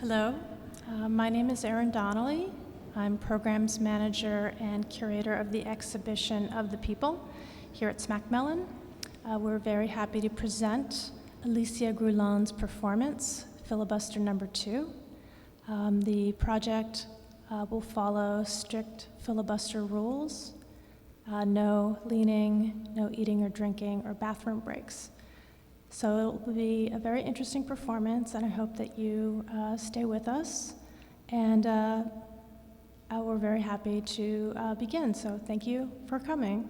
Hello, my name is Erin Donnelly. I'm Programs Manager and Curator of the Exhibition of the People here at Smackmelon. We're very happy to present Alicia Grullón's performance, Filibuster number 2. The project will follow strict filibuster rules, no leaning, no eating or drinking, or bathroom breaks. So it will be a very interesting performance, and I hope that you stay with us. And we're very happy to begin, so thank you for coming.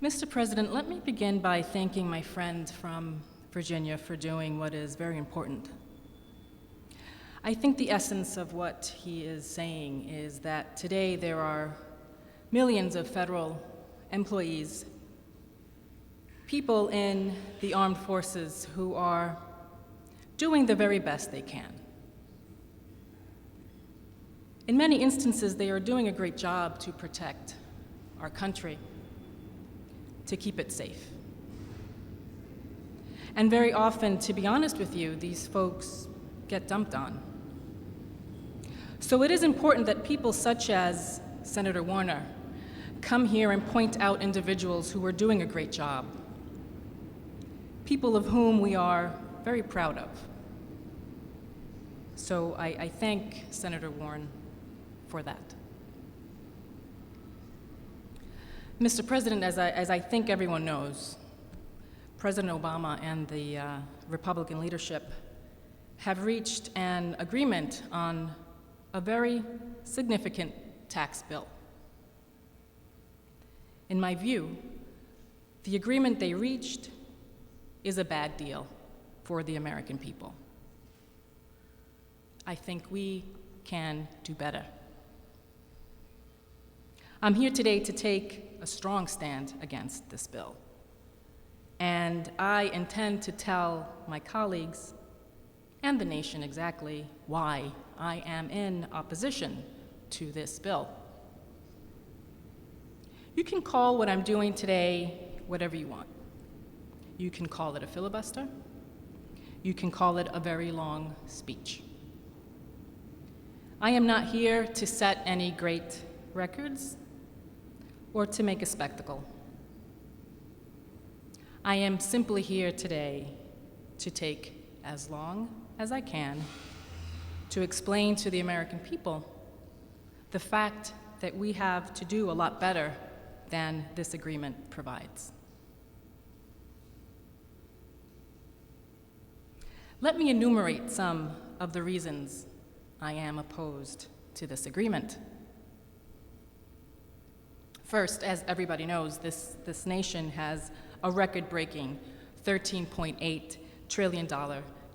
Mr. President, let me begin by thanking my friend from Virginia for doing what is very important. I think the essence of what he is saying is that today there are millions of federal employees, people in the armed forces who are doing the very best they can. In many instances, they are doing a great job to protect our country, to keep it safe. And very often, to be honest with you, these folks get dumped on. So it is important that people such as Senator Warner come here and point out individuals who are doing a great job, people of whom we are very proud of. So I thank Senator Warren for that. Mr. President, as I think everyone knows, President Obama and the Republican leadership have reached an agreement on a very significant tax bill. In my view, the agreement they reached is a bad deal for the American people. I think we can do better. I'm here today to take a strong stand against this bill. And I intend to tell my colleagues and the nation exactly why I am in opposition to this bill. You can call what I'm doing today whatever you want. You can call it a filibuster. You can call it a very long speech. I am not here to set any great records or to make a spectacle. I am simply here today to take as long as I can to explain to the American people the fact that we have to do a lot better than this agreement provides. Let me enumerate some of the reasons I am opposed to this agreement. First, as everybody knows, this nation has a record-breaking $13.8 trillion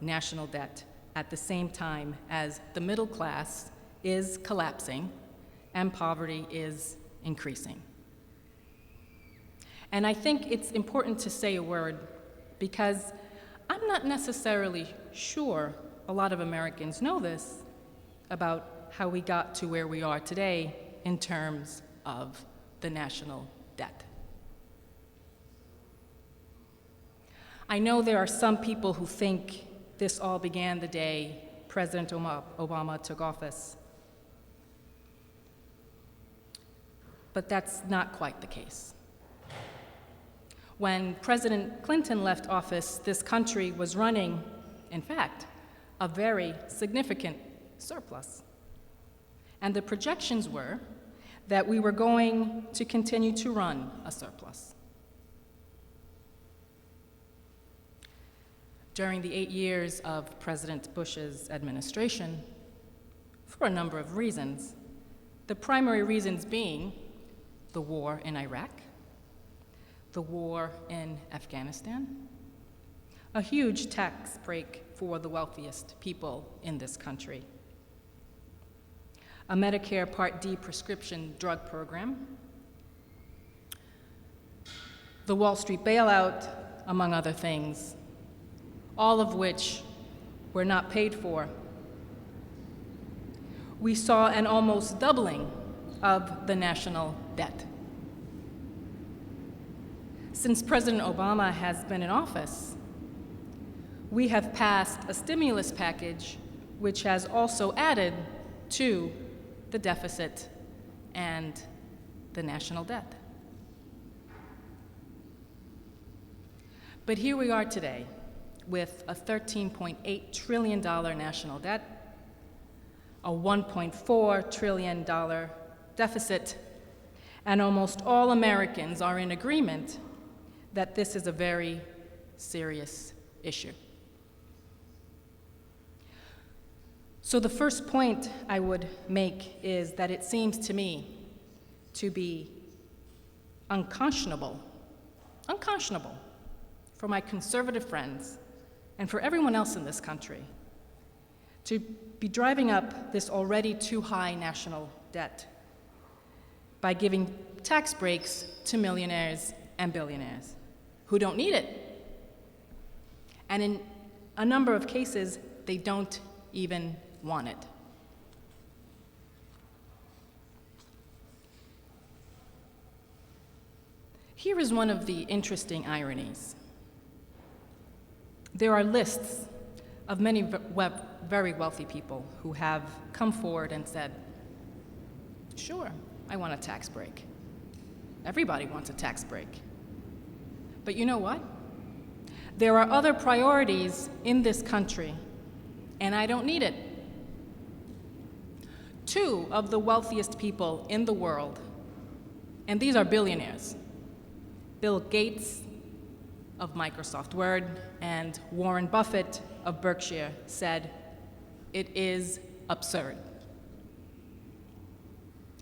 national debt at the same time as the middle class is collapsing and poverty is increasing. And I think it's important to say a word because I'm not necessarily sure a lot of Americans know this about how we got to where we are today in terms of the national debt. I know there are some people who think this all began the day President Obama took office, but that's not quite the case. When President Clinton left office, this country was running, in fact, a very significant surplus. And the projections were that we were going to continue to run a surplus. During the 8 years of President Bush's administration, for a number of reasons, the primary reasons being the war in Iraq, the war in Afghanistan, a huge tax break for the wealthiest people in this country. A Medicare Part D prescription drug program, the Wall Street bailout, among other things, all of which were not paid for. We saw an almost doubling of the national debt. Since President Obama has been in office, we have passed a stimulus package which has also added to the deficit and the national debt. But here we are today with a $13.8 trillion national debt, a $1.4 trillion deficit, and almost all Americans are in agreement that this is a very serious issue. So the first point I would make is that it seems to me to be unconscionable for my conservative friends and for everyone else in this country to be driving up this already too high national debt by giving tax breaks to millionaires and billionaires who don't need it. And in a number of cases, they don't even want it. Here is one of the interesting ironies. There are lists of many very wealthy people who have come forward and said, sure, I want a tax break. Everybody wants a tax break. But you know what? There are other priorities in this country, and I don't need it. Two of the wealthiest people in the world, and these are billionaires, Bill Gates of Microsoft Word and Warren Buffett of Berkshire, said, it is absurd.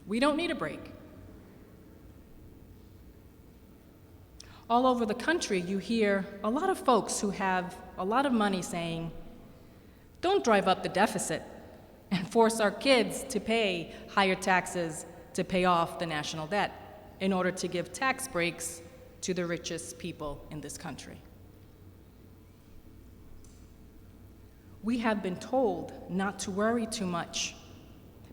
We don't need a break. All over the country, you hear a lot of folks who have a lot of money saying, don't drive up the deficit and force our kids to pay higher taxes to pay off the national debt in order to give tax breaks to the richest people in this country. We have been told not to worry too much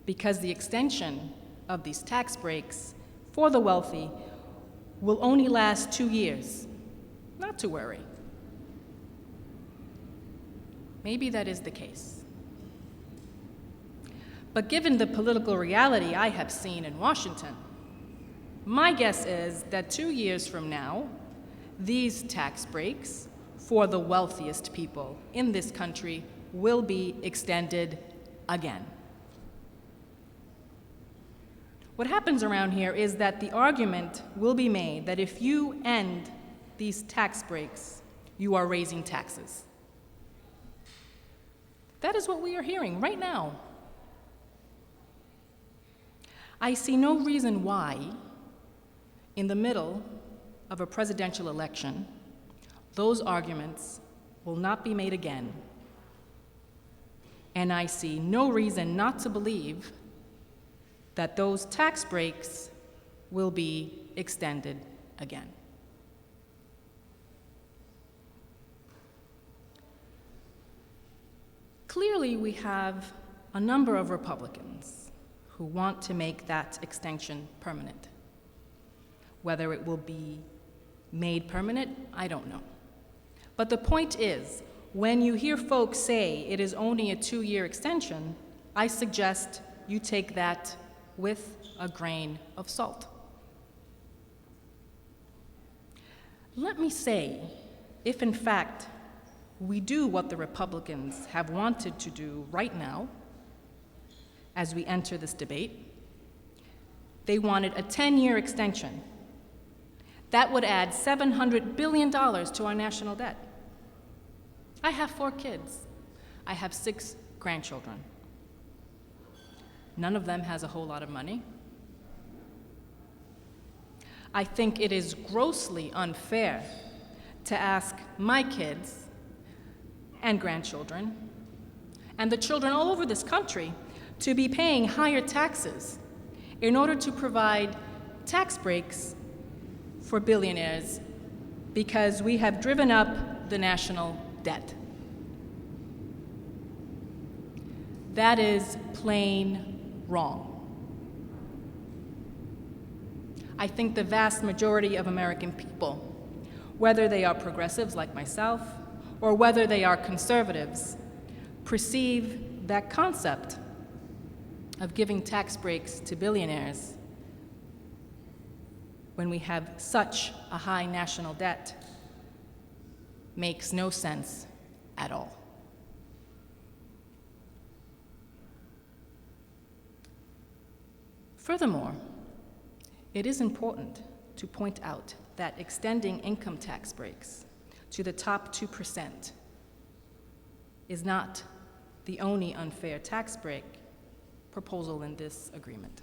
because the extension of these tax breaks for the wealthy will only last 2 years. Not to worry. Maybe that is the case. But given the political reality I have seen in Washington, my guess is that 2 years from now, these tax breaks for the wealthiest people in this country will be extended again. What happens around here is that the argument will be made that if you end these tax breaks, you are raising taxes. That is what we are hearing right now. I see no reason why, in the middle of a presidential election, those arguments will not be made again. And I see no reason not to believe that those tax breaks will be extended again. Clearly, we have a number of Republicans who want to make that extension permanent. Whether it will be made permanent, I don't know. But the point is, when you hear folks say it is only a 2-year extension, I suggest you take that with a grain of salt. Let me say, if in fact we do what the Republicans have wanted to do right now, as we enter this debate, they wanted a 10-year extension. That would add $700 billion to our national debt. I have 4 kids. I have 6 grandchildren. None of them has a whole lot of money. I think it is grossly unfair to ask my kids and grandchildren, and the children all over this country to be paying higher taxes in order to provide tax breaks for billionaires because we have driven up the national debt. That is plain wrong. I think the vast majority of American people, whether they are progressives like myself or whether they are conservatives, perceive that concept of giving tax breaks to billionaires when we have such a high national debt makes no sense at all. Furthermore, it is important to point out that extending income tax breaks to the top 2% is not the only unfair tax break proposal in this agreement.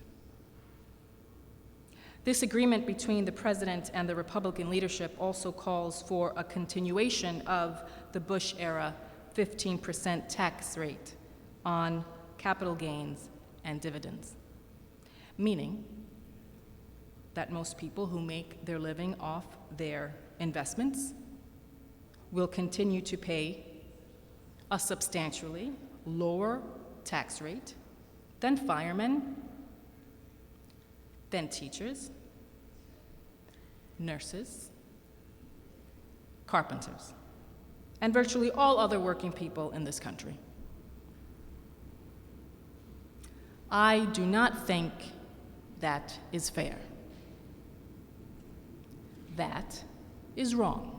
This agreement between the President and the Republican leadership also calls for a continuation of the Bush-era 15% tax rate on capital gains and dividends, meaning that most people who make their living off their investments will continue to pay a substantially lower tax rate than firemen, than teachers, nurses, carpenters, and virtually all other working people in this country. I do not think that is fair. That is wrong.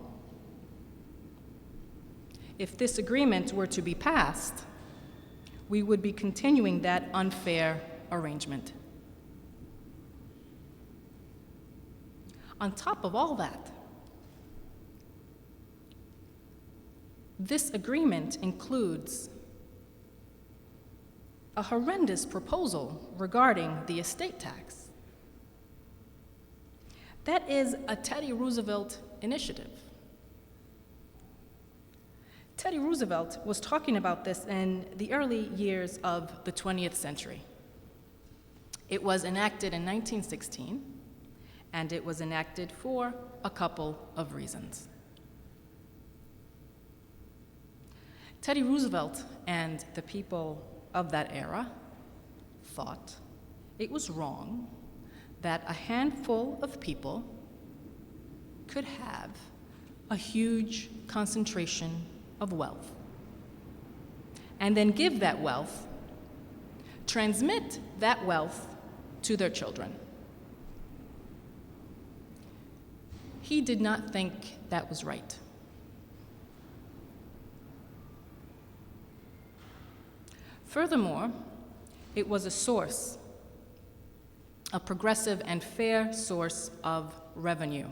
If this agreement were to be passed, we would be continuing that unfair arrangement. On top of all that, this agreement includes a horrendous proposal regarding the estate tax. That is a Teddy Roosevelt initiative. Teddy Roosevelt was talking about this in the early years of the 20th century. It was enacted in 1916, and it was enacted for a couple of reasons. Teddy Roosevelt and the people of that era thought it was wrong that a handful of people could have a huge concentration of wealth, and then give that wealth, transmit that wealth to their children. He did not think that was right. Furthermore, it was a source, a progressive and fair source of revenue.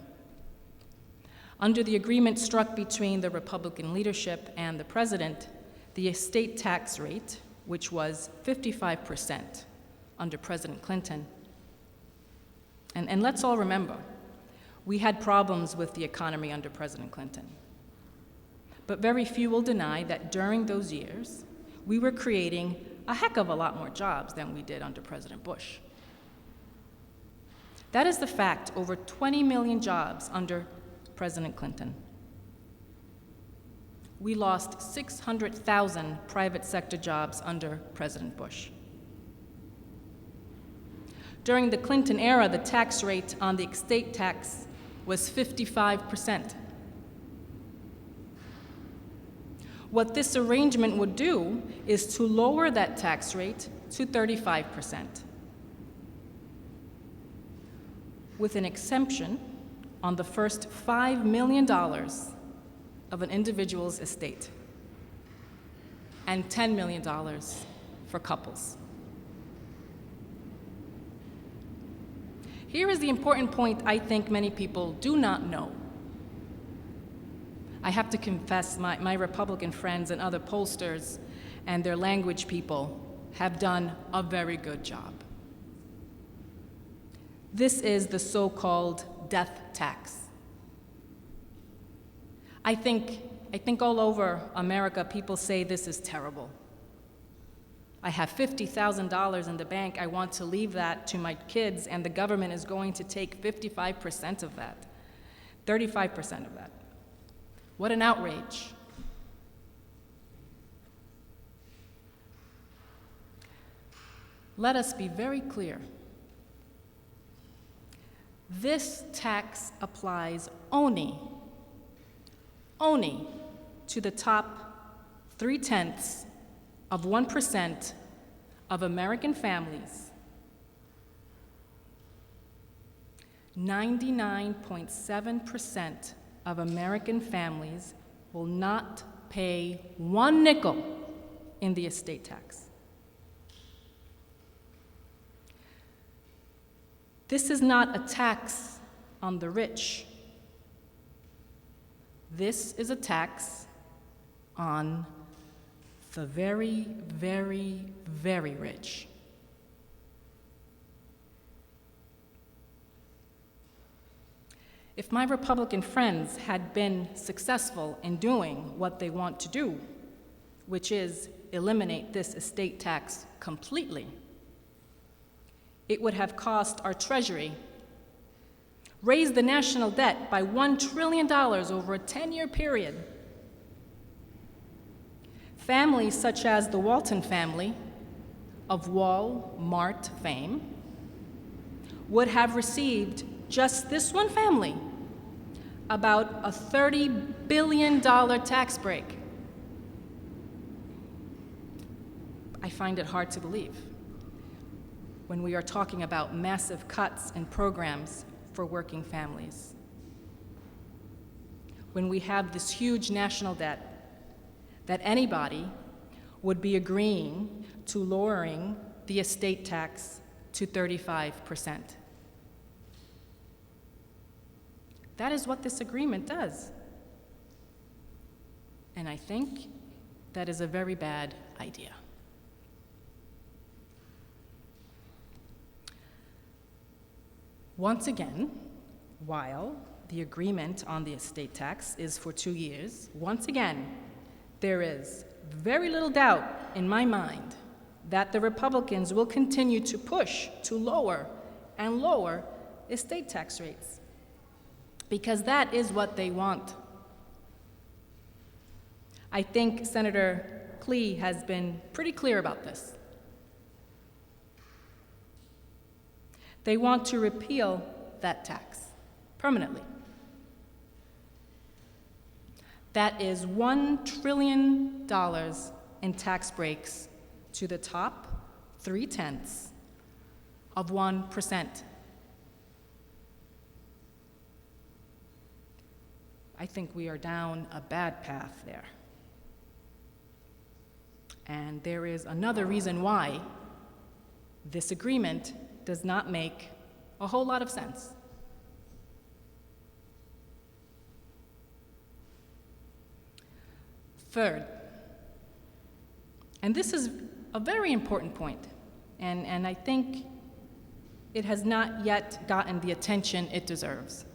Under the agreement struck between the Republican leadership and the president, the estate tax rate, which was 55% under President Clinton, and let's all remember, we had problems with the economy under President Clinton. But very few will deny that during those years, we were creating a heck of a lot more jobs than we did under President Bush. That is the fact, over 20 million jobs under President Clinton. We lost 600,000 private sector jobs under President Bush. During the Clinton era, the tax rate on the estate tax was 55%. What this arrangement would do is to lower that tax rate to 35%, with an exemption on the first $5 million of an individual's estate, and $10 million for couples. Here is the important point I think many people do not know. I have to confess, my Republican friends and other pollsters and their language people have done a very good job. This is the so-called death tax. I think I think all over America, people say this is terrible. I have $50,000 in the bank. I want to leave that to my kids, and the government is going to take 55% of that, 35% of that. What an outrage. Let us be very clear. This tax applies only to the top 0.3% of American families. 99.7% of American families will not pay 1 nickel in the estate tax. This is not a tax on the rich. This is a tax on the very, very, very rich. If my Republican friends had been successful in doing what they want to do, which is eliminate this estate tax completely, it would have cost our Treasury, raised the national debt by $1 trillion over a 10-year period. Families such as the Walton family of Walmart fame would have received, just this one family, about a $30 billion tax break. I find it hard to believe when we are talking about massive cuts in programs for working families. When we have this huge national debt that anybody would be agreeing to lowering the estate tax to 35%. That is what this agreement does. And I think that is a very bad idea. Once again, while the agreement on the estate tax is for 2 years, once again, there is very little doubt in my mind that the Republicans will continue to push to lower and lower estate tax rates, because that is what they want. I think Senator Klee has been pretty clear about this. They want to repeal that tax permanently. That is $1 trillion in tax breaks to the top 0.3%. I think we are down a bad path there. And there is another reason why this agreement does not make a whole lot of sense. Third, and this is a very important point, and I think it has not yet gotten the attention it deserves.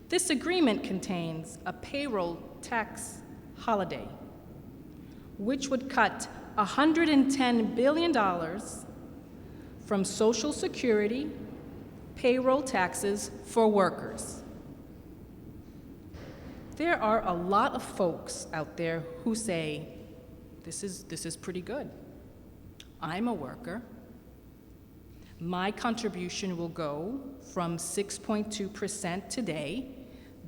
This agreement contains a payroll tax holiday, which would cut $110 billion from Social Security payroll taxes for workers. There are a lot of folks out there who say, this is pretty good. I'm a worker. My contribution will go from 6.2% today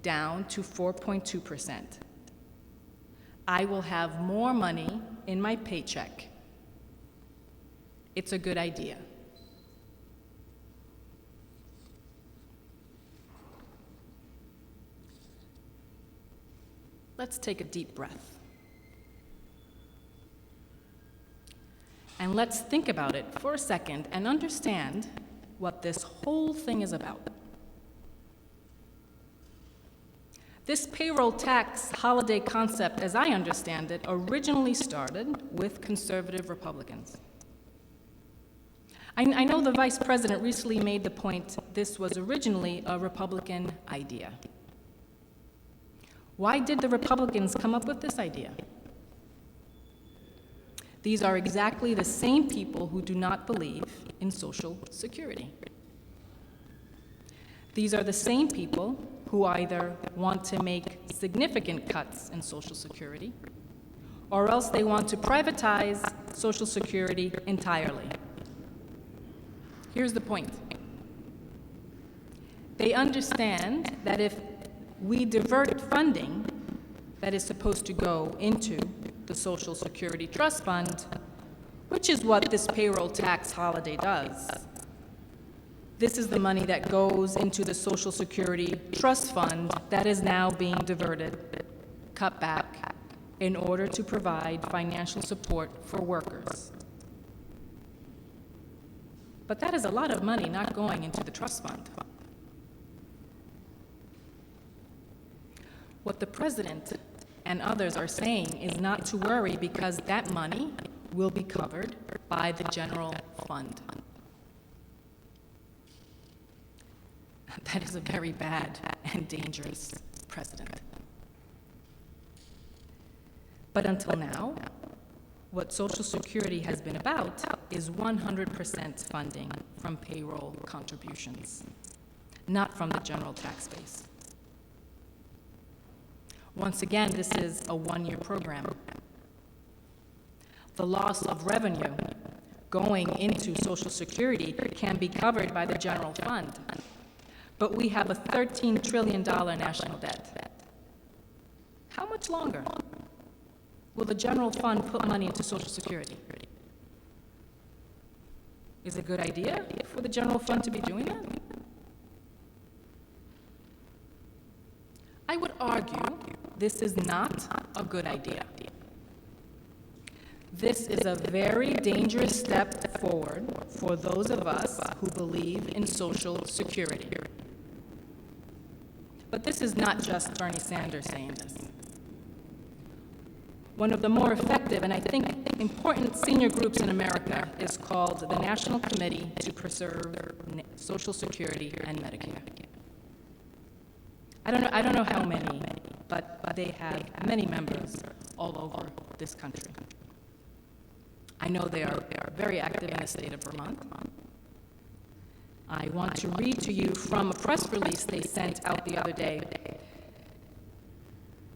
down to 4.2%. I will have more money in my paycheck. It's a good idea. Let's take a deep breath. And let's think about it for a second and understand what this whole thing is about. This payroll tax holiday concept, as I understand it, originally started with conservative Republicans. I know the Vice President recently made the point this was originally a Republican idea. Why did the Republicans come up with this idea? These are exactly the same people who do not believe in Social Security. These are the same people who either want to make significant cuts in Social Security, or else they want to privatize Social Security entirely. Here's the point. They understand that if we divert funding that is supposed to go into the Social Security Trust Fund, which is what this payroll tax holiday does, this is the money that goes into the Social Security Trust Fund that is now being diverted, cut back, in order to provide financial support for workers. But that is a lot of money not going into the trust fund. What the president and others are saying is not to worry because that money will be covered by the general fund. That is a very bad and dangerous precedent. But until now, what Social Security has been about is 100% funding from payroll contributions, not from the general tax base. Once again, this is a one-year program. The loss of revenue going into Social Security can be covered by the general fund, but we have a $13 trillion national debt. How much longer will the general fund put money into Social Security? Is it a good idea for the general fund to be doing that? I would argue this is not a good idea. This is a very dangerous step forward for those of us who believe in Social Security. But this is not just Bernie Sanders saying this. One of the more effective and I think important senior groups in America is called the National Committee to Preserve Social Security and Medicare. I don't know how many, but they have many members all over this country. I know they are very active in the state of Vermont. I want to read to you from a press release they sent out the other day.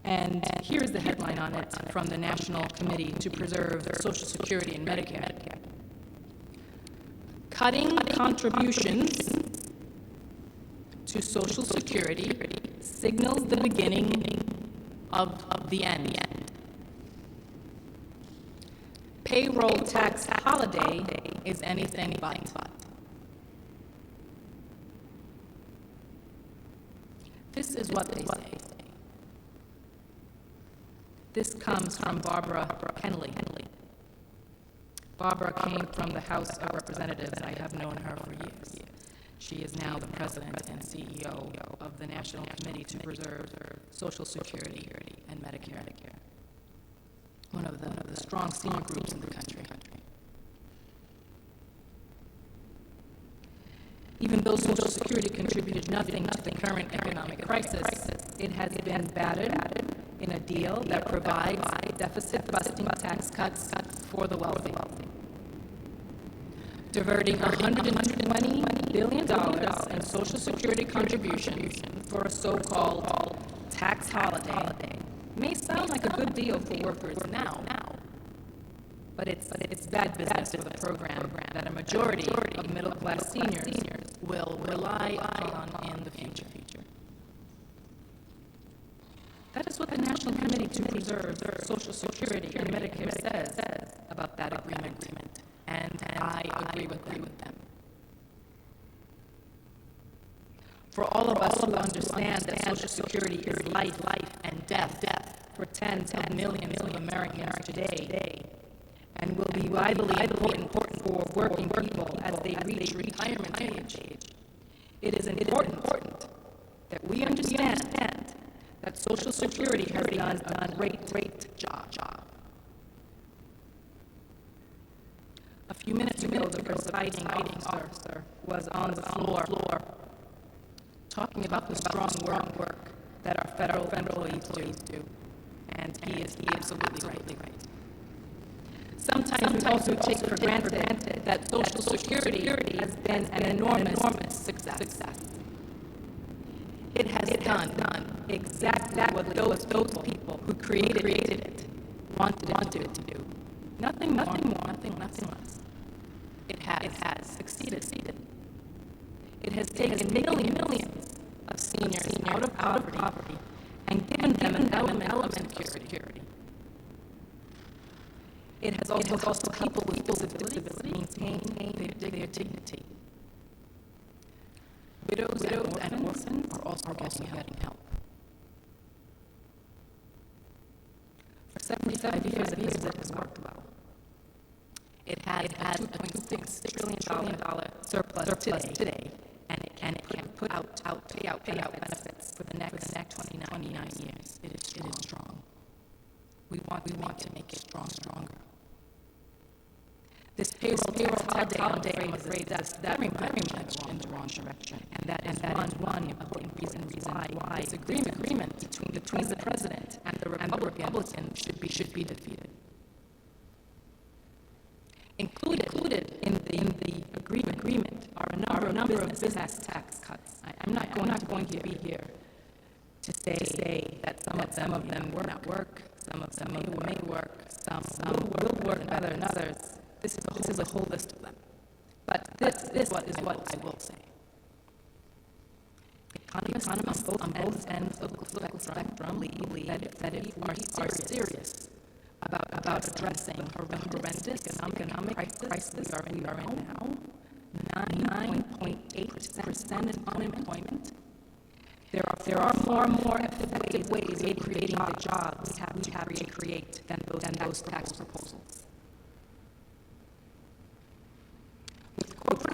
And here's the headline on it from the National Committee to Preserve Social Security and Medicare. Cutting contributions to Social Security signals the beginning of the end. Payroll tax holiday is anything but. This is what they say. This comes from Barbara Henley. Barbara came from the House of Representatives. I have known her for years. She is now the president and CEO of the National Committee to Preserve Social Security and Medicare, one of the strong senior groups in the country. Even though Social Security contributed nothing to the current economic crisis, it has been battered in a deal that provides deficit-busting tax cuts for the wealthy, diverting $120 billion in Social Security contributions for a so-called tax holiday may sound like a good deal for workers now, but it's bad business for the program that a majority of middle-class seniors will rely on in the future. That is what the National Committee to Preserve Social Security and Medicare says about that agreement, and I agree with them. For all of us who understand that Social Security is life and death for tens of millions of Americans today, and will be vitally important for working people as they reach retirement age, it is important that we understand that Social Security has done a great job. A few minutes ago, the presiding officer was on the floor talking about the strong work that our federal employees do. And he is absolutely right. Sometimes we also take for granted that Social Security has been an enormous success. It has done exactly what those people who created it wanted it to do. Nothing more, nothing less. It has succeeded. It has taken millions of seniors out of poverty and given them an element of security. It has also helped people with disabilities maintain their dignity. Widows and orphans are also getting help. For 75 years, it has worked well. It had a $2.6 trillion surplus today, and it can pay out benefits for the next 29 years. It is strong. We want to make it stronger. This payroll holiday, I'm afraid, that's very much in the wrong direction, and that is one important reason why this agreement between the president and the Republicans should be defeated. Included in the agreement are a number of business tax cuts. I'm not going to be here to say that some of them will not work, some of them may work, some will work better than others. This is a whole list of them. But this is what I will say. Economists on both ends of the spectrum believe that if we are serious about addressing the horrendous economic crisis we are in now, 9.8% unemployment, there are far more effective ways of creating the jobs we have to create than those tax proposals.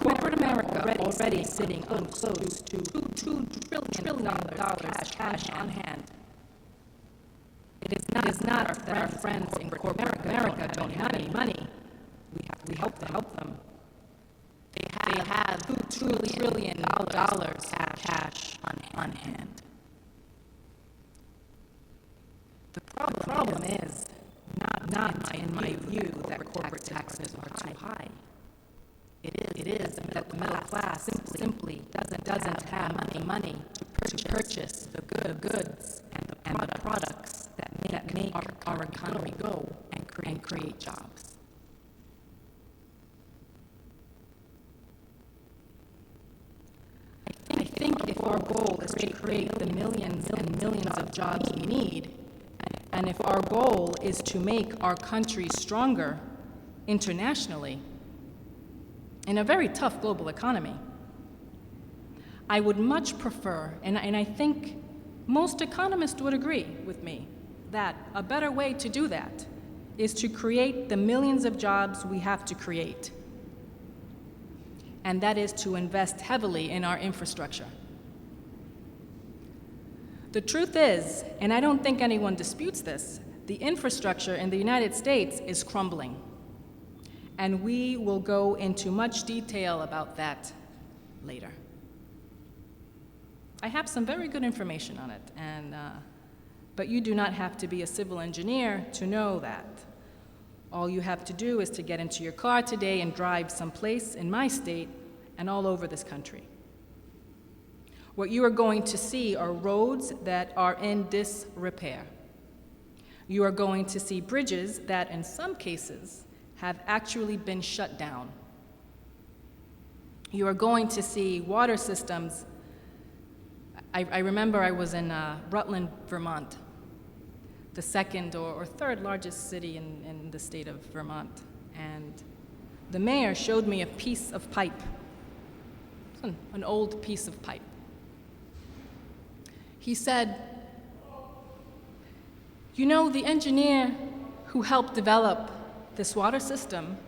Corporate America already sitting on close to $2 trillion cash on hand. It is not that our friends in corporate America don't have any money. We help them. They have $2 trillion cash on hand. The problem is not in my view that corporate taxes are too high. It is that the middle class simply doesn't have the money to purchase the goods and the products that make our economy go and create jobs. I think if our goal is to create the millions and millions of jobs we need, and if our goal is to make our country stronger internationally, in a very tough global economy, I would much prefer, and I think most economists would agree with me, that a better way to do that is to create the millions of jobs we have to create. And that is to invest heavily in our infrastructure. The truth is, and I don't think anyone disputes this, the infrastructure in the United States is crumbling. And we will go into much detail about that later. I have some very good information on it, but you do not have to be a civil engineer to know that. All you have to do is to get into your car today and drive someplace in my state and all over this country. What you are going to see are roads that are in disrepair. You are going to see bridges that, in some cases, have actually been shut down. You are going to see water systems. I remember I was in Rutland, Vermont, the second or third largest city in the state of Vermont. And the mayor showed me a piece of pipe, an old piece of pipe. He said, "You know, the engineer who helped develop this water system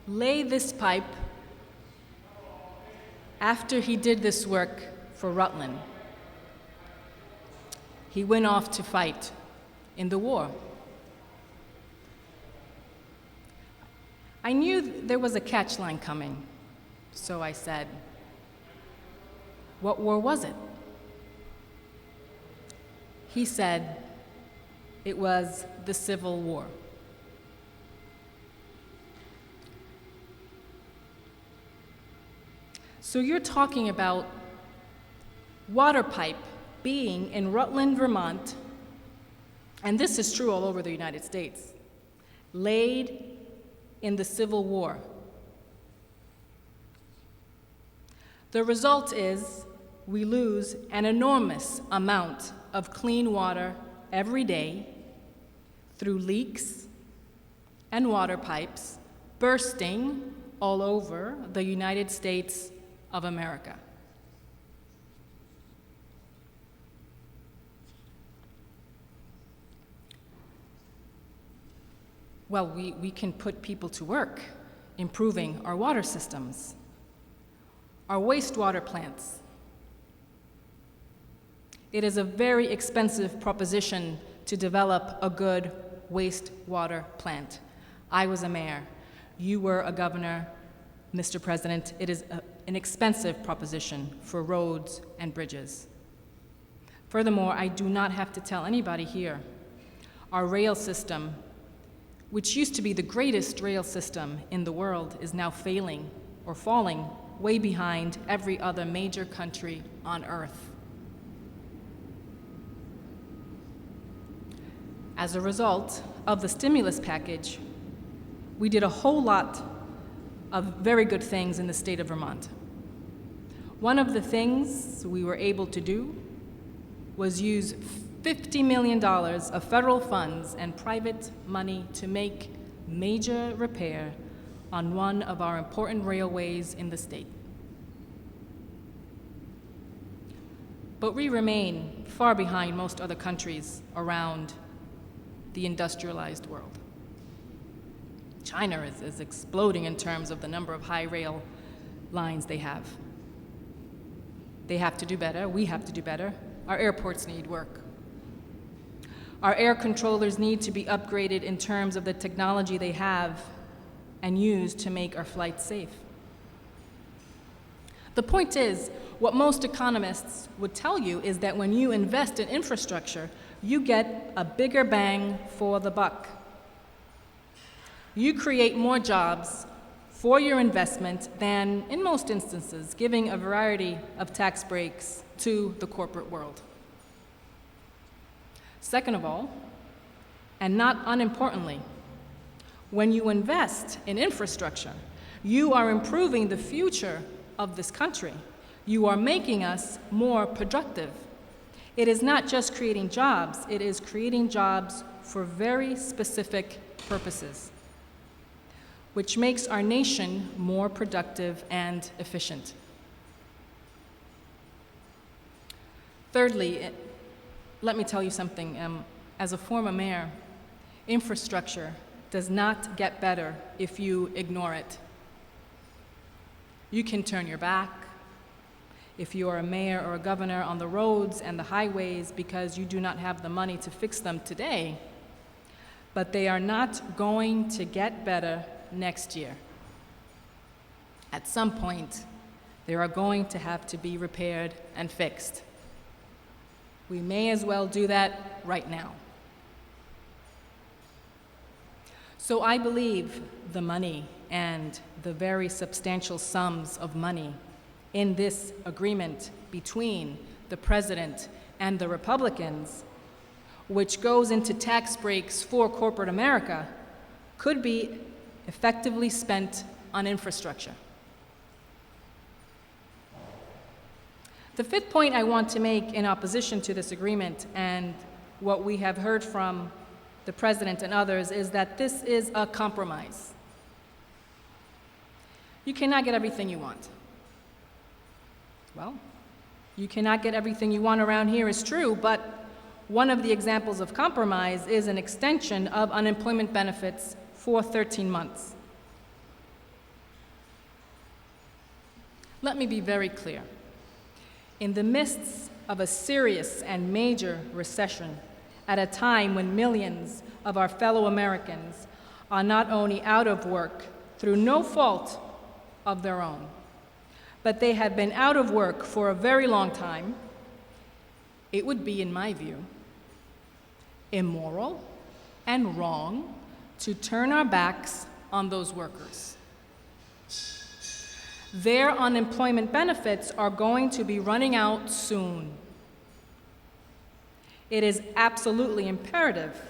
laid this pipe after he did this work for Rutland. He went off to fight in the war." I knew there was a catch line coming, so I said, "What war was it?" he said it was the Civil War. So you're talking about water pipe being in Rutland, Vermont, and this is true all over the United States, laid in the Civil War. The result is we lose an enormous amount of clean water every day through leaks and water pipes bursting all over the United States of America. Well, we can put people to work improving our water systems, our wastewater plants. It is a very expensive proposition to develop a good wastewater plant. I was a mayor. You were a governor, Mr. President. It is an expensive proposition for roads and bridges. Furthermore, I do not have to tell anybody here, our rail system, which used to be the greatest rail system in the world, is now failing or falling way behind every other major country on earth. As a result of the stimulus package, we did a whole lot of very good things in the state of Vermont. One of the things we were able to do was use $50 million of federal funds and private money to make major repair on one of our important railways in the state. But we remain far behind most other countries around the industrialized world. China is exploding in terms of the number of high rail lines they have. They have to do better. We have to do better. Our airports need work. Our air controllers need to be upgraded in terms of the technology they have and use to make our flights safe. The point is, what most economists would tell you is that when you invest in infrastructure, you get a bigger bang for the buck. You create more jobs for your investment than, in most instances, giving a variety of tax breaks to the corporate world. Second of all, and not unimportantly, when you invest in infrastructure, you are improving the future of this country. You are making us more productive. It is not just creating jobs, it is creating jobs for very specific purposes, which makes our nation more productive and efficient. Thirdly, let me tell you something. As a former mayor, infrastructure does not get better if you ignore it. You can turn your back if you are a mayor or a governor on the roads and the highways because you do not have the money to fix them today, but they are not going to get better next year. At some point, they are going to have to be repaired and fixed. We may as well do that right now. So I believe the money and the very substantial sums of money in this agreement between the president and the Republicans, which goes into tax breaks for corporate America, could be effectively spent on infrastructure. The fifth point I want to make in opposition to this agreement and what we have heard from the president and others is that this is a compromise. You cannot get everything you want. Well, you cannot get everything you want around here is true, but one of the examples of compromise is an extension of unemployment benefits for 13 months. Let me be very clear. In the midst of a serious and major recession, at a time when millions of our fellow Americans are not only out of work through no fault of their own, but they have been out of work for a very long time, it would be, in my view, immoral and wrong to turn our backs on those workers. Their unemployment benefits are going to be running out soon. It is absolutely imperative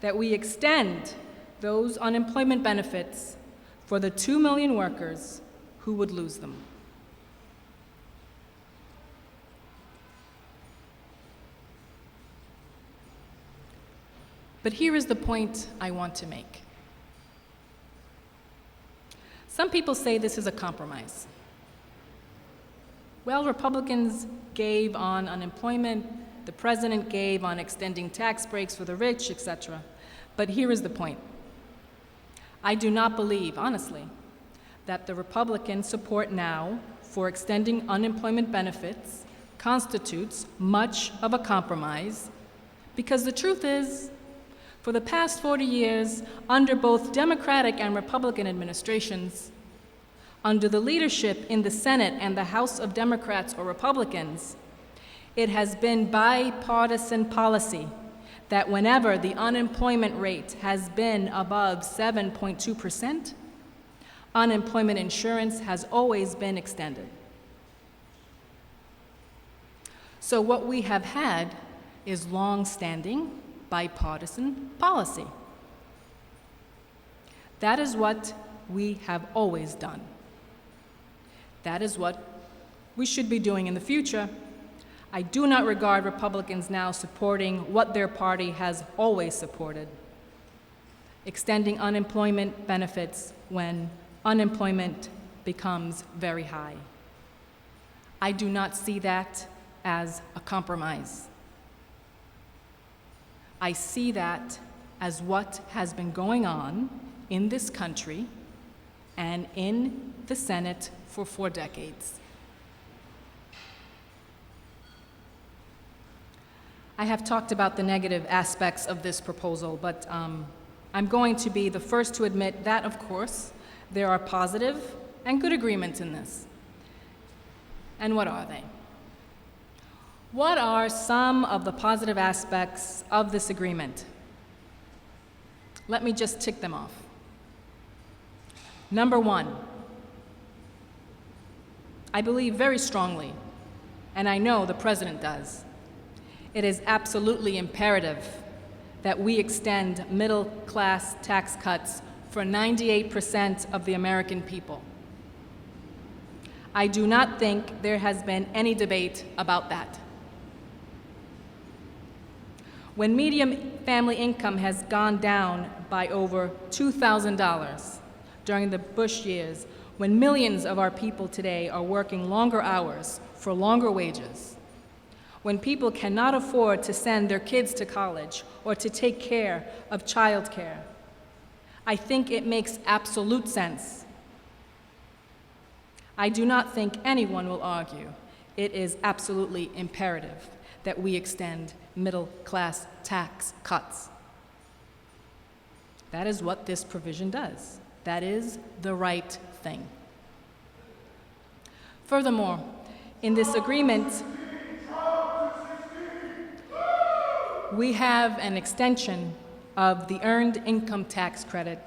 that we extend those unemployment benefits for the 2 million workers who would lose them. But here is the point I want to make. Some people say this is a compromise. Well, Republicans gave on unemployment, the president gave on extending tax breaks for the rich, etc. But here is the point. I do not believe, honestly, that the Republican support now for extending unemployment benefits constitutes much of a compromise, because the truth is, for the past 40 years, under both Democratic and Republican administrations, under the leadership in the Senate and the House of Democrats or Republicans, it has been bipartisan policy that whenever the unemployment rate has been above 7.2%, unemployment insurance has always been extended. So what we have had is long-standing bipartisan policy. That is what we have always done. That is what we should be doing in the future. I do not regard Republicans now supporting what their party has always supported, extending unemployment benefits when unemployment becomes very high. I do not see that as a compromise. I see that as what has been going on in this country and in the Senate for 4 decades. I have talked about the negative aspects of this proposal, but I'm going to be the first to admit that, of course, there are positive and good agreements in this. And what are they? What are some of the positive aspects of this agreement? Let me just tick them off. Number 1, I believe very strongly, and I know the President does, it is absolutely imperative that we extend middle-class tax cuts for 98% of the American people. I do not think there has been any debate about that. When median family income has gone down by over $2,000 during the Bush years, when millions of our people today are working longer hours for longer wages, when people cannot afford to send their kids to college or to take care of childcare, I think it makes absolute sense. I do not think anyone will argue it is absolutely imperative that we extend middle-class tax cuts. That is what this provision does. That is the right thing. Furthermore, in this agreement, we have an extension of the Earned Income Tax Credit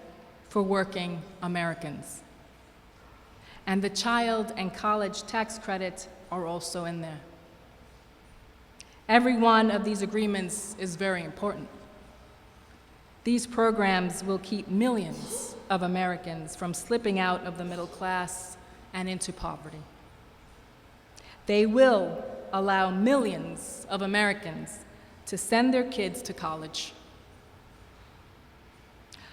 for working Americans. And the child and college tax credit are also in there. Every one of these agreements is very important. These programs will keep millions of Americans from slipping out of the middle class and into poverty. They will allow millions of Americans to send their kids to college.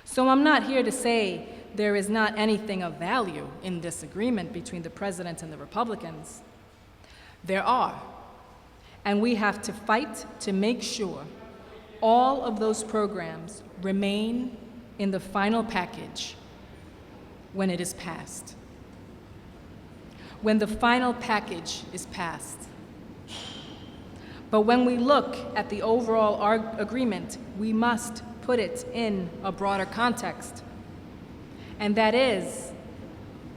So I'm not here to say there is not anything of value in this agreement between the President and the Republicans. There are. And we have to fight to make sure all of those programs remain in the final package when it is passed. When the final package is passed. But when we look at the overall agreement, we must put it in a broader context. And that is,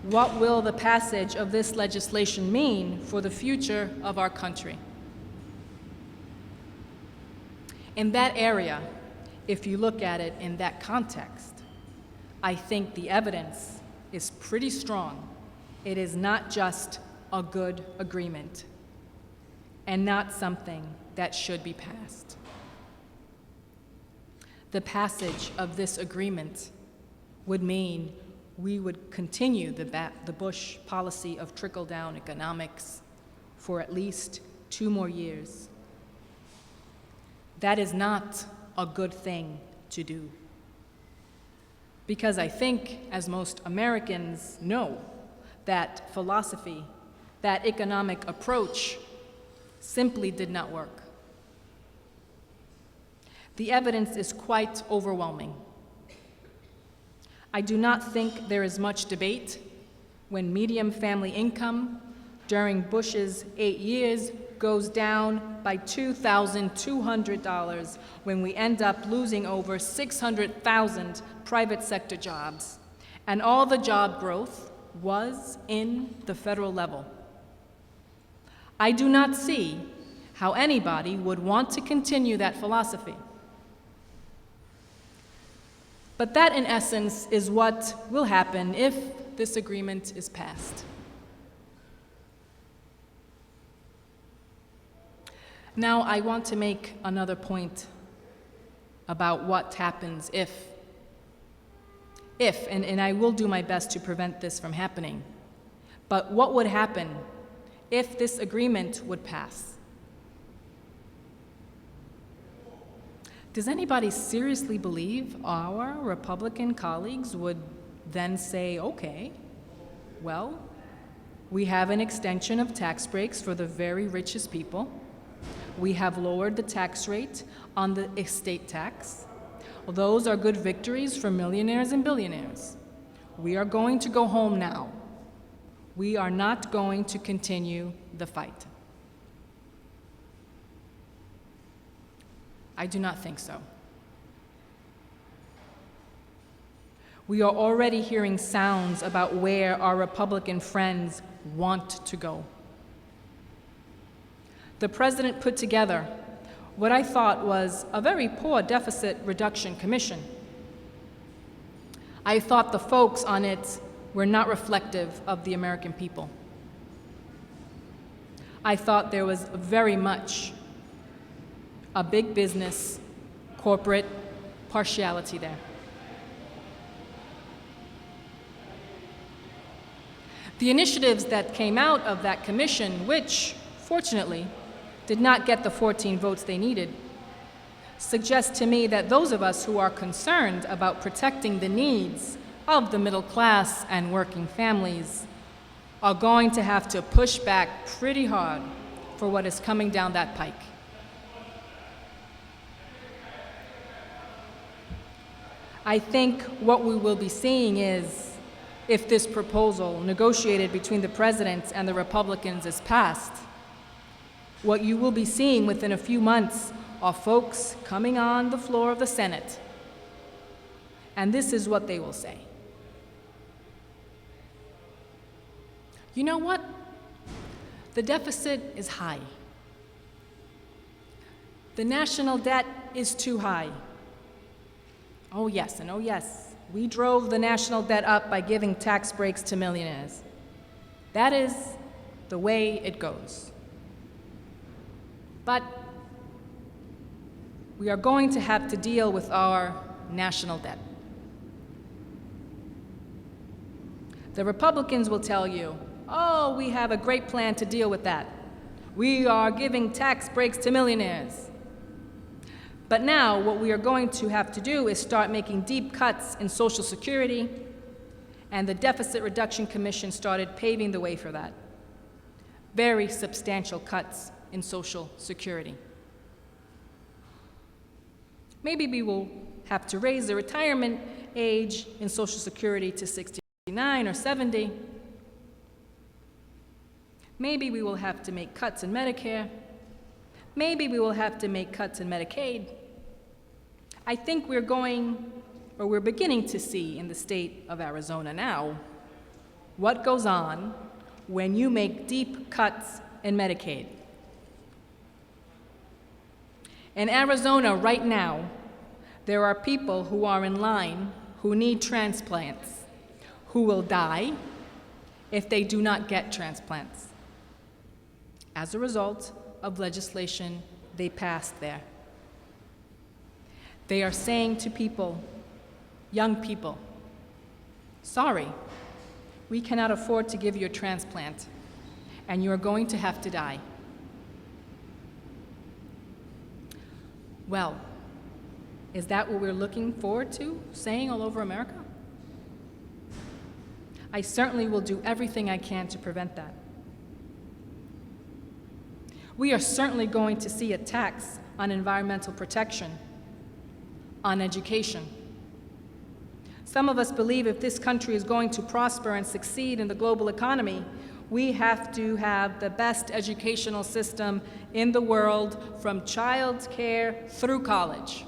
what will the passage of this legislation mean for the future of our country? In that area, if you look at it in that context, I think the evidence is pretty strong. It is not just a good agreement and not something that should be passed. The passage of this agreement would mean we would continue the Bush policy of trickle-down economics for at least 2 more years. That is not a good thing to do. Because I think, as most Americans know, that philosophy, that economic approach simply did not work. The evidence is quite overwhelming. I do not think there is much debate when median family income during Bush's 8 years goes down by $2,200 when we end up losing over 600,000 private sector jobs, and all the job growth was in the federal level. I do not see how anybody would want to continue that philosophy. But that, in essence, is what will happen if this agreement is passed. Now, I want to make another point about what happens if, and I will do my best to prevent this from happening, but what would happen if this agreement would pass? Does anybody seriously believe our Republican colleagues would then say, okay, well, we have an extension of tax breaks for the very richest people. We have lowered the tax rate on the estate tax. Well, those are good victories for millionaires and billionaires. We are going to go home now. We are not going to continue the fight. I do not think so. We are already hearing sounds about where our Republican friends want to go. The president put together what I thought was a very poor deficit reduction commission. I thought the folks on it were not reflective of the American people. I thought there was very much a big business, corporate partiality there. The initiatives that came out of that commission, which, fortunately, did not get the 14 votes they needed, suggest to me that those of us who are concerned about protecting the needs of the middle class and working families are going to have to push back pretty hard for what is coming down that pike. I think what we will be seeing is, if this proposal negotiated between the president and the Republicans is passed, what you will be seeing within a few months are folks coming on the floor of the Senate, and this is what they will say. You know what? The deficit is high. The national debt is too high. Oh yes, and oh yes, we drove the national debt up by giving tax breaks to millionaires. That is the way it goes. But we are going to have to deal with our national debt. The Republicans will tell you, oh, we have a great plan to deal with that. We are giving tax breaks to millionaires. But now what we are going to have to do is start making deep cuts in Social Security, and the Deficit Reduction Commission started paving the way for that. Very substantial cuts in Social Security. Maybe we will have to raise the retirement age in Social Security to 69 or 70. Maybe we will have to make cuts in Medicare. Maybe we will have to make cuts in Medicaid. I think we're beginning to see in the state of Arizona now what goes on when you make deep cuts in Medicaid. In Arizona right now, There are people who are in line who need transplants, who will die if they do not get transplants as a result of legislation they passed there. They are saying to people, young people, sorry, we cannot afford to give you a transplant, and you are going to have to die. Well, is that what we're looking forward to saying all over America? I certainly will do everything I can to prevent that. We are certainly going to see a tax on environmental protection, on education. Some of us believe if this country is going to prosper and succeed in the global economy, we have to have the best educational system in the world, from child care through college.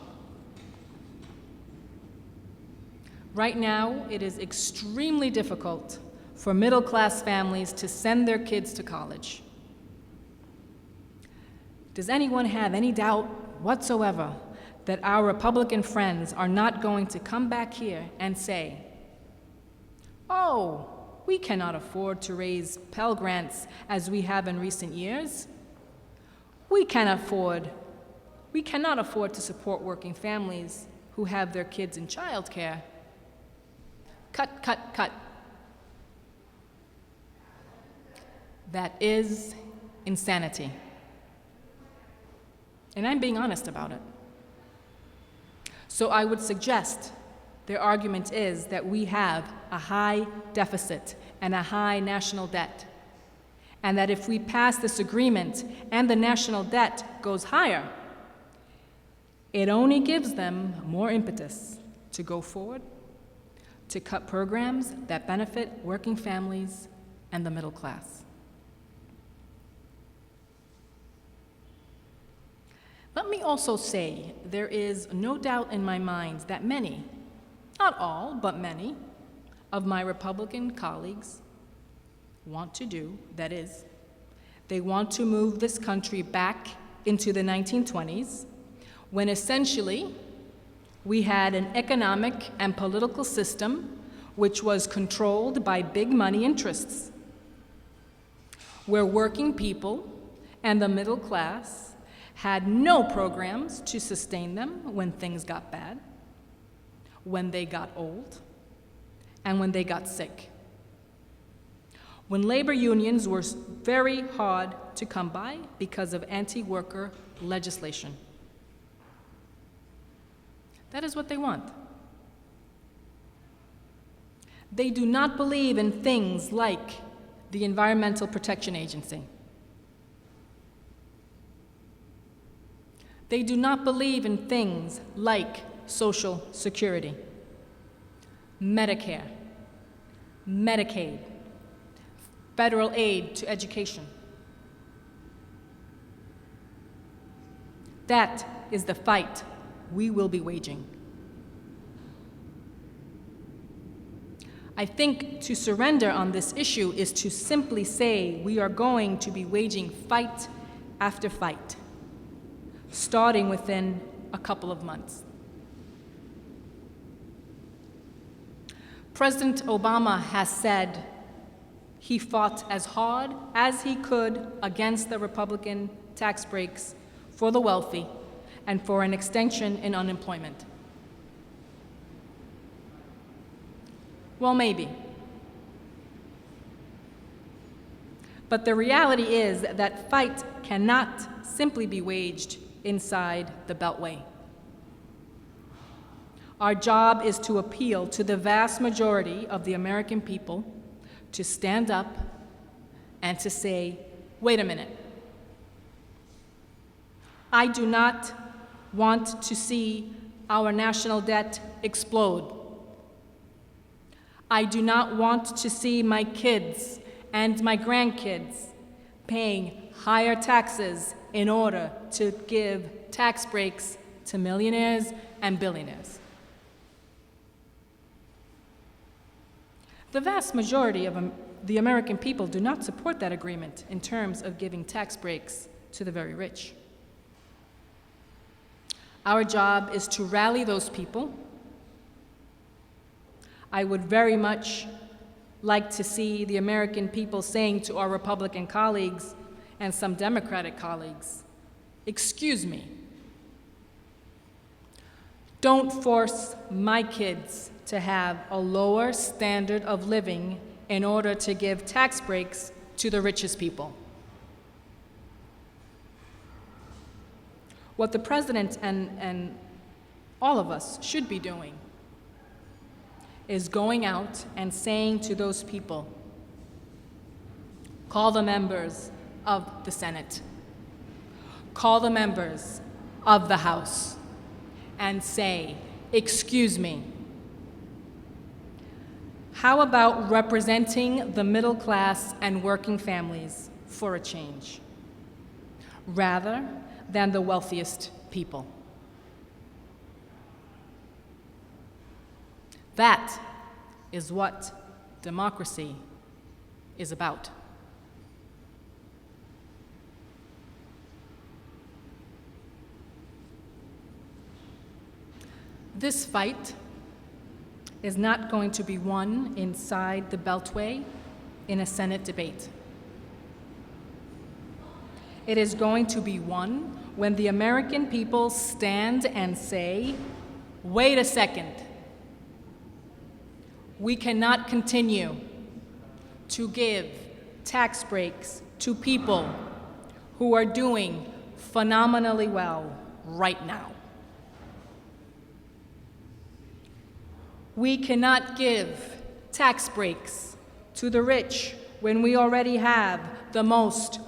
Right now, it is extremely difficult for middle-class families to send their kids to college. Does anyone have any doubt whatsoever that our Republican friends are not going to come back here and say, oh, we cannot afford to raise Pell Grants as we have in recent years. We cannot afford to support working families who have their kids in childcare. Cut, cut, cut. That is insanity. And I'm being honest about it. So I would suggest their argument is that we have a high deficit and a high national debt, and that if we pass this agreement and the national debt goes higher, it only gives them more impetus to go forward, to cut programs that benefit working families and the middle class. Let me also say, there is no doubt in my mind that many, not all, but many, of my Republican colleagues want to do, that is, they want to move this country back into the 1920s, when essentially we had an economic and political system which was controlled by big money interests, where working people and the middle class had no programs to sustain them when things got bad, when they got old, and when they got sick. When labor unions were very hard to come by because of anti-worker legislation. That is what they want. They do not believe in things like the Environmental Protection Agency. They do not believe in things like Social Security, Medicare, Medicaid, federal aid to education. That is the fight we will be waging. I think to surrender on this issue is to simply say we are going to be waging fight after fight, starting within a couple of months. President Obama has said he fought as hard as he could against the Republican tax breaks for the wealthy and for an extension in unemployment. Well, maybe. But the reality is that fight cannot simply be waged inside the Beltway. Our job is to appeal to the vast majority of the American people to stand up and to say, wait a minute. I do not want to see our national debt explode. I do not want to see my kids and my grandkids paying higher taxes in order to give tax breaks to millionaires and billionaires. The vast majority of the American people do not support that agreement in terms of giving tax breaks to the very rich. Our job is to rally those people. I would very much like to see the American people saying to our Republican colleagues and some Democratic colleagues, "Excuse me, don't force my kids to have a lower standard of living in order to give tax breaks to the richest people." What the president and all of us should be doing is going out and saying to those people, call the members of the Senate, call the members of the House, and say, "Excuse me, how about representing the middle class and working families for a change, rather than the wealthiest people?" That is what democracy is about. This fight is not going to be won inside the Beltway in a Senate debate. It is going to be won when the American people stand and say, "Wait a second. We cannot continue to give tax breaks to people who are doing phenomenally well right now. We cannot give tax breaks to the rich when we already have the most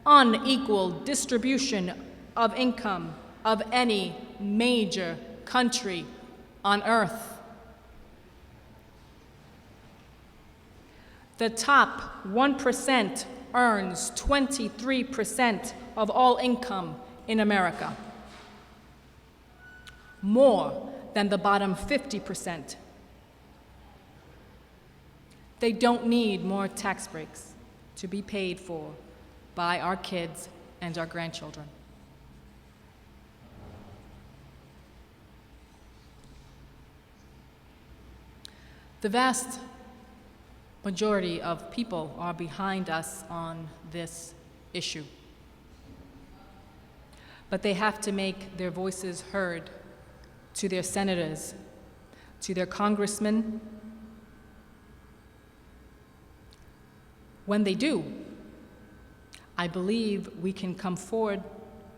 unequal distribution of income of any major country on earth. The top 1% earns 23% of all income in America, more than the bottom 50%. They don't need more tax breaks to be paid for by our kids and our grandchildren. The vast majority of people are behind us on this issue. But they have to make their voices heard to their senators, to their congressmen. When they do, I believe we can come forward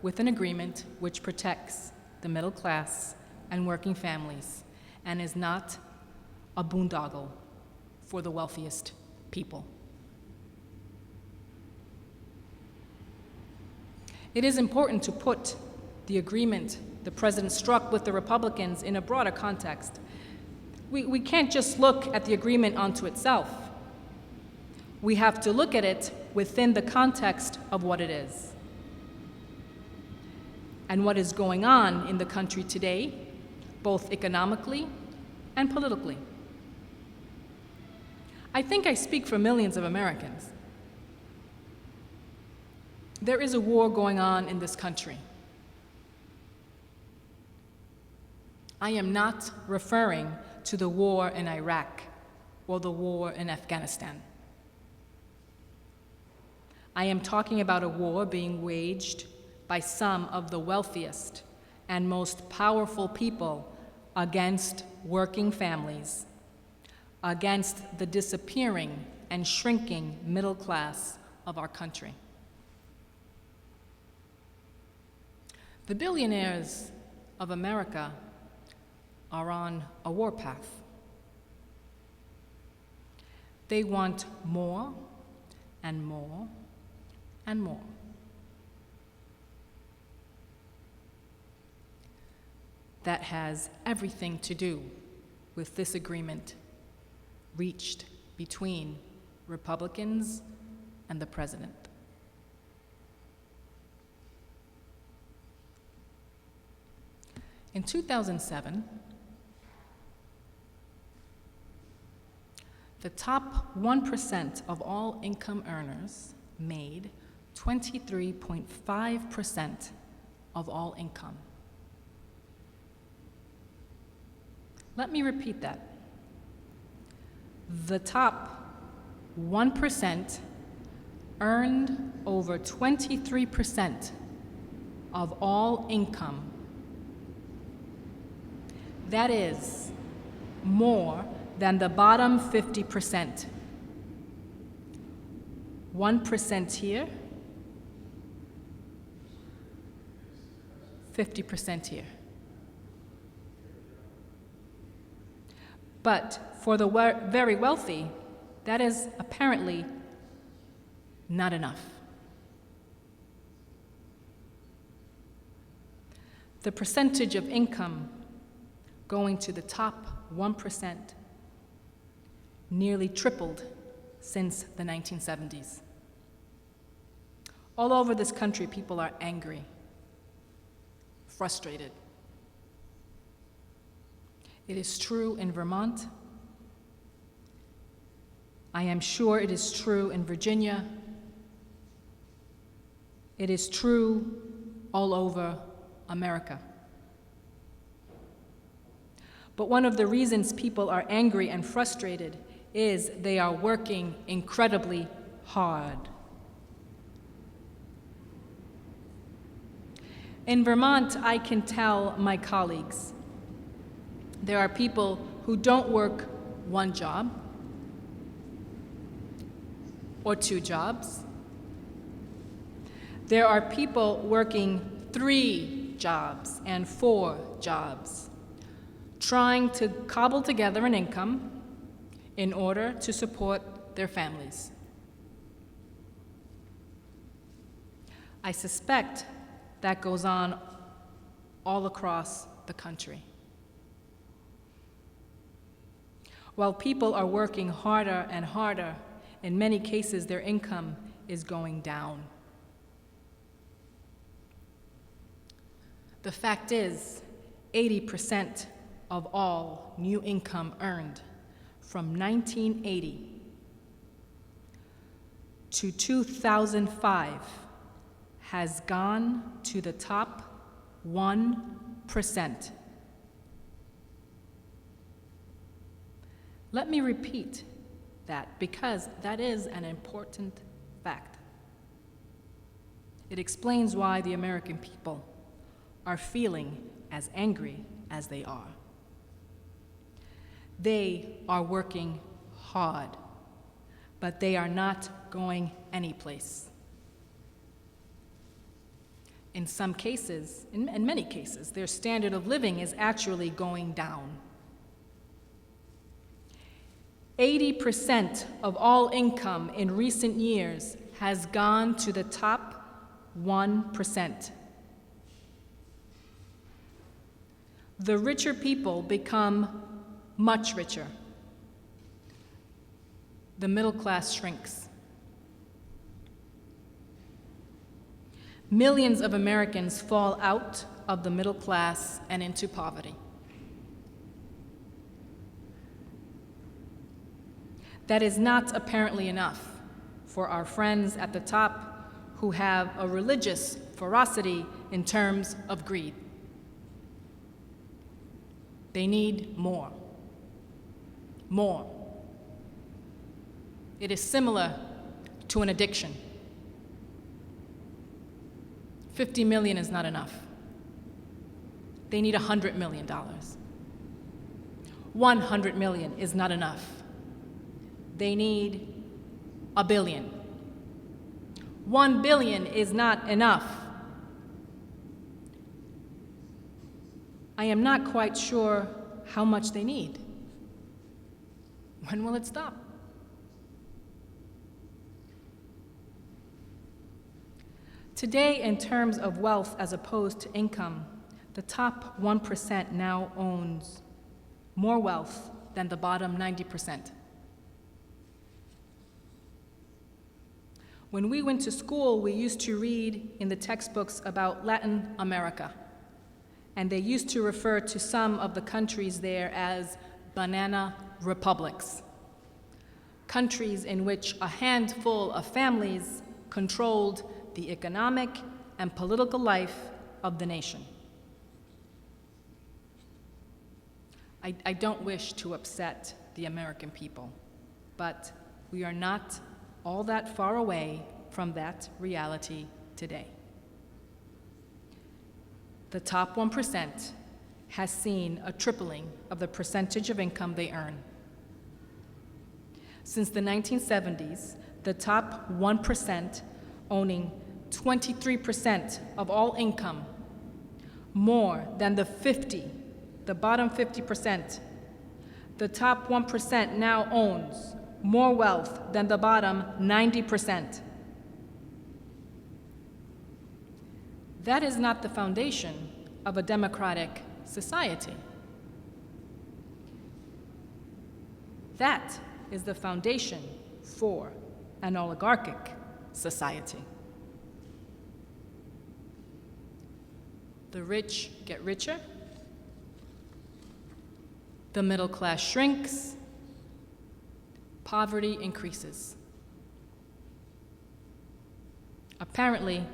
with an agreement which protects the middle class and working families and is not a boondoggle for the wealthiest people. It is important to put the agreement the president struck with the Republicans in a broader context. We can't just look at the agreement unto itself. We have to look at it within the context of what it is and what is going on in the country today, both economically and politically. I think I speak for millions of Americans. There is a war going on in this country. I am not referring to the war in Iraq or the war in Afghanistan. I am talking about a war being waged by some of the wealthiest and most powerful people against working families, against the disappearing and shrinking middle class of our country. The billionaires of America are on a warpath. They want more and more and more. That has everything to do with this agreement reached between Republicans and the president. In 2007, the top 1% of all income earners made 23.5% of all income. Let me repeat that. The top 1% earned over 23% of all income. That is more than the bottom 50%. 1% here, 50% here. But for the very wealthy, that is apparently not enough. The percentage of income going to the top 1% nearly tripled since the 1970s. All over this country, people are angry, frustrated. It is true in Vermont. I am sure it is true in Virginia. It is true all over America. But one of the reasons people are angry and frustrated is they are working incredibly hard. In Vermont, I can tell my colleagues, there are people who don't work one job or two jobs. There are people working 3 jobs and 4 jobs, trying to cobble together an income in order to support their families. I suspect that goes on all across the country. While people are working harder and harder, in many cases their income is going down. The fact is, 80% of all new income earned from 1980 to 2005 has gone to the top 1%. Let me repeat that because that is an important fact. It explains why the American people are feeling as angry as they are. They are working hard, but they are not going anyplace. In some cases, in many cases, their standard of living is actually going down. 80% of all income in recent years has gone to the top 1%. The richer people become much richer. The middle class shrinks. Millions of Americans fall out of the middle class and into poverty. That is not apparently enough for our friends at the top who have a religious ferocity in terms of greed. They need more. More. It is similar to an addiction. 50 million is not enough. They need $100 million. 100 million is not enough. They need $1 billion. 1 billion is not enough. I am not quite sure how much they need. When will it stop? Today, in terms of wealth as opposed to income, the top 1% now owns more wealth than the bottom 90%. When we went to school, we used to read in the textbooks about Latin America, and they used to refer to some of the countries there as banana republics, countries in which a handful of families controlled the economic and political life of the nation. I don't wish to upset the American people, but we are not all that far away from that reality today. The top 1% has seen a tripling of the percentage of income they earn. Since the 1970s, the top 1% owning 23% of all income, more than the bottom 50%. The top 1% now owns more wealth than the bottom 90%. That is not the foundation of a democratic society. That is the foundation for an oligarchic society. The rich get richer, the middle class shrinks, poverty increases. Apparently,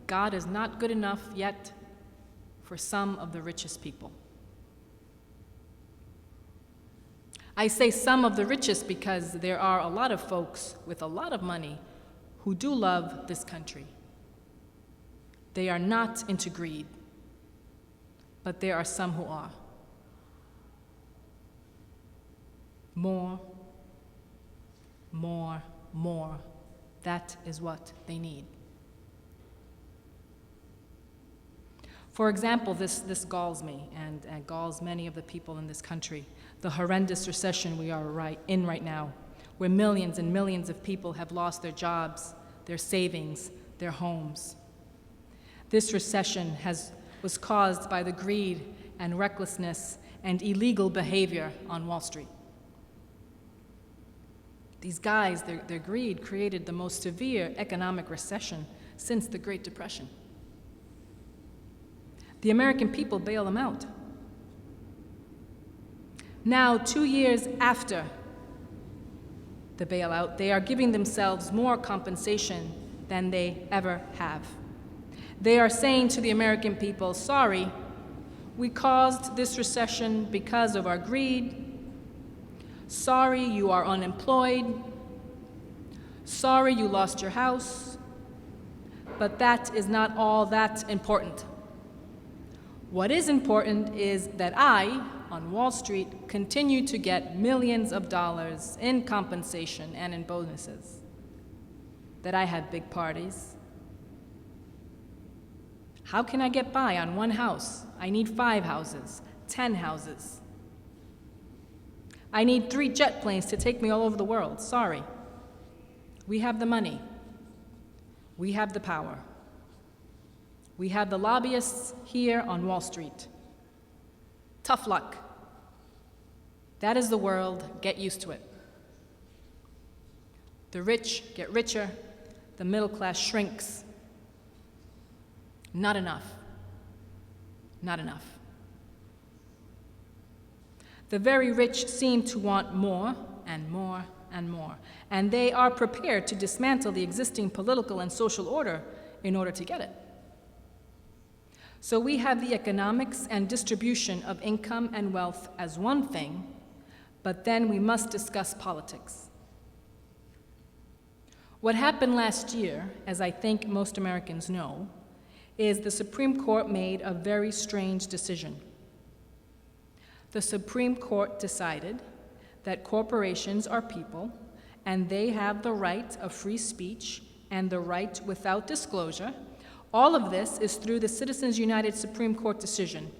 God is not good enough yet for some of the richest people. I say some of the richest because there are a lot of folks with a lot of money who do love this country. They are not into greed, but there are some who are. More, more, more. That is what they need. For example, this galls me and galls many of the people in this country. The horrendous recession we are in right now, where millions and millions of people have lost their jobs, their savings, their homes. This recession was caused by the greed and recklessness and illegal behavior on Wall Street. These guys, their greed created the most severe economic recession since the Great Depression. The American people bail them out. Now, 2 years after the bailout, they are giving themselves more compensation than they ever have. They are saying to the American people, sorry, we caused this recession because of our greed. Sorry, you are unemployed. Sorry, you lost your house. But that is not all that important. What is important is that I, on Wall Street, continue to get millions of dollars in compensation and in bonuses. That I have big parties. How can I get by on one house? I need 5 houses, 10 houses. I need 3 jet planes to take me all over the world. Sorry. We have the money. We have the power. We have the lobbyists here on Wall Street. Tough luck. That is the world. Get used to it. The rich get richer. The middle class shrinks. Not enough. Not enough. The very rich seem to want more and more and more, and they are prepared to dismantle the existing political and social order in order to get it. So we have the economics and distribution of income and wealth as one thing, but then we must discuss politics. What happened last year, as I think most Americans know, is the Supreme Court made a very strange decision. The Supreme Court decided that corporations are people, and they have the right of free speech and the right without disclosure. All of this is through the Citizens United Supreme Court decision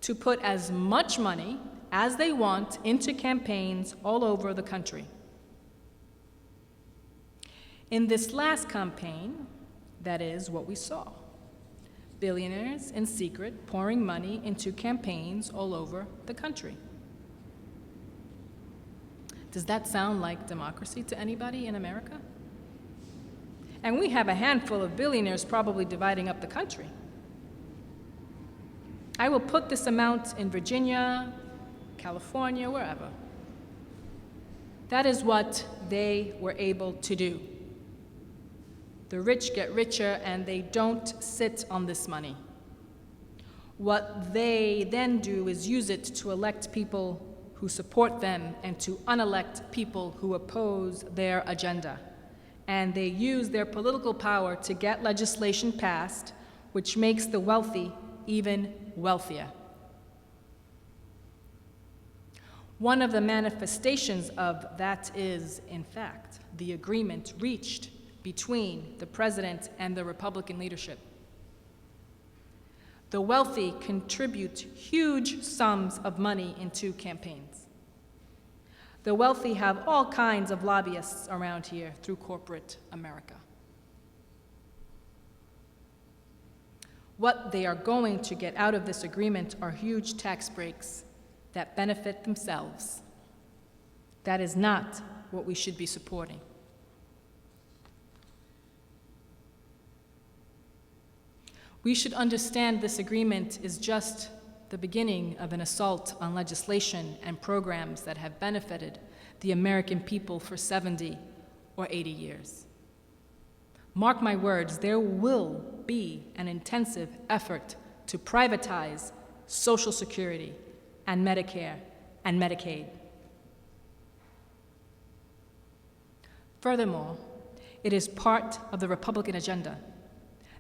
to put as much money as they want into campaigns all over the country. In this last campaign, that is what we saw. Billionaires in secret pouring money into campaigns all over the country. Does that sound like democracy to anybody in America? And we have a handful of billionaires probably dividing up the country. I will put this amount in Virginia, California, wherever. That is what they were able to do. The rich get richer, and they don't sit on this money. What they then do is use it to elect people who support them and to unelect people who oppose their agenda. And they use their political power to get legislation passed, which makes the wealthy even wealthier. One of the manifestations of that is, in fact, the agreement reached between the president and the Republican leadership. The wealthy contribute huge sums of money into campaigns. The wealthy have all kinds of lobbyists around here through corporate America. What they are going to get out of this agreement are huge tax breaks that benefit themselves. That is not what we should be supporting. We should understand this agreement is just the beginning of an assault on legislation and programs that have benefited the American people for 70 or 80 years. Mark my words, there will be an intensive effort to privatize Social Security and Medicare and Medicaid. Furthermore, it is part of the Republican agenda.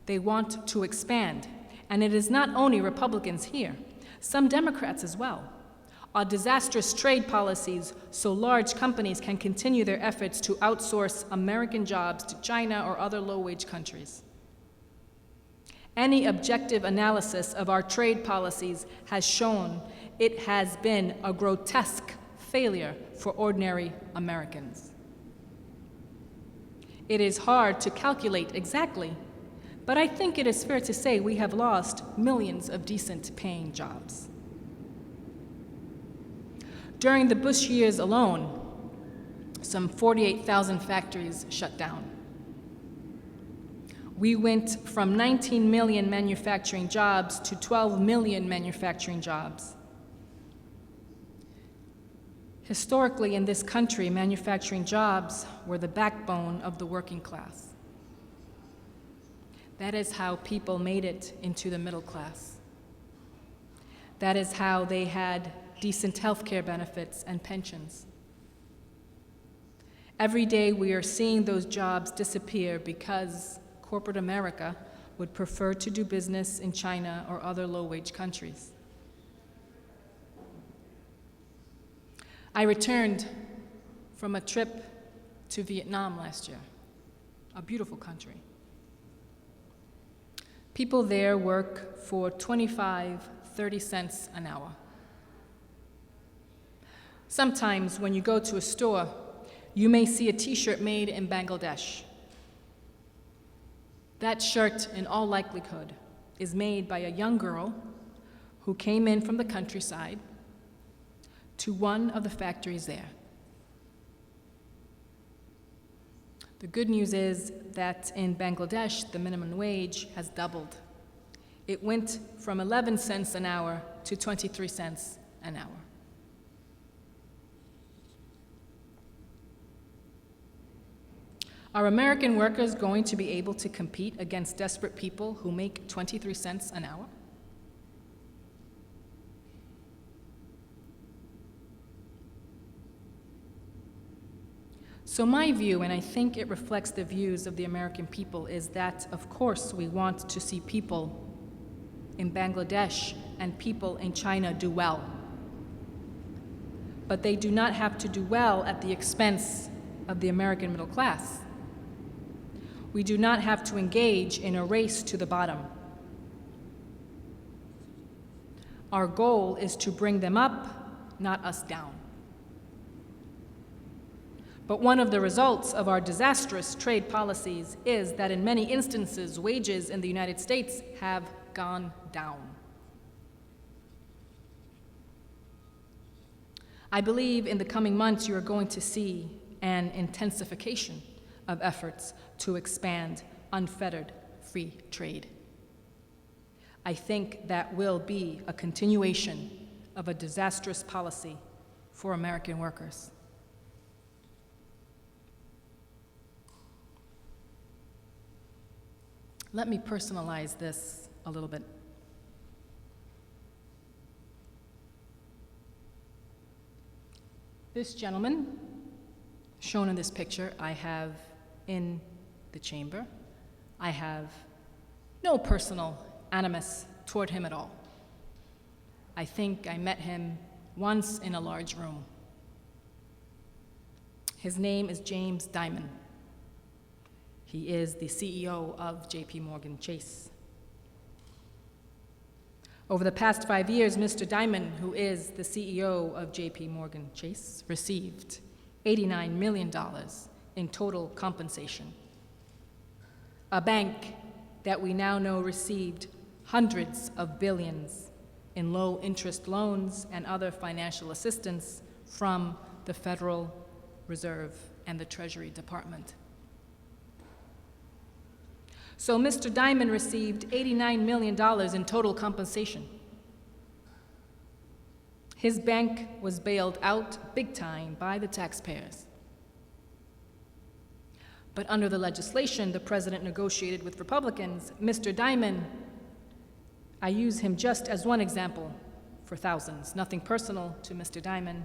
They want to expand, and it is not only Republicans here, some Democrats as well, are disastrous trade policies so large companies can continue their efforts to outsource American jobs to China or other low-wage countries. Any objective analysis of our trade policies has shown it has been a grotesque failure for ordinary Americans. It is hard to calculate exactly, but I think it is fair to say we have lost millions of decent-paying jobs. During the Bush years alone, some 48,000 factories shut down. We went from 19 million manufacturing jobs to 12 million manufacturing jobs. Historically, in this country, manufacturing jobs were the backbone of the working class. That is how people made it into the middle class. That is how they had decent health care benefits and pensions. Every day we are seeing those jobs disappear because corporate America would prefer to do business in China or other low-wage countries. I returned from a trip to Vietnam last year, a beautiful country. People there work for 25, 30 cents an hour. Sometimes when you go to a store, you may see a t-shirt made in Bangladesh. That shirt, in all likelihood, is made by a young girl who came in from the countryside to one of the factories there. The good news is that in Bangladesh, the minimum wage has doubled. It went from 11 cents an hour to 23 cents an hour. Are American workers going to be able to compete against desperate people who make 23 cents an hour? So my view, and I think it reflects the views of the American people, is that, of course, we want to see people in Bangladesh and people in China do well. But they do not have to do well at the expense of the American middle class. We do not have to engage in a race to the bottom. Our goal is to bring them up, not us down. But one of the results of our disastrous trade policies is that in many instances, wages in the United States have gone down. I believe in the coming months you are going to see an intensification of efforts to expand unfettered free trade. I think that will be a continuation of a disastrous policy for American workers. Let me personalize this a little bit. This gentleman, shown in this picture, I have in the chamber. I have no personal animus toward him at all. I think I met him once in a large room. His name is James Dimon. He is the CEO of J.P. Morgan Chase. Over the past 5 years, Mr. Dimon, who is the CEO of J.P. Morgan Chase, received $89 million in total compensation. A bank that we now know received hundreds of billions in low-interest loans and other financial assistance from the Federal Reserve and the Treasury Department. So Mr. Dimon received $89 million in total compensation. His bank was bailed out big time by the taxpayers. But under the legislation the president negotiated with Republicans, Mr. Dimon, I use him just as one example for thousands, nothing personal to Mr. Dimon,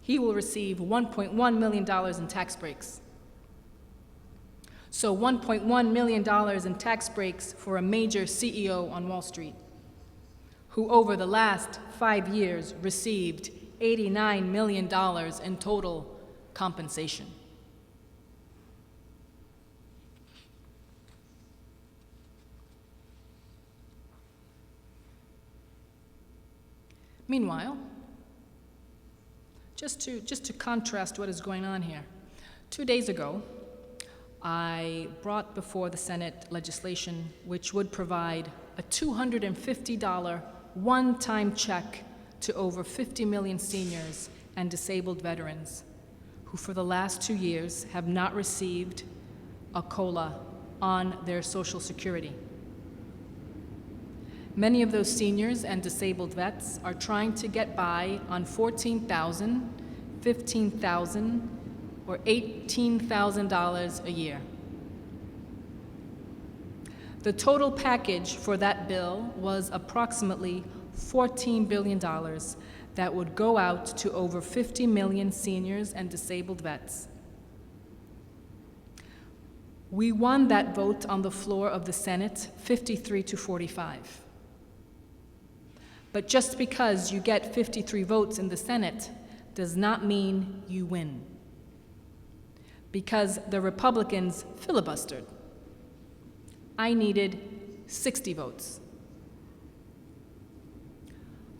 he will receive $1.1 million in tax breaks. So $1.1 million in tax breaks for a major CEO on Wall Street, who over the last 5 years received $89 million in total compensation. Meanwhile, just to contrast what is going on here, 2 days ago, I brought before the Senate legislation which would provide a $250 one-time check to over 50 million seniors and disabled veterans who for the last 2 years have not received a COLA on their Social Security. Many of those seniors and disabled vets are trying to get by on $14,000, $15,000, or $18,000 a year. The total package for that bill was approximately $14 billion that would go out to over 50 million seniors and disabled vets. We won that vote on the floor of the Senate 53-45. But just because you get 53 votes in the Senate does not mean you win, because the Republicans filibustered. I needed 60 votes.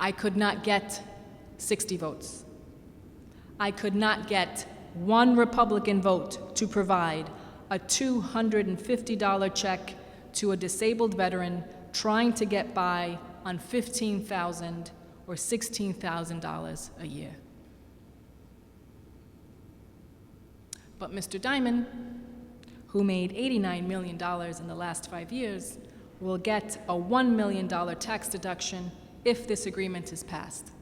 I could not get 60 votes. I could not get one Republican vote to provide a $250 check to a disabled veteran trying to get by on $15,000 or $16,000 a year. But Mr. Dimon, who made $89 million in the last 5 years, will get a $1 million tax deduction if this agreement is passed.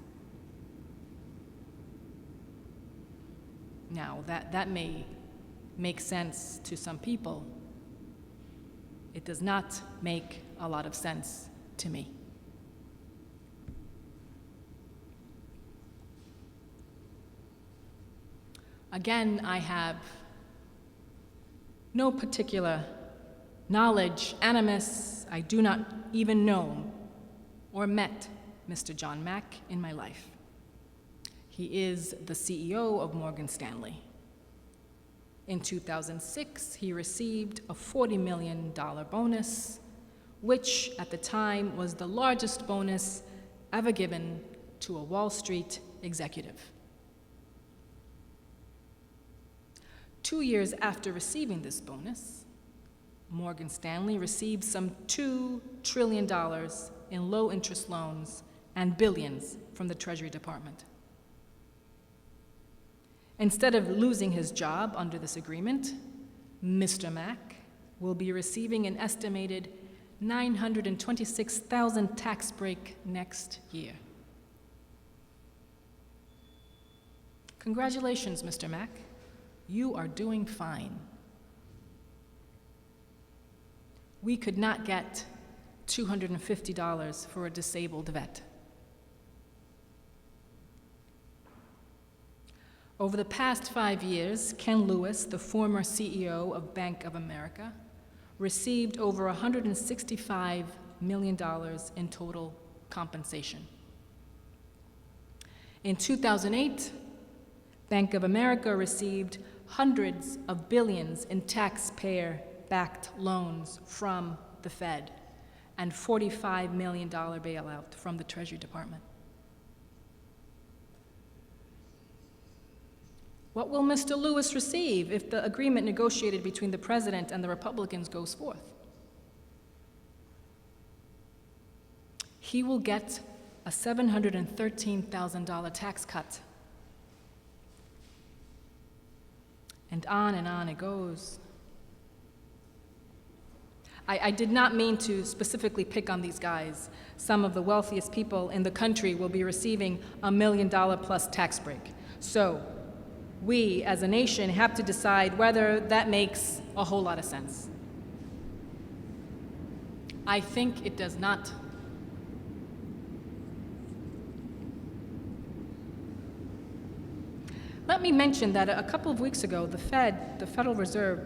Now, that may make sense to some people. It does not make a lot of sense to me. Again, I have no particular knowledge, animus. I do not even know or met Mr. John Mack in my life. He is the CEO of Morgan Stanley. In 2006, he received a $40 million bonus, which at the time was the largest bonus ever given to a Wall Street executive. 2 years after receiving this bonus, Morgan Stanley received some $2 trillion in low-interest loans and billions from the Treasury Department. Instead of losing his job under this agreement, Mr. Mack will be receiving an estimated $926,000 tax break next year. Congratulations, Mr. Mack. You are doing fine. We could not get $250 for a disabled vet. Over the past 5 years, Ken Lewis, the former CEO of Bank of America, received over $165 million in total compensation. In 2008, Bank of America received hundreds of billions in taxpayer-backed loans from the Fed and $45 million bailout from the Treasury Department. What will Mr. Lewis receive if the agreement negotiated between the President and the Republicans goes forth? He will get a $713,000 tax cut. And on it goes. I did not mean to specifically pick on these guys. Some of the wealthiest people in the country will be receiving $1 million plus tax break. So we, as a nation, have to decide whether that makes a whole lot of sense. I think it does not. Let me mention that a couple of weeks ago, the Federal Reserve,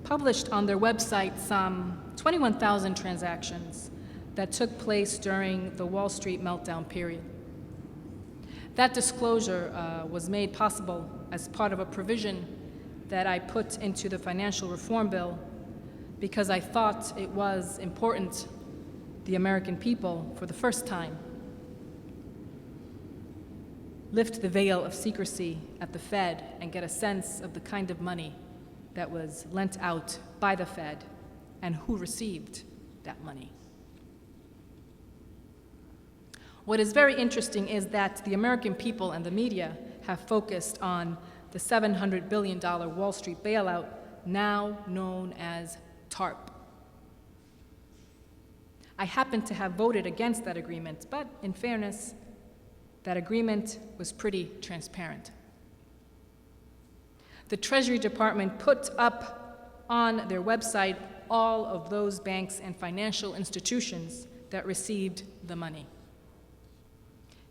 published on their website some 21,000 transactions that took place during the Wall Street meltdown period. That disclosure was made possible as part of a provision that I put into the financial reform bill because I thought it was important the American people, for the first time, lift the veil of secrecy at the Fed and get a sense of the kind of money that was lent out by the Fed and who received that money. What is very interesting is that the American people and the media have focused on the $700 billion Wall Street bailout, now known as TARP. I happen to have voted against that agreement, but in fairness, that agreement was pretty transparent. The Treasury Department put up on their website all of those banks and financial institutions that received the money.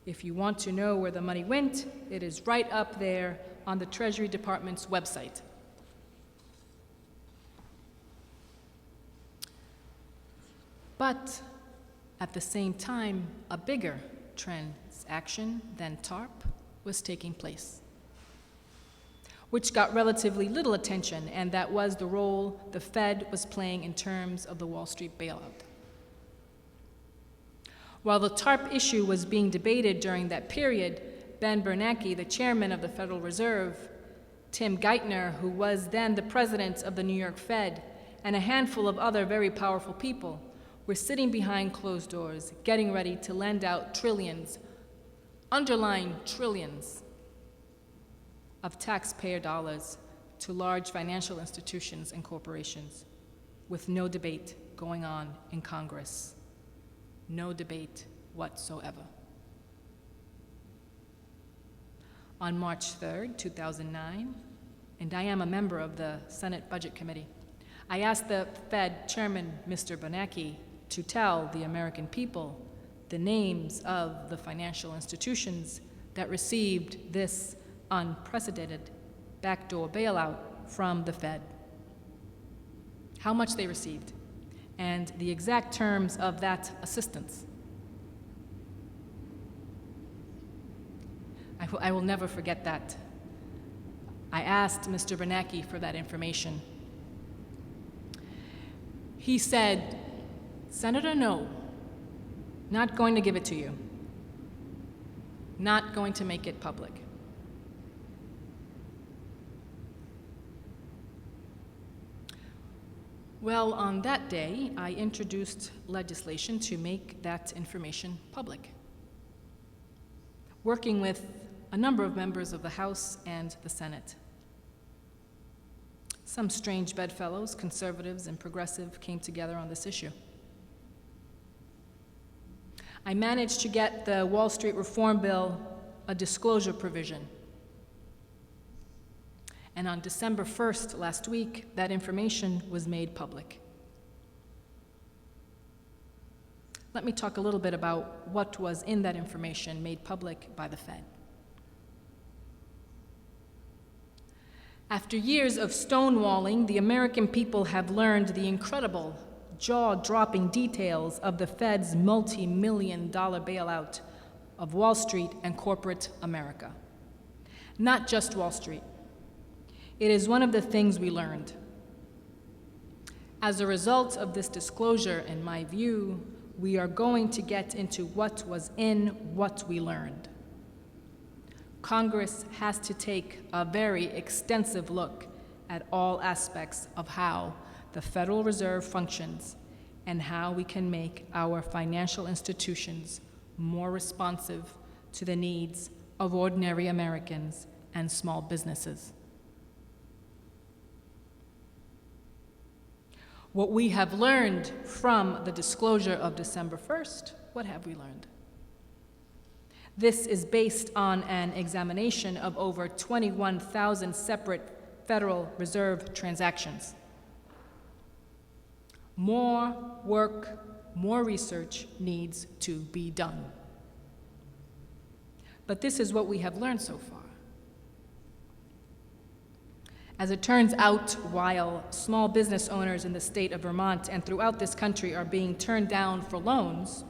If you want to know where the money went, it is right up there on the Treasury Department's website. But at the same time, a bigger transaction than TARP was taking place, which got relatively little attention, and that was the role the Fed was playing in terms of the Wall Street bailout. While the TARP issue was being debated during that period, Ben Bernanke, the chairman of the Federal Reserve, Tim Geithner, who was then the president of the New York Fed, and a handful of other very powerful people were sitting behind closed doors, getting ready to lend out trillions, underline trillions, of taxpayer dollars to large financial institutions and corporations, with no debate going on in Congress. No debate whatsoever. On March 3rd, 2009, and I am a member of the Senate Budget Committee, I asked the Fed Chairman, Mr. Bernanke, to tell the American people the names of the financial institutions that received this unprecedented backdoor bailout from the Fed, how much they received, and the exact terms of that assistance. I will never forget that. I asked Mr. Bernanke for that information. He said, "Senator, no, not going to give it to you. Not going to make it public." Well, on that day, I introduced legislation to make that information public, working with a number of members of the House and the Senate. Some strange bedfellows, conservatives and progressive, came together on this issue. I managed to get the Wall Street Reform Bill a disclosure provision. And on December 1st, last week, that information was made public. Let me talk a little bit about what was in that information made public by the Fed. After years of stonewalling, the American people have learned the incredible, jaw-dropping details of the Fed's multi-million-dollar bailout of Wall Street and corporate America. Not just Wall Street. It is one of the things we learned. As a result of this disclosure, in my view, we are going to get into what was in what we learned. Congress has to take a very extensive look at all aspects of how the Federal Reserve functions and how we can make our financial institutions more responsive to the needs of ordinary Americans and small businesses. What we have learned from the disclosure of December 1st, what have we learned? This is based on an examination of over 21,000 separate Federal Reserve transactions. More work, more research needs to be done. But this is what we have learned so far. As it turns out, while small business owners in the state of Vermont and throughout this country are being turned down for loans,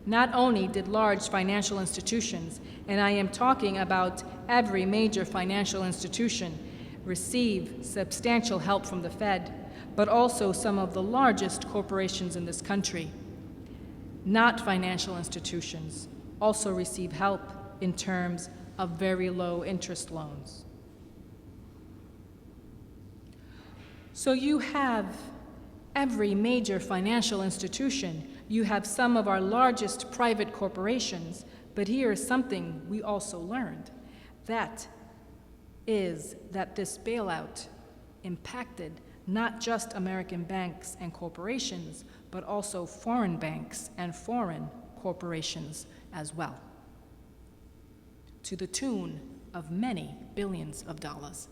not only did large financial institutions, and I am talking about every major financial institution, receive substantial help from the Fed, but also some of the largest corporations in this country, not financial institutions, also receive help in terms of very low interest loans. So you have every major financial institution, you have some of our largest private corporations, but here is something we also learned. That is that this bailout impacted not just American banks and corporations, but also foreign banks and foreign corporations as well, to the tune of many billions of dollars.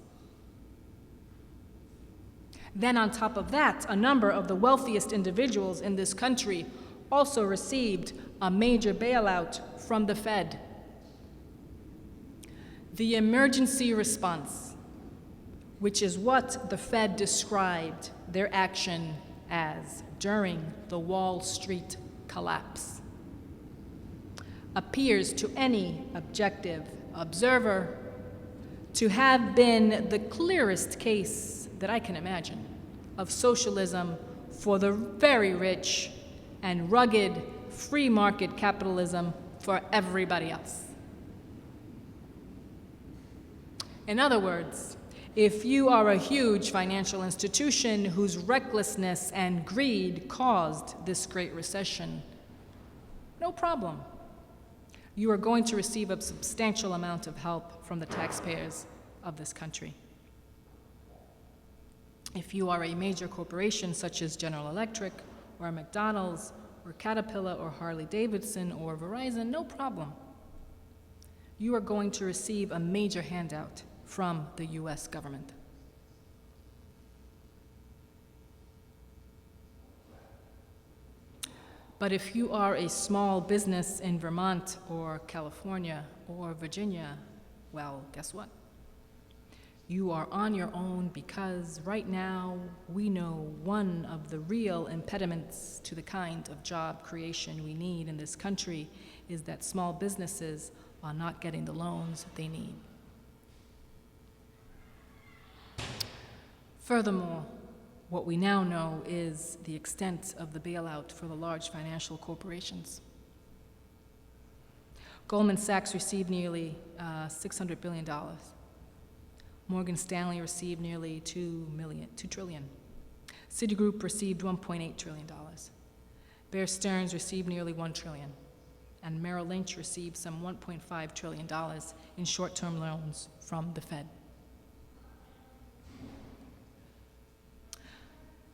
Then on top of that, a number of the wealthiest individuals in this country also received a major bailout from the Fed. The emergency response, which is what the Fed described their action as during the Wall Street collapse, appears to any objective observer to have been the clearest case that I can imagine of socialism for the very rich and rugged free market capitalism for everybody else. In other words, if you are a huge financial institution whose recklessness and greed caused this Great Recession, no problem. You are going to receive a substantial amount of help from the taxpayers of this country. If you are a major corporation such as General Electric or McDonald's or Caterpillar or Harley-Davidson or Verizon, no problem. You are going to receive a major handout from the US government. But if you are a small business in Vermont or California or Virginia, well, guess what? You are on your own because right now we know one of the real impediments to the kind of job creation we need in this country is that small businesses are not getting the loans they need. Furthermore, what we now know is the extent of the bailout for the large financial corporations. Goldman Sachs received nearly $600 billion. Morgan Stanley received nearly $2 trillion. Citigroup received $1.8 trillion. Bear Stearns received nearly $1 trillion. And Merrill Lynch received some $1.5 trillion in short-term loans from the Fed.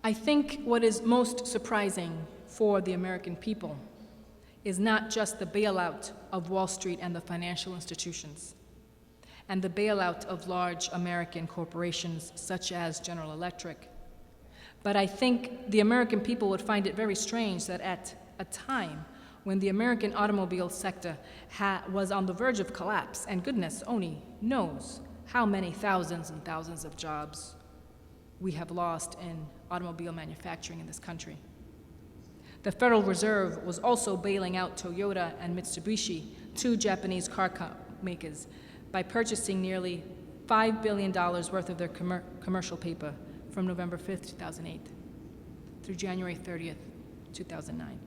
I think what is most surprising for the American people is not just the bailout of Wall Street and the financial institutions, and the bailout of large American corporations such as General Electric, but I think the American people would find it very strange that at a time when the American automobile sector was on the verge of collapse, and goodness only knows how many thousands and thousands of jobs we have lost in automobile manufacturing in this country. The Federal Reserve was also bailing out Toyota and Mitsubishi, two Japanese car makers, by purchasing nearly $5 billion worth of their commercial paper from November 5th, 2008 through January 30th, 2009.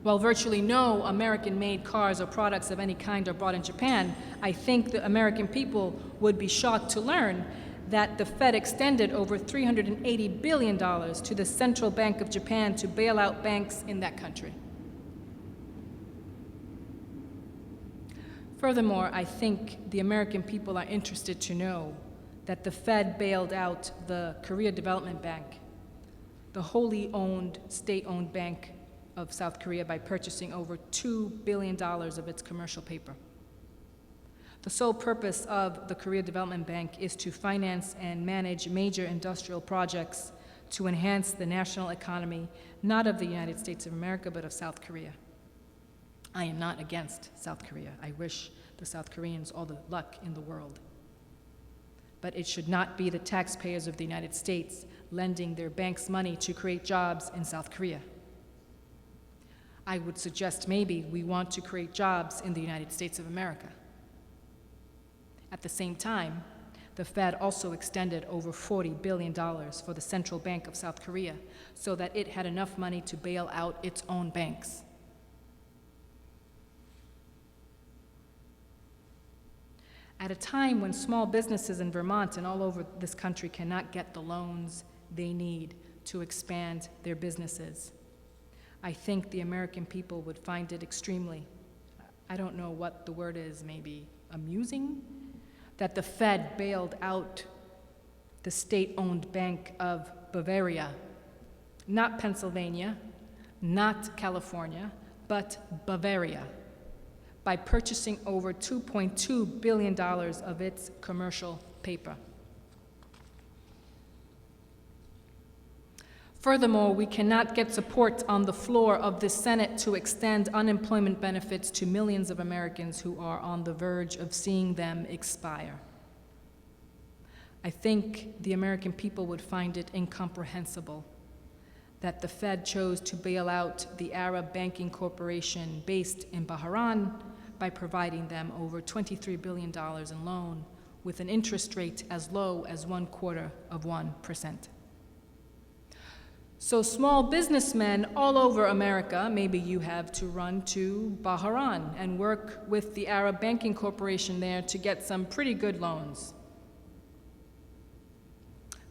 While virtually no American-made cars or products of any kind are bought in Japan, I think the American people would be shocked to learn that the Fed extended over $380 billion to the Central Bank of Japan to bail out banks in that country. Furthermore, I think the American people are interested to know that the Fed bailed out the Korea Development Bank, the wholly owned, state-owned bank of South Korea, by purchasing over $2 billion of its commercial paper. The sole purpose of the Korea Development Bank is to finance and manage major industrial projects to enhance the national economy, not of the United States of America, but of South Korea. I am not against South Korea. I wish the South Koreans all the luck in the world. But it should not be the taxpayers of the United States lending their banks money to create jobs in South Korea. I would suggest maybe we want to create jobs in the United States of America. At the same time, the Fed also extended over $40 billion for the Central Bank of South Korea so that it had enough money to bail out its own banks. At a time when small businesses in Vermont and all over this country cannot get the loans they need to expand their businesses, I think the American people would find it extremely, I don't know what the word is, maybe amusing, that the Fed bailed out the state-owned Bank of Bavaria, not Pennsylvania, not California, but Bavaria, by purchasing over $2.2 billion of its commercial paper. Furthermore, we cannot get support on the floor of the Senate to extend unemployment benefits to millions of Americans who are on the verge of seeing them expire. I think the American people would find it incomprehensible that the Fed chose to bail out the Arab Banking Corporation based in Bahrain by providing them over $23 billion in loan with an interest rate as low as 0.25%. So small businessmen all over America, maybe you have to run to Bahrain and work with the Arab Banking Corporation there to get some pretty good loans.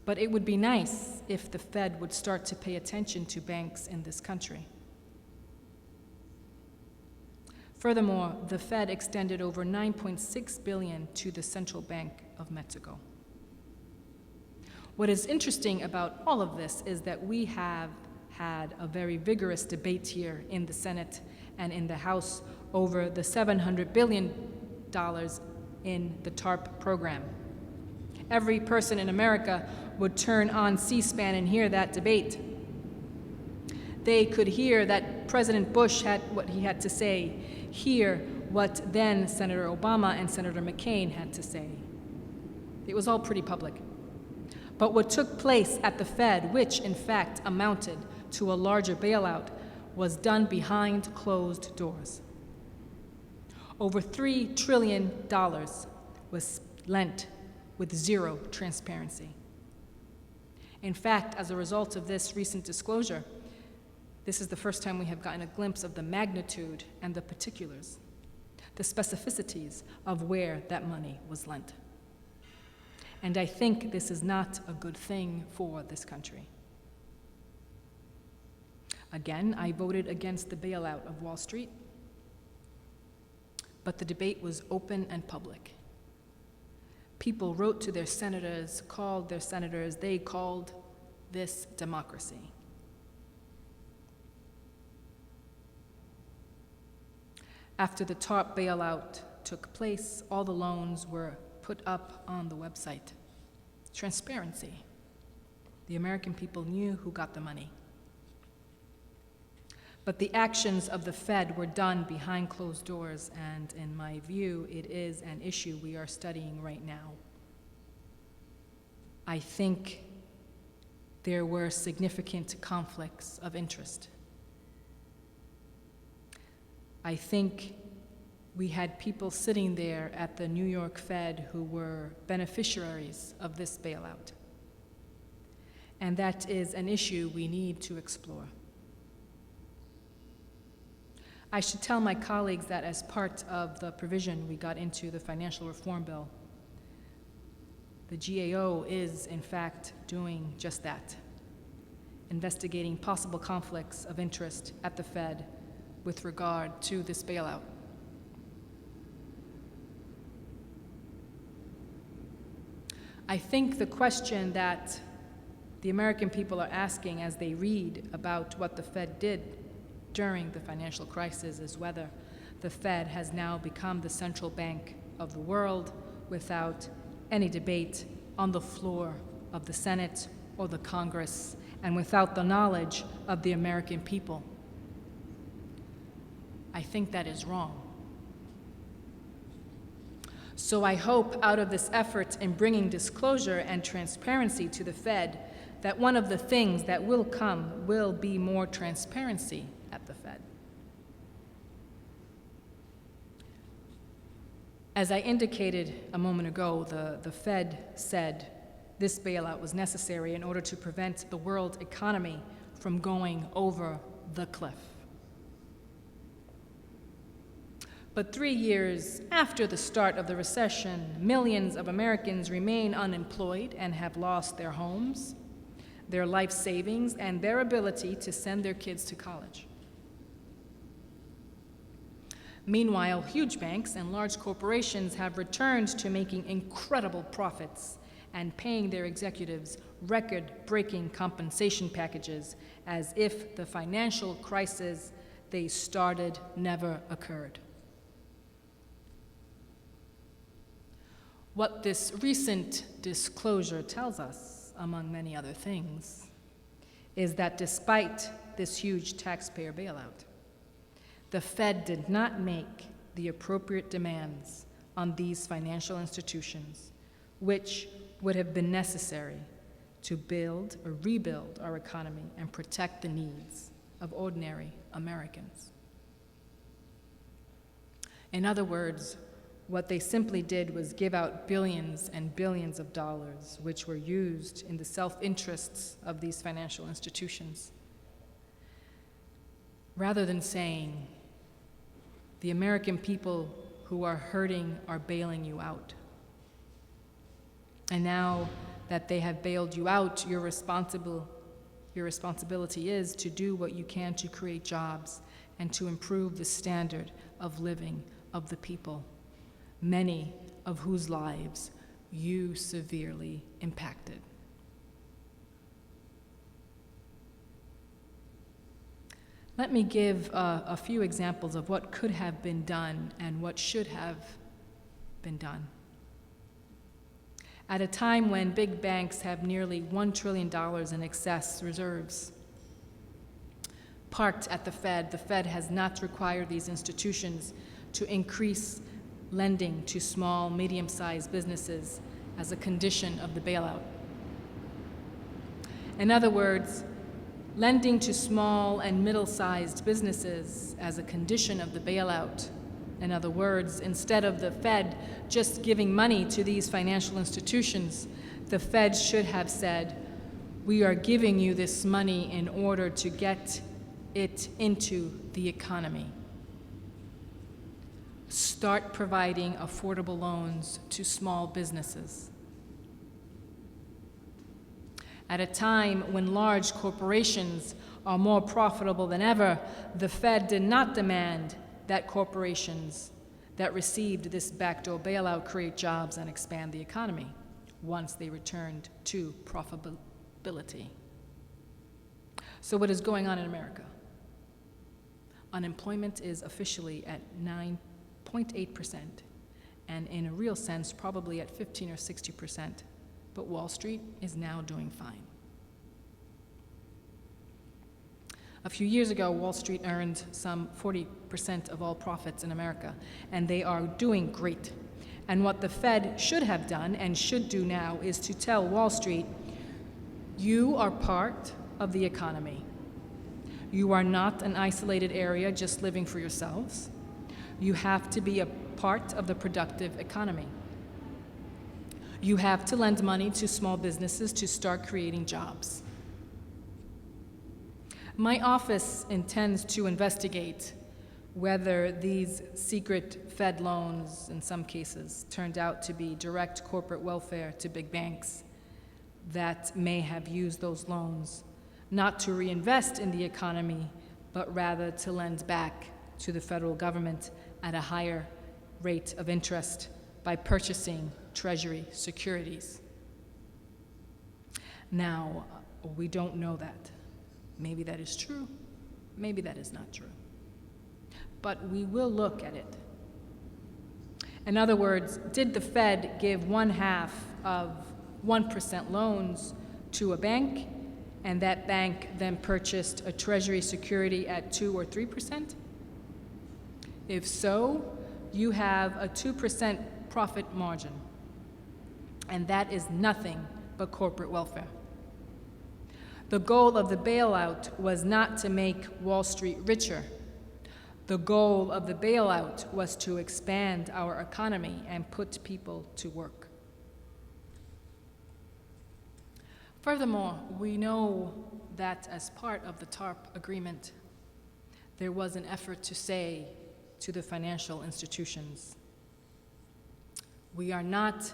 But it would be nice if the Fed would start to pay attention to banks in this country. Furthermore, the Fed extended over $9.6 billion to the Central Bank of Mexico. What is interesting about all of this is that we have had a very vigorous debate here in the Senate and in the House over the $700 billion in the TARP program. Every person in America would turn on C-SPAN and hear that debate. They could hear that President Bush had what he had to say, hear what then Senator Obama and Senator McCain had to say. It was all pretty public. But what took place at the Fed, which in fact amounted to a larger bailout, was done behind closed doors. Over $3 trillion was lent with zero transparency. In fact, as a result of this recent disclosure, this is the first time we have gotten a glimpse of the magnitude and the particulars, the specificities of where that money was lent. And I think this is not a good thing for this country. Again, I voted against the bailout of Wall Street, but the debate was open and public. People wrote to their senators, called their senators, they called this democracy. After the TARP bailout took place, all the loans were put up on the website. Transparency. The American people knew who got the money. But the actions of the Fed were done behind closed doors, and in my view, it is an issue we are studying right now. I think there were significant conflicts of interest. I think we had people sitting there at the New York Fed who were beneficiaries of this bailout. And that is an issue we need to explore. I should tell my colleagues that as part of the provision we got into the financial reform bill, the GAO is, in fact, doing just that, investigating possible conflicts of interest at the Fed with regard to this bailout. I think the question that the American people are asking as they read about what the Fed did during the financial crisis is whether the Fed has now become the central bank of the world without any debate on the floor of the Senate or the Congress and without the knowledge of the American people. I think that is wrong. So I hope out of this effort in bringing disclosure and transparency to the Fed that one of the things that will come will be more transparency at the Fed. As I indicated a moment ago, the Fed said this bailout was necessary in order to prevent the world economy from going over the cliff. But 3 years after the start of the recession, millions of Americans remain unemployed and have lost their homes, their life savings, and their ability to send their kids to college. Meanwhile, huge banks and large corporations have returned to making incredible profits and paying their executives record-breaking compensation packages as if the financial crisis they started never occurred. What this recent disclosure tells us, among many other things, is that despite this huge taxpayer bailout, the Fed did not make the appropriate demands on these financial institutions, which would have been necessary to build or rebuild our economy and protect the needs of ordinary Americans. In other words, what they simply did was give out billions and billions of dollars, which were used in the self-interests of these financial institutions, rather than saying, the American people who are hurting are bailing you out. And now that they have bailed you out, your responsibility is to do what you can to create jobs and to improve the standard of living of the people, many of whose lives you severely impacted. Let me give a few examples of what could have been done and what should have been done. At a time when big banks have nearly $1 trillion in excess reserves parked at the Fed has not required these institutions to increase lending to small, medium-sized businesses as a condition of the bailout. In other words, lending to small and middle-sized businesses as a condition of the bailout. In other words, instead of the Fed just giving money to these financial institutions, the Fed should have said, we are giving you this money in order to get it into the economy. Start providing affordable loans to small businesses. At a time when large corporations are more profitable than ever, the Fed did not demand that corporations that received this backdoor bailout create jobs and expand the economy once they returned to profitability. So what is going on in America? Unemployment is officially at 9.8%, and in a real sense, probably at 15 or 60%. But Wall Street is now doing fine. A few years ago, Wall Street earned some 40% of all profits in America, and they are doing great. And what the Fed should have done and should do now is to tell Wall Street, you are part of the economy. You are not an isolated area just living for yourselves. You have to be a part of the productive economy. You have to lend money to small businesses to start creating jobs. My office intends to investigate whether these secret Fed loans, in some cases, turned out to be direct corporate welfare to big banks that may have used those loans not to reinvest in the economy, but rather to lend back to the federal government at a higher rate of interest by purchasing Treasury securities. Now, we don't know that. Maybe that is true, maybe that is not true. But we will look at it. In other words, did the Fed give 1/2 of 1% loans to a bank, and that bank then purchased a Treasury security at 2 or 3%? If so, you have a 2% profit margin, and that is nothing but corporate welfare. The goal of the bailout was not to make Wall Street richer. The goal of the bailout was to expand our economy and put people to work. Furthermore, we know that as part of the TARP agreement, there was an effort to say to the financial institutions, we are not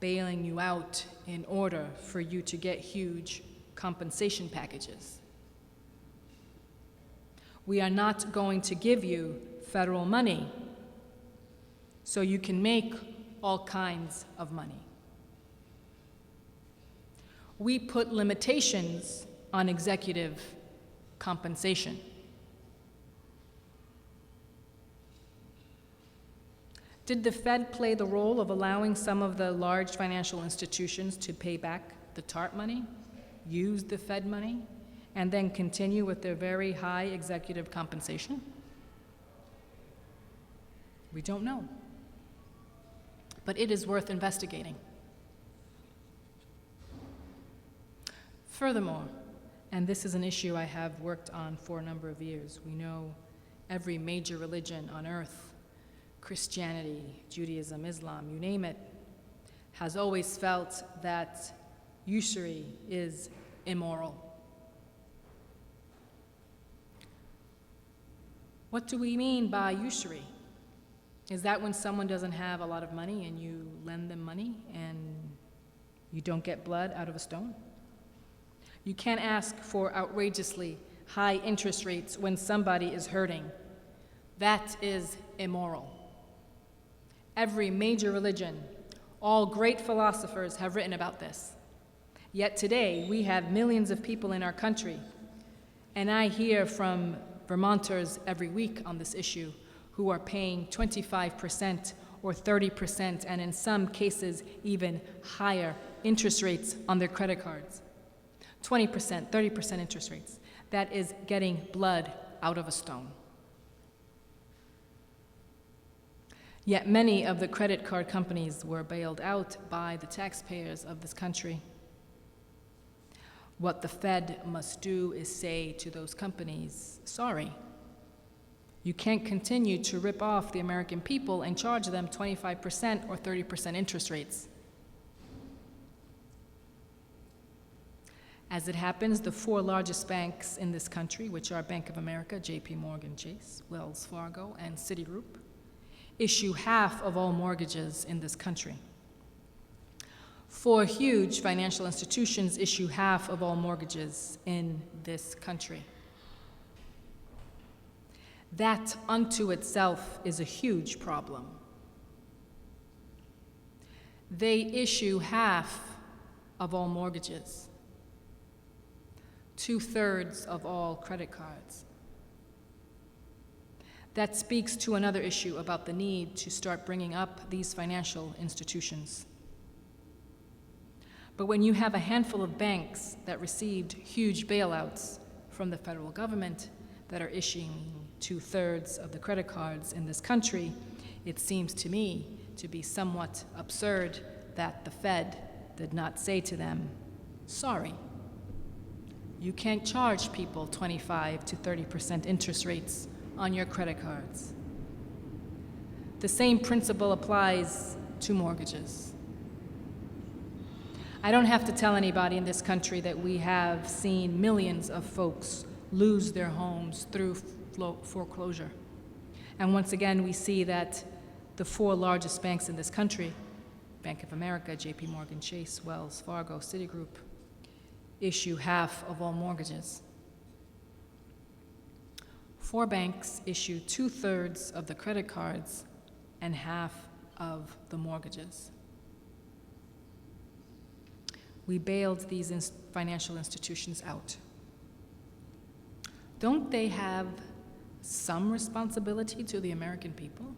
bailing you out in order for you to get huge compensation packages. We are not going to give you federal money so you can make all kinds of money. We put limitations on executive compensation. Did the Fed play the role of allowing some of the large financial institutions to pay back the TARP money, use the Fed money, and then continue with their very high executive compensation? We don't know. But it is worth investigating. Furthermore, and this is an issue I have worked on for a number of years, we know every major religion on earth, Christianity, Judaism, Islam, you name it, has always felt that usury is immoral. What do we mean by usury? Is that when someone doesn't have a lot of money and you lend them money and you don't get blood out of a stone? You can't ask for outrageously high interest rates when somebody is hurting. That is immoral. Every major religion, all great philosophers have written about this. Yet today, we have millions of people in our country, and I hear from Vermonters every week on this issue who are paying 25% or 30%, and in some cases, even higher interest rates on their credit cards. 20%, 30% interest rates. That is getting blood out of a stone. Yet many of the credit card companies were bailed out by the taxpayers of this country. What the Fed must do is say to those companies, sorry, you can't continue to rip off the American people and charge them 25% or 30% interest rates. As it happens, the 4 largest banks in this country, which are Bank of America, JP Morgan Chase, Wells Fargo, and Citigroup, issue half of all mortgages in this country. 4 huge financial institutions issue half of all mortgages in this country. That unto itself is a huge problem. They issue half of all mortgages, 2/3 of all credit cards. That speaks to another issue about the need to start bringing up these financial institutions. But when you have a handful of banks that received huge bailouts from the federal government that are issuing 2/3 of the credit cards in this country, it seems to me to be somewhat absurd that the Fed did not say to them, sorry, you can't charge people 25 to 30% interest rates on your credit cards. The same principle applies to mortgages. I don't have to tell anybody in this country that we have seen millions of folks lose their homes through foreclosure. And once again, we see that the 4 largest banks in this country, Bank of America, JP Morgan Chase, Wells Fargo, Citigroup, issue half of all mortgages. 4 banks issue 2/3 of the credit cards and half of the mortgages. We bailed these financial institutions out. Don't they have some responsibility to the American people?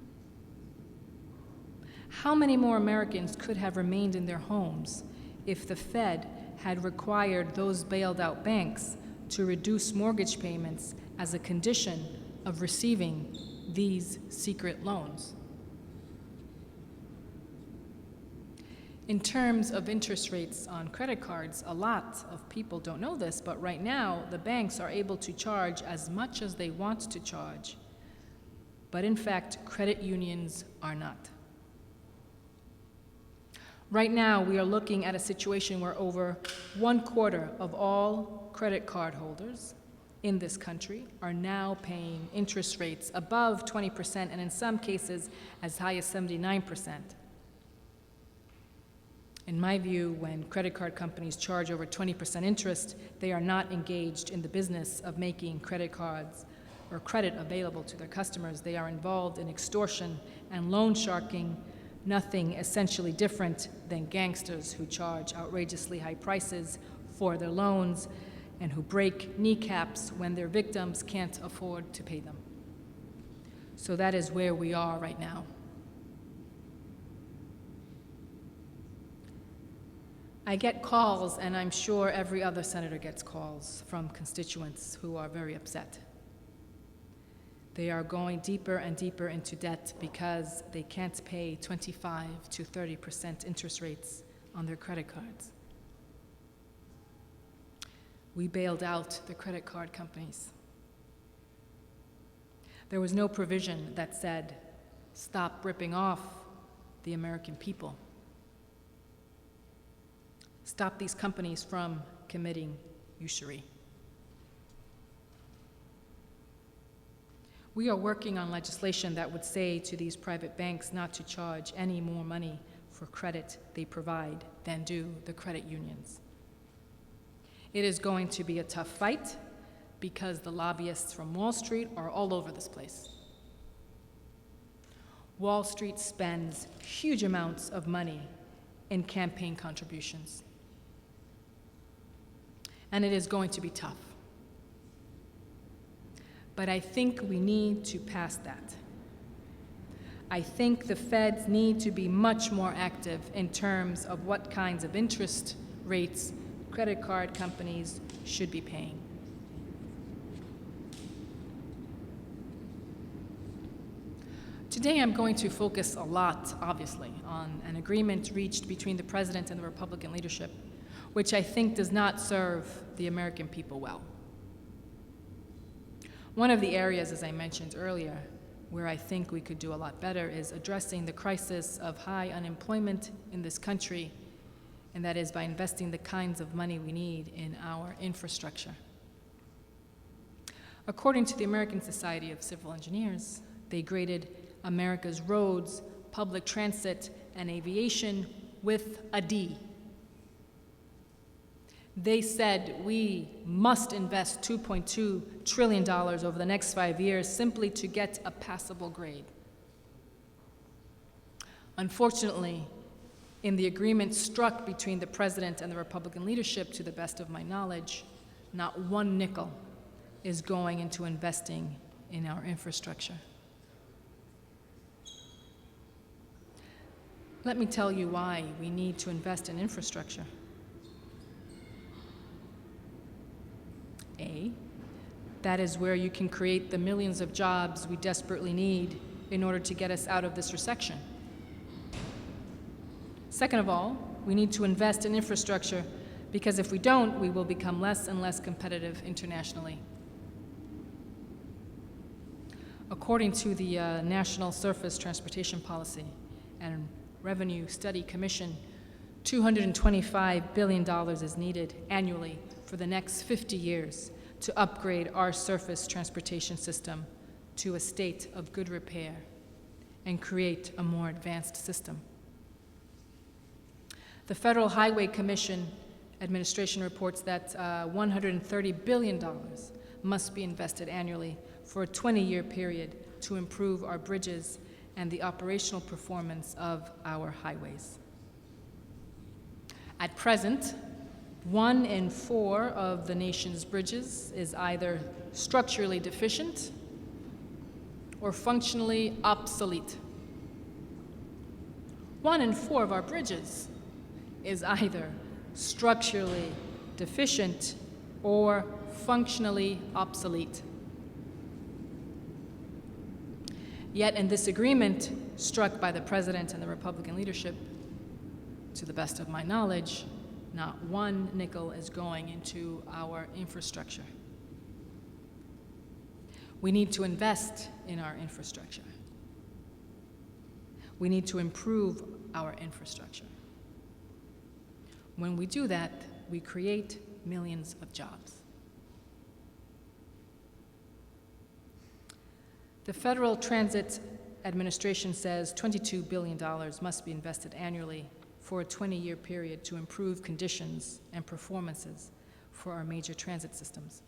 How many more Americans could have remained in their homes if the Fed had required those bailed out banks to reduce mortgage payments as a condition of receiving these secret loans? In terms of interest rates on credit cards, a lot of people don't know this, but right now the banks are able to charge as much as they want to charge. But in fact, credit unions are not. Right now, we are looking at a situation where over 1/4 of all credit card holders in this country are now paying interest rates above 20% and in some cases as high as 79%. In my view, when credit card companies charge over 20% interest, they are not engaged in the business of making credit cards or credit available to their customers. They are involved in extortion and loan sharking, nothing essentially different than gangsters who charge outrageously high prices for their loans and who break kneecaps when their victims can't afford to pay them. So that is where we are right now. I get calls, and I'm sure every other senator gets calls from constituents who are very upset. They are going deeper and deeper into debt because they can't pay 25 to 30% interest rates on their credit cards. We bailed out the credit card companies. There was no provision that said, stop ripping off the American people. Stop these companies from committing usury. We are working on legislation that would say to these private banks not to charge any more money for credit they provide than do the credit unions. It is going to be a tough fight because the lobbyists from Wall Street are all over this place. Wall Street spends huge amounts of money in campaign contributions. And it is going to be tough. But I think we need to pass that. I think the feds need to be much more active in terms of what kinds of interest rates credit card companies should be paying. Today I'm going to focus a lot, obviously, on an agreement reached between the President and the Republican leadership, which I think does not serve the American people well. One of the areas, as I mentioned earlier, where I think we could do a lot better is addressing the crisis of high unemployment in this country, and that is by investing the kinds of money we need in our infrastructure. According to the American Society of Civil Engineers, they graded America's roads, public transit, and aviation with a D. They said we must invest $2.2 trillion over the next 5 years simply to get a passable grade. Unfortunately, in the agreement struck between the President and the Republican leadership, to the best of my knowledge, not one nickel is going into investing in our infrastructure. Let me tell you why we need to invest in infrastructure. A, That is where you can create the millions of jobs we desperately need in order to get us out of this recession. Second of all, we need to invest in infrastructure because if we don't, we will become less and less competitive internationally. According to the National Surface Transportation Policy and Revenue Study Commission, $225 billion is needed annually for the next 50 years to upgrade our surface transportation system to a state of good repair and create a more advanced system. The Federal Highway Commission administration reports that $130 billion must be invested annually for a 20-year period to improve our bridges and the operational performance of our highways. At present, 1 in 4 of the nation's bridges is either structurally deficient or functionally obsolete. 1 in 4 of our bridges is either structurally deficient or functionally obsolete. Yet in this agreement struck by the President and the Republican leadership, to the best of my knowledge, not one nickel is going into our infrastructure. We need to invest in our infrastructure. We need to improve our infrastructure. When we do that, we create millions of jobs. The Federal Transit Administration says $22 billion must be invested annually for a 20-year period to improve conditions and performances for our major transit systems.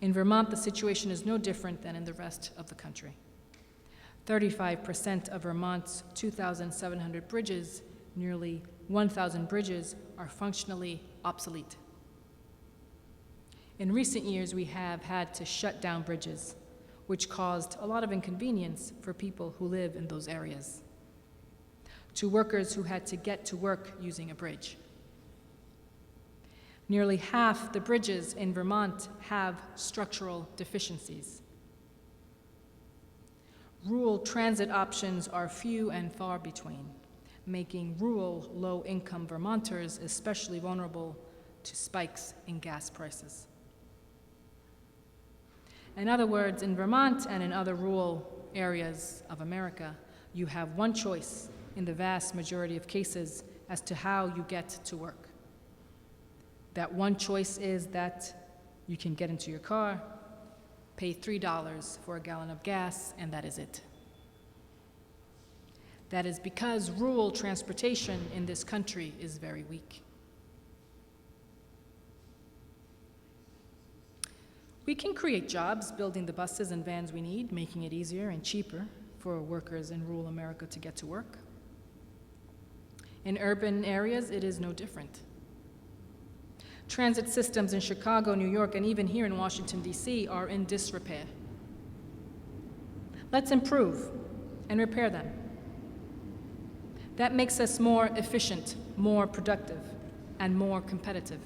In Vermont, the situation is no different than in the rest of the country. 35% of Vermont's 2,700 bridges, nearly 1,000 bridges, are functionally obsolete. In recent years, we have had to shut down bridges, which caused a lot of inconvenience for people who live in those areas, to workers who had to get to work using a bridge. Nearly half the bridges in Vermont have structural deficiencies. Rural transit options are few and far between, making rural low-income Vermonters especially vulnerable to spikes in gas prices. In other words, in Vermont and in other rural areas of America, you have one choice in the vast majority of cases as to how you get to work. That one choice is that you can get into your car, pay $3 for a gallon of gas, and that is it. That is because rural transportation in this country is very weak. We can create jobs building the buses and vans we need, making it easier and cheaper for workers in rural America to get to work. In urban areas, it is no different. Transit systems in Chicago, New York, and even here in Washington, D.C. are in disrepair. Let's improve and repair them. That makes us more efficient, more productive, and more competitive.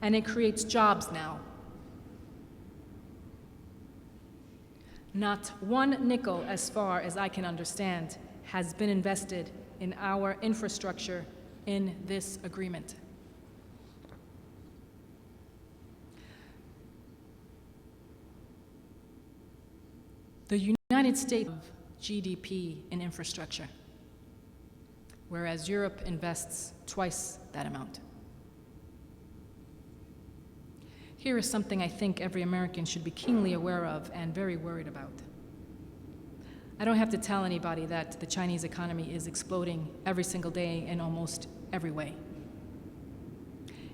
And it creates jobs now. Not one nickel, as far as I can understand, has been invested in our infrastructure in this agreement. The United States of GDP in infrastructure, whereas Europe invests twice that amount. Here is something I think every American should be keenly aware of and very worried about. I don't have to tell anybody that the Chinese economy is exploding every single day in almost every way.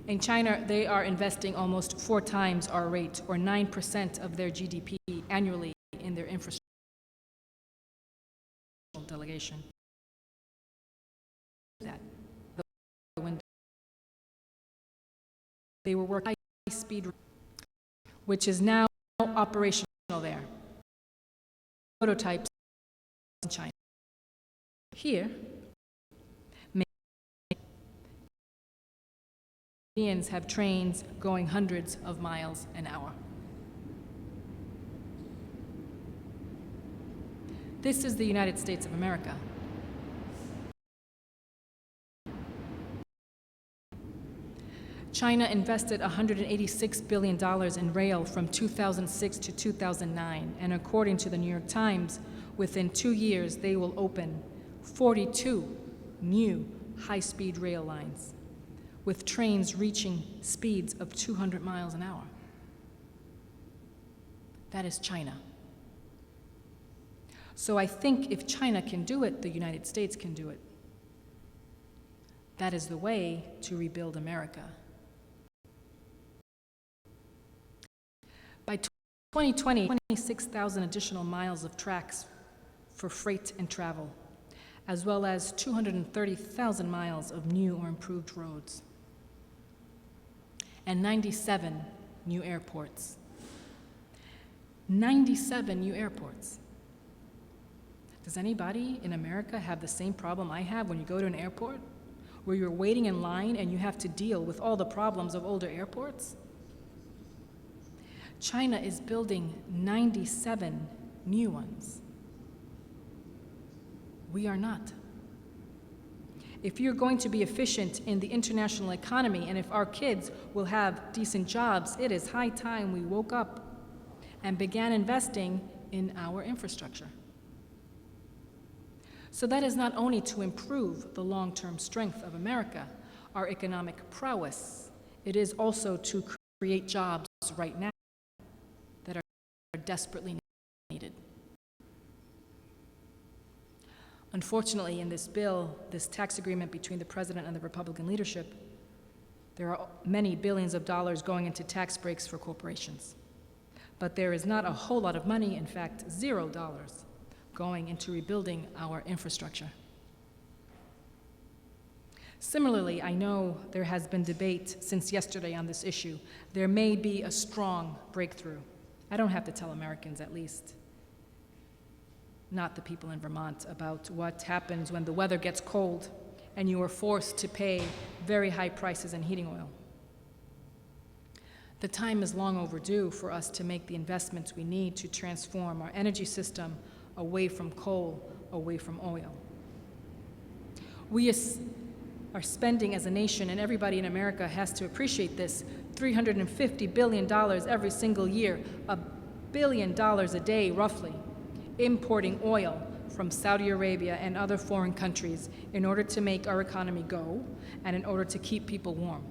In China, they are investing almost 4 times our rate, or 9% of their GDP annually in their infrastructure delegation. That when they were working high-speed, which is now operational there. Prototypes in China. Here, Europeans have trains going hundreds of miles an hour. This is the United States of America. China invested $186 billion in rail from 2006 to 2009, and according to the New York Times, within 2 years they will open 42 new high-speed rail lines, with trains reaching speeds of 200 miles an hour. That is China. So I think if China can do it, the United States can do it. That is the way to rebuild America. By 2020, 26,000 additional miles of tracks for freight and travel, as well as 230,000 miles of new or improved roads, and 97 new airports. 97 new airports. Does anybody in America have the same problem I have when you go to an airport, where you're waiting in line and you have to deal with all the problems of older airports? China is building 97 new ones. We are not. If you're going to be efficient in the international economy, and if our kids will have decent jobs, it is high time we woke up and began investing in our infrastructure. So that is not only to improve the long-term strength of America, our economic prowess, it is also to create jobs right now that are desperately needed. Unfortunately, in this bill, this tax agreement between the president and the Republican leadership, there are many billions of dollars going into tax breaks for corporations. But there is not a whole lot of money, in fact, $0, going into rebuilding our infrastructure. Similarly, I know there has been debate since yesterday on this issue. There may be a strong breakthrough. I don't have to tell Americans, at least, not the people in Vermont, about what happens when the weather gets cold and you are forced to pay very high prices in heating oil. The time is long overdue for us to make the investments we need to transform our energy system away from coal, away from oil. We are spending as a nation, and everybody in America has to appreciate this, $350 billion every single year, $1 billion a day, roughly, importing oil from Saudi Arabia and other foreign countries in order to make our economy go and in order to keep people warm.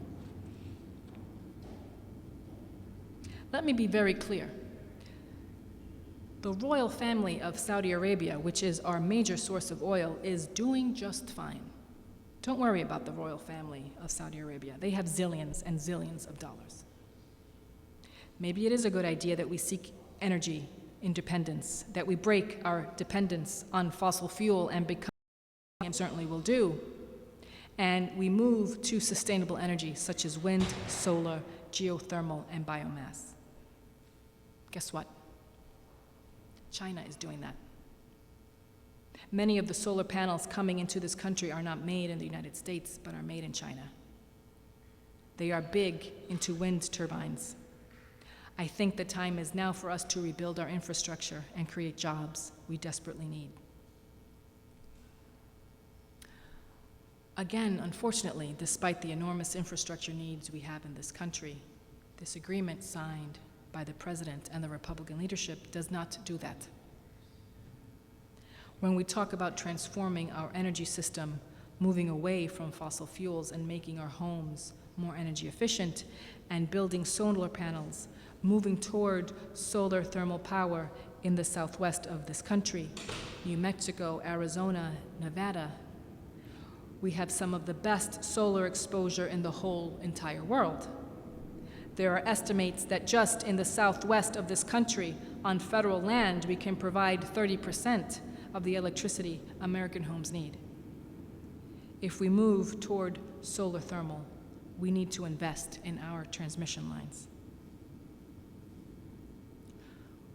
Let me be very clear. The royal family of Saudi Arabia, which is our major source of oil, is doing just fine. Don't worry about the royal family of Saudi Arabia. They have zillions and zillions of dollars. Maybe it is a good idea that we seek energy independence, that we break our dependence on fossil fuel and become, and certainly will do, and we move to sustainable energy such as wind, solar, geothermal, and biomass. Guess what? China is doing that. Many of the solar panels coming into this country are not made in the United States, but are made in China. They are big into wind turbines. I think the time is now for us to rebuild our infrastructure and create jobs we desperately need. Again, unfortunately, despite the enormous infrastructure needs we have in this country, this agreement signed by the president and the Republican leadership does not do that. When we talk about transforming our energy system, moving away from fossil fuels and making our homes more energy efficient, and building solar panels, moving toward solar thermal power in the southwest of this country, New Mexico, Arizona, Nevada, we have some of the best solar exposure in the whole entire world. There are estimates that just in the southwest of this country, on federal land, we can provide 30% of the electricity American homes need. If we move toward solar thermal, we need to invest in our transmission lines.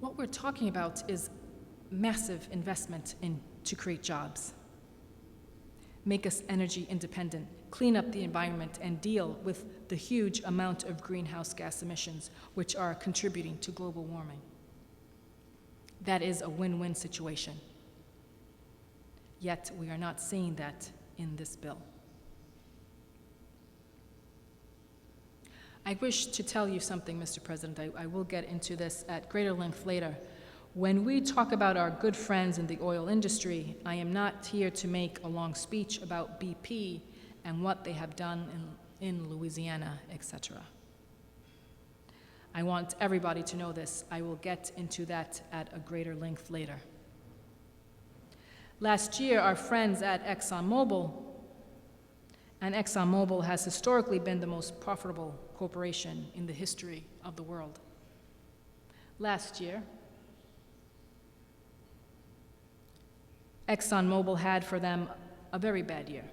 What we're talking about is massive investment to create jobs, make us energy independent, clean up the environment, and deal with the huge amount of greenhouse gas emissions which are contributing to global warming. That is a win-win situation. Yet we are not seeing that in this bill. I wish to tell you something, Mr. President. I will get into this at greater length later. When we talk about our good friends in the oil industry, I am not here to make a long speech about BP and what they have done in Louisiana, etc. I want everybody to know this. I will get into that at a greater length later. Last year, our friends at ExxonMobil, and ExxonMobil has historically been the most profitable corporation in the history of the world. Last year, ExxonMobil had for them a very bad year.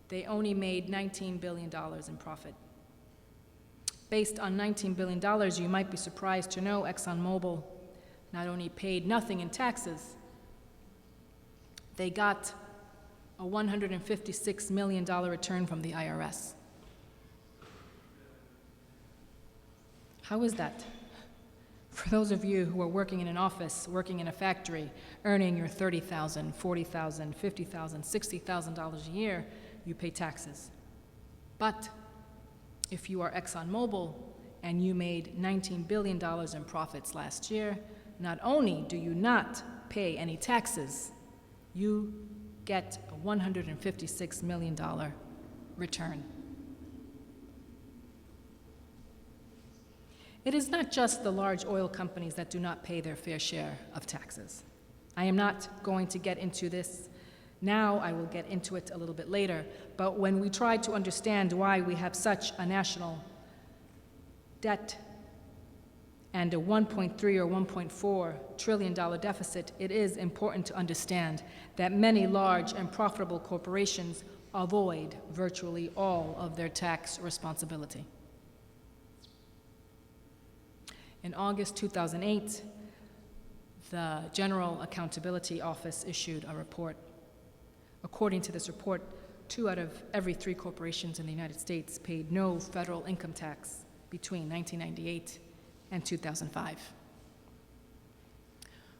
They only made $19 billion in profit. Based on $19 billion, you might be surprised to know ExxonMobil not only paid nothing in taxes, they got a $156 million return from the IRS. How is that? For those of you who are working in an office, working in a factory, earning your $30,000, $40,000, $50,000, $60,000 a year, you pay taxes. But if you are ExxonMobil and you made $19 billion in profits last year, not only do you not pay any taxes, you get a $156 million return. It is not just the large oil companies that do not pay their fair share of taxes. I am not going to get into this now. I will get into it a little bit later. But when we try to understand why we have such a national debt and a $1.3 or $1.4 trillion deficit, it is important to understand that many large and profitable corporations avoid virtually all of their tax responsibility. In August 2008, the General Accountability Office issued a report. According to this report, 2 out of every 3 corporations in the United States paid no federal income tax between 1998 and 2005.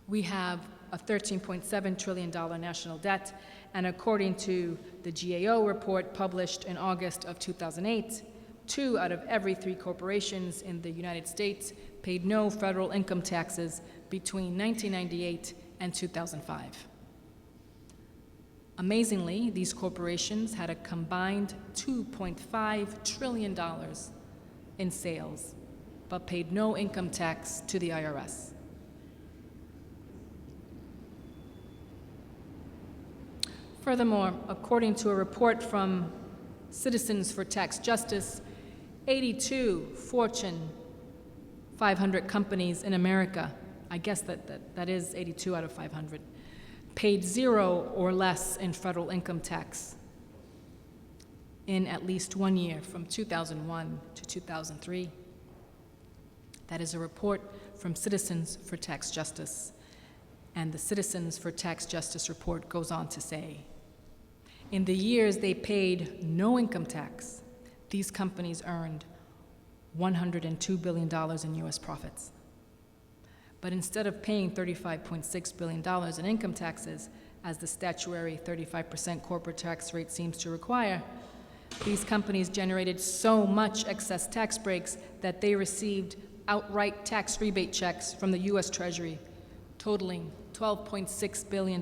We have a $13.7 trillion national debt, and according to the GAO report published in August of 2008, 2 out of every 3 corporations in the United States paid no federal income taxes between 1998 and 2005. Amazingly, these corporations had a combined $2.5 trillion in sales, but paid no income tax to the IRS. Furthermore, according to a report from Citizens for Tax Justice, 82 Fortune 500 companies in America, I guess that is 82 out of 500, paid 0 or less in federal income tax in at least 1 year, from 2001 to 2003. That is a report from Citizens for Tax Justice. And the Citizens for Tax Justice report goes on to say, in the years they paid no income tax, these companies earned $102 billion in U.S. profits. But instead of paying $35.6 billion in income taxes, as the statutory 35% corporate tax rate seems to require, these companies generated so much excess tax breaks that they received outright tax rebate checks from the U.S. Treasury totaling $12.6 billion.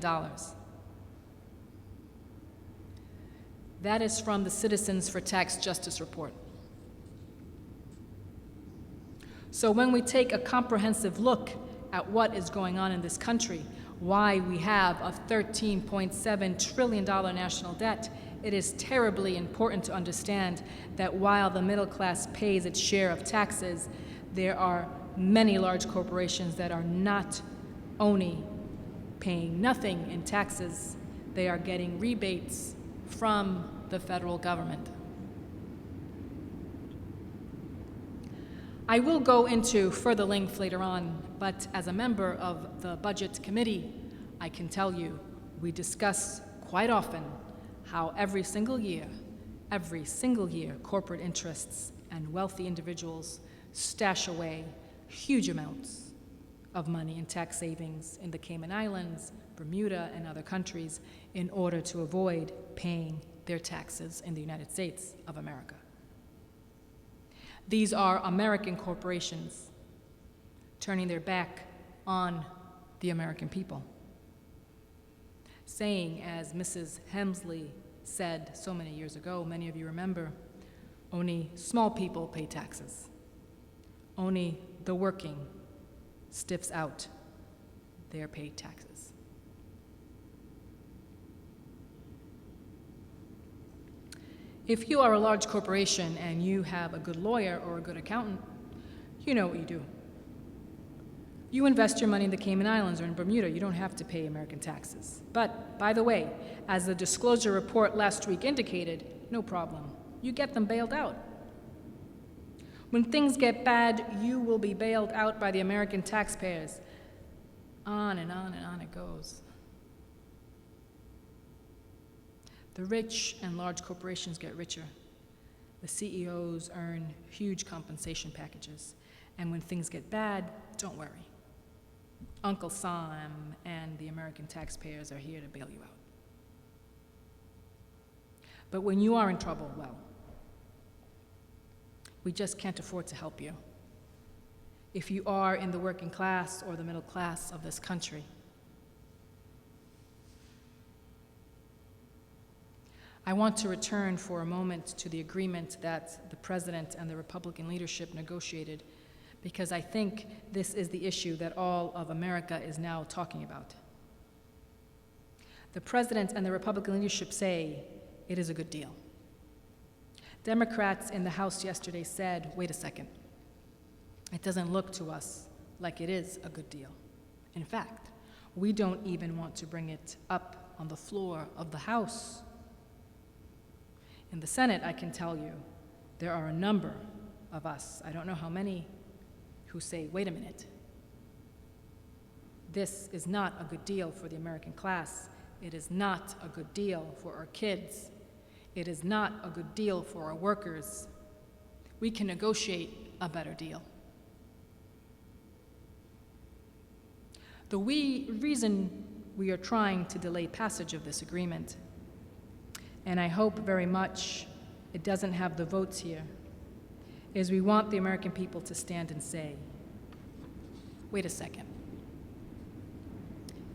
That is from the Citizens for Tax Justice report. So when we take a comprehensive look at what is going on in this country, why we have a $13.7 trillion national debt, it is terribly important to understand that while the middle class pays its share of taxes, there are many large corporations that are not only paying nothing in taxes, they are getting rebates from the federal government. I will go into further length later on, but as a member of the Budget Committee, I can tell you we discuss quite often how every single year Every single year, corporate interests and wealthy individuals stash away huge amounts of money in tax savings in the Cayman Islands, Bermuda, and other countries in order to avoid paying their taxes in the United States of America. These are American corporations turning their back on the American people, saying, as Mrs. Hemsley said so many years ago, many of you remember, only small people pay taxes. Only the working stiffs out their paid taxes. If you are a large corporation and you have a good lawyer or a good accountant, you know what you do. You invest your money in the Cayman Islands or in Bermuda. You don't have to pay American taxes. But, by the way, as the disclosure report last week indicated, no problem. You get them bailed out. When things get bad, you will be bailed out by the American taxpayers. On and on and on it goes. The rich and large corporations get richer. The CEOs earn huge compensation packages. And when things get bad, don't worry. Uncle Sam and the American taxpayers are here to bail you out. But when you are in trouble, well, we just can't afford to help you. If you are in the working class or the middle class of this country, I want to return for a moment to the agreement that the President and the Republican leadership negotiated, because I think this is the issue that all of America is now talking about. The President and the Republican leadership say it is a good deal. Democrats in the House yesterday said, wait a second, it doesn't look to us like it is a good deal. In fact, we don't even want to bring it up on the floor of the House. In the Senate, I can tell you, there are a number of us, I don't know how many, who say, wait a minute, this is not a good deal for the American class. It is not a good deal for our kids. It is not a good deal for our workers. We can negotiate a better deal. The reason we are trying to delay passage of this agreement, and I hope very much it doesn't have the votes here, is we want the American people to stand and say, wait a second.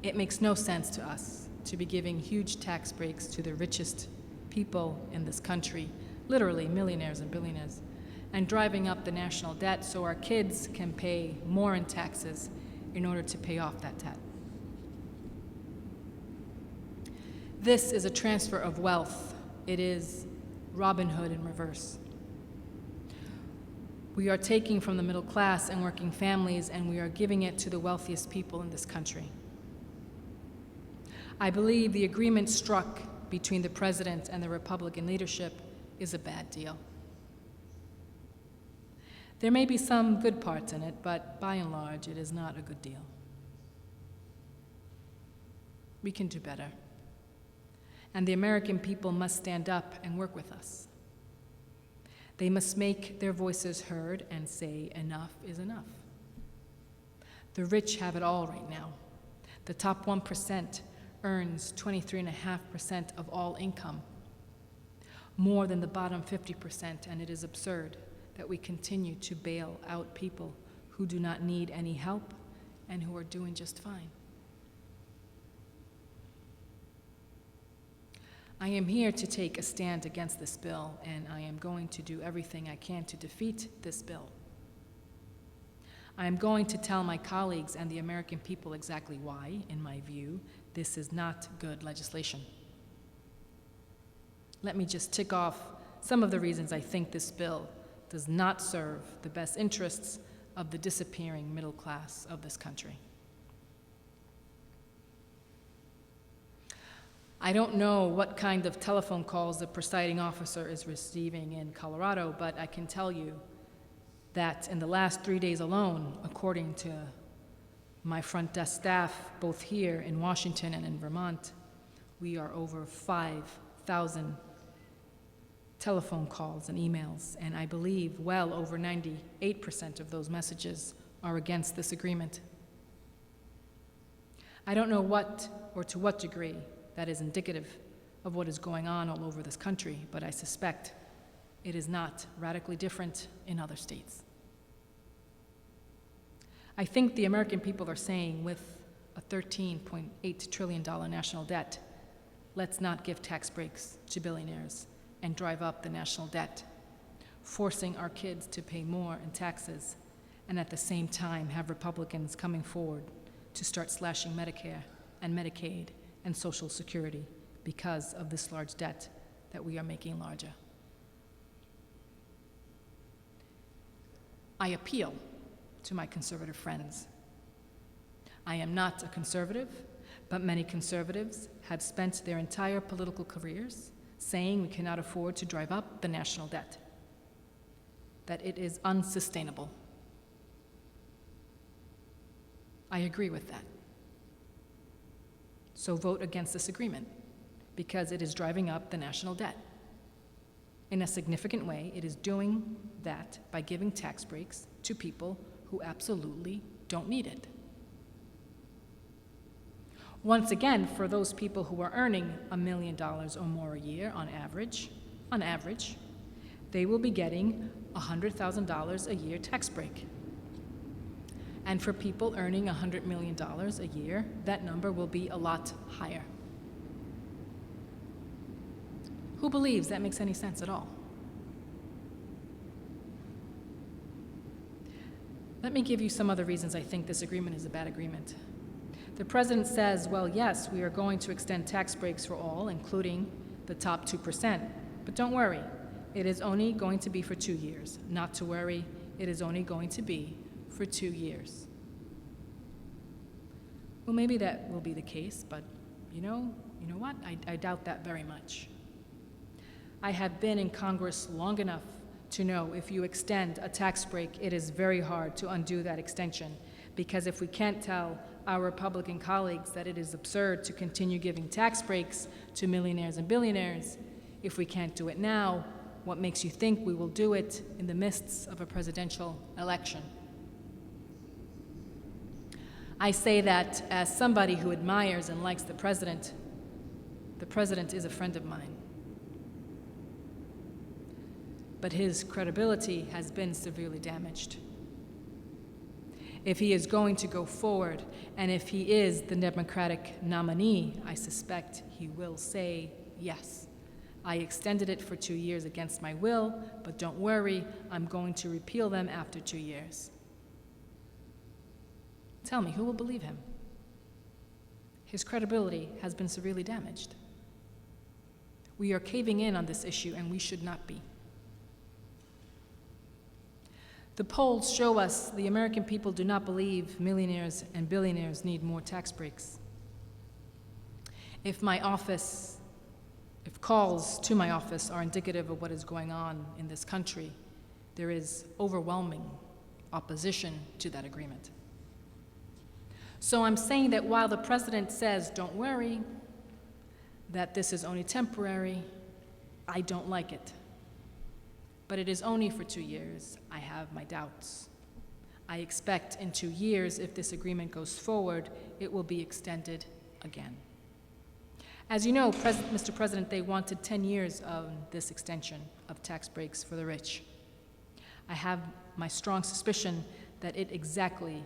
It makes no sense to us to be giving huge tax breaks to the richest people in this country, literally millionaires and billionaires, and driving up the national debt so our kids can pay more in taxes in order to pay off that debt. This is a transfer of wealth. It is Robin Hood in reverse. We are taking from the middle class and working families, and we are giving it to the wealthiest people in this country. I believe the agreement struck between the President and the Republican leadership is a bad deal. There may be some good parts in it, but by and large, it is not a good deal. We can do better. And the American people must stand up and work with us. They must make their voices heard and say enough is enough. The rich have it all right now. The top 1% earns 23.5% of all income, more than the bottom 50%, and it is absurd that we continue to bail out people who do not need any help and who are doing just fine. I am here to take a stand against this bill, and I am going to do everything I can to defeat this bill. I am going to tell my colleagues and the American people exactly why, in my view, this is not good legislation. Let me just tick off some of the reasons I think this bill does not serve the best interests of the disappearing middle class of this country. I don't know what kind of telephone calls the presiding officer is receiving in Colorado, but I can tell you that in the last 3 days alone, according to my front desk staff, both here in Washington and in Vermont, we are over 5,000 telephone calls and emails, and I believe well over 98% of those messages are against this agreement. I don't know what or to what degree that is indicative of what is going on all over this country, but I suspect it is not radically different in other states. I think the American people are saying, with a $13.8 trillion national debt, let's not give tax breaks to billionaires and drive up the national debt, forcing our kids to pay more in taxes, and at the same time have Republicans coming forward to start slashing Medicare and Medicaid and Social Security because of this large debt that we are making larger. I appeal to my conservative friends. I am not a conservative, but many conservatives have spent their entire political careers saying we cannot afford to drive up the national debt, that it is unsustainable. I agree with that. So vote against this agreement, because it is driving up the national debt. In a significant way, it is doing that by giving tax breaks to people who absolutely don't need it. Once again, for those people who are earning $1 million or more a year on average, they will be getting $100,000 a year tax break. And for people earning $100 million a year, that number will be a lot higher. Who believes that makes any sense at all? Let me give you some other reasons I think this agreement is a bad agreement. The president says, well, yes, we are going to extend tax breaks for all, including the top 2%. But don't worry, it is only going to be for 2 years. Not to worry, it is only going to be for 2 years. Well, maybe that will be the case, but you know what? I doubt that very much. I have been in Congress long enough to know if you extend a tax break, it is very hard to undo that extension, because if we can't tell our Republican colleagues that it is absurd to continue giving tax breaks to millionaires and billionaires, if we can't do it now, what makes you think we will do it in the midst of a presidential election? I say that as somebody who admires and likes the president is a friend of mine. But his credibility has been severely damaged. If he is going to go forward, and if he is the Democratic nominee, I suspect he will say, yes, I extended it for 2 years against my will, but don't worry, I'm going to repeal them after 2 years. Tell me, who will believe him? His credibility has been severely damaged. We are caving in on this issue, and we should not be. The polls show us the American people do not believe millionaires and billionaires need more tax breaks. If calls to my office are indicative of what is going on in this country, there is overwhelming opposition to that agreement. So I'm saying that while the president says, don't worry, that this is only temporary, I don't like it. But it is only for 2 years. I have my doubts. I expect in 2 years, if this agreement goes forward, it will be extended again. As you know, Mr. President, they wanted 10 years of this extension of tax breaks for the rich. I have my strong suspicion that it exactly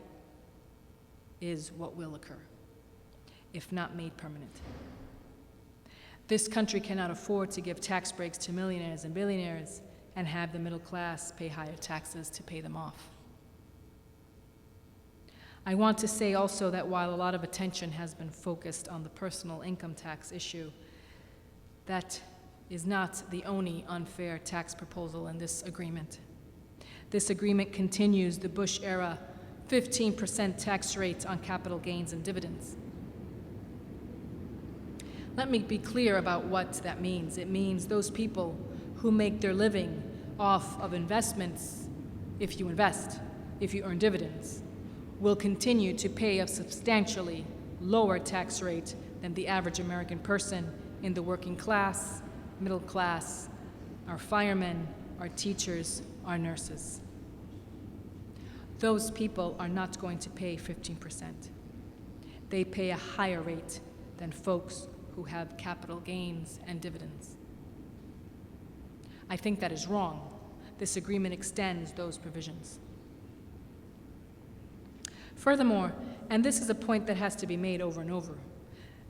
is what will occur, if not made permanent. This country cannot afford to give tax breaks to millionaires and billionaires and have the middle class pay higher taxes to pay them off. I want to say also that while a lot of attention has been focused on the personal income tax issue, that is not the only unfair tax proposal in this agreement. This agreement continues the Bush-era 15% tax rate on capital gains and dividends. Let me be clear about what that means. It means those people who make their living off of investments, if you invest, if you earn dividends, will continue to pay a substantially lower tax rate than the average American person in the working class, middle class, our firemen, our teachers, our nurses. Those people are not going to pay 15%. They pay a higher rate than folks who have capital gains and dividends. I think that is wrong. This agreement extends those provisions. Furthermore, and this is a point that has to be made over and over,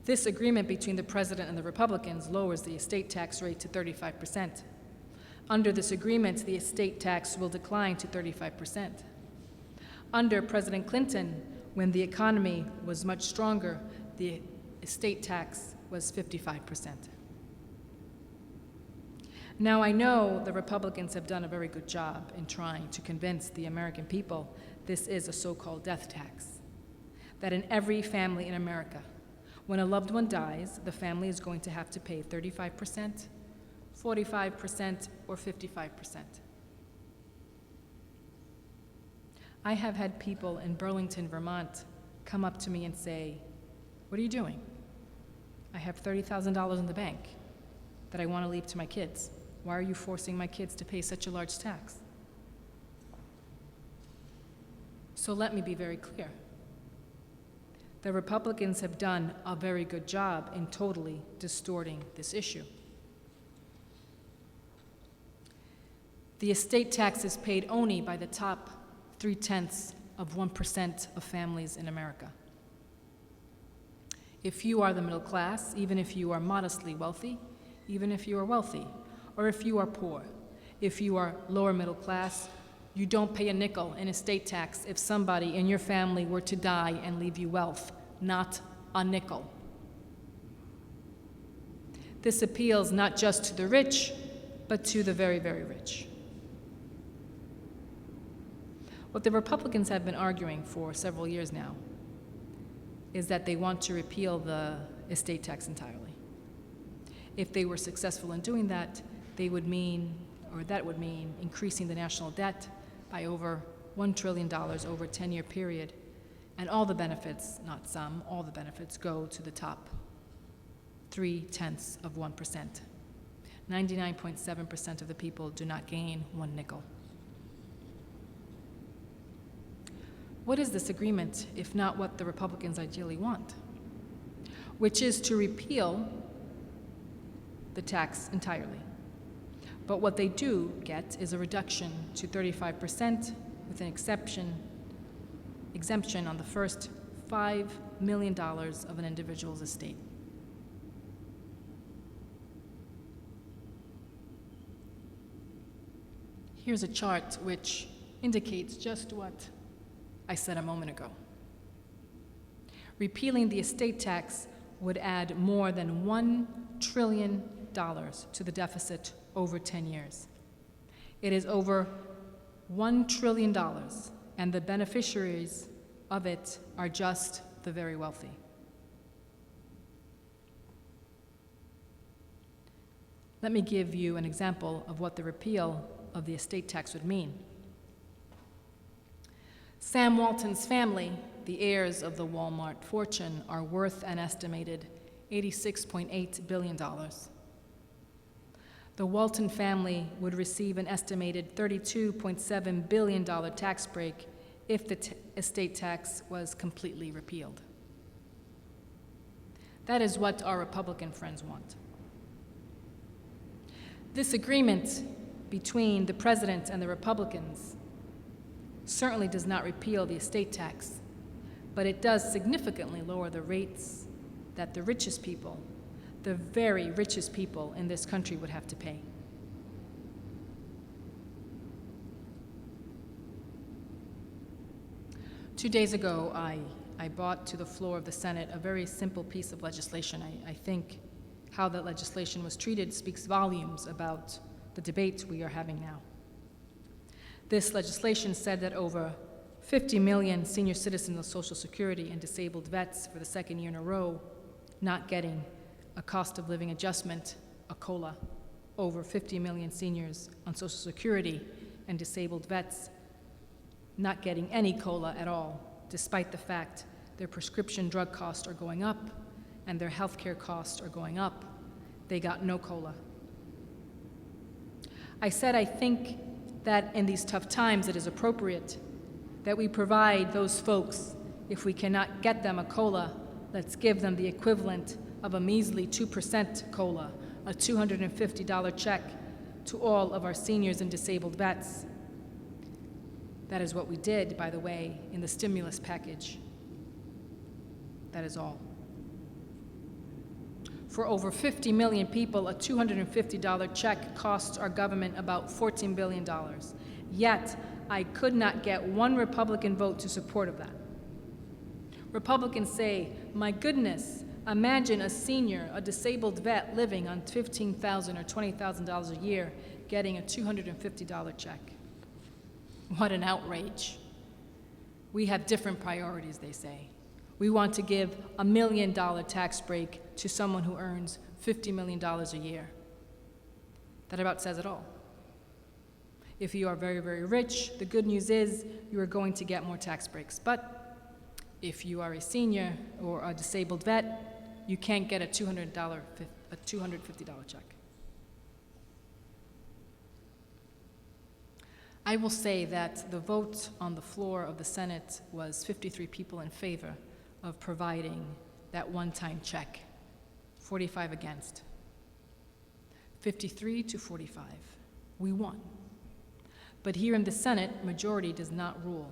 this agreement between the President and the Republicans lowers the estate tax rate to 35%. Under this agreement, the estate tax will decline to 35%. Under President Clinton, when the economy was much stronger, the estate tax was 55%. Now, I know the Republicans have done a very good job in trying to convince the American people this is a so-called death tax, that in every family in America, when a loved one dies, the family is going to have to pay 35%, 45%, or 55%. I have had people in Burlington, Vermont, come up to me and say, "What are you doing? I have $30,000 in the bank that I want to leave to my kids. Why are you forcing my kids to pay such a large tax?" So let me be very clear. The Republicans have done a very good job in totally distorting this issue. The estate tax is paid only by the top 0.3% of families in America. If you are the middle class, even if you are modestly wealthy, even if you are wealthy, or if you are poor, if you are lower middle class, you don't pay a nickel in estate tax if somebody in your family were to die and leave you wealth, not a nickel. This appeals not just to the rich, but to the very, very rich. What the Republicans have been arguing for several years now is that they want to repeal the estate tax entirely. If they were successful in doing that, that would mean increasing the national debt by over $1 trillion over a 10-year period, and all the benefits, not some, all the benefits go to the top 0.3%. 99.7% of the people do not gain one nickel. What is this agreement, if not what the Republicans ideally want? Which is to repeal the tax entirely. But what they do get is a reduction to 35% with an exemption on the first $5 million of an individual's estate. Here's a chart which indicates just what I said a moment ago. Repealing the estate tax would add more than $1 trillion to the deficit over 10 years. It is over $1 trillion, and the beneficiaries of it are just the very wealthy. Let me give you an example of what the repeal of the estate tax would mean. Sam Walton's family, the heirs of the Walmart fortune, are worth an estimated $86.8 billion. The Walton family would receive an estimated $32.7 billion tax break if the estate tax was completely repealed. That is what our Republican friends want. This agreement between the President and the Republicans certainly does not repeal the estate tax, but it does significantly lower the rates that the richest people, the very richest people in this country would have to pay. Two days ago, I brought to the floor of the Senate a very simple piece of legislation. I think how that legislation was treated speaks volumes about the debate we are having now. This legislation said that over 50 million senior citizens of Social Security and disabled vets for the second year in a row not getting a cost of living adjustment, a COLA, over 50 million seniors on Social Security and disabled vets not getting any COLA at all, despite the fact their prescription drug costs are going up and their health care costs are going up. They got no COLA. I said I think that in these tough times it is appropriate that we provide those folks, if we cannot get them a COLA, let's give them the equivalent of a measly 2% COLA, a $250 check to all of our seniors and disabled vets. That is what we did, by the way, in the stimulus package. That is all. For over 50 million people, a $250 check costs our government about $14 billion. Yet, I could not get one Republican vote to support of that. Republicans say, my goodness, imagine a senior, a disabled vet living on $15,000 or $20,000 a year getting a $250 check. What an outrage. We have different priorities, they say. We want to give a $1 million tax break to someone who earns $50 million a year. That about says it all. If you are very, very rich, the good news is you are going to get more tax breaks. But if you are a senior or a disabled vet, you can't get a $250 check. I will say that the vote on the floor of the Senate was 53 people in favor of providing that one-time check, 45 against. 53 to 45. We won. But here in the Senate, majority does not rule.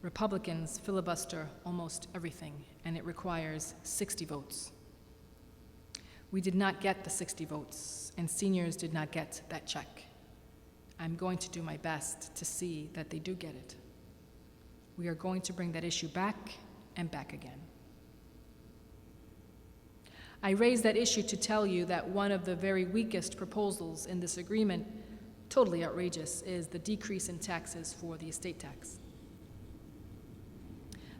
Republicans filibuster almost everything, and it requires 60 votes. We did not get the 60 votes, and seniors did not get that check. I'm going to do my best to see that they do get it. We are going to bring that issue back and back again. I raise that issue to tell you that one of the very weakest proposals in this agreement, totally outrageous, is the decrease in taxes for the estate tax.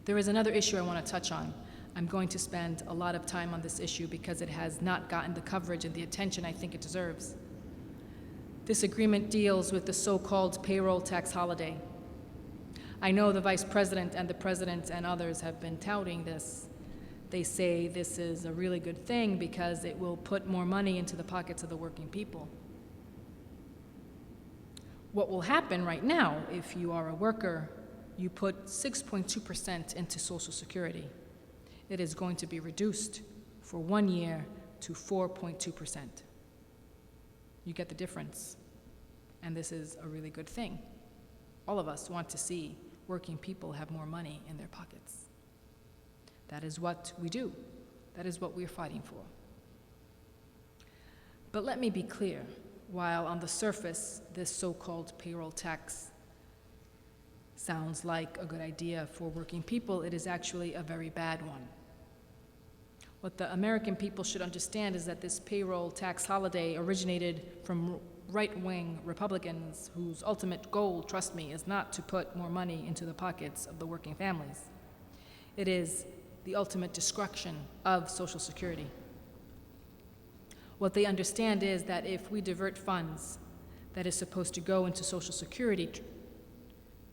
There is another issue I want to touch on. I'm going to spend a lot of time on this issue because it has not gotten the coverage and the attention I think it deserves. This agreement deals with the so-called payroll tax holiday. I know the Vice President and the President and others have been touting this. They say this is a really good thing because it will put more money into the pockets of the working people. What will happen right now, if you are a worker, you put 6.2% into Social Security. It is going to be reduced for 1 year to 4.2%. You get the difference. And this is a really good thing. All of us want to see working people have more money in their pockets. That is what we do. That is what we're fighting for. But let me be clear. While on the surface, this so-called payroll tax sounds like a good idea for working people, it is actually a very bad one. What the American people should understand is that this payroll tax holiday originated from right-wing Republicans whose ultimate goal, trust me, is not to put more money into the pockets of the working families. It is the ultimate destruction of Social Security. What they understand is that if we divert funds that is supposed to go into Social Security,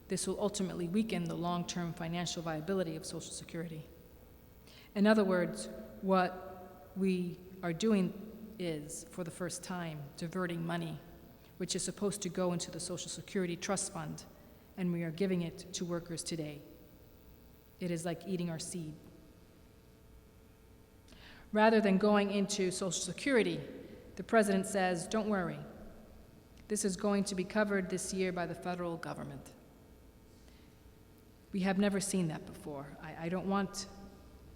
this will ultimately weaken the long-term financial viability of Social Security. In other words, what we are doing is, for the first time, diverting money, which is supposed to go into the Social Security Trust Fund, and we are giving it to workers today. It is like eating our seed. Rather than going into Social Security, the President says, don't worry. This is going to be covered this year by the federal government. We have never seen that before. I don't want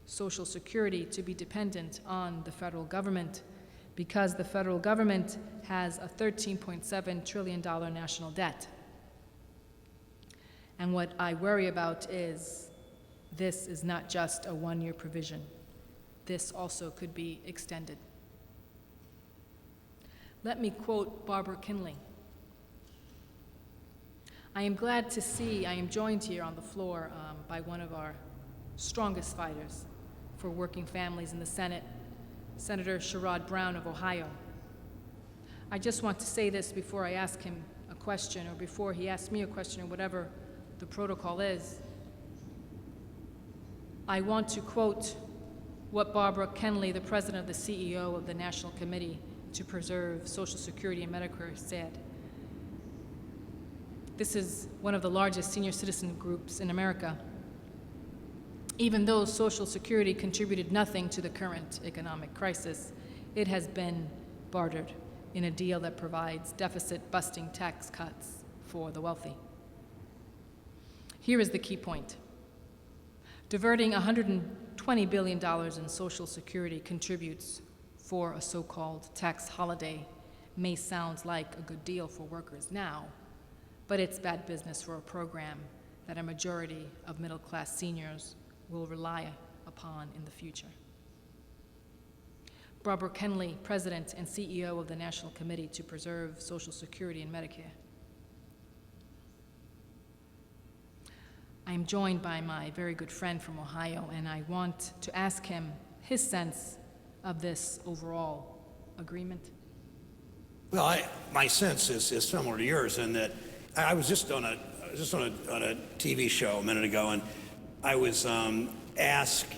Social Security to be dependent on the federal government because the federal government has a $13.7 trillion national debt. And what I worry about is this is not just a one-year provision. This also could be extended. Let me quote Barbara Kinley. I am glad to see I am joined here on the floor by one of our strongest fighters for working families in the Senate, Senator Sherrod Brown of Ohio. I just want to say this before I ask him a question or before he asks me a question or whatever the protocol is. I want to quote what Barbara Kinley, the president of the CEO of the National Committee to Preserve Social Security and Medicare said, "This is one of the largest senior citizen groups in America. Even though Social Security contributed nothing to the current economic crisis, it has been bartered in a deal that provides deficit-busting tax cuts for the wealthy." Here is the key point. Diverting $120 billion in Social Security contributes for a so-called tax holiday may sound like a good deal for workers now, but it's bad business for a program that a majority of middle-class seniors will rely upon in the future. Barbara Kenley, President and CEO of the National Committee to Preserve Social Security and Medicare. I am joined by my very good friend from Ohio, and I want to ask him his sense of this overall agreement. Well, my sense is similar to yours in that I was just on a TV show a minute ago, and I was asked,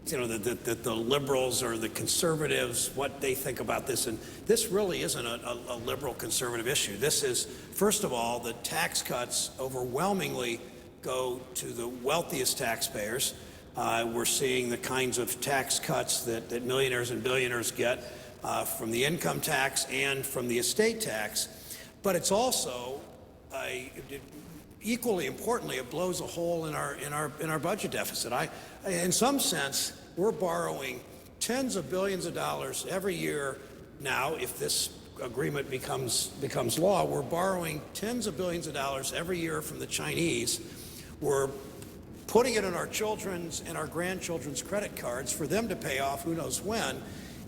that the liberals or the conservatives, what they think about this, and this really isn't a liberal conservative issue. This is, first of all, the tax cuts overwhelmingly go to the wealthiest taxpayers. We're seeing the kinds of tax cuts that millionaires and billionaires get from the income tax and from the estate tax. But it's also, equally importantly, it blows a hole in our budget deficit. In some sense, we're borrowing tens of billions of dollars every year now. If this agreement becomes law, we're borrowing tens of billions of dollars every year from the Chinese. We're putting it in our children's and our grandchildren's credit cards for them to pay off who knows when,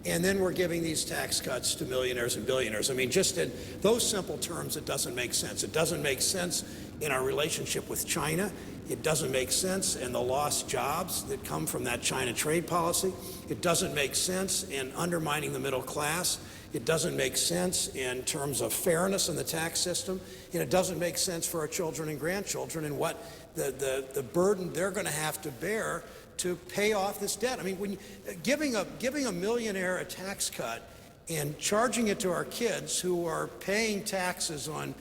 and then we're giving these tax cuts to millionaires and billionaires. I mean, just in those simple terms, it doesn't make sense. It doesn't make sense in our relationship with China. It doesn't make sense in the lost jobs that come from that China trade policy. It doesn't make sense in undermining the middle class. It doesn't make sense in terms of fairness in the tax system, and it doesn't make sense for our children and grandchildren and what the burden they're going to have to bear to pay off this debt. I mean, when giving a millionaire a tax cut and charging it to our kids who are paying taxes on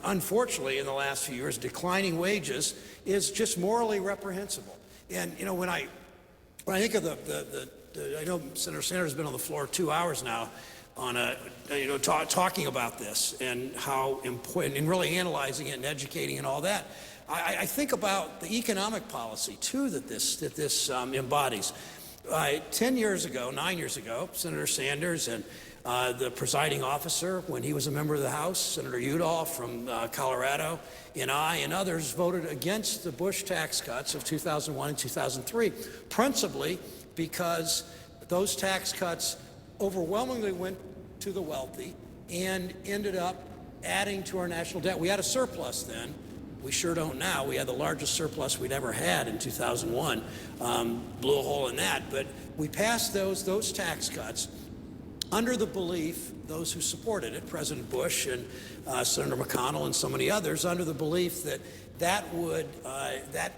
unfortunately in the last few years declining wages is just morally reprehensible. And when I think of I know Senator Sanders has been on the floor 2 hours now on talking about this and how important, and really analyzing it and educating and all that. I think about the economic policy too that this embodies. 9 years ago, Senator Sanders and the presiding officer, when he was a member of the House, Senator Udall from Colorado, and I and others voted against the Bush tax cuts of 2001 and 2003, principally because those tax cuts overwhelmingly went to the wealthy and ended up adding to our national debt. We had a surplus then. We sure don't now. We had the largest surplus we'd ever had in 2001. Blew a hole in that. But we passed those tax cuts under the belief, those who supported it, President Bush and Senator McConnell and so many others, under the belief that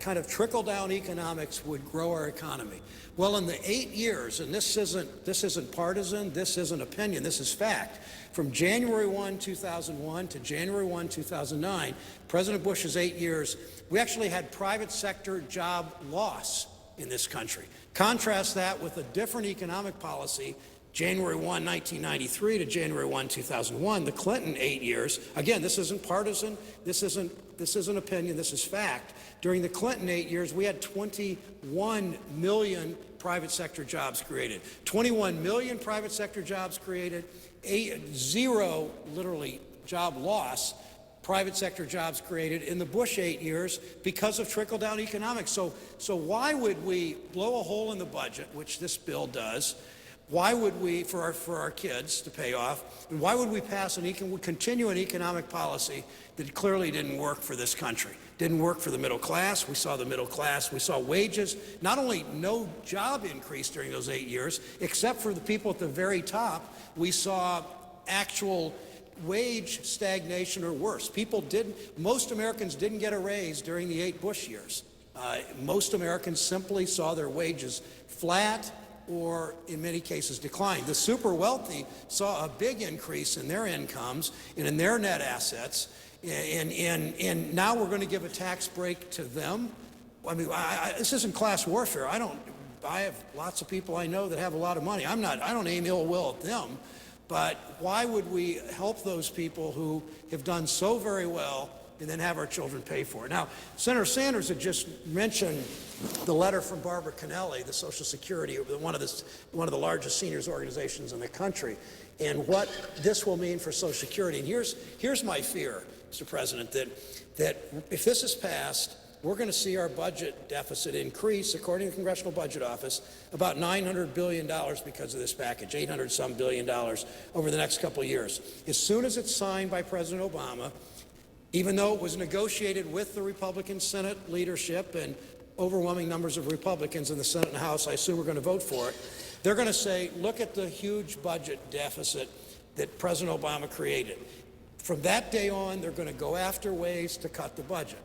kind of trickle-down economics would grow our economy. Well, in the 8 years, and this isn't partisan, this isn't opinion, this is fact. From January 1, 2001 to January 1, 2009, President Bush's 8 years, we actually had private sector job loss in this country. Contrast that with a different economic policy, January 1, 1993 to January 1, 2001, the Clinton 8 years. Again, this isn't partisan, this isn't opinion, this is fact. During the Clinton 8 years, we had 21 million private sector jobs created. 21 million private sector jobs created, zero, literally, job loss, private sector jobs created in the Bush 8 years because of trickle-down economics. So why would we blow a hole in the budget, which this bill does? Why would we, for our kids to pay off, and why would we pass continue an economic policy that clearly didn't work for this country? Didn't work for the middle class. We saw the middle class. We saw wages, not only no job increase during those 8 years, except for the people at the very top, we saw actual wage stagnation or worse. Most Americans didn't get a raise during the 8 Bush years. Most Americans simply saw their wages flat or in many cases declined. The super wealthy saw a big increase in their incomes and in their net assets, and now we're going to give a tax break to them. I mean, this isn't class warfare. I have lots of people I know that have a lot of money. I don't aim ill will at them, but why would we help those people who have done so very well and then have our children pay for it? Now, Senator Sanders had just mentioned the letter from Barbara Kennelly, the Social Security, one of the largest seniors organizations in the country, and what this will mean for Social Security. And here's my fear, Mr. President, that if this is passed, we're going to see our budget deficit increase, according to the Congressional Budget Office, about $900 billion because of this package, $800-some billion over the next couple of years. As soon as it's signed by President Obama, even though it was negotiated with the Republican Senate leadership and overwhelming numbers of Republicans in the Senate and House, I assume we're going to vote for it, they're going to say, look at the huge budget deficit that President Obama created. From that day on, they're going to go after ways to cut the budget.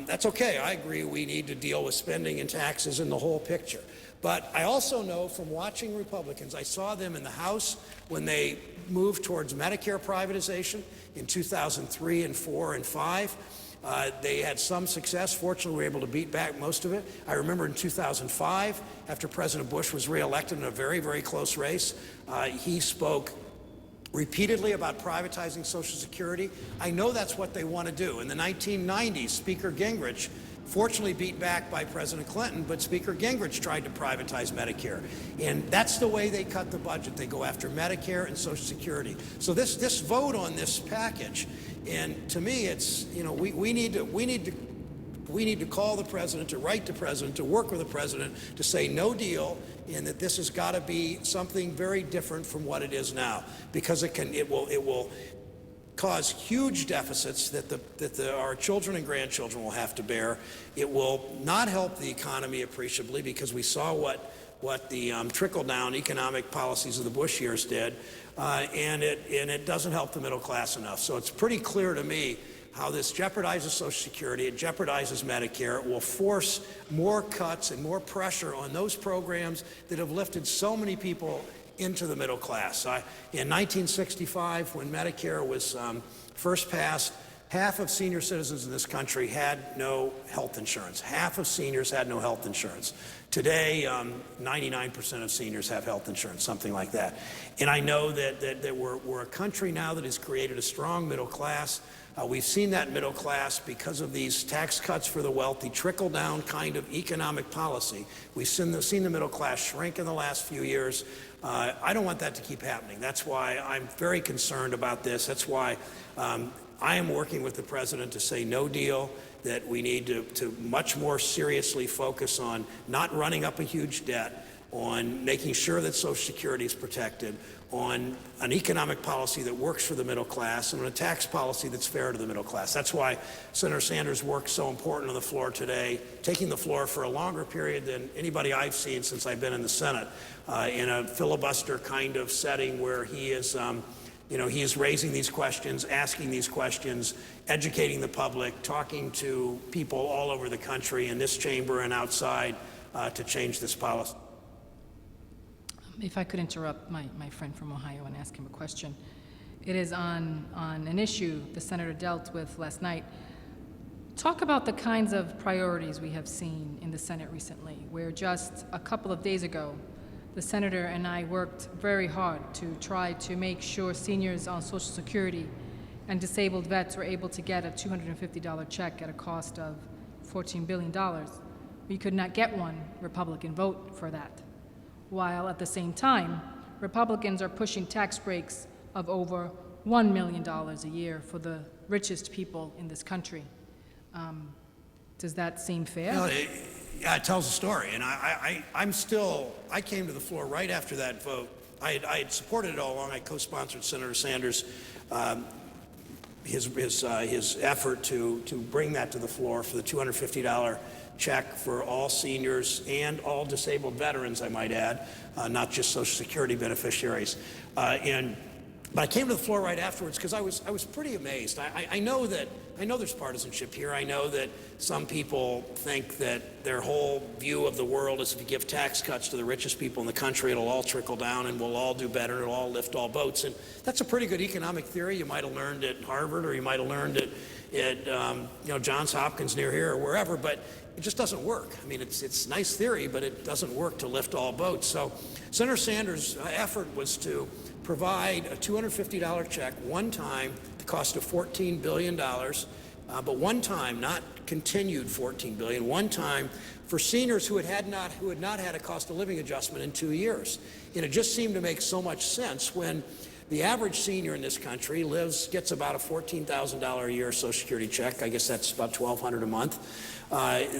That's okay. I agree we need to deal with spending and taxes and the whole picture. But I also know from watching Republicans, I saw them in the House when they moved towards Medicare privatization in 2003 and 4 and 5. They had some success. Fortunately, we were able to beat back most of it. I remember in 2005, after President Bush was reelected in a very, very close race, he spoke repeatedly about privatizing Social Security. I know that's what they want to do. In the 1990s, Speaker Gingrich, fortunately beat back by President Clinton, but Speaker Gingrich tried to privatize Medicare. And that's the way they cut the budget. They go after Medicare and Social Security. So this vote on this package, and to me, it's, you know, we need to call the president, to write the president, to work with the president, to say no deal, and that this has got to be something very different from what it is now, because it will cause huge deficits that our children and grandchildren will have to bear. It will not help the economy appreciably, because we saw what the trickle-down economic policies of the Bush years did, and it doesn't help the middle class enough. So it's pretty clear to me how this jeopardizes Social Security, it jeopardizes Medicare. It will force more cuts and more pressure on those programs that have lifted so many people into the middle class. In 1965, when Medicare was first passed, half of senior citizens in this country had no health insurance. Half of seniors had no health insurance. Today, 99% of seniors have health insurance, something like that. And I know that we're a country now that has created a strong middle class. We've seen that middle class, because of these tax cuts for the wealthy, trickle-down kind of economic policy. We've seen the middle class shrink in the last few years. I don't want that to keep happening. That's why I'm very concerned about this. That's why I am working with the president to say no deal, that we need to much more seriously focus on not running up a huge debt, on making sure that Social Security is protected, on an economic policy that works for the middle class, and on a tax policy that's fair to the middle class. That's why Senator Sanders' work is so important on the floor today, taking the floor for a longer period than anybody I've seen since I've been in the Senate, in a filibuster kind of setting where he is he is raising these questions, asking these questions, educating the public, talking to people all over the country, in this chamber and outside, to change this policy. If I could interrupt my friend from Ohio and ask him a question. It is on an issue the senator dealt with last night. Talk about the kinds of priorities we have seen in the Senate recently, where just a couple of days ago, the senator and I worked very hard to try to make sure seniors on Social Security and disabled vets were able to get a $250 check at a cost of $14 billion. We could not get one Republican vote for that, while at the same time, Republicans are pushing tax breaks of over $1 million a year for the richest people in this country. Does that seem fair? You know, yeah, it tells a story, and I came to the floor right after that vote. I had supported it all along. I co-sponsored Senator Sanders' his effort to bring that to the floor for the $250 check for all seniors and all disabled veterans, I might add, not just Social Security beneficiaries. But I came to the floor right afterwards because I was pretty amazed. I know that I know there's partisanship here. I know that some people think that their whole view of the world is if you give tax cuts to the richest people in the country, it'll all trickle down and we'll all do better, it'll all lift all boats. And that's a pretty good economic theory. You might have learned at Harvard, or you might have learned it at Johns Hopkins near here or wherever, but it just doesn't work. I mean, it's nice theory, but it doesn't work to lift all boats. So Senator Sanders' effort was to provide a $250 check one time, the cost of $14 billion, but one time, not continued $14 billion, one time for seniors who had not had a cost of living adjustment in 2 years. And it just seemed to make so much sense when the average senior in this country gets about a $14,000 a year Social Security check. I guess that's about $1,200 a month.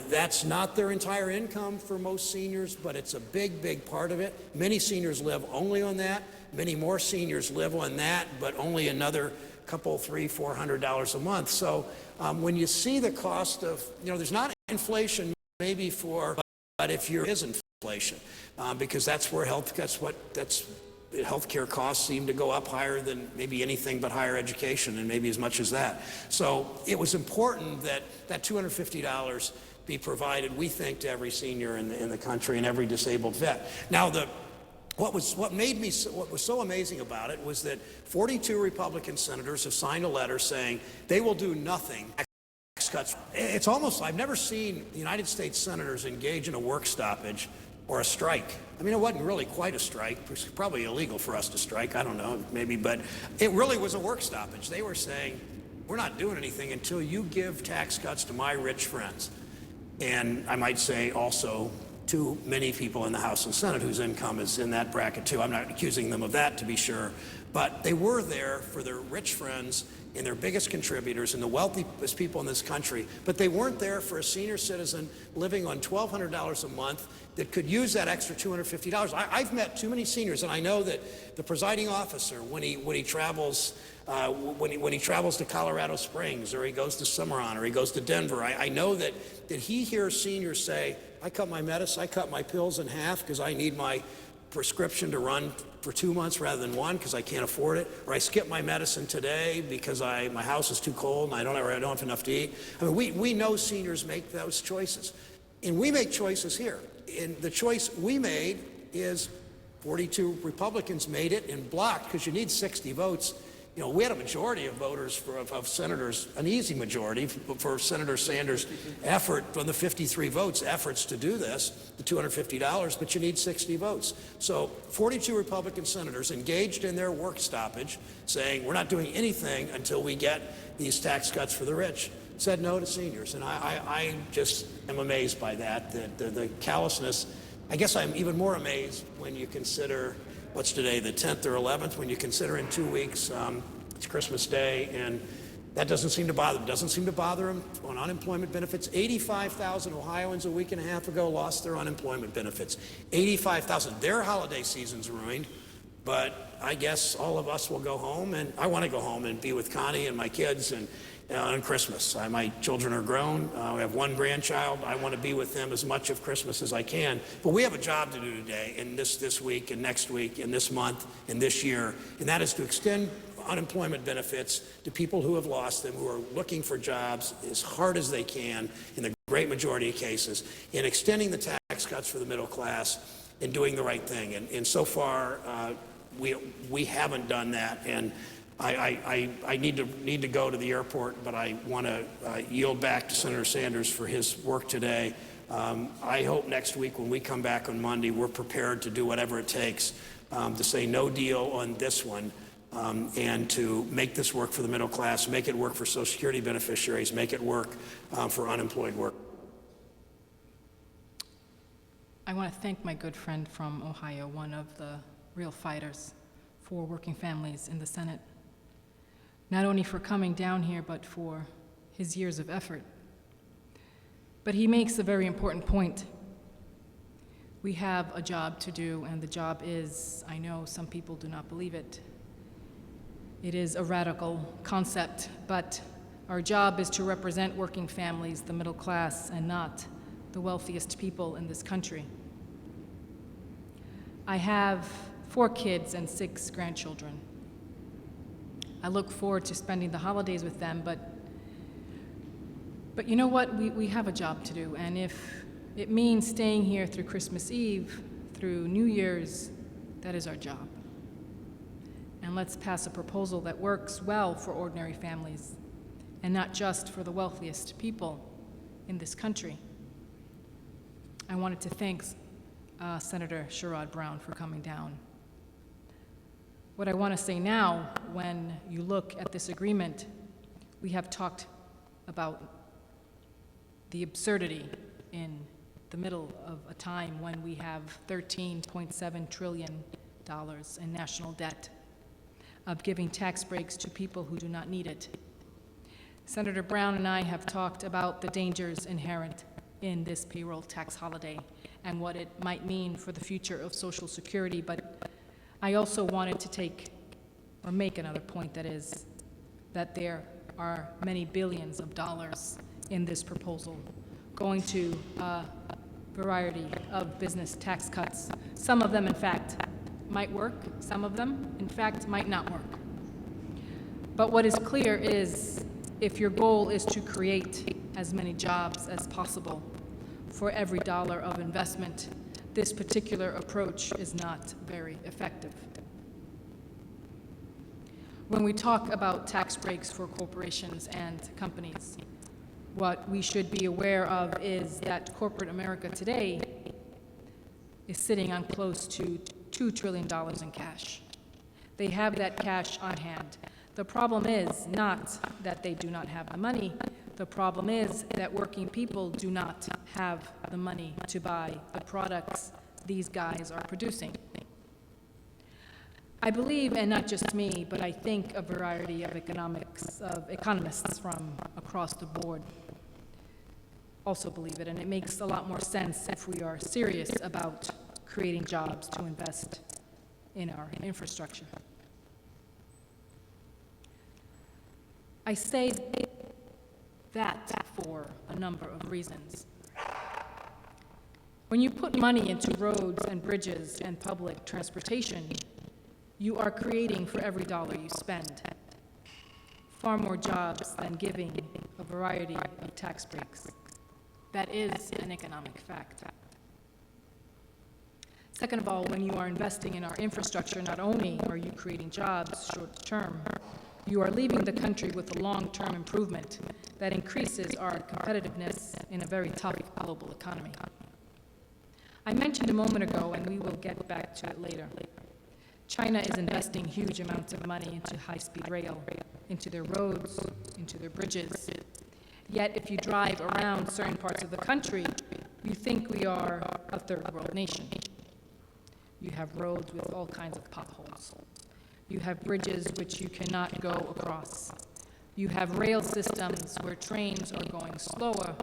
That's not their entire income for most seniors, but it's a big, big part of it. Many seniors live only on that. Many more seniors live on that, but only another couple, $300, $400 a month. So when you see the cost of, there's not inflation maybe but if there is inflation, because that's where healthcare costs seem to go up higher than maybe anything but higher education, and maybe as much as that. So it was important that that $250 be provided, we think, to every senior in the country and every disabled vet. Now, what was so amazing about it was that 42 Republican senators have signed a letter saying they will do nothing. Tax cuts. It's almost, I've never seen the United States senators engage in a work stoppage or a strike. I mean, it wasn't really quite a strike. It was probably illegal for us to strike. I don't know, maybe, but it really was a work stoppage. They were saying, we're not doing anything until you give tax cuts to my rich friends. And I might say also to many people in the House and Senate whose income is in that bracket too. I'm not accusing them of that, to be sure, but they were there for their rich friends and their biggest contributors and the wealthiest people in this country, but they weren't there for a senior citizen living on $1,200 a month that could use that extra $250. I've met too many seniors, and I know that the presiding officer, when he travels to Colorado Springs, or he goes to Cimarron, or he goes to Denver, I know that he hears seniors say, I cut my medicine, I cut my pills in half because I need my prescription to run for 2 months rather than one because I can't afford it, or I skip my medicine today because my house is too cold and I don't have enough to eat. I mean, we know seniors make those choices, and we make choices here. And the choice we made is 42 Republicans made it and blocked, because you need 60 votes. We had a majority of voters of senators, an easy majority for Senator Sanders' effort on the 53 votes, efforts to do this, the $250, but you need 60 votes. So 42 Republican senators engaged in their work stoppage, saying we're not doing anything until we get these tax cuts for the rich, said no to seniors. And I just am amazed by that, the callousness. I guess I'm even more amazed when you consider what's today, the 10th or 11th, when you consider in 2 weeks, it's Christmas Day, and that doesn't seem to bother them. Doesn't seem to bother them on unemployment benefits. 85,000 Ohioans a week and a half ago lost their unemployment benefits. 85,000. Their holiday season's ruined, but I guess all of us will go home, and I want to go home and be with Connie and my kids and on Christmas. My children are grown. I have one grandchild. I want to be with them as much of Christmas as I can. But we have a job to do today, and this week, and next week, and this month, and this year, and that is to extend unemployment benefits to people who have lost them, who are looking for jobs as hard as they can in the great majority of cases, and extending the tax cuts for the middle class and doing the right thing. And so far, we haven't done that. And I need to go to the airport, but I want to yield back to Senator Sanders for his work today. I hope next week when we come back on Monday, we're prepared to do whatever it takes to say no deal on this one, and to make this work for the middle class, make it work for Social Security beneficiaries, make it work for unemployed workers. I want to thank my good friend from Ohio, one of the real fighters for working families in the Senate, not only for coming down here, but for his years of effort. But he makes a very important point. We have a job to do, and the job is, I know some people do not believe it, it is a radical concept, but our job is to represent working families, the middle class, and not the wealthiest people in this country. I have 4 kids and 6 grandchildren. I look forward to spending the holidays with them, but But you know what? We have a job to do, and if it means staying here through Christmas Eve, through New Year's, that is our job. And let's pass a proposal that works well for ordinary families, and not just for the wealthiest people in this country. I wanted to thank Senator Sherrod Brown for coming down. What I want to say now, when you look at this agreement, we have talked about the absurdity in the middle of a time when we have $13.7 trillion in national debt, of giving tax breaks to people who do not need it. Senator Brown and I have talked about the dangers inherent in this payroll tax holiday and what it might mean for the future of Social Security, but I also wanted to make another point, that is, that there are many billions of dollars in this proposal going to a variety of business tax cuts. Some of them, in fact, might work. Some of them, in fact, might not work. But what is clear is, if your goal is to create as many jobs as possible for every dollar of investment, this particular approach is not very effective. When we talk about tax breaks for corporations and companies, what we should be aware of is that corporate America today is sitting on close to $2 trillion in cash. They have that cash on hand. The problem is not that they do not have the money. The problem is that working people do not have the money to buy the products these guys are producing. I believe, and not just me, but I think a variety of economists from across the board also believe it, and it makes a lot more sense if we are serious about creating jobs to invest in our infrastructure. I say that for a number of reasons. When you put money into roads and bridges and public transportation, you are creating, for every dollar you spend, far more jobs than giving a variety of tax breaks. That is an economic fact. Second of all, when you are investing in our infrastructure, not only are you creating jobs short term, you are leaving the country with a long-term improvement that increases our competitiveness in a very tough global economy. I mentioned a moment ago, and we will get back to it later, China is investing huge amounts of money into high-speed rail, into their roads, into their bridges. Yet if you drive around certain parts of the country, you think we are a third world nation. You have roads with all kinds of potholes. You have bridges which you cannot go across. You have rail systems where trains are going slower.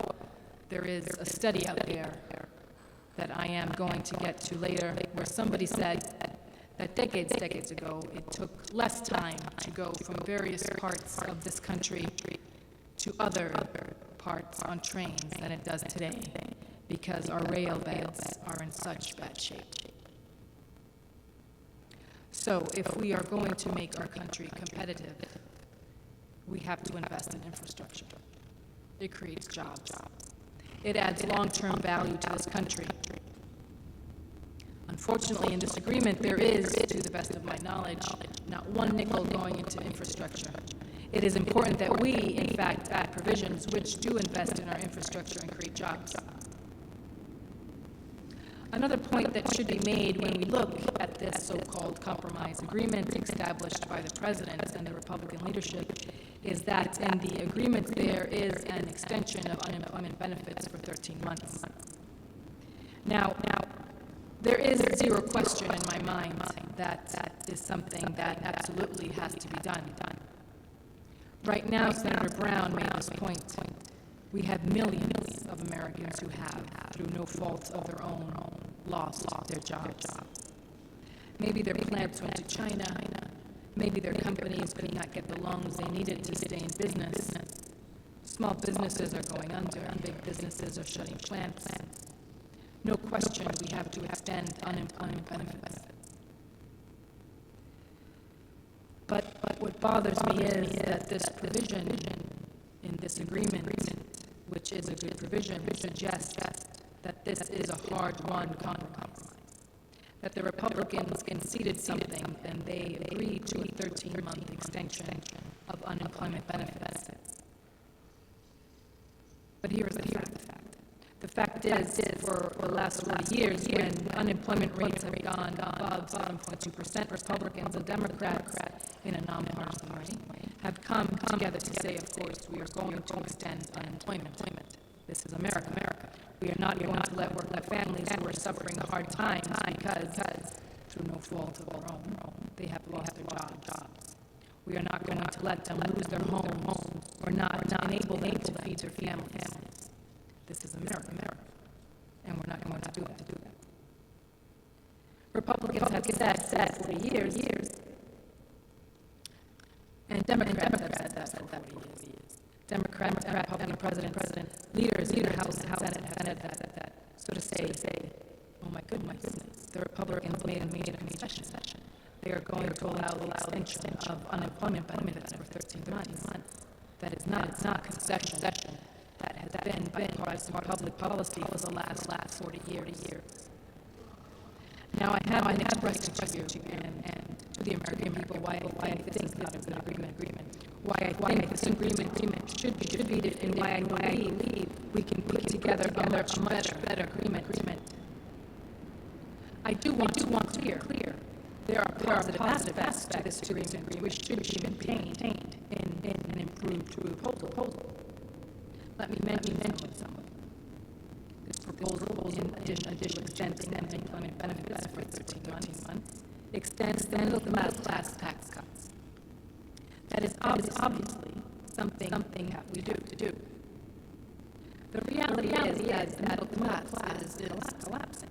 There is a study out there that I am going to get to later where somebody said that decades ago, it took less time to go from various parts of this country to other parts on trains than it does today, because our rail beds are in such bad shape. So if we are going to make our country competitive, we have to invest in infrastructure. It creates jobs. It adds long-term value to this country. Unfortunately, in this agreement, there is, to the best of my knowledge, not one nickel going into infrastructure. It is important that we, in fact, add provisions which do invest in our infrastructure and create jobs. Another point that should be made when we look at this so-called compromise agreement established by the President and the Republican leadership is that in the agreement there is an extension of unemployment benefits for 13 months. Now, there is zero question in my mind that that is something that absolutely has to be done. Right now, Senator Brown made this point. We have millions of Americans who have, through no fault of their own, lost their jobs. Maybe their plants went to China. Maybe their companies could not get the loans they needed to stay in business. Small businesses are going under, and big businesses are shutting plants. No question we have to extend unemployment benefits. But what bothers me is that this provision in this agreement, which is a good provision, suggests that this is a hard-won compromise. That the Republicans conceded something and they agreed to a 13-month extension of unemployment benefits. But here's the fact. The fact is, for the last 40 years, when unemployment rates have gone above 7.2%, Republicans and Democrats, in a nonpartisan way, have come together to say, of course, we are going to extend unemployment. This is America. We are not going to let working families who are suffering hard times because, through no fault of their own, they have lost their jobs. We are not going to let them lose their homes or not enable them to feed their families. This is America, and we're not going to do that. Republicans have said for 40 years, and Democrats have said that for 40 years. Democrats and Republican president, leaders in the House and Senate have said that. So to say, oh my goodness, the Republicans made a concession. They are going to allow the extension of unemployment benefits for 13 months. That is not a concession. That has been bipartisan public policy for the last 40 years. Now I have been expressing to you and to the American people why I think this is not a good agreement. Why I think this agreement should be defeated, and why I believe we can put together a much better agreement. I do want clear. There are positive aspects to this agreement which should be maintained in an improved proposal. Let me mention some of them. This proposal, in addition to extending unemployment benefits for 13 months, extends the middle class tax cuts. That is obviously something that we do. The reality is that the middle class is collapsing.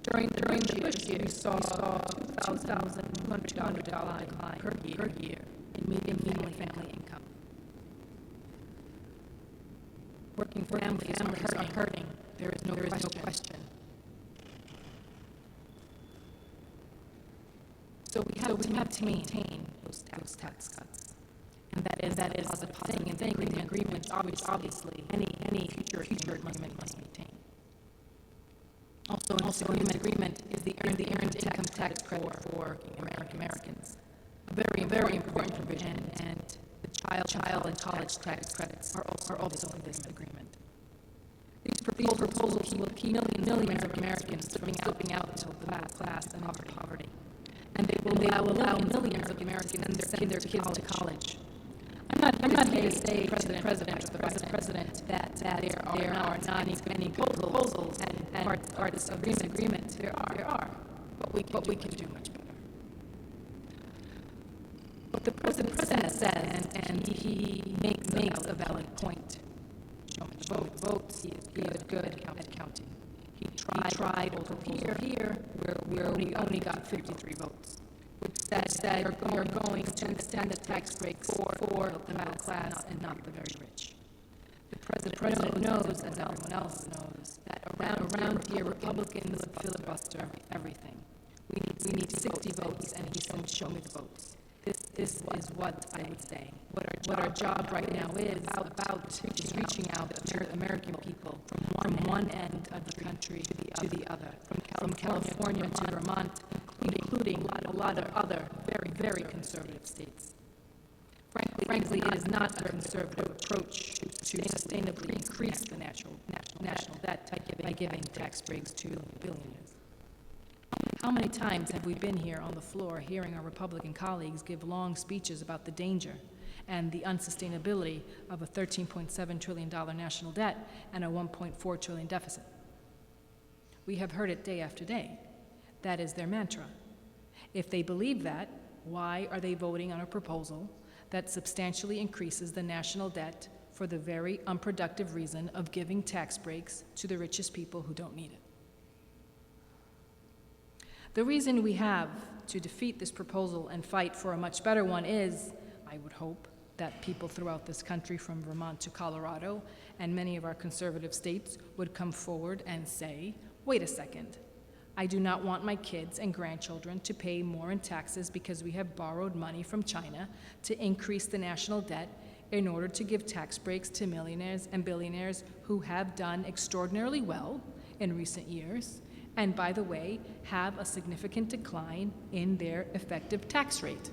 During the Bush years, we saw $2,200 decline per year in median family income. Working families are hurting. There is no question. So we have to maintain those tax cuts, and that is a thing. And the agreement, obviously, any future agreement must maintain. Also, in the agreement is the earned income tax credit for working Americans, a very important provision, and the child and college tax credits are also in this agreement. These proposals will keep millions of Americans slipping out into the middle class and poverty, and they will allow millions of Americans to send their kids to college. I'm not here to say, President, that there are not any proposals and parts of this agreement. There are, but we can do much better. What the President says, and he makes a valid point. Show me the votes. He is good at counting. He tried over here where we only got 53 votes, which said we are going to extend the tax breaks for the middle class and not the very rich. The President knows, as everyone else knows, that around here Republicans filibuster everything. We need 60 votes, and he's going to show me the votes. This is what I would say. What our job right now is about just reaching out to the American people from one end of the country to the other, from California to Vermont, including a lot of other very conservative states. Frankly, it is not a conservative approach to sustainably increase the national debt by giving tax breaks to billionaires. How many times have we been here on the floor hearing our Republican colleagues give long speeches about the danger and the unsustainability of a $13.7 trillion national debt and a $1.4 trillion deficit? We have heard it day after day. That is their mantra. If they believe that, why are they voting on a proposal that substantially increases the national debt for the very unproductive reason of giving tax breaks to the richest people who don't need it? The reason we have to defeat this proposal and fight for a much better one is, I would hope, that people throughout this country from Vermont to Colorado and many of our conservative states would come forward and say, wait a second, I do not want my kids and grandchildren to pay more in taxes because we have borrowed money from China to increase the national debt in order to give tax breaks to millionaires and billionaires who have done extraordinarily well in recent years, and by the way, have a significant decline in their effective tax rate.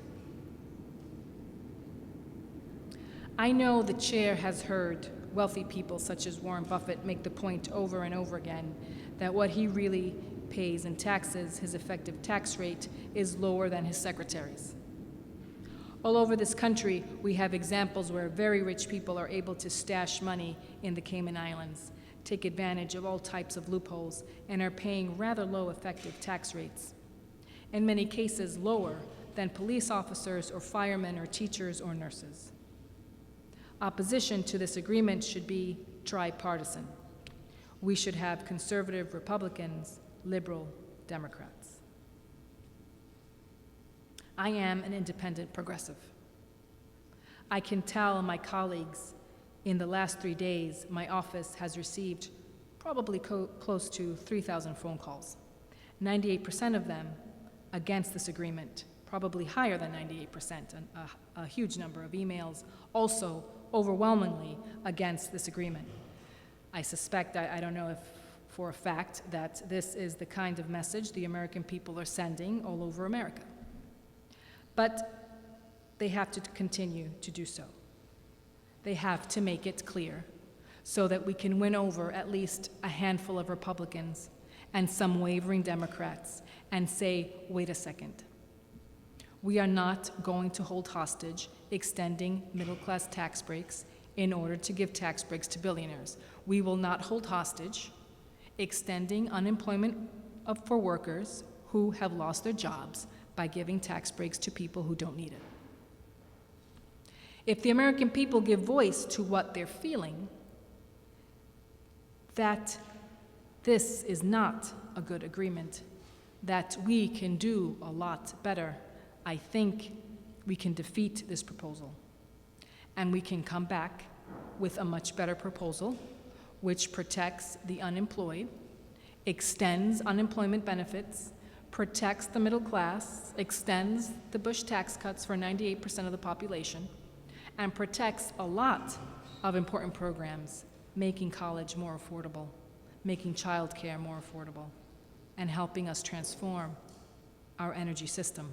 I know the chair has heard wealthy people such as Warren Buffett make the point over and over again that what he really pays in taxes, his effective tax rate, is lower than his secretary's. All over this country, we have examples where very rich people are able to stash money in the Cayman Islands, take advantage of all types of loopholes, and are paying rather low effective tax rates. In many cases, lower than police officers or firemen or teachers or nurses. Opposition to this agreement should be tripartisan. We should have conservative Republicans, liberal Democrats. I am an independent progressive. I can tell my colleagues in the last 3 days, my office has received probably close to 3,000 phone calls, 98% of them against this agreement, probably higher than 98%, and a huge number of emails also overwhelmingly against this agreement. I suspect, I don't know if for a fact, that this is the kind of message the American people are sending all over America. But they have to continue to do so. They have to make it clear so that we can win over at least a handful of Republicans and some wavering Democrats and say, wait a second. We are not going to hold hostage extending middle-class tax breaks in order to give tax breaks to billionaires. We will not hold hostage extending unemployment for workers who have lost their jobs by giving tax breaks to people who don't need it. If the American people give voice to what they're feeling, that this is not a good agreement, that we can do a lot better, I think we can defeat this proposal. And we can come back with a much better proposal which protects the unemployed, extends unemployment benefits, protects the middle class, extends the Bush tax cuts for 98% of the population, and protects a lot of important programs, making college more affordable, making childcare more affordable, and helping us transform our energy system.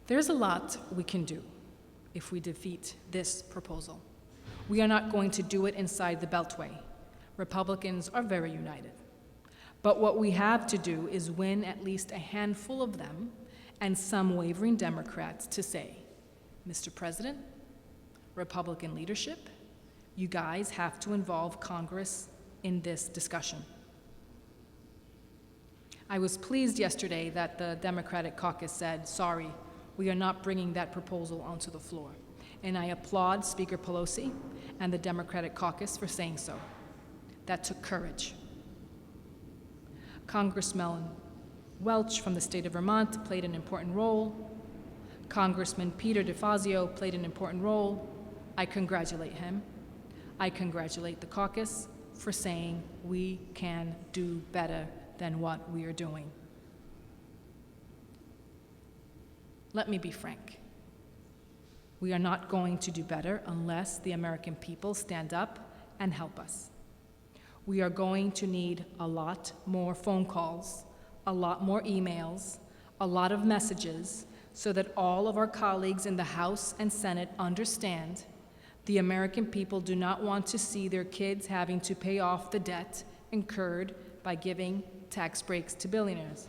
There's a lot we can do if we defeat this proposal. We are not going to do it inside the Beltway. Republicans are very united. But what we have to do is win at least a handful of them and some wavering Democrats to say, Mr. President, Republican leadership, you guys have to involve Congress in this discussion. I was pleased yesterday that the Democratic caucus said, sorry, we are not bringing that proposal onto the floor. And I applaud Speaker Pelosi and the Democratic caucus for saying so. That took courage. Congressman Welch from the state of Vermont played an important role. Congressman Peter DeFazio played an important role. I congratulate him. I congratulate the caucus for saying we can do better than what we are doing. Let me be frank. We are not going to do better unless the American people stand up and help us. We are going to need a lot more phone calls, a lot more emails, a lot of messages, so that all of our colleagues in the House and Senate understand the American people do not want to see their kids having to pay off the debt incurred by giving tax breaks to billionaires.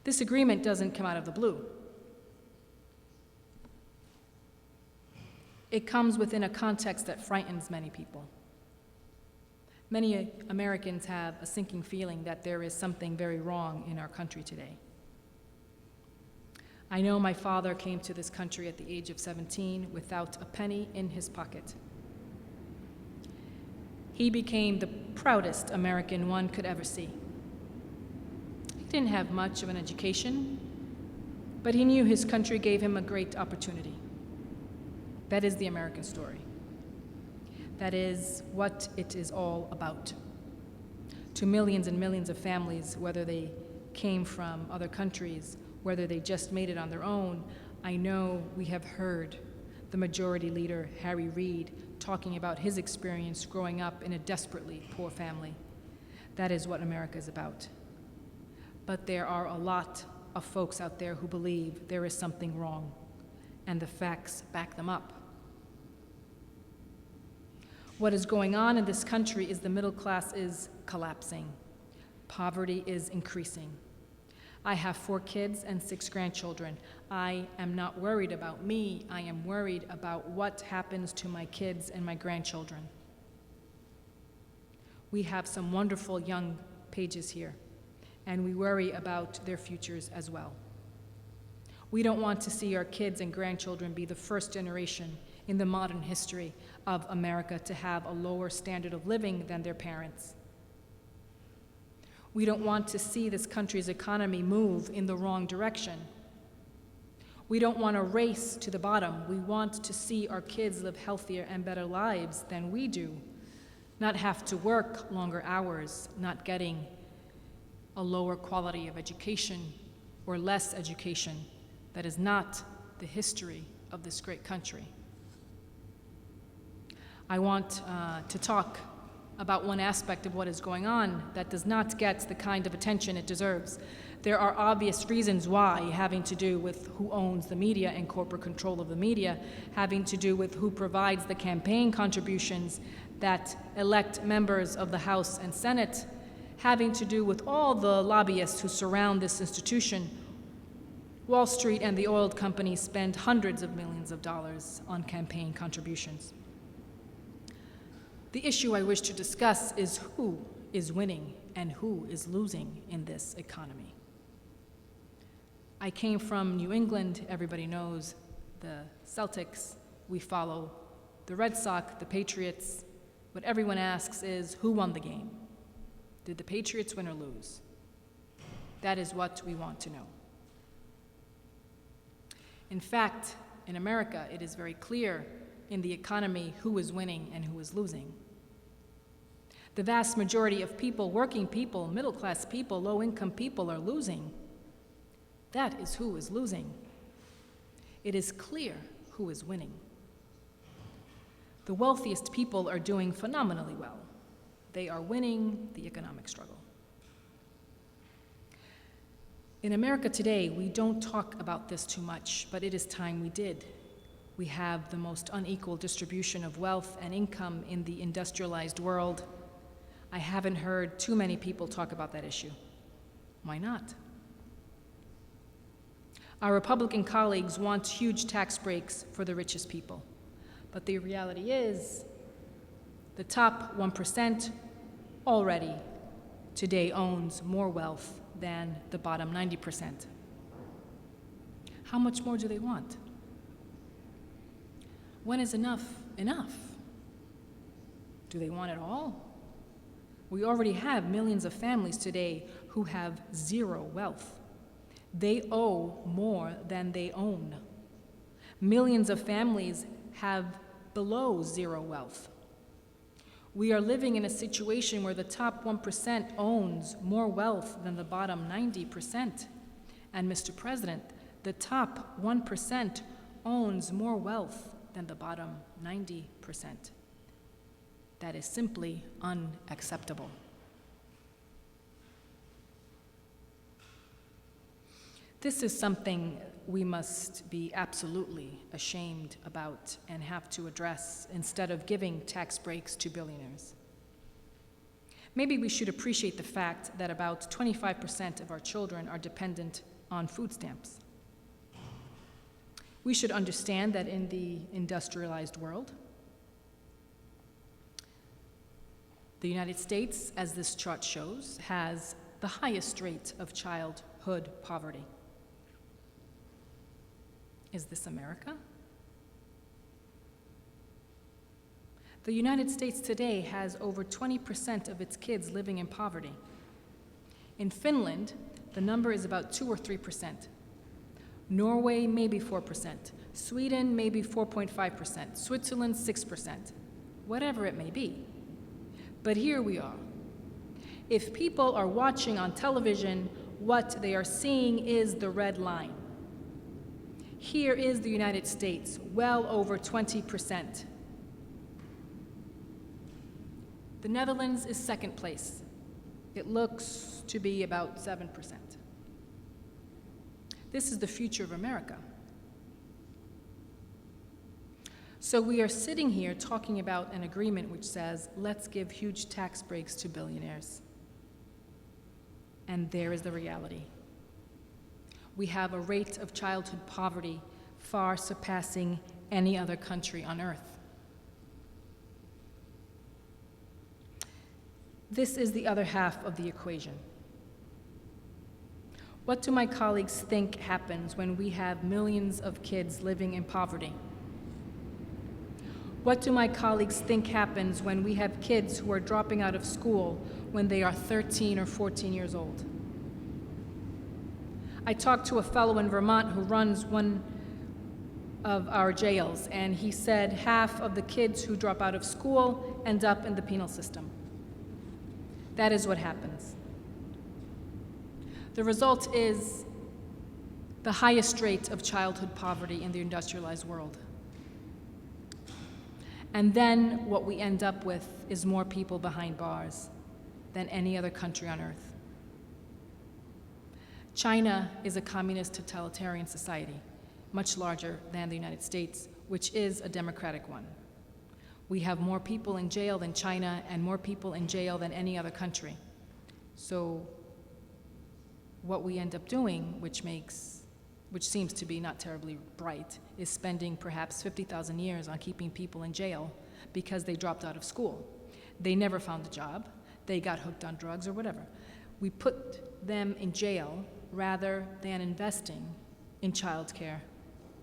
This agreement doesn't come out of the blue. It comes within a context that frightens many people. Many Americans have a sinking feeling that there is something very wrong in our country today. I know my father came to this country at the age of 17 without a penny in his pocket. He became the proudest American one could ever see. He didn't have much of an education, but he knew his country gave him a great opportunity. That is the American story. That is what it is all about. To millions and millions of families, whether they came from other countries whether they just made it on their own, I know we have heard the majority leader, Harry Reid, talking about his experience growing up in a desperately poor family. That is what America is about. But there are a lot of folks out there who believe there is something wrong, and the facts back them up. What is going on in this country is the middle class is collapsing. Poverty is increasing. I have 4 kids and 6 grandchildren. I am not worried about me. I am worried about what happens to my kids and my grandchildren. We have some wonderful young pages here, and we worry about their futures as well. We don't want to see our kids and grandchildren be the first generation in the modern history of America to have a lower standard of living than their parents. We don't want to see this country's economy move in the wrong direction. We don't want to race to the bottom. We want to see our kids live healthier and better lives than we do, not have to work longer hours, not getting a lower quality of education or less education. That is not the history of this great country. I want to talk about one aspect of what is going on that does not get the kind of attention it deserves. There are obvious reasons why, having to do with who owns the media and corporate control of the media, having to do with who provides the campaign contributions that elect members of the House and Senate, having to do with all the lobbyists who surround this institution. Wall Street and the oil companies spend hundreds of millions of dollars on campaign contributions. The issue I wish to discuss is who is winning and who is losing in this economy. I came from New England. Everybody knows the Celtics. We follow the Red Sox, the Patriots. What everyone asks is, who won the game? Did the Patriots win or lose? That is what we want to know. In fact, in America, it is very clear in the economy who is winning and who is losing. The vast majority of people, working people, middle-class people, low-income people, are losing. That is who is losing. It is clear who is winning. The wealthiest people are doing phenomenally well. They are winning the economic struggle. In America today, we don't talk about this too much, but it is time we did. We have the most unequal distribution of wealth and income in the industrialized world. I haven't heard too many people talk about that issue. Why not? Our Republican colleagues want huge tax breaks for the richest people. But the reality is, the top 1% already today owns more wealth than the bottom 90%. How much more do they want? When is enough enough? Do they want it all? We already have millions of families today who have zero wealth. They owe more than they own. Millions of families have below zero wealth. We are living in a situation where the top 1% owns more wealth than the bottom 90%. And Mr. President, the top 1% owns more wealth than the bottom 90%. That is simply unacceptable. This is something we must be absolutely ashamed about and have to address instead of giving tax breaks to billionaires. Maybe we should appreciate the fact that about 25% of our children are dependent on food stamps. We should understand that in the industrialized world, the United States, as this chart shows, has the highest rate of childhood poverty. Is this America? The United States today has over 20% of its kids living in poverty. In Finland, the number is about 2 or 3%. Norway, maybe 4%. Sweden, maybe 4.5%. Switzerland, 6%. Whatever it may be. But here we are. If people are watching on television What they are seeing is the red line. Here is the United States, well over 20%. The Netherlands is second place. It looks to be about 7%. This is the future of America. So we are sitting here talking about an agreement which says, let's give huge tax breaks to billionaires. And there is the reality. We have a rate of childhood poverty far surpassing any other country on earth. This is the other half of the equation. What do my colleagues think happens when we have millions of kids living in poverty? What do my colleagues think happens when we have kids who are dropping out of school when they are 13 or 14 years old? I talked to a fellow in Vermont who runs one of our jails, and he said half of the kids who drop out of school end up in the penal system. That is what happens. The result is the highest rate of childhood poverty in the industrialized world. And then what we end up with is more people behind bars than any other country on earth. China is a communist totalitarian society, much larger than the United States, which is a democratic one. We have more people in jail than China and more people in jail than any other country. So what we end up doing, which seems to be not terribly bright, is spending perhaps 50,000 years on keeping people in jail because they dropped out of school. They never found a job. They got hooked on drugs or whatever. We put them in jail rather than investing in childcare,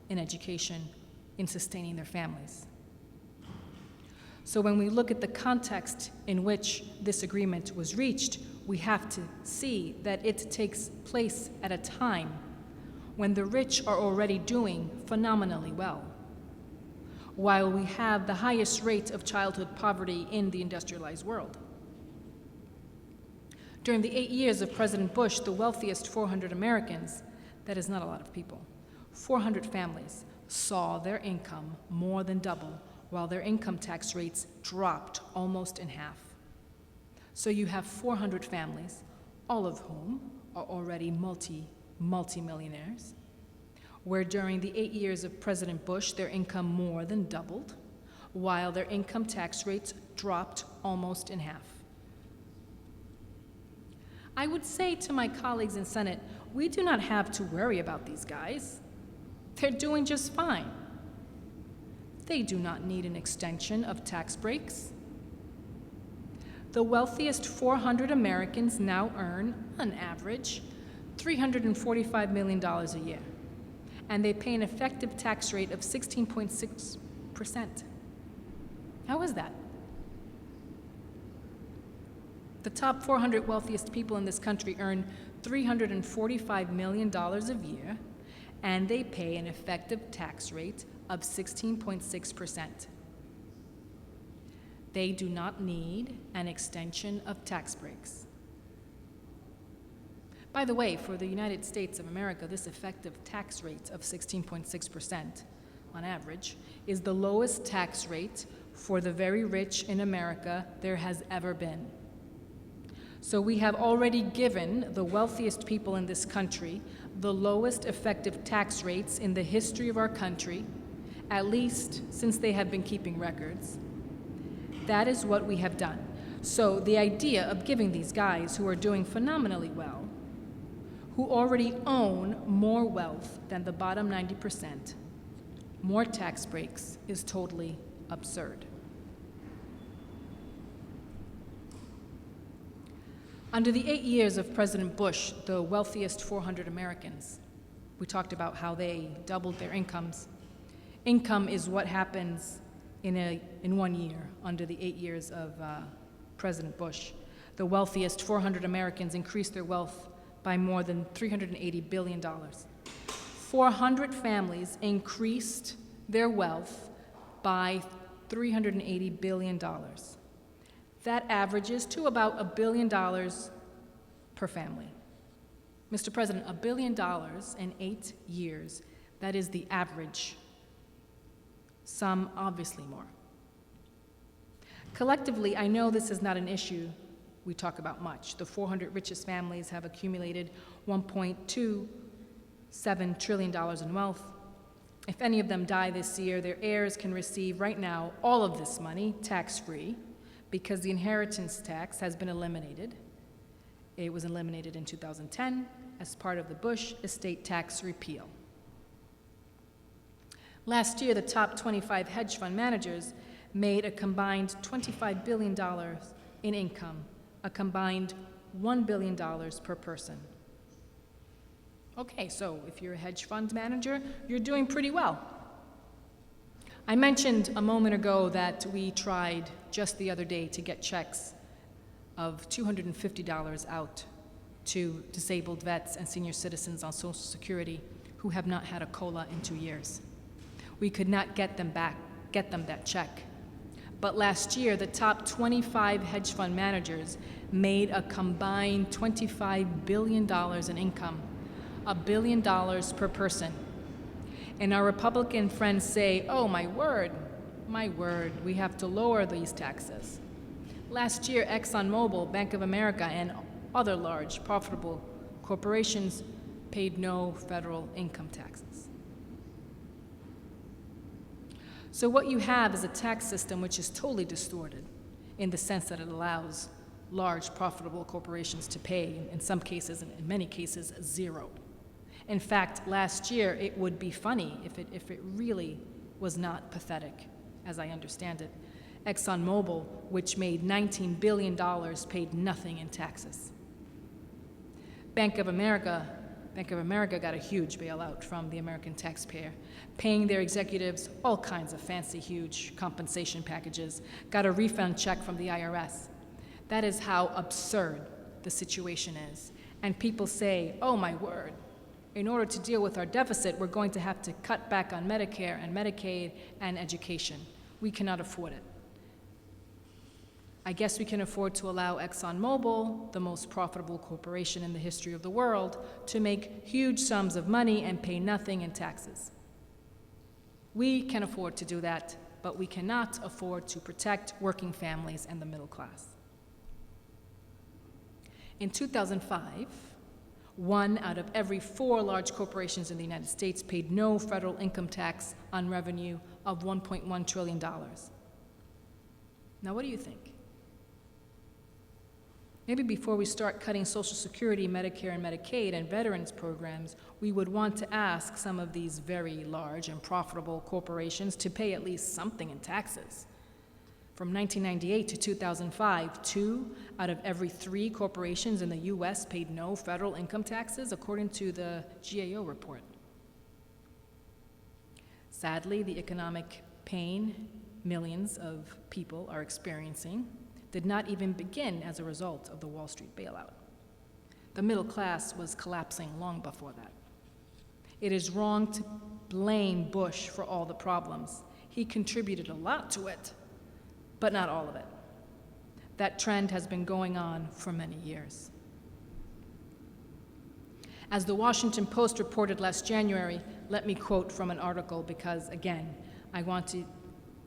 in education, in sustaining their families. So when we look at the context in which this agreement was reached, we have to see that it takes place at a time when the rich are already doing phenomenally well, while we have the highest rate of childhood poverty in the industrialized world. During the 8 years of President Bush, the wealthiest 400 Americans, that is not a lot of people, 400 families, saw their income more than double, while their income tax rates dropped almost in half. So you have 400 families, all of whom are already multi-millionaires, where during the 8 years of President Bush, their income more than doubled, while their income tax rates dropped almost in half. I would say to my colleagues in Senate, we do not have to worry about these guys. They're doing just fine. They do not need an extension of tax breaks. The wealthiest 400 Americans now earn, on average, $345 million a year, and they pay an effective tax rate of 16.6%. How is that? The top 400 wealthiest people in this country earn $345 million a year, and they pay an effective tax rate of 16.6%. They do not need an extension of tax breaks. By the way, for the United States of America, this effective tax rate of 16.6% on average is the lowest tax rate for the very rich in America there has ever been. So we have already given the wealthiest people in this country the lowest effective tax rates in the history of our country, at least since they have been keeping records. That is what we have done. So the idea of giving these guys who are doing phenomenally well, who already own more wealth than the bottom 90%, more tax breaks is totally absurd. Under the 8 years of President Bush, the wealthiest 400 Americans, we talked about how they doubled their incomes. Income is what happens in 1 year under the 8 years of President Bush. The wealthiest 400 Americans increased their wealth by more than $380 billion. 400 families increased their wealth by $380 billion. That averages to about $1 billion per family. Mr. President, $1 billion in 8 years, that is the average. Some obviously more. Collectively, I know this is not an issue we talk about much. The 400 richest families have accumulated $1.27 trillion in wealth. If any of them die this year, their heirs can receive right now all of this money tax-free because the inheritance tax has been eliminated. It was eliminated in 2010 as part of the Bush estate tax repeal. Last year, the top 25 hedge fund managers made a combined $25 billion in income, a combined $1 billion per person. Okay, so if you're a hedge fund manager, you're doing pretty well. I mentioned a moment ago that we tried just the other day to get checks of $250 out to disabled vets and senior citizens on Social Security who have not had a COLA in 2 years. We could not get them that check. But last year, the top 25 hedge fund managers made a combined $25 billion in income, $1 billion per person. And our Republican friends say, oh, my word, we have to lower these taxes. Last year, ExxonMobil, Bank of America, and other large, profitable corporations paid no federal income taxes. So what you have is a tax system which is totally distorted in the sense that it allows large, profitable corporations to pay, in some cases, and in many cases, zero. In fact, last year, it would be funny if it really was not pathetic, as I understand it. ExxonMobil, which made $19 billion, paid nothing in taxes. Bank of America got a huge bailout from the American taxpayer, paying their executives all kinds of fancy, huge compensation packages, got a refund check from the IRS. That is how absurd the situation is. And people say, oh my word, in order to deal with our deficit, we're going to have to cut back on Medicare and Medicaid and education. We cannot afford it. I guess we can afford to allow ExxonMobil, the most profitable corporation in the history of the world, to make huge sums of money and pay nothing in taxes. We can afford to do that, but we cannot afford to protect working families and the middle class. In 2005, 1 out of every 4 large corporations in the United States paid no federal income tax on revenue of $1.1 trillion. Now, what do you think? Maybe before we start cutting Social Security, Medicare and Medicaid, and veterans programs, we would want to ask some of these very large and profitable corporations to pay at least something in taxes. From 1998 to 2005, 2 out of every 3 corporations in the U.S. paid no federal income taxes, according to the GAO report. Sadly, the economic pain millions of people are experiencing did not even begin as a result of the Wall Street bailout. The middle class was collapsing long before that. It is wrong to blame Bush for all the problems. He contributed a lot to it, but not all of it. That trend has been going on for many years. As the Washington Post reported last January, let me quote from an article because, again, I want to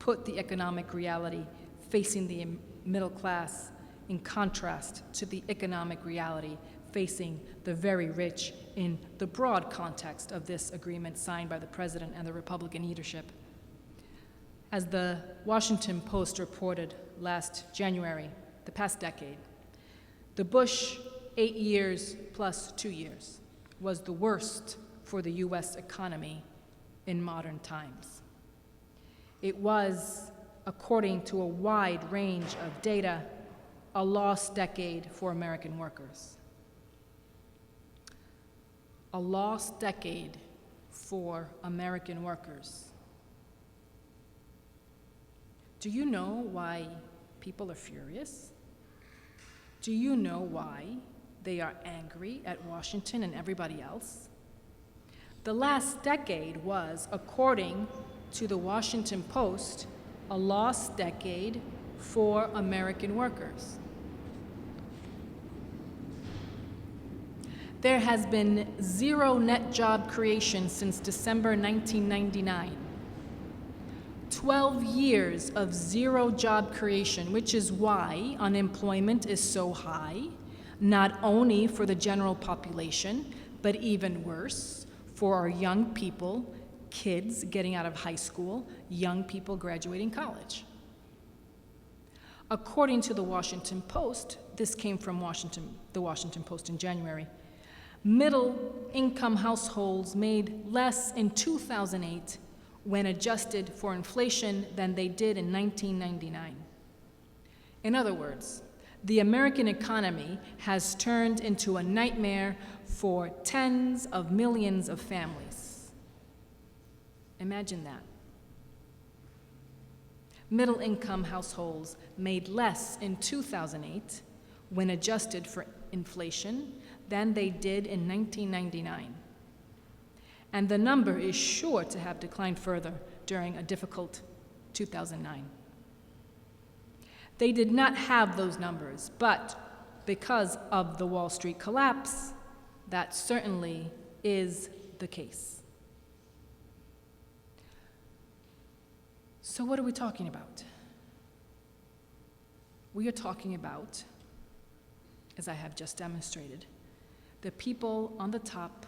put the economic reality facing the middle class in contrast to the economic reality facing the very rich in the broad context of this agreement signed by the President and the Republican leadership. As the Washington Post reported last January, the past decade, the Bush 8 years plus 2 years was the worst for the U.S. economy in modern times. It was, according to a wide range of data, a lost decade for American workers. A lost decade for American workers. Do you know why people are furious? Do you know why they are angry at Washington and everybody else? The last decade was, according to the Washington Post, a lost decade for American workers. There has been zero net job creation since December 1999. 12 years of zero job creation, which is why unemployment is so high, not only for the general population, but even worse, for our young people, kids getting out of high school, young people graduating college. According to the Washington Post, this came from the Washington Post in January, middle-income households made less in 2008 when adjusted for inflation than they did in 1999. In other words, the American economy has turned into a nightmare for tens of millions of families. Imagine that. Middle-income households made less in 2008 when adjusted for inflation than they did in 1999. And the number is sure to have declined further during a difficult 2009. They did not have those numbers, but because of the Wall Street collapse, that certainly is the case. So what are we talking about? We are talking about, as I have just demonstrated, the people on the top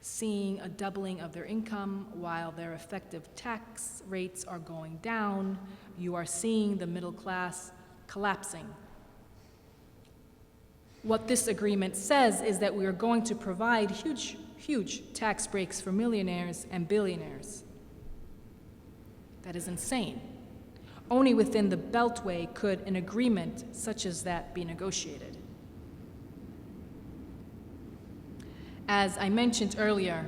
seeing a doubling of their income while their effective tax rates are going down. You are seeing the middle class collapsing. What this agreement says is that we are going to provide huge tax breaks for millionaires and billionaires. That is insane. Only within the Beltway could an agreement such as that be negotiated. As I mentioned earlier,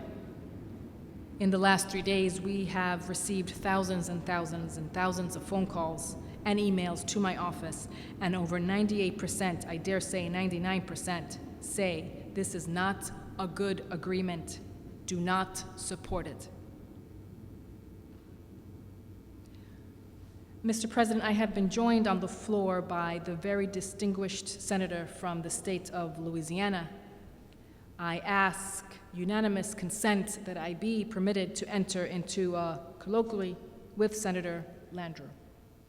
in the last 3 days, we have received thousands and thousands and thousands of phone calls and emails to my office, and over 98%, I dare say 99%, say this is not a good agreement. Do not support it. Mr. President, I have been joined on the floor by the very distinguished senator from the state of Louisiana. I ask unanimous consent that I be permitted to enter into a colloquy with Senator Landrieu.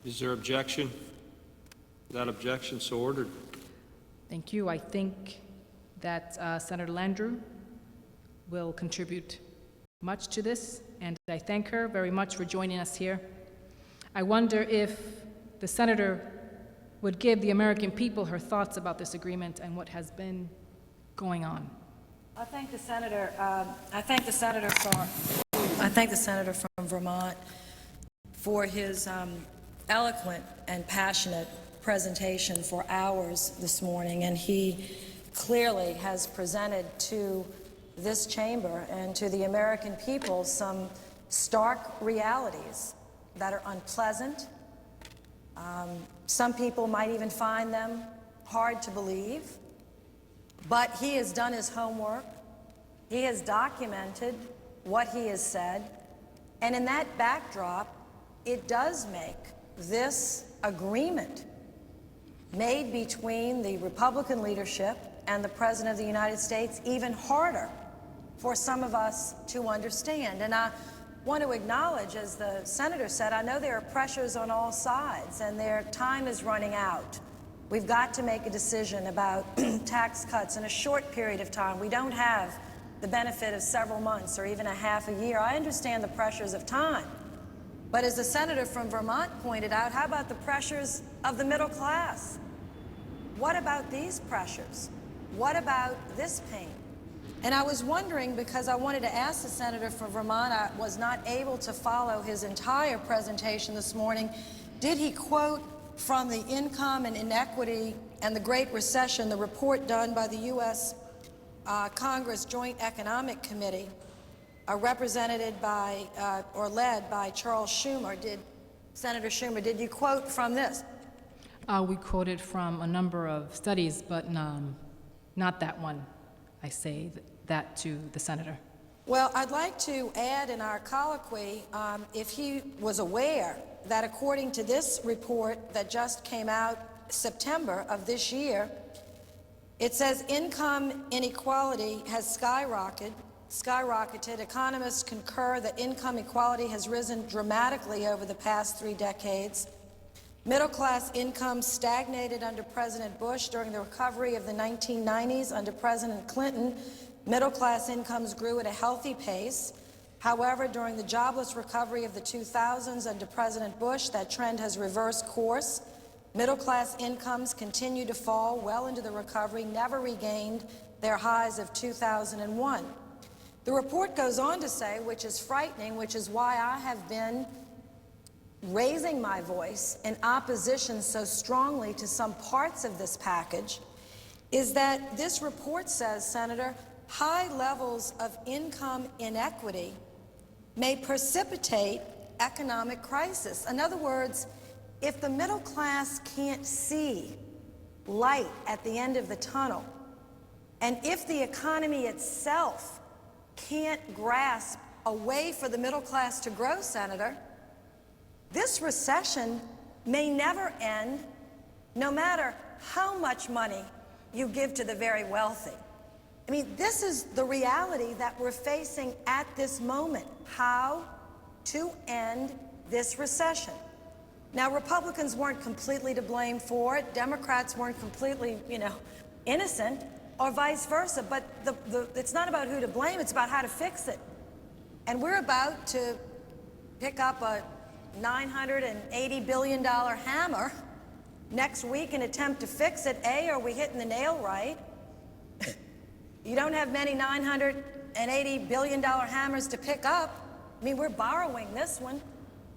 Is there objection? Without objection, so ordered. Thank you. I think that Senator Landrieu will contribute much to this, and I thank her very much for joining us here. I wonder if the senator would give the American people her thoughts about this agreement and what has been going on. I thank the senator. I thank the senator from Vermont for his eloquent and passionate presentation for hours this morning, and he clearly has presented to this chamber and to the American people some stark realities that are unpleasant. Some people might even find them hard to believe. But he has done his homework. He has documented what he has said. And in that backdrop, it does make this agreement made between the Republican leadership and the President of the United States even harder for some of us to understand. And I want to acknowledge, as the senator said, I know there are pressures on all sides and their time is running out. We've got to make a decision about tax cuts in a short period of time. We don't have the benefit of several months or even a half a year. I understand the pressures of time. But as the senator from Vermont pointed out, how about the pressures of the middle class? What about these pressures? What about this pain? And I was wondering, because I wanted to ask the senator from Vermont, I was not able to follow his entire presentation this morning, did he quote from the Income and Inequity and the Great Recession, the report done by the U.S. Congress Joint Economic Committee, represented by, or led by Charles Schumer? Senator Schumer, did you quote from this? We quoted from a number of studies, but not that one. I say that to the senator. Well, I'd like to add in our colloquy, if he was aware that according to this report that just came out September of this year, It says income inequality has skyrocketed. Economists concur that income equality has risen dramatically over the past 3 decades. Middle-class income stagnated under President Bush. During the recovery of the 1990s under President Clinton, middle-class incomes grew at a healthy pace. However, during the jobless recovery of the 2000s under President Bush, that trend has reversed course. Middle-class incomes continue to fall well into the recovery, never regained their highs of 2001. The report goes on to say, which is frightening, which is why I have been raising my voice in opposition so strongly to some parts of this package, is that this report says, Senator, high levels of income inequity may precipitate economic crisis. In other words, if the middle class can't see light at the end of the tunnel, and if the economy itself can't grasp a way for the middle class to grow, Senator, this recession may never end, no matter how much money you give to the very wealthy. I mean, this is the reality that we're facing at this moment, how to end this recession. Now, Republicans weren't completely to blame for it. Democrats weren't completely, innocent, or vice versa. But it's not about who to blame, it's about how to fix it. And we're about to pick up a $980 billion hammer next week and attempt to fix it. A, are we hitting the nail right? You don't have many $980 billion hammers to pick up. I mean, we're borrowing this one.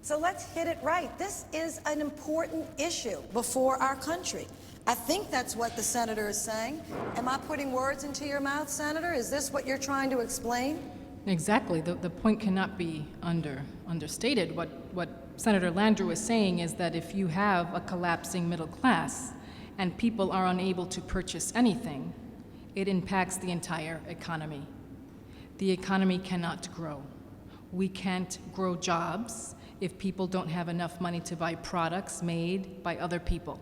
So let's hit it right. This is an important issue before our country. I think that's what the senator is saying. Am I putting words into your mouth, Senator? Is this what you're trying to explain? Exactly. The point cannot be understated. What Senator Landrieu is saying is that if you have a collapsing middle class and people are unable to purchase anything, it impacts the entire economy. The economy cannot grow. We can't grow jobs if people don't have enough money to buy products made by other people.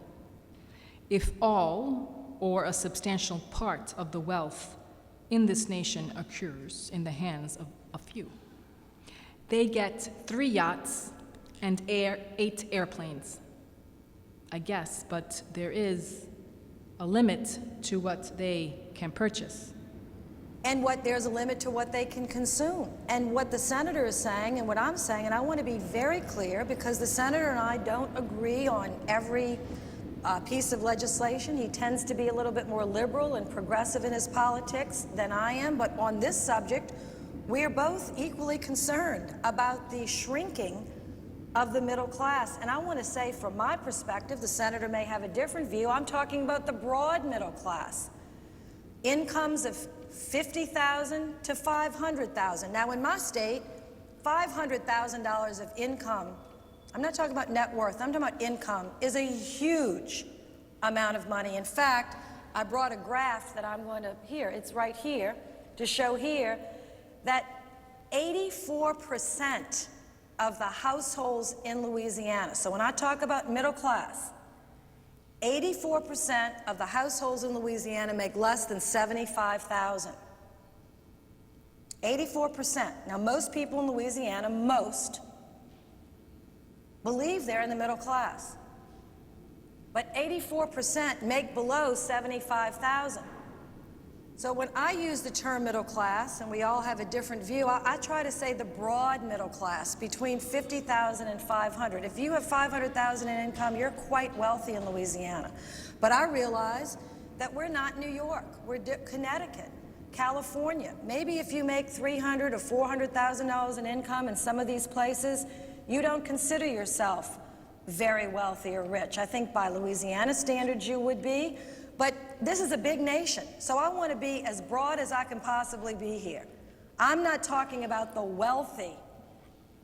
If all or a substantial part of the wealth in this nation occurs in the hands of a few, they get 3 yachts and 8 airplanes. I guess, but there is a limit to what they can purchase. And there's a limit to what they can consume. And what the senator is saying and what I'm saying, and I want to be very clear because the senator and I don't agree on every piece of legislation. He tends to be a little bit more liberal and progressive in his politics than I am, but on this subject, we are both equally concerned about the shrinking of the middle class. And I want to say, from my perspective, the senator may have a different view. I'm talking about the broad middle class. Incomes of $50,000 to $500,000. Now, in my state, $500,000 of income, I'm not talking about net worth, I'm talking about income, is a huge amount of money. In fact, I brought a graph that I'm going to, it's right here, to show here that 84% of the households in Louisiana, so when I talk about middle class, 84% of the households in Louisiana make less than $75,000. 84%. Now, most people in Louisiana, believe they're in the middle class. But 84% make below $75,000. So when I use the term middle class, and we all have a different view, I try to say the broad middle class, between $50,000 and $500,000. If you have $500,000 in income, you're quite wealthy in Louisiana. But I realize that we're not New York. We're Connecticut, California. Maybe if you make $300,000 or $400,000 in income in some of these places, you don't consider yourself very wealthy or rich. I think by Louisiana standards you would be. But this is a big nation, so I want to be as broad as I can possibly be here. I'm not talking about the wealthy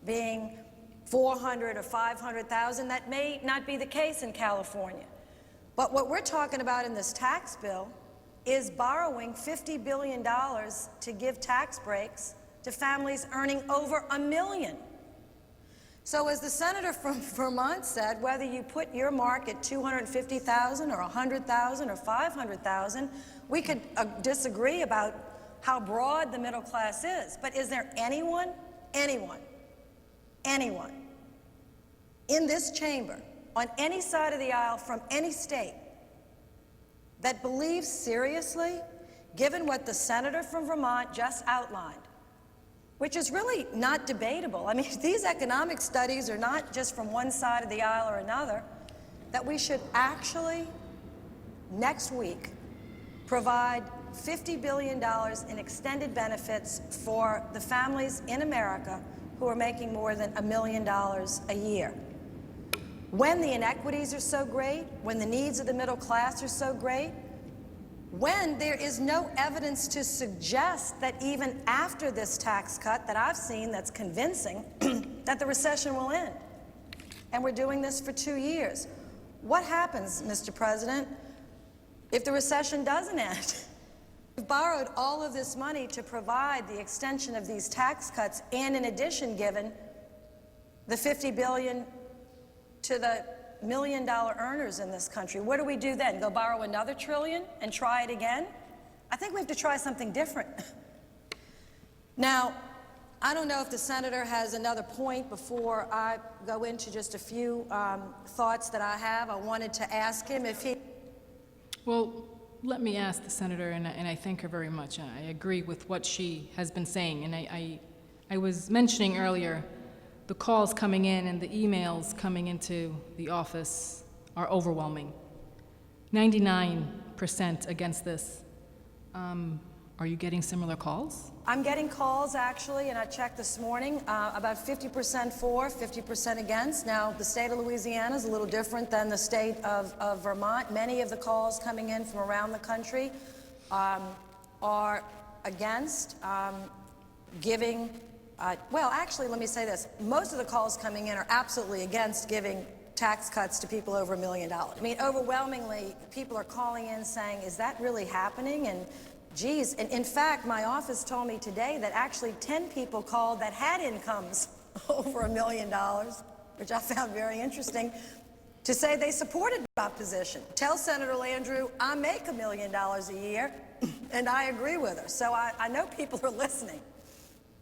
being 400 or 500,000. That may not be the case in California. But what we're talking about in this tax bill is borrowing $50 billion to give tax breaks to families earning over $1 million. So as the senator from Vermont said, whether you put your mark at 250,000 or 100,000 or 500,000, we could disagree about how broad the middle class is. But is there anyone in this chamber, on any side of the aisle from any state, that believes seriously, given what the senator from Vermont just outlined, which is really not debatable? I mean, these economic studies are not just from one side of the aisle or another, that we should actually, next week, provide $50 billion in extended benefits for the families in America who are making more than $1 million a year. When the inequities are so great, when the needs of the middle class are so great, when there is no evidence to suggest that even after this tax cut that I've seen that's convincing, that the recession will end. And we're doing this for 2 years. What happens, Mr. President, if the recession doesn't end? We've borrowed all of this money to provide the extension of these tax cuts, and in addition given the $50 billion to the $1 million earners in this country. What do we do then? Go borrow another $1 trillion and try it again? I think we have to try something different. Now, I don't know if the senator has another point before I go into just a few thoughts that I have. I wanted to ask him if he... Well, let me ask the senator, and I thank her very much. I agree with what she has been saying, and I was mentioning earlier the calls coming in and the emails coming into the office are overwhelming. 99% against this. Are you getting similar calls? I'm getting calls, actually, and I checked this morning, about 50% for, 50% against. Now, the state of Louisiana is a little different than the state of Vermont. Many of the calls coming in from around the country are against giving, well, actually, let me say this. Most of the calls coming in are absolutely against giving tax cuts to people over $1 million. I mean, overwhelmingly, people are calling in saying, is that really happening? And geez, and in fact, my office told me today that actually 10 people called that had incomes over $1 million, which I found very interesting, to say they supported my position. Tell Senator Landrieu I make $1 million a year, and I agree with her. So I know people are listening.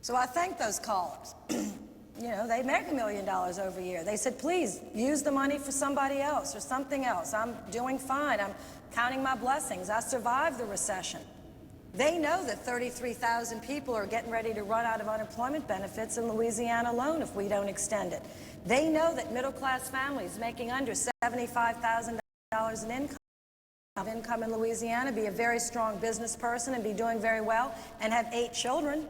So I thank those callers. You know, they make $1 million over a year. They said, please, use the money for somebody else or something else. I'm doing fine. I'm counting my blessings. I survived the recession. They know that 33,000 people are getting ready to run out of unemployment benefits in Louisiana alone if we don't extend it. They know that middle-class families making under $75,000 in income in Louisiana, be a very strong business person and be doing very well, and have 8 children.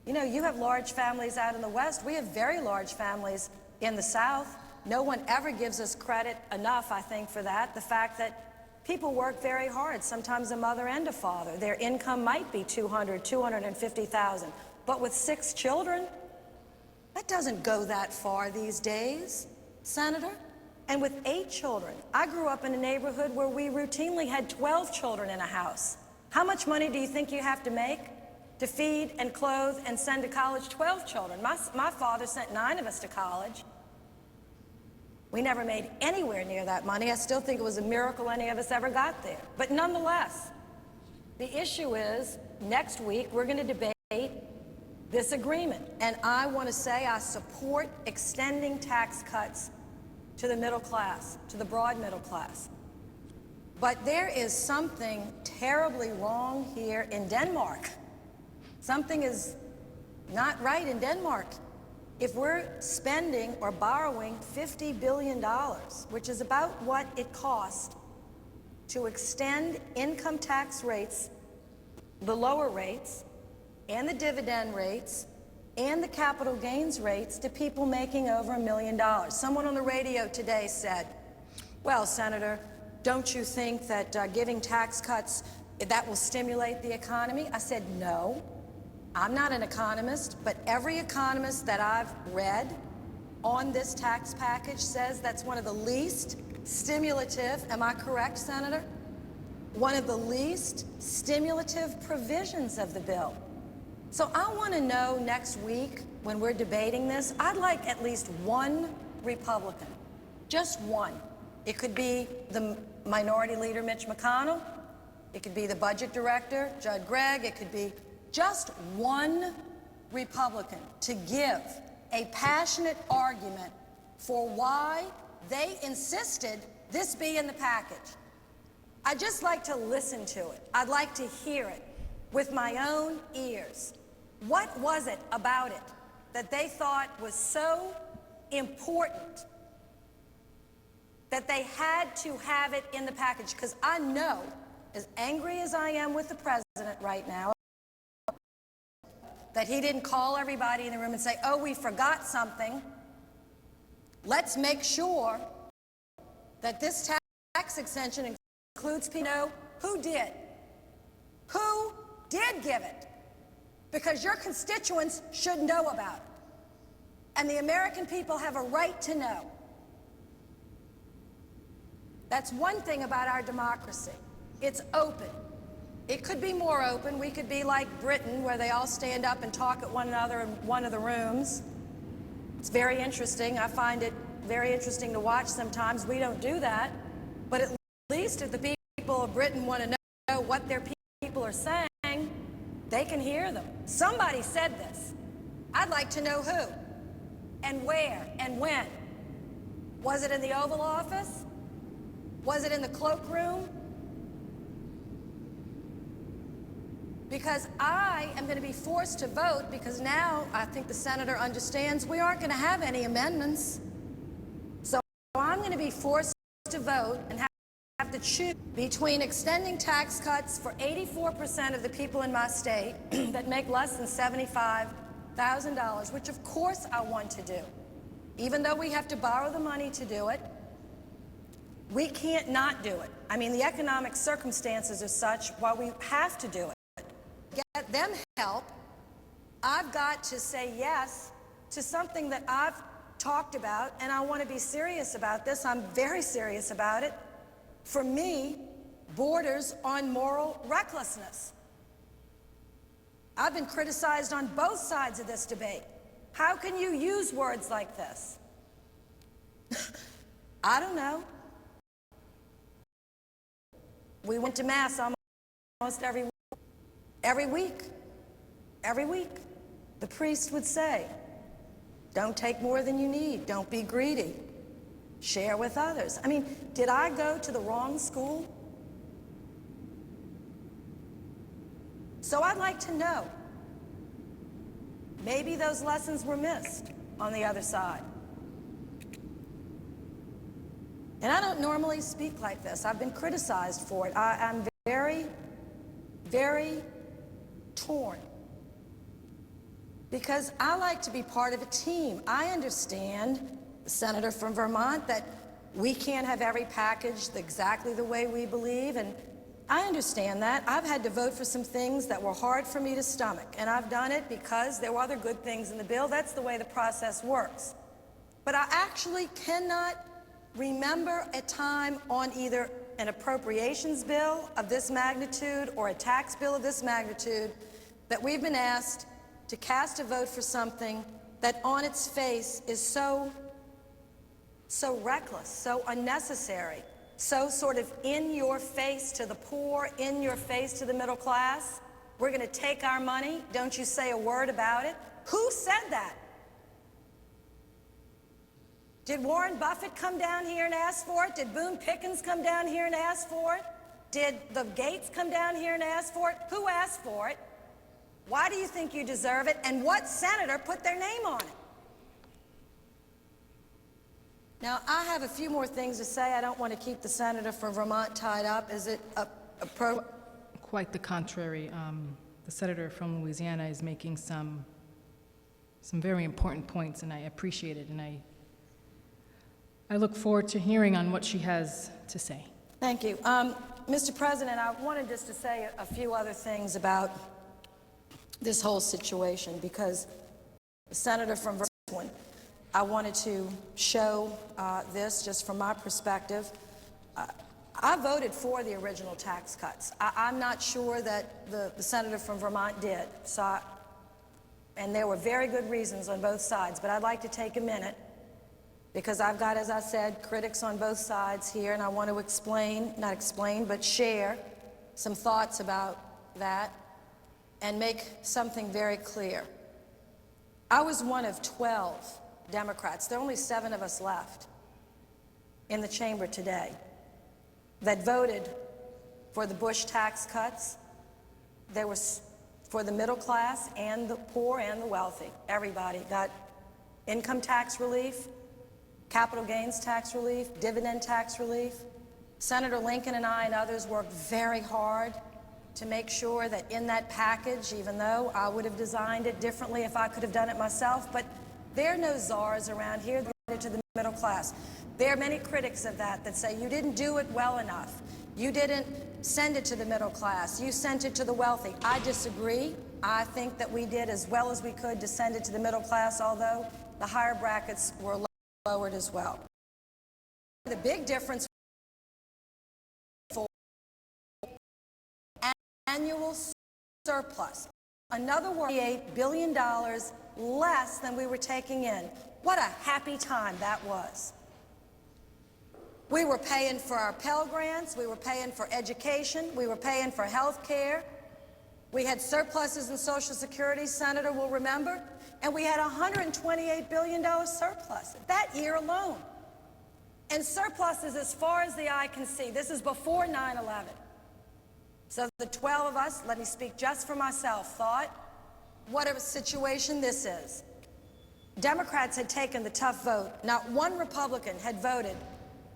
You know, you have large families out in the West. We have very large families in the South. No one ever gives us credit enough, I think, for that. The fact that people work very hard, sometimes a mother and a father. Their income might be $200,000, $250,000. But with 6 children, that doesn't go that far these days, Senator. And with 8 children, I grew up in a neighborhood where we routinely had 12 children in a house. How much money do you think you have to make to feed and clothe and send to college 12 children? My father sent 9 of us to college. We never made anywhere near that money. I still think it was a miracle any of us ever got there. But nonetheless, the issue is, next week we're going to debate this agreement. And I want to say I support extending tax cuts to the middle class, to the broad middle class. But there is something terribly wrong here in Denmark. Something is not right in Denmark. If we're spending or borrowing $50 billion, which is about what it costs to extend income tax rates, the lower rates, and the dividend rates, and the capital gains rates to people making over $1 million. Someone on the radio today said, well, Senator, don't you think that giving tax cuts, that will stimulate the economy? I said, no. I'm not an economist, but every economist that I've read on this tax package says that's one of the least stimulative, am I correct, Senator? One of the least stimulative provisions of the bill. So I want to know next week when we're debating this, I'd like at least one Republican, just one. It could be the Minority Leader Mitch McConnell, it could be the Budget Director, Judd Gregg, it could be just one Republican to give a passionate argument for why they insisted this be in the package. I'd just like to listen to it. I'd like to hear it with my own ears. What was it about it that they thought was so important that they had to have it in the package? Because I know, as angry as I am with the president right now, that he didn't call everybody in the room and say, oh, we forgot something. Let's make sure that this tax extension includes people who did. Who did give it? Because your constituents should know about it. And the American people have a right to know. That's one thing about our democracy. It's open. It could be more open. We could be like Britain, where they all stand up and talk at one another in one of the rooms. It's very interesting. I find it very interesting to watch sometimes. We don't do that. But at least if the people of Britain want to know what their people are saying, they can hear them. Somebody said this. I'd like to know who, and where, and when. Was it in the Oval Office? Was it in the cloakroom? Because I am going to be forced to vote, because now I think the senator understands we aren't going to have any amendments. So I'm going to be forced to vote and have to choose between extending tax cuts for 84% of the people in my state that make less than $75,000, which of course I want to do. Even though we have to borrow the money to do it, we can't not do it. I mean, the economic circumstances are such, while we have to do it, get them help, I've got to say yes to something that I've talked about, and I want to be serious about this. I'm very serious about it. For me, borders on moral recklessness. I've been criticized on both sides of this debate. How can you use words like this? I don't know. We went to Mass almost every week. The priest would say, don't take more than you need, don't be greedy, share with others. I mean, did I go to the wrong school? So I'd like to know. Maybe those lessons were missed on the other side. And I don't normally speak like this. I've been criticized for it. I'm very, very torn. Because I like to be part of a team. I understand, the senator from Vermont, that we can't have every package exactly the way we believe, and I understand that. I've had to vote for some things that were hard for me to stomach, and I've done it because there were other good things in the bill. That's the way the process works. But I actually cannot remember a time on either an appropriations bill of this magnitude or a tax bill of this magnitude that we've been asked to cast a vote for something that on its face is so reckless, so unnecessary, so sort of in your face to the poor, in your face to the middle class. We're going to take our money. Don't you say a word about it. Who said that? Did Warren Buffett come down here and ask for it? Did Boone Pickens come down here and ask for it? Did the Gates come down here and ask for it? Who asked for it? Why do you think you deserve it? And what senator put their name on it? Now, I have a few more things to say. I don't want to keep the senator from Vermont tied up. Is it Quite the contrary. The senator from Louisiana is making some very important points, and I appreciate it, and I look forward to hearing on what she has to say. Thank you. Mr. President, I wanted just to say a few other things about this whole situation, because the senator from Vermont, I wanted to show this just from my perspective. I voted for the original tax cuts. I'm not sure that the senator from Vermont did. So And there were very good reasons on both sides, but I'd like to take a minute because I've got, as I said, critics on both sides here, and I want to but share some thoughts about that and make something very clear. I was one of 12 Democrats, there are only 7 of us left in the chamber today, that voted for the Bush tax cuts. There was for the middle class and the poor and the wealthy. Everybody got income tax relief, capital gains tax relief, dividend tax relief. Senator Lincoln and I and others worked very hard to make sure that in that package, even though I would have designed it differently if I could have done it myself, but there are no czars around here that are to the middle class. There are many critics of that say you didn't do it well enough. You didn't send it to the middle class. You sent it to the wealthy. I disagree. I think that we did as well as we could to send it to the middle class, although the higher brackets were lowered as well. The big difference for annual surplus. Another $48 billion less than we were taking in. What a happy time that was. We were paying for our Pell Grants, we were paying for education, we were paying for health care. We had surpluses in Social Security, Senator will remember, and we had a $128 billion surplus that year alone. And surpluses as far as the eye can see. This is before 9/11. So the 12 of us, let me speak just for myself, thought, what a situation this is. Democrats had taken the tough vote. Not one Republican had voted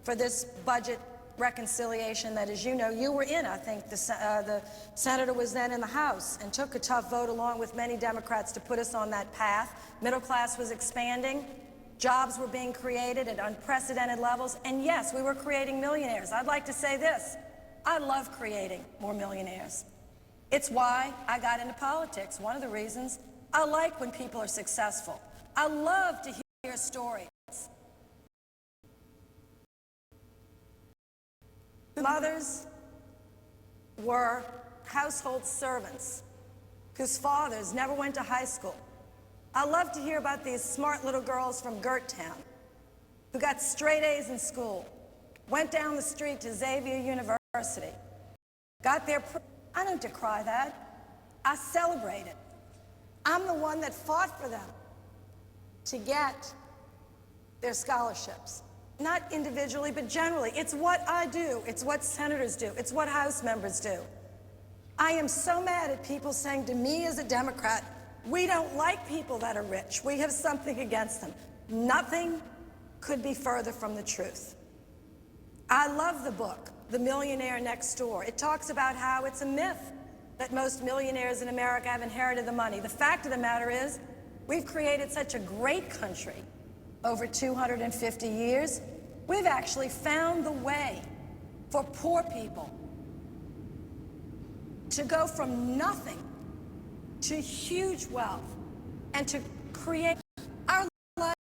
for this budget reconciliation that, as you know, you were in. I think the senator was then in the House and took a tough vote along with many Democrats to put us on that path. Middle class was expanding. Jobs were being created at unprecedented levels. And yes, we were creating millionaires. I'd like to say this. I love creating more millionaires. It's why I got into politics. One of the reasons I like when people are successful. I love to hear stories. Mothers were household servants whose fathers never went to high school. I love to hear about these smart little girls from Gerttown who got straight A's in school, went down the street to Xavier University, got their... I don't decry that. I celebrate it. I'm the one that fought for them to get their scholarships. Not individually, but generally. It's what I do. It's what senators do. It's what House members do. I am so mad at people saying to me as a Democrat, we don't like people that are rich. We have something against them. Nothing could be further from the truth. I love the book, The Millionaire Next Door. It talks about how it's a myth that most millionaires in America have inherited the money. The fact of the matter is, we've created such a great country over 250 years, we've actually found the way for poor people to go from nothing to huge wealth and to create. Our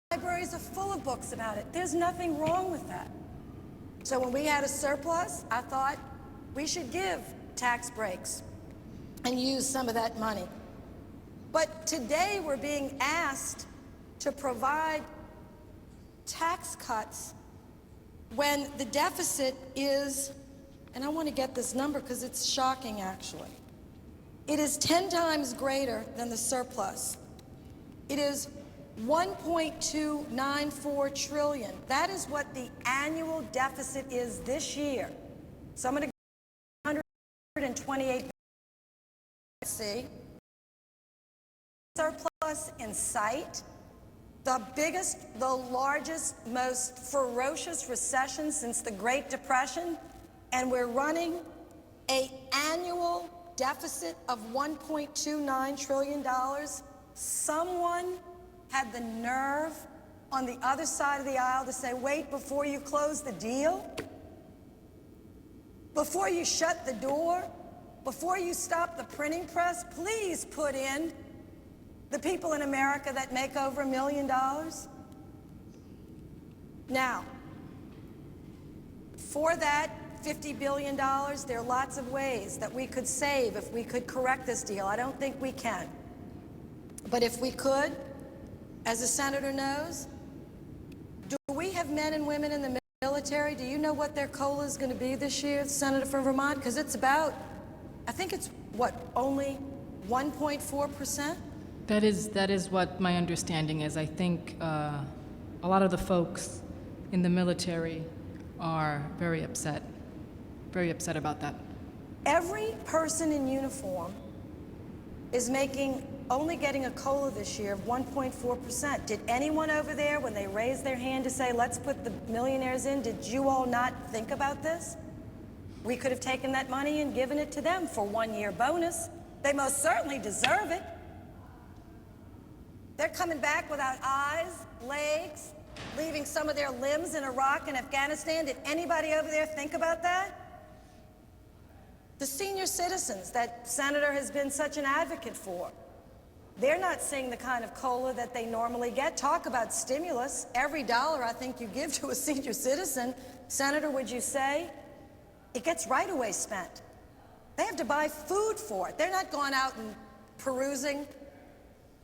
libraries are full of books about it. There's nothing wrong with that. So when we had a surplus, I thought we should give tax breaks and use some of that money. But today we're being asked to provide tax cuts when the deficit is, and I want to get this number because it's shocking actually, it is 10 times greater than the surplus. It is 1.294 trillion. That is what the annual deficit is this year. So I'm going to go 128. See, surplus in sight. The biggest, the largest, most ferocious recession since the Great Depression, and we're running an annual deficit of $1.29 trillion. Someone had the nerve on the other side of the aisle to say, wait, before you close the deal, before you shut the door, before you stop the printing press, please put in the people in America that make over $1 million. Now, for that $50 billion, there are lots of ways that we could save if we could correct this deal. I don't think we can. But if we could, as the senator knows, do we have men and women in the military? Do you know what their COLA is going to be this year, the senator from Vermont? Because it's about, I think it's, what, only 1.4%? That is what my understanding is. I think a lot of the folks in the military are very upset about that. Every person in uniform is only getting a COLA this year of 1.4%. Did anyone over there, when they raised their hand to say, let's put the millionaires in, did you all not think about this? We could have taken that money and given it to them for 1 year bonus. They most certainly deserve it. They're coming back without eyes, legs, leaving some of their limbs in Iraq and Afghanistan. Did anybody over there think about that? The senior citizens that Senator has been such an advocate for, they're not seeing the kind of COLA that they normally get. Talk about stimulus. Every dollar I think you give to a senior citizen, Senator, would you say, it gets right away spent. They have to buy food for it. They're not going out and perusing,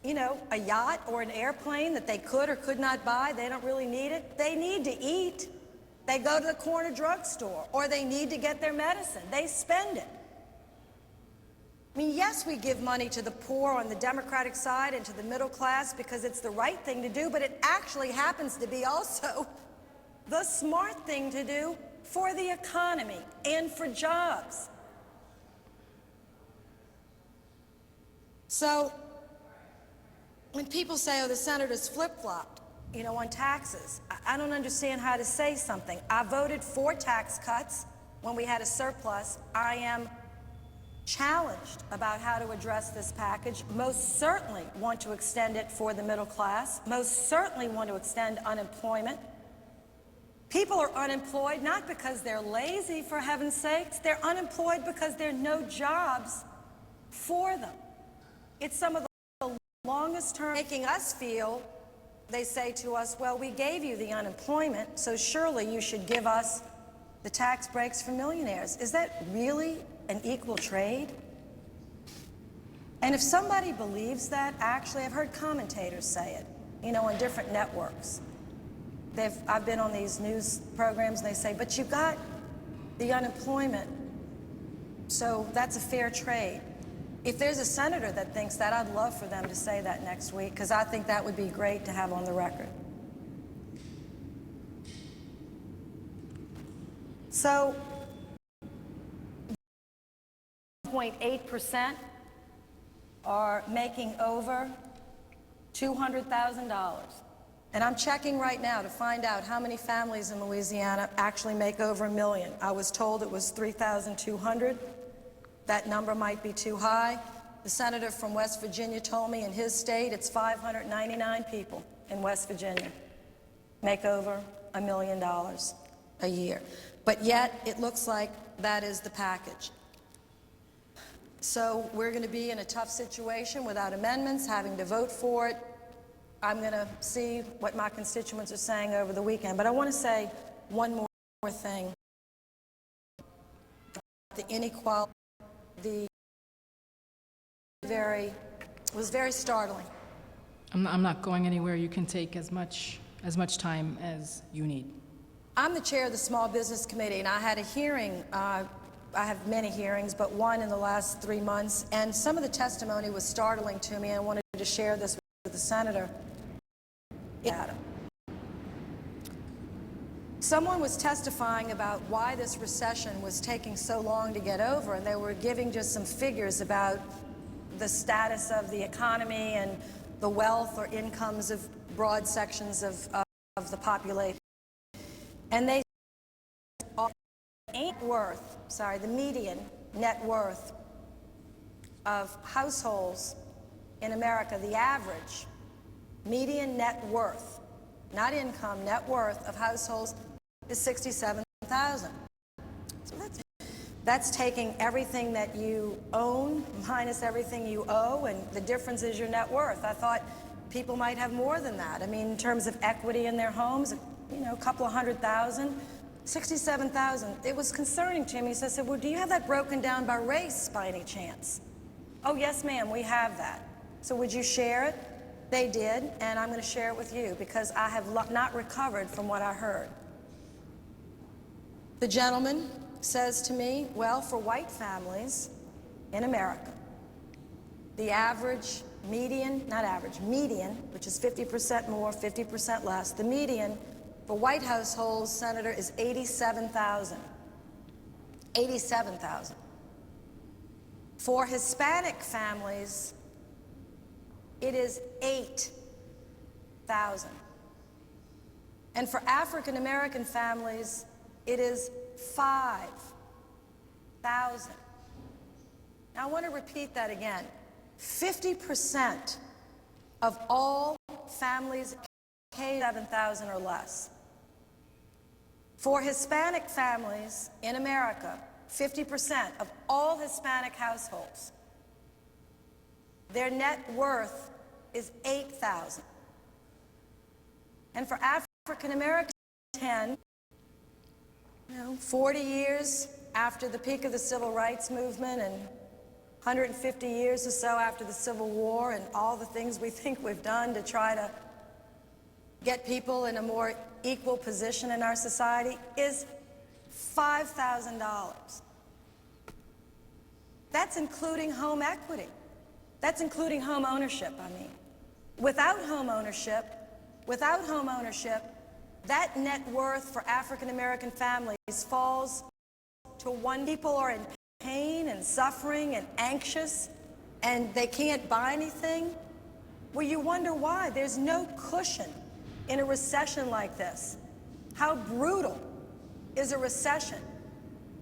you know, a yacht or an airplane that they could or could not buy. They don't really need it. They need to eat. They go to the corner drugstore, or they need to get their medicine. They spend it. I mean, yes, we give money to the poor on the Democratic side and to the middle class because it's the right thing to do, but it actually happens to be also the smart thing to do for the economy and for jobs. So when people say, oh, the senator's flip-flopped, you know, on taxes, I don't understand how to say something. I voted for tax cuts when we had a surplus. I am challenged about how to address this package. Most certainly want to extend it for the middle class. Most certainly want to extend unemployment. People are unemployed not because they're lazy, for heaven's sakes. They're unemployed because there are no jobs for them. It's some of the longest term making us feel. They say to us, well, we gave you the unemployment, so surely you should give us the tax breaks for millionaires. Is that really an equal trade? And if somebody believes that, actually, I've heard commentators say it, you know, on different networks. I've been on these news programs, and they say, but you got the unemployment, so that's a fair trade. If there's a senator that thinks that, I'd love for them to say that next week, because I think that would be great to have on the record. So, 0.8% are making over $200,000. And I'm checking right now to find out how many families in Louisiana actually make over $1 million. I was told it was 3,200. That number might be too high. The senator from West Virginia told me in his state it's 599 people in West Virginia make over $1 million a year. But yet, it looks like that is the package. So we're going to be in a tough situation without amendments, having to vote for it. I'm going to see what my constituents are saying over the weekend. But I want to say one more thing. The inequality, was very startling. I'm not going anywhere. You can take as much time as you need. I'm the chair of the Small Business Committee, and I had a hearing. I have many hearings, but one in the last 3 months, and some of the testimony was startling to me, and I wanted to share this with the senator. Someone was testifying about why this recession was taking so long to get over, and they were giving just some figures about the status of the economy and the wealth or incomes of broad sections of the population. And they the median net worth of households in America, the average median net worth, not income, net worth of households is $67,000. So that's taking everything that you own minus everything you owe, and the difference is your net worth. I thought people might have more than that. I mean, in terms of equity in their homes, you know, a couple of $100,000, $67,000. It was concerning to me. So I said, well, do you have that broken down by race by any chance? Oh, yes, ma'am, we have that. So would you share it? They did, and I'm going to share it with you because I have not recovered from what I heard. The gentleman says to me, well, for white families in America, the average median, not average, median, which is 50% more, 50% less, the median for white households, Senator, is $87,000. $87,000. For Hispanic families, it is $8,000. And for African American families, it is $5,000. Now I want to repeat that again. 50% of all families pay $7,000 or less. For Hispanic families in America, 50% of all Hispanic households, their net worth is $8,000. And for African Americans, 40 years after the peak of the Civil Rights Movement and 150 years or so after the Civil War and all the things we think we've done to try to get people in a more equal position in our society, is $5,000. That's including home equity. That's including home ownership, I mean. Without home ownership, that net worth for African American families falls to one. People are in pain and suffering and anxious and they can't buy anything. Well, you wonder why. There's no cushion in a recession like this. How brutal is a recession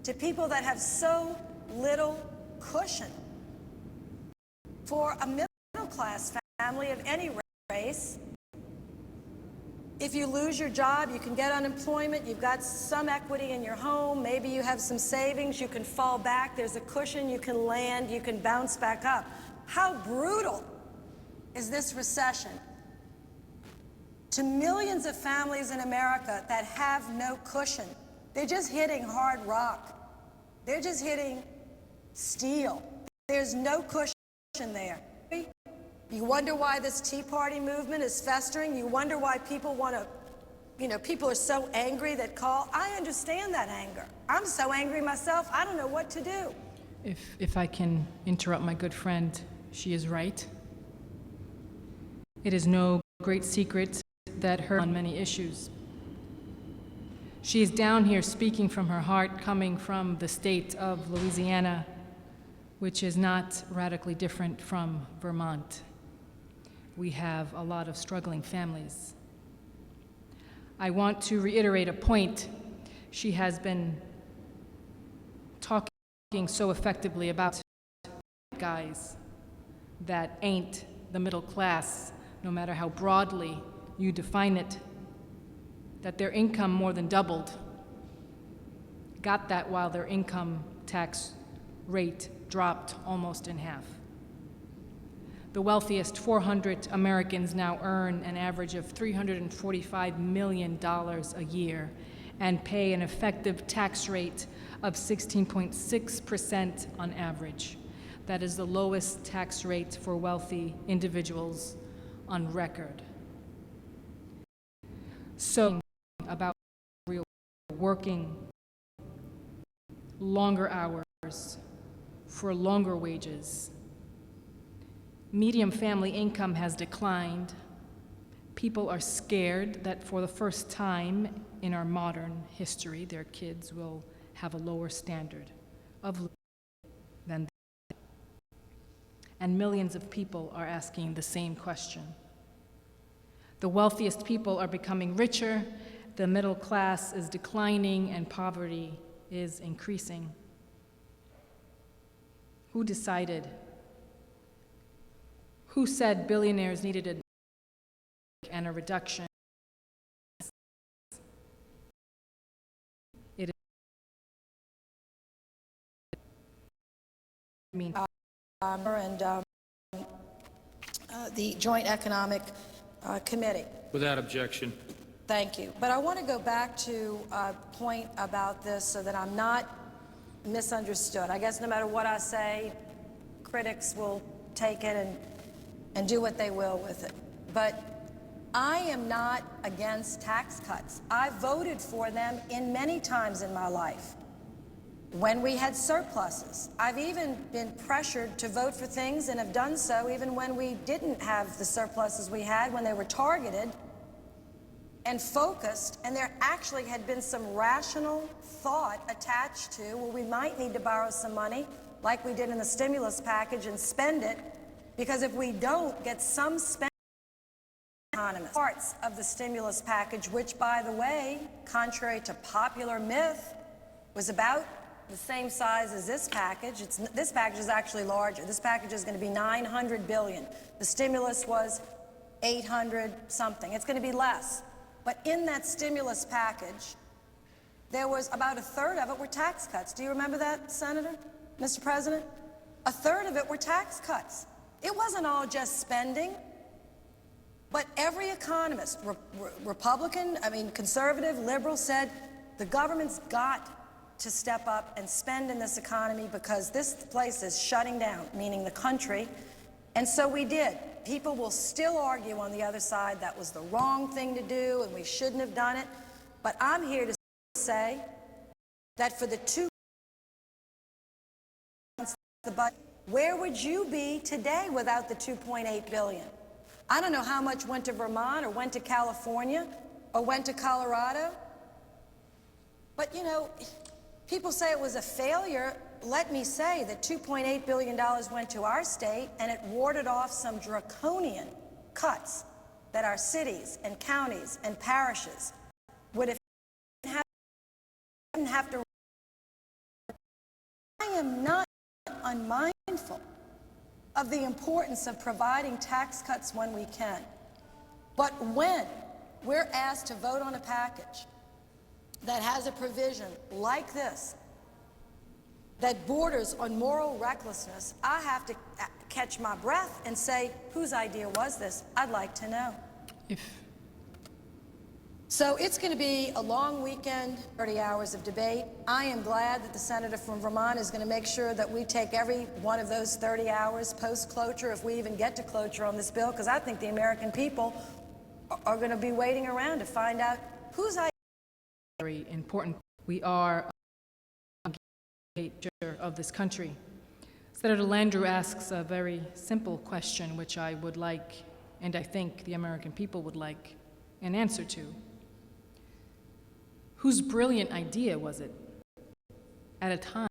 to people that have so little cushion? For a middle-class family of any race, if you lose your job, you can get unemployment, you've got some equity in your home, maybe you have some savings, you can fall back, there's a cushion, you can land, you can bounce back up. How brutal is this recession to millions of families in America that have no cushion? They're just hitting hard rock. They're just hitting steel. There's no cushion there. You wonder why this Tea Party movement is festering. You wonder why people want to, people are so angry that call. I understand that anger. I'm so angry myself, I don't know what to do. If I can interrupt my good friend, she is right. It is no great secret that her on many issues. She is down here speaking from her heart, coming from the state of Louisiana, which is not radically different from Vermont. We have a lot of struggling families. I want to reiterate a point. She has been talking so effectively about guys that ain't the middle class, no matter how broadly you define it, that their income more than doubled. Got that while their income tax rate dropped almost in half. The wealthiest 400 Americans now earn an average of $345 million a year and pay an effective tax rate of 16.6% on average. That is the lowest tax rate for wealthy individuals on record. So, about real working longer hours for longer wages. Median family income has declined. People are scared that for the first time in our modern history, their kids will have a lower standard of living than they. And millions of people are asking the same question. The wealthiest people are becoming richer, the middle class is declining, and poverty is increasing. Who decided? Who said billionaires needed a and a reduction? It is The Joint Economic Committee. Without objection. Thank you. But I want to go back to a point about this so that I'm not misunderstood. I guess no matter what I say, critics will take it and and do what they will with it. But I am not against tax cuts. I voted for them in many times in my life when we had surpluses. I've even been pressured to vote for things and have done so even when we didn't have the surpluses we had, when they were targeted and focused, and there actually had been some rational thought attached to, well, we might need to borrow some money, like we did in the stimulus package, and spend it, because if we don't get some spending, parts of the stimulus package, which, by the way, contrary to popular myth, was about the same size as this package. This package is actually larger. This package is going to be $900 billion. The stimulus was 800 something. It's going to be less. But in that stimulus package, there was about a third of it were tax cuts. Do you remember that, Senator, Mr. President? A third of it were tax cuts. It wasn't all just spending. But every economist, Republican, conservative, liberal, said the government's got to step up and spend in this economy because this place is shutting down, meaning the country. And so we did. People will still argue on the other side that was the wrong thing to do and we shouldn't have done it. But I'm here to say that for the budget, where would you be today without the $2.8 billion? I don't know how much went to Vermont or went to California or went to Colorado. But, you know, people say it was a failure. Let me say that $2.8 billion went to our state, and it warded off some draconian cuts that our cities and counties and parishes would have to. I am not unmindful of the importance of providing tax cuts when we can. But when we're asked to vote on a package that has a provision like this, that borders on moral recklessness, I have to catch my breath and say, whose idea was this? I'd like to know. So it's going to be a long weekend, 30 hours of debate. I am glad that the senator from Vermont is going to make sure that we take every one of those 30 hours post-cloture, if we even get to cloture on this bill, because I think the American people are going to be waiting around to find out whose idea. Very important. We are a of this country. Senator Landrieu asks a very simple question, which I would like, and I think the American people would like, an answer to. Whose brilliant idea was it at a time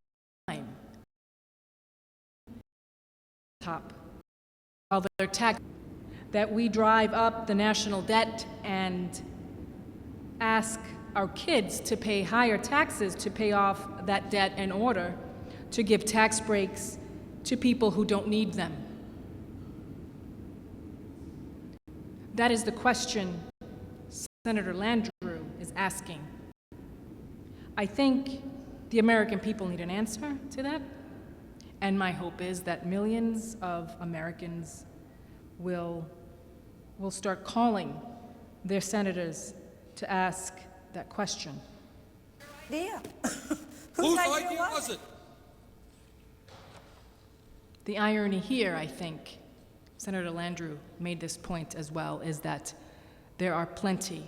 top of their tax that we drive up the national debt and ask our kids to pay higher taxes to pay off that debt in order to give tax breaks to people who don't need them? That is the question Senator Landrieu is asking. I think the American people need an answer to that, and my hope is that millions of Americans will start calling their senators to ask that question. Idea. Whose idea was it? The irony here, I think, Senator Landrieu made this point as well, is that there are plenty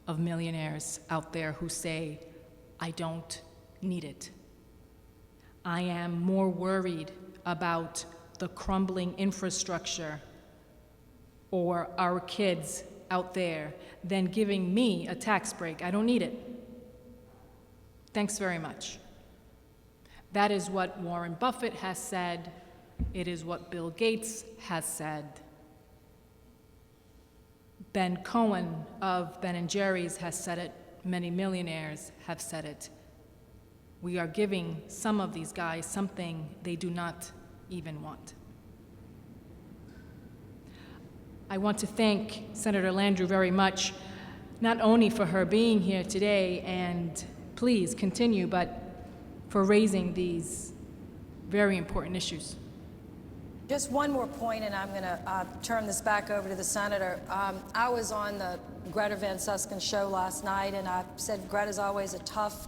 of millionaires out there who say, I don't need it. I am more worried about the crumbling infrastructure or our kids out there than giving me a tax break. I don't need it. Thanks very much. That is what Warren Buffett has said. It is what Bill Gates has said. Ben Cohen of Ben & Jerry's has said it. Many millionaires have said it. We are giving some of these guys something they do not even want. I want to thank Senator Landrieu very much, not only for her being here today, and please continue, but for raising these very important issues. Just one more point, and I'm going to turn this back over to the senator. I was on the Greta Van Susken show last night, and I said Greta's always a tough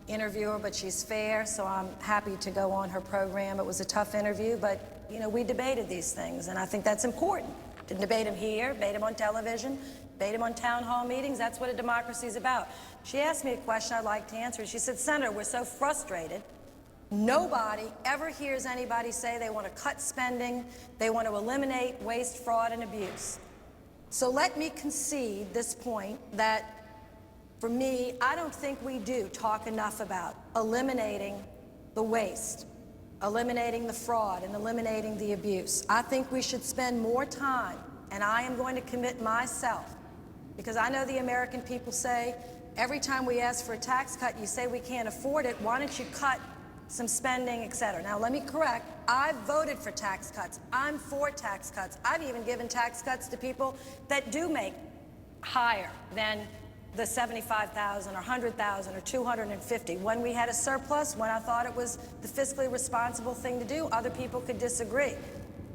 interview her, but she's fair, so I'm happy to go on her program. It was a tough interview, but, you know, we debated these things, and I think that's important. To debate them here, debate them on television, debate them on town hall meetings. That's what a democracy is about. She asked me a question I'd like to answer. She said, Senator, we're so frustrated. Nobody ever hears anybody say they want to cut spending, they want to eliminate waste, fraud, and abuse. So let me concede this point that, for me, I don't think we do talk enough about eliminating the waste, eliminating the fraud, and eliminating the abuse. I think we should spend more time, and I am going to commit myself, because I know the American people say, every time we ask for a tax cut, you say we can't afford it, why don't you cut some spending, et cetera. Now, let me correct. I've voted for tax cuts. I'm for tax cuts. I've even given tax cuts to people that do make higher than the 75,000 or 100,000 or 250. When we had a surplus, when I thought it was the fiscally responsible thing to do, other people could disagree.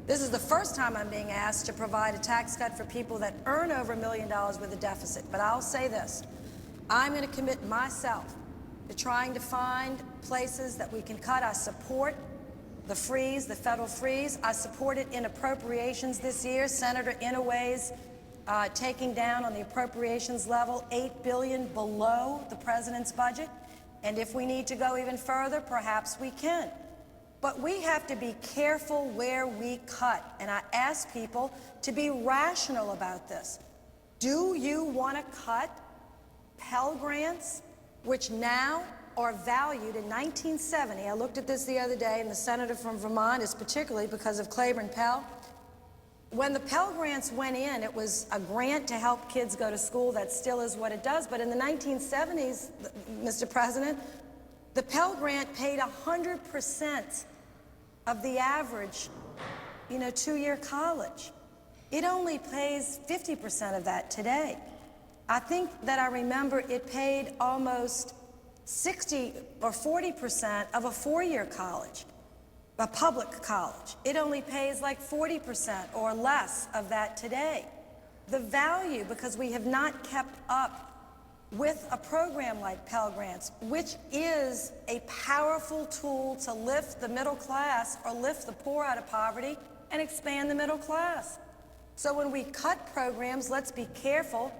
This is the first time I'm being asked to provide a tax cut for people that earn over $1 million with a deficit. But I'll say this. I'm going to commit myself to trying to find places that we can cut. I support the freeze, the federal freeze. I support it in appropriations this year. Senator Inouye's taking down on the appropriations level $8 billion below the president's budget. And if we need to go even further, perhaps we can. But we have to be careful where we cut. And I ask people to be rational about this. Do you want to cut Pell Grants, which now are valued in 1970. I looked at this the other day, and the senator from Vermont is particularly because of Claiborne Pell. When the Pell Grants went in, it was a grant to help kids go to school. That still is what it does. But in the 1970s, Mr. President, the Pell Grant paid 100% of the average, two-year college. It only pays 50% of that today. I think that I remember it paid almost 60 or 40% of a four-year college, a public college. It only pays like 40% or less of that today. The value, because we have not kept up with a program like Pell Grants, which is a powerful tool to lift the middle class or lift the poor out of poverty and expand the middle class. So when we cut programs, let's be careful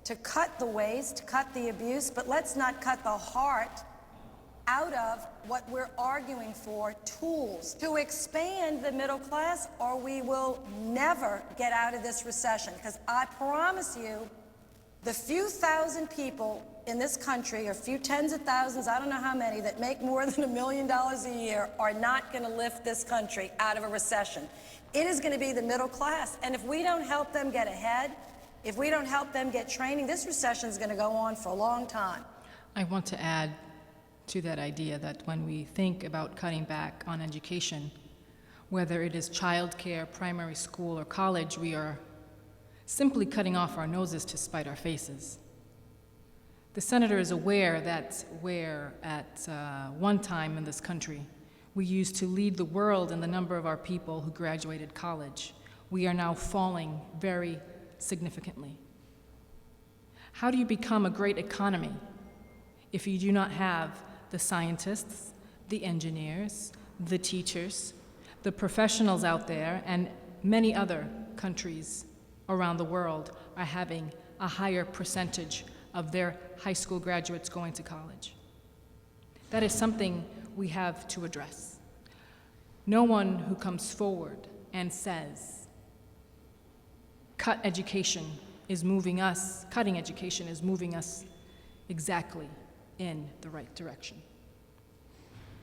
to cut the waste, to cut the abuse, but let's not cut the heart out of what we're arguing for, tools to expand the middle class, or we will never get out of this recession. Because I promise you, the few thousand people in this country, or few tens of thousands, I don't know how many, that make more than $1 million a year are not going to lift this country out of a recession. It is going to be the middle class, and if we don't help them get ahead, if we don't help them get training, this recession is going to go on for a long time. I want to add to that idea that when we think about cutting back on education, whether it is childcare, primary school, or college, we are simply cutting off our noses to spite our faces. The senator is aware that where at one time in this country we used to lead the world in the number of our people who graduated college, we are now falling very significantly. How do you become a great economy if you do not have the scientists, the engineers, the teachers, the professionals out there, and many other countries around the world are having a higher percentage of their high school graduates going to college? That is something we have to address. No one who comes forward and says, cutting education is moving us exactly in the right direction.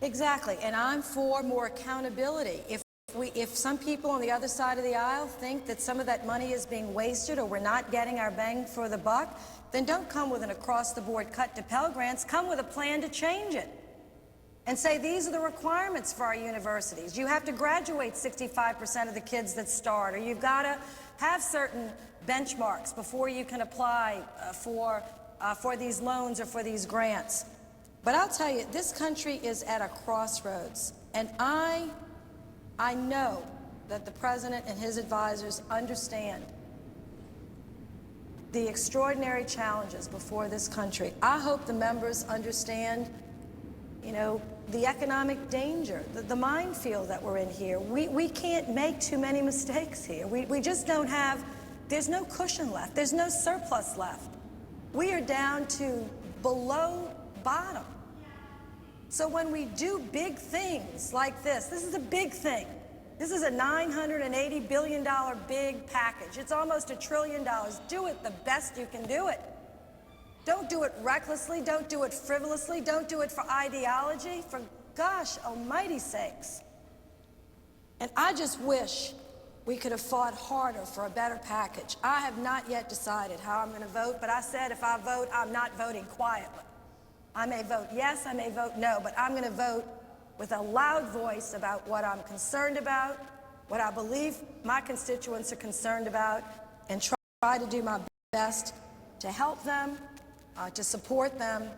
Exactly, and I'm for more accountability. If some people on the other side of the aisle think that some of that money is being wasted or we're not getting our bang for the buck, then don't come with an across-the-board cut to Pell Grants. Come with a plan to change it. And say these are the requirements for our universities. You have to graduate 65% of the kids that start, or you've got to have certain benchmarks before you can apply for these loans or for these grants. But I'll tell you, this country is at a crossroads, and I know that the president and his advisors understand the extraordinary challenges before this country. I hope the members understand you know, the economic danger, the minefield that we're in here. We can't make too many mistakes here. We just don't have, there's no cushion left. There's no surplus left. We are down to below bottom. So when we do big things like this is a big thing. This is a $980 billion big package. It's almost $1 trillion. Do it the best you can do it. Don't do it recklessly. Don't do it frivolously. Don't do it for ideology. For gosh almighty sakes. And I just wish we could have fought harder for a better package. I have not yet decided how I'm going to vote, but I said if I vote, I'm not voting quietly. I may vote yes, I may vote no, but I'm going to vote with a loud voice about what I'm concerned about, what I believe my constituents are concerned about, and try to do my best to help them, to support them,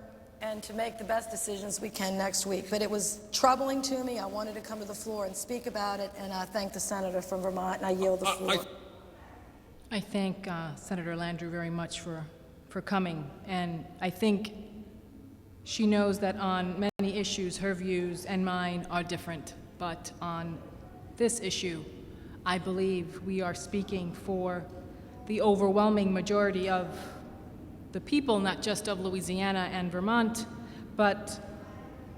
and to make the best decisions we can next week. But it was troubling to me. I wanted to come to the floor and speak about it, and I thank the senator from Vermont, and I yield the floor. I thank Senator Landrieu very much for coming, and I think she knows that on many issues, her views and mine are different, but on this issue, I believe we are speaking for the overwhelming majority of the people, not just of Louisiana and Vermont, but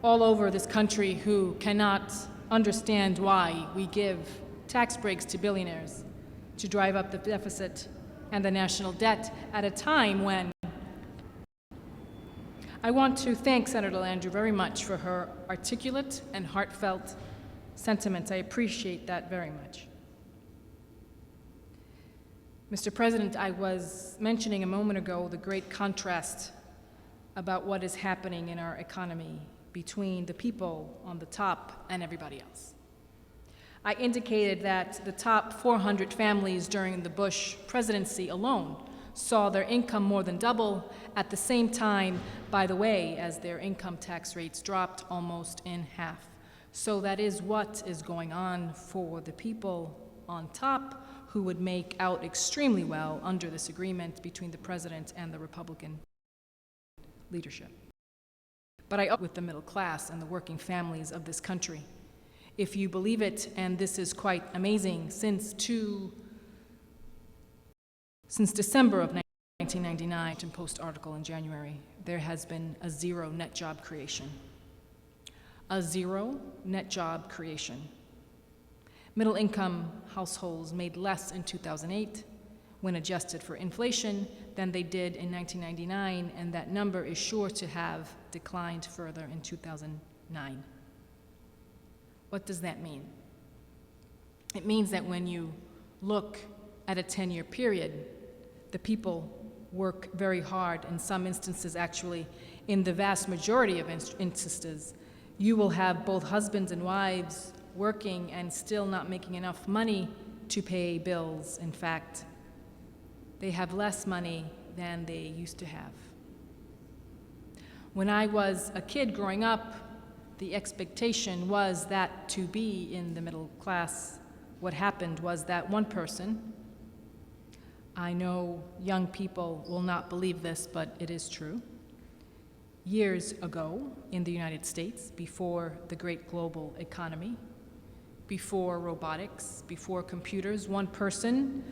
all over this country who cannot understand why we give tax breaks to billionaires to drive up the deficit and the national debt at a time when I want to thank Senator Landrieu very much for her articulate and heartfelt sentiments. I appreciate that very much. Mr. President, I was mentioning a moment ago the great contrast about what is happening in our economy between the people on the top and everybody else. I indicated that the top 400 families during the Bush presidency alone saw their income more than double at the same time, by the way, as their income tax rates dropped almost in half. So that is what is going on for the people on top who would make out extremely well under this agreement between the president and the Republican leadership. But I with the middle class and the working families of this country. If you believe it, and this is quite amazing, since December of 1999, Washington Post article in January, there has been a zero net job creation. A zero net job creation. Middle-income households made less in 2008 when adjusted for inflation than they did in 1999, and that number is sure to have declined further in 2009. What does that mean? It means that when you look at a 10-year period, the people work very hard. In some instances, actually, in the vast majority of instances, you will have both husbands and wives working and still not making enough money to pay bills. In fact, they have less money than they used to have. When I was a kid growing up, the expectation was that to be in the middle class, what happened was that one person, I know young people will not believe this, but it is true. Years ago in the United States, before the great global economy, before robotics, before computers, one person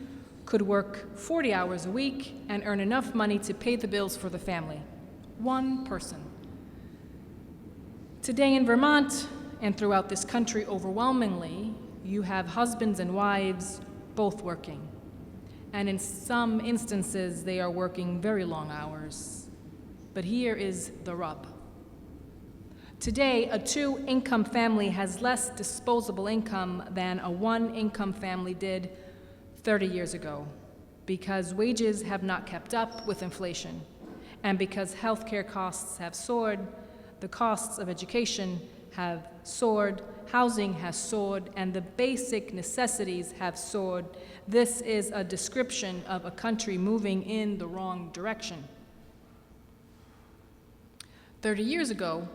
could work 40 hours a week and earn enough money to pay the bills for the family. One person. Today in Vermont and throughout this country, overwhelmingly, you have husbands and wives both working. And in some instances, they are working very long hours. But here is the rub. Today, a two-income family has less disposable income than a one-income family did 30 years ago, because wages have not kept up with inflation, and because healthcare costs have soared, the costs of education have soared, housing has soared, and the basic necessities have soared. This is a description of a country moving in the wrong direction. 30 years ago,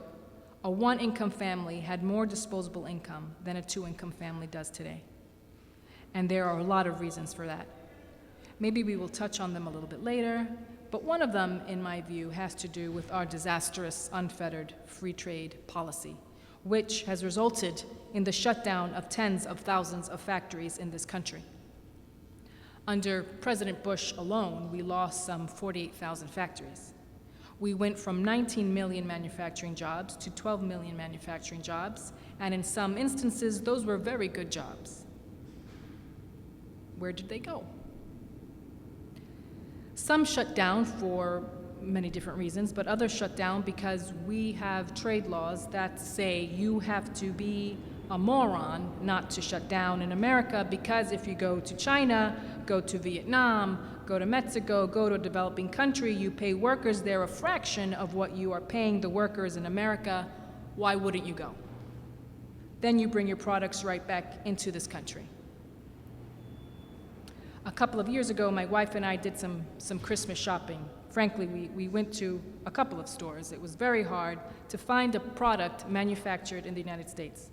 a one-income family had more disposable income than a two-income family does today. And there are a lot of reasons for that. Maybe we will touch on them a little bit later, But one of them, in my view, has to do with our disastrous, unfettered free trade policy, which has resulted in the shutdown of tens of thousands of factories in this country. Under President Bush alone, we lost some 48,000 factories. We went from 19 million manufacturing jobs to 12 million manufacturing jobs, and in some instances, those were very good jobs. Where did they go? Some shut down for many different reasons, but others shut down because we have trade laws that say you have to be a moron not to shut down in America, because if you go to China, go to Vietnam, go to Mexico, go to a developing country, you pay workers there a fraction of what you are paying the workers in America. Why wouldn't you go? Then you bring your products right back into this country. A couple of years ago, my wife and I did some Christmas shopping. Frankly, we went to a couple of stores. It was very hard to find a product manufactured in the United States.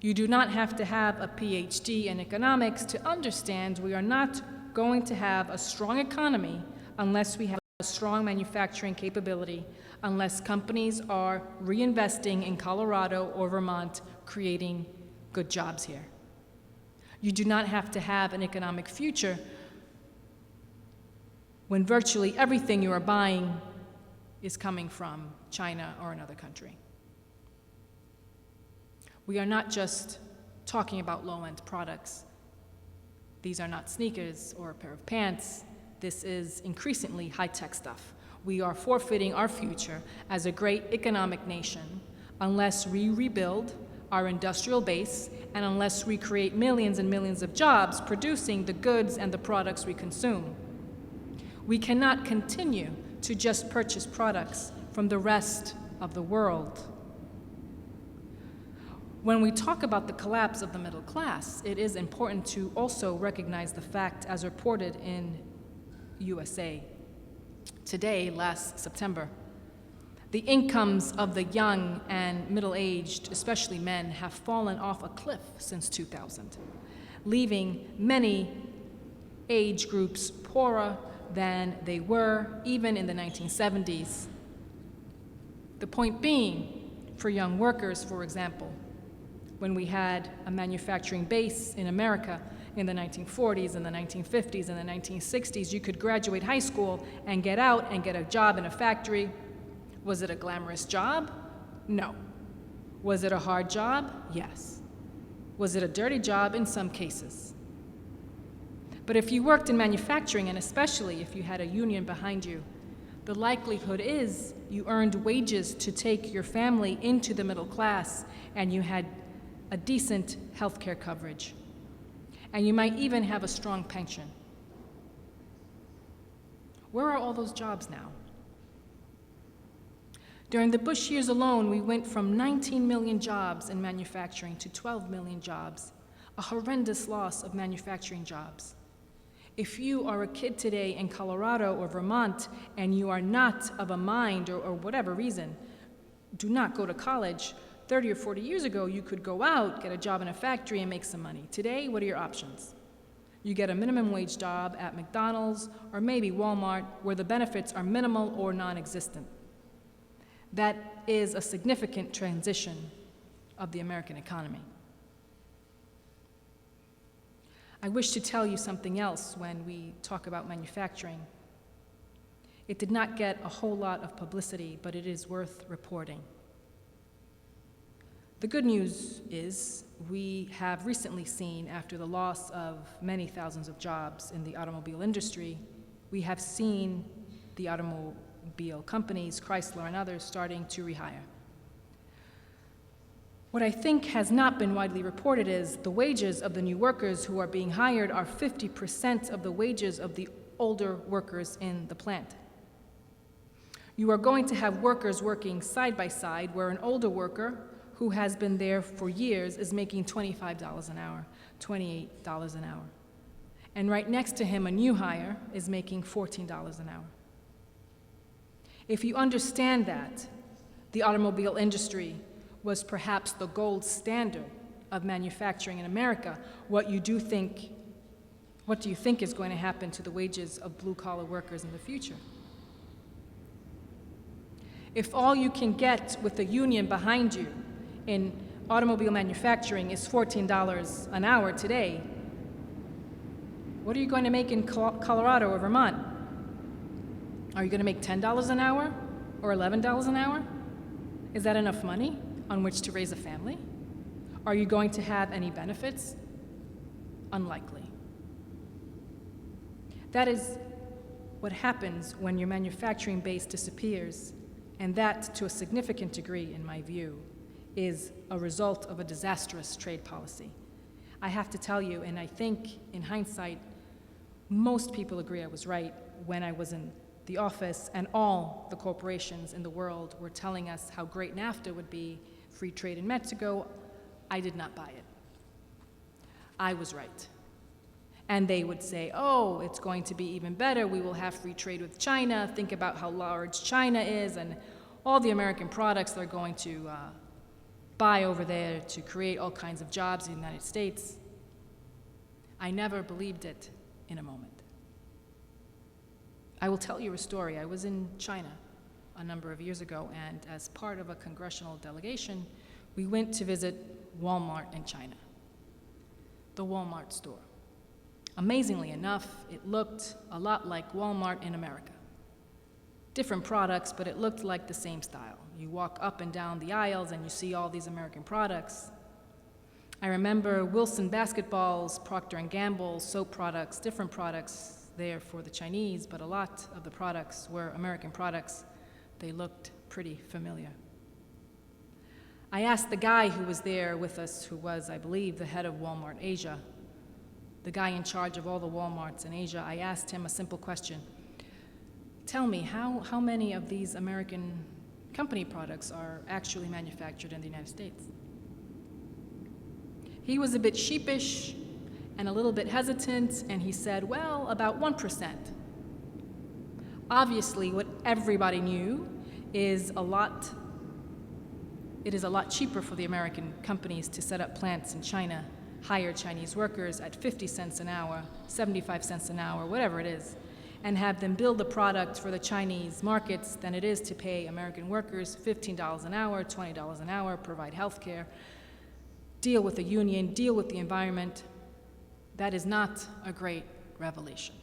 You do not have to have a PhD in economics to understand we are not going to have a strong economy unless we have a strong manufacturing capability, unless companies are reinvesting in Colorado or Vermont, creating good jobs here. You do not have to have an economic future when virtually everything you are buying is coming from China or another country. We are not just talking about low-end products. These are not sneakers or a pair of pants. This is increasingly high-tech stuff. We are forfeiting our future as a great economic nation unless we rebuild our industrial base and unless we create millions and millions of jobs producing the goods and the products we consume. We cannot continue to just purchase products from the rest of the world. When we talk about the collapse of the middle class, it is important to also recognize the fact as reported in USA Today, last September. The incomes of the young and middle-aged, especially men, have fallen off a cliff since 2000, leaving many age groups poorer than they were even in the 1970s. The point being, for young workers, for example, when we had a manufacturing base in America in the 1940s and the 1950s and the 1960s, you could graduate high school and get out and get a job in a factory. Was it a glamorous job? No. Was it a hard job? Yes. Was it a dirty job? In some cases. But if you worked in manufacturing, and especially if you had a union behind you, the likelihood is you earned wages to take your family into the middle class, and you had a decent health care coverage. And you might even have a strong pension. Where are all those jobs now? During the Bush years alone, we went from 19 million jobs in manufacturing to 12 million jobs, a horrendous loss of manufacturing jobs. If you are a kid today in Colorado or Vermont and you are not of a mind or whatever reason, do not go to college. 30 or 40 years ago, you could go out, get a job in a factory, and make some money. Today, what are your options? You get a minimum wage job at McDonald's or maybe Walmart, where the benefits are minimal or non-existent. That is a significant transition of the American economy. I wish to tell you something else when we talk about manufacturing. It did not get a whole lot of publicity, but it is worth reporting. The good news is we have recently seen, after the loss of many thousands of jobs in the automobile industry, we have seen the automobile companies, Chrysler and others, starting to rehire. What I think has not been widely reported is the wages of the new workers who are being hired are 50% of the wages of the older workers in the plant. You are going to have workers working side by side, where an older worker who has been there for years is making $25 an hour, $28 an hour. And right next to him, a new hire is making $14 an hour. If you understand that the automobile industry was perhaps the gold standard of manufacturing in America, what you do think What do you think is going to happen to the wages of blue-collar workers in the future? If all you can get with the union behind you in automobile manufacturing is $14 an hour today, what are you going to make in Colorado or Vermont? Are you going to make $10 an hour or $11 an hour? Is that enough money on which to raise a family? Are you going to have any benefits? Unlikely. That is what happens when your manufacturing base disappears, and that, to a significant degree, in my view, is a result of a disastrous trade policy. I have to tell you, and I think in hindsight, most people agree I was right when I was in the office and all the corporations in the world were telling us how great NAFTA would be, free trade in Mexico. I did not buy it. I was right. And they would say, oh, it's going to be even better. We will have free trade with China. Think about how large China is and all the American products they're going to buy over there to create all kinds of jobs in the United States. I never believed it in a moment. I will tell you a story. I was in China a number of years ago, and as part of a congressional delegation, we went to visit Walmart in China, the Walmart store. Amazingly enough, it looked a lot like Walmart in America. Different products, but it looked like the same style. You walk up and down the aisles and you see all these American products. I remember Wilson basketballs, Procter & Gamble, soap products, different products there for the Chinese, but a lot of the products were American products. They looked pretty familiar. I asked the guy who was there with us, who was, I believe, the head of Walmart Asia, the guy in charge of all the Walmarts in Asia, I asked him a simple question. Tell me, how many of these American company products are actually manufactured in the United States? He was a bit sheepish and a little bit hesitant, and he said, well, about 1%. Obviously, what everybody knew is it is a lot cheaper for the American companies to set up plants in China, hire Chinese workers at 50 cents an hour, 75 cents an hour, whatever it is, and have them build the product for the Chinese markets than it is to pay American workers $15 an hour, $20 an hour, provide health care, deal with the union, deal with the environment. That is not a great revelation.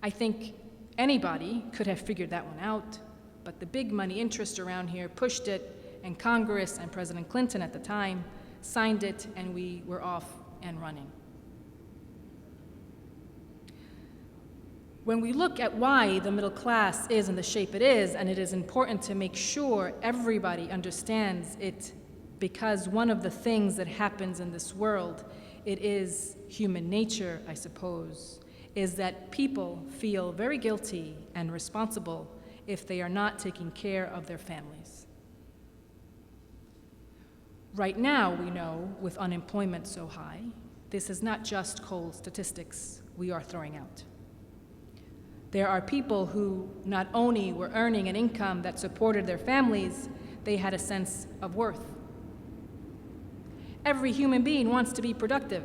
I think anybody could have figured that one out, but the big money interest around here pushed it, and Congress and President Clinton at the time signed it, and we were off and running. When we look at why the middle class is in the shape it is, and it is important to make sure everybody understands it, because one of the things that happens in this world, it is human nature, I suppose, is that people feel very guilty and responsible if they are not taking care of their families. Right now, we know, with unemployment so high, this is not just cold statistics we are throwing out. There are people who not only were earning an income that supported their families, they had a sense of worth. Every human being wants to be productive.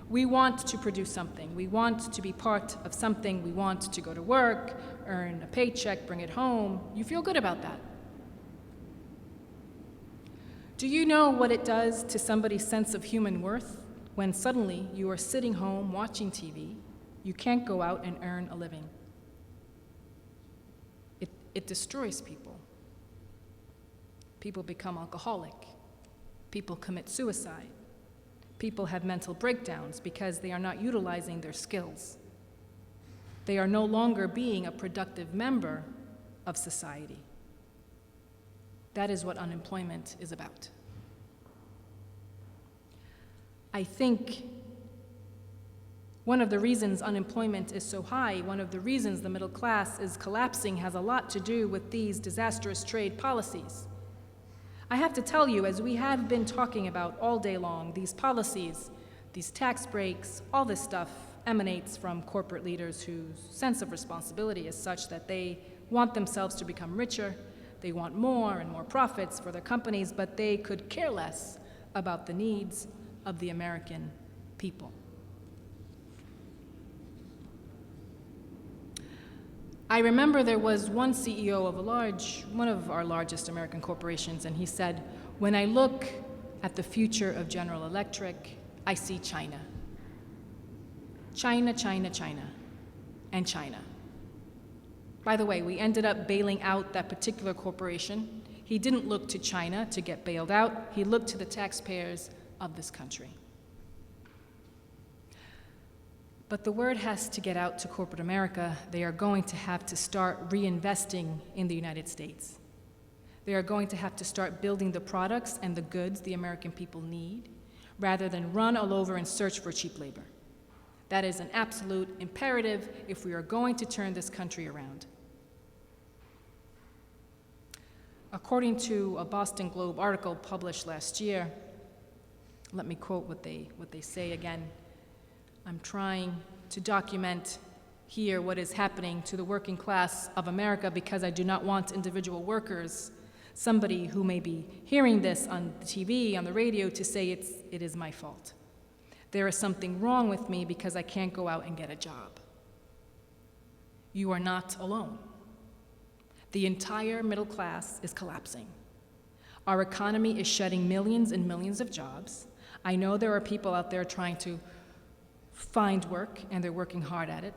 We want to produce something. We want to be part of something. We want to go to work, earn a paycheck, bring it home. You feel good about that. Do you know what it does to somebody's sense of human worth when suddenly you are sitting home watching TV, you can't go out and earn a living? It destroys people. People become alcoholic. People commit suicide. People have mental breakdowns because they are not utilizing their skills. They are no longer being a productive member of society. That is what unemployment is about. I think one of the reasons unemployment is so high, one of the reasons the middle class is collapsing, has a lot to do with these disastrous trade policies. I have to tell you, as we have been talking about all day long, these policies, these tax breaks, all this stuff emanates from corporate leaders whose sense of responsibility is such that they want themselves to become richer, they want more and more profits for their companies, but they could care less about the needs of the American people. I remember there was one CEO of one of our largest American corporations, and he said, "When I look at the future of General Electric, I see China. China, China, China, and China." By the way, we ended up bailing out that particular corporation. He didn't look to China to get bailed out. He looked to the taxpayers of this country. But the word has to get out to corporate America. They are going to have to start reinvesting in the United States. They are going to have to start building the products and the goods the American people need, rather than run all over and search for cheap labor. That is an absolute imperative if we are going to turn this country around. According to a Boston Globe article published last year, let me quote what they say again. I'm trying to document here what is happening to the working class of America because I do not want individual workers, somebody who may be hearing this on the TV, on the radio, to say it is my fault. There is something wrong with me because I can't go out and get a job. You are not alone. The entire middle class is collapsing. Our economy is shedding millions and millions of jobs. I know there are people out there trying to find work, and they're working hard at it,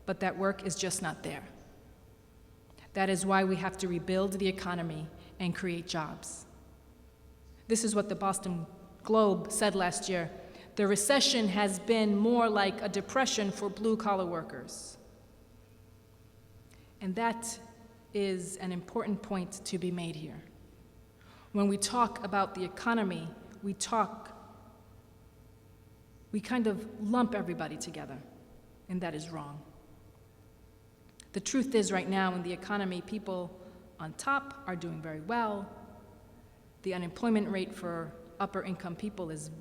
but that work is just not there. That is why we have to rebuild the economy and create jobs. This is what the Boston Globe said last year. The recession has been more like a depression for blue-collar workers. And that is an important point to be made here. When we talk about the economy, we kind of lump everybody together, and that is wrong. The truth is, right now in the economy, people on top are doing very well. The unemployment rate for upper income people is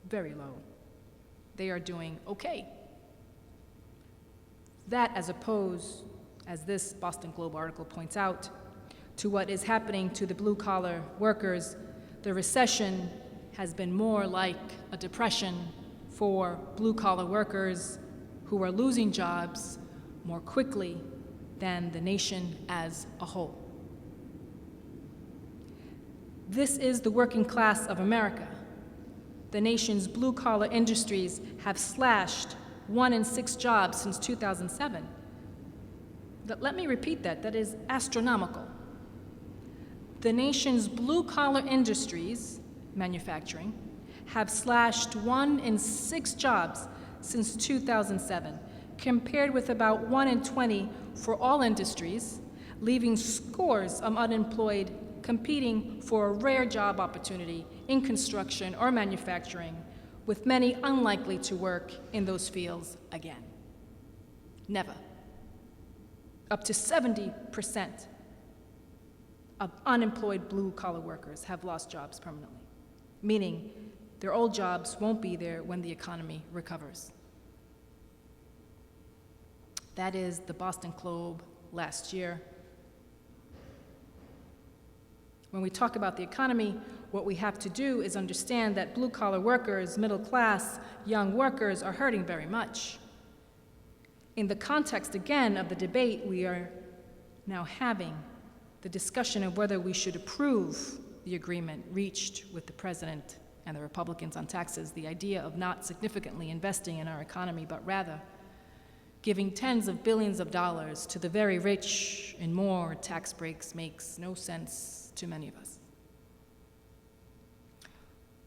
very low. They are doing okay. That as opposed, as this Boston Globe article points out, to what is happening to the blue-collar workers. The recession has been more like a depression for blue-collar workers who are losing jobs more quickly than the nation as a whole. This is the working class of America. The nation's blue-collar industries have slashed 1 in 6 jobs since 2007. Let me repeat that. That is astronomical. The nation's blue-collar industries, manufacturing, have slashed 1 in 6 jobs since 2007, compared with about 1 in 20 for all industries, leaving scores of unemployed competing for a rare job opportunity in construction or manufacturing, with many unlikely to work in those fields again. Never. Up to 70% of unemployed blue-collar workers have lost jobs permanently, meaning their old jobs won't be there when the economy recovers. That is the Boston Globe last year. When we talk about the economy, what we have to do is understand that blue-collar workers, middle class, young workers are hurting very much. In the context, again, of the debate we are now having, the discussion of whether we should approve the agreement reached with the president and the Republicans on taxes, the idea of not significantly investing in our economy, but rather giving tens of billions of dollars to the very rich in more tax breaks makes no sense to many of us.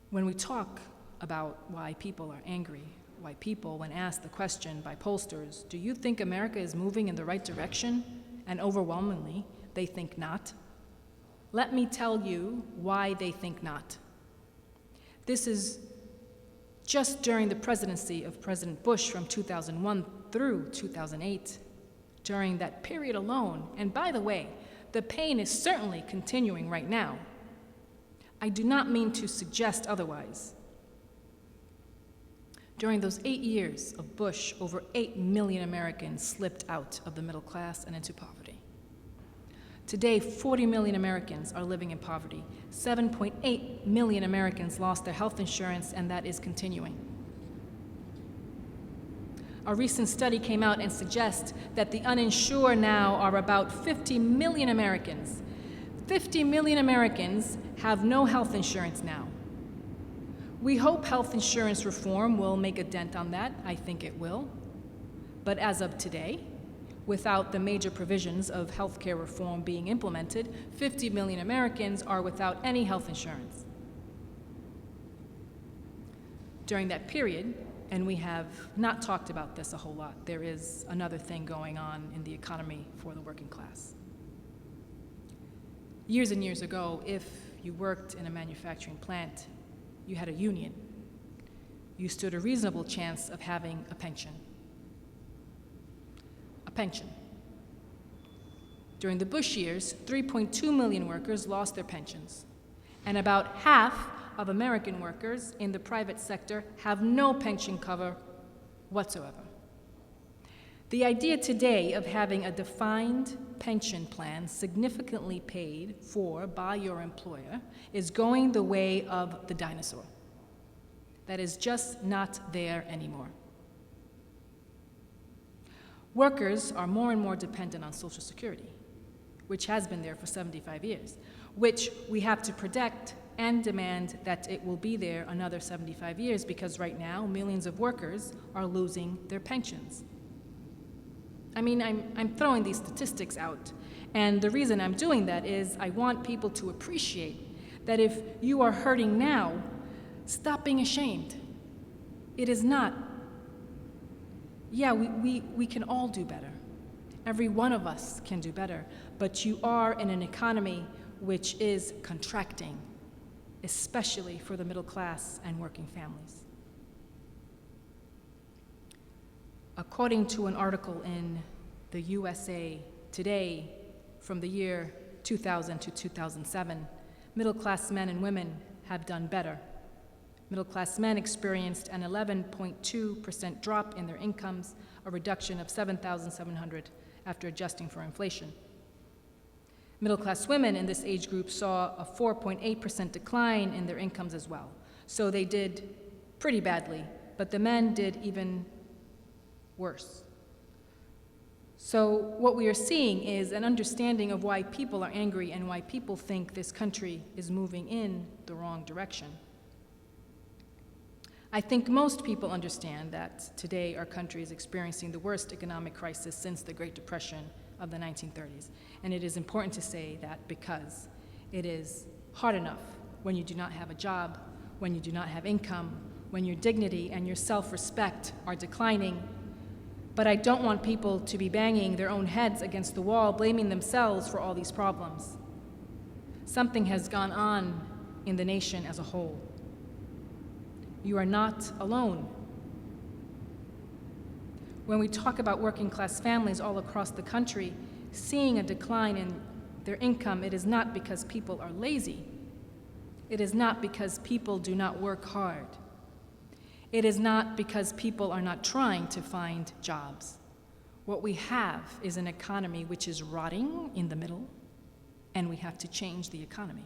When we talk about why people are angry, why people, when asked the question by pollsters, do you think America is moving in the right direction? And overwhelmingly, they think not. Let me tell you why they think not. This is just during the presidency of President Bush from 2001 through 2008. During that period alone, and by the way, the pain is certainly continuing right now. I do not mean to suggest otherwise. During those 8 years of Bush, over 8 million Americans slipped out of the middle class and into poverty. Today, 40 million Americans are living in poverty. 7.8 million Americans lost their health insurance, and that is continuing. A recent study came out and suggests that the uninsured now are about 50 million Americans. 50 million Americans have no health insurance now. We hope health insurance reform will make a dent on that. I think it will. But as of today, without the major provisions of healthcare reform being implemented, 50 million Americans are without any health insurance. During that period, and we have not talked about this a whole lot, there is another thing going on in the economy for the working class. Years and years ago, if you worked in a manufacturing plant, you had a union. You stood a reasonable chance of having a pension. A pension. During the Bush years, 3.2 million workers lost their pensions, and about half of American workers in the private sector have no pension cover whatsoever. The idea today of having a defined pension plan significantly paid for by your employer is going the way of the dinosaur. That is just not there anymore. Workers are more and more dependent on Social Security, which has been there for 75 years, which we have to protect and demand that it will be there another 75 years, because right now millions of workers are losing their pensions. I mean, I'm throwing these statistics out, and the reason I'm doing that is I want people to appreciate that if you are hurting now, stop being ashamed. It is not. Yeah, we can all do better. Every one of us can do better, but you are in an economy which is contracting, especially for the middle class and working families. According to an article in the USA Today from the year 2000 to 2007, middle-class men and women have done better. Middle-class men experienced an 11.2% drop in their incomes, a reduction of $7,700 after adjusting for inflation. Middle-class women in this age group saw a 4.8% decline in their incomes as well. So they did pretty badly, but the men did even worse. So what we are seeing is an understanding of why people are angry and why people think this country is moving in the wrong direction. I think most people understand that today our country is experiencing the worst economic crisis since the Great Depression of the 1930s. And it is important to say that because it is hard enough when you do not have a job, when you do not have income, when your dignity and your self-respect are declining. But I don't want people to be banging their own heads against the wall, blaming themselves for all these problems. Something has gone on in the nation as a whole. You are not alone. When we talk about working class families all across the country seeing a decline in their income, it is not because people are lazy. It is not because people do not work hard. It is not because people are not trying to find jobs. What we have is an economy which is rotting in the middle, and we have to change the economy.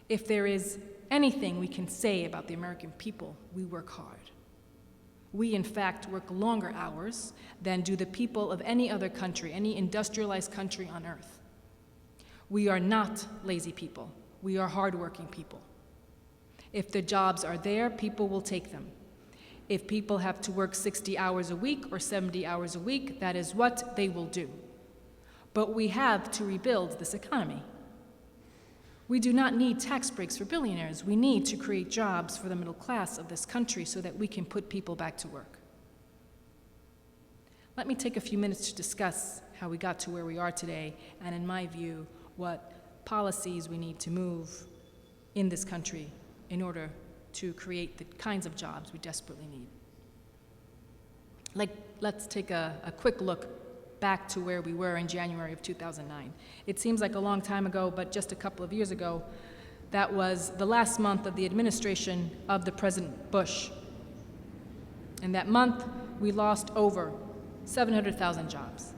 If there is anything we can say about the American people, we work hard. We, in fact, work longer hours than do the people of any other country, any industrialized country on earth. We are not lazy people. We are hardworking people. If the jobs are there, people will take them. If people have to work 60 hours a week or 70 hours a week, that is what they will do. But we have to rebuild this economy. We do not need tax breaks for billionaires. We need to create jobs for the middle class of this country so that we can put people back to work. Let me take a few minutes to discuss how we got to where we are today, and in my view, what policies we need to move in this country in order to create the kinds of jobs we desperately need. Let's take a quick look back to where we were in January of 2009. It seems like a long time ago, but just a couple of years ago, that was the last month of the administration of the President Bush. In that month, we lost over 700,000 jobs.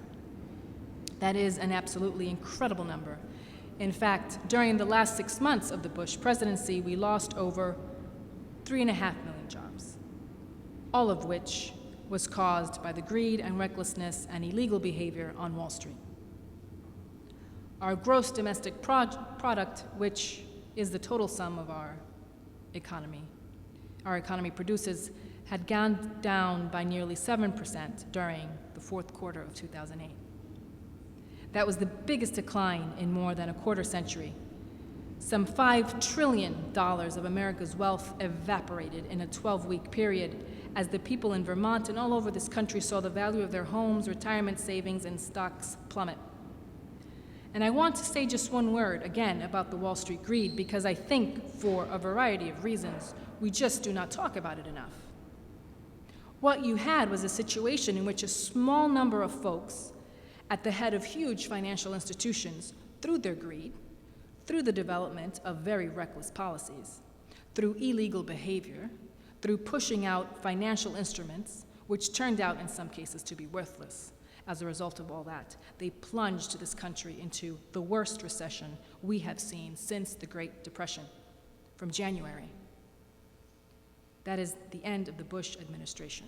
That is an absolutely incredible number. In fact, during the last 6 months of the Bush presidency, we lost over 3.5 million jobs, all of which was caused by the greed and recklessness and illegal behavior on Wall Street. Our gross domestic product, which is the total sum of our economy produces, had gone down by nearly 7% during the fourth quarter of 2008. That was the biggest decline in more than a quarter century. Some $5 trillion of America's wealth evaporated in a 12-week period as the people in Vermont and all over this country saw the value of their homes, retirement savings, and stocks plummet. And I want to say just one word, again, about the Wall Street greed, because I think, for a variety of reasons, we just do not talk about it enough. What you had was a situation in which a small number of folks at the head of huge financial institutions, through their greed, through the development of very reckless policies, through illegal behavior, through pushing out financial instruments, which turned out in some cases to be worthless. As a result of all that, they plunged this country into the worst recession we have seen since the Great Depression, from January. That is the end of the Bush administration.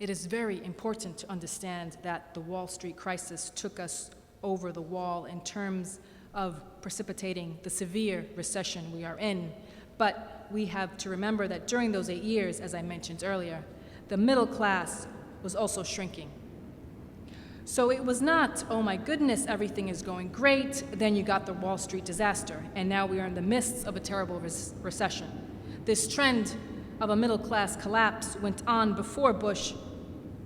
It is very important to understand that the Wall Street crisis took us over the wall in terms of precipitating the severe recession we are in. But we have to remember that during those 8 years, as I mentioned earlier, the middle class was also shrinking. So it was not, oh my goodness, everything is going great, then you got the Wall Street disaster, and now we are in the midst of a terrible recession. This trend of a middle class collapse went on before Bush,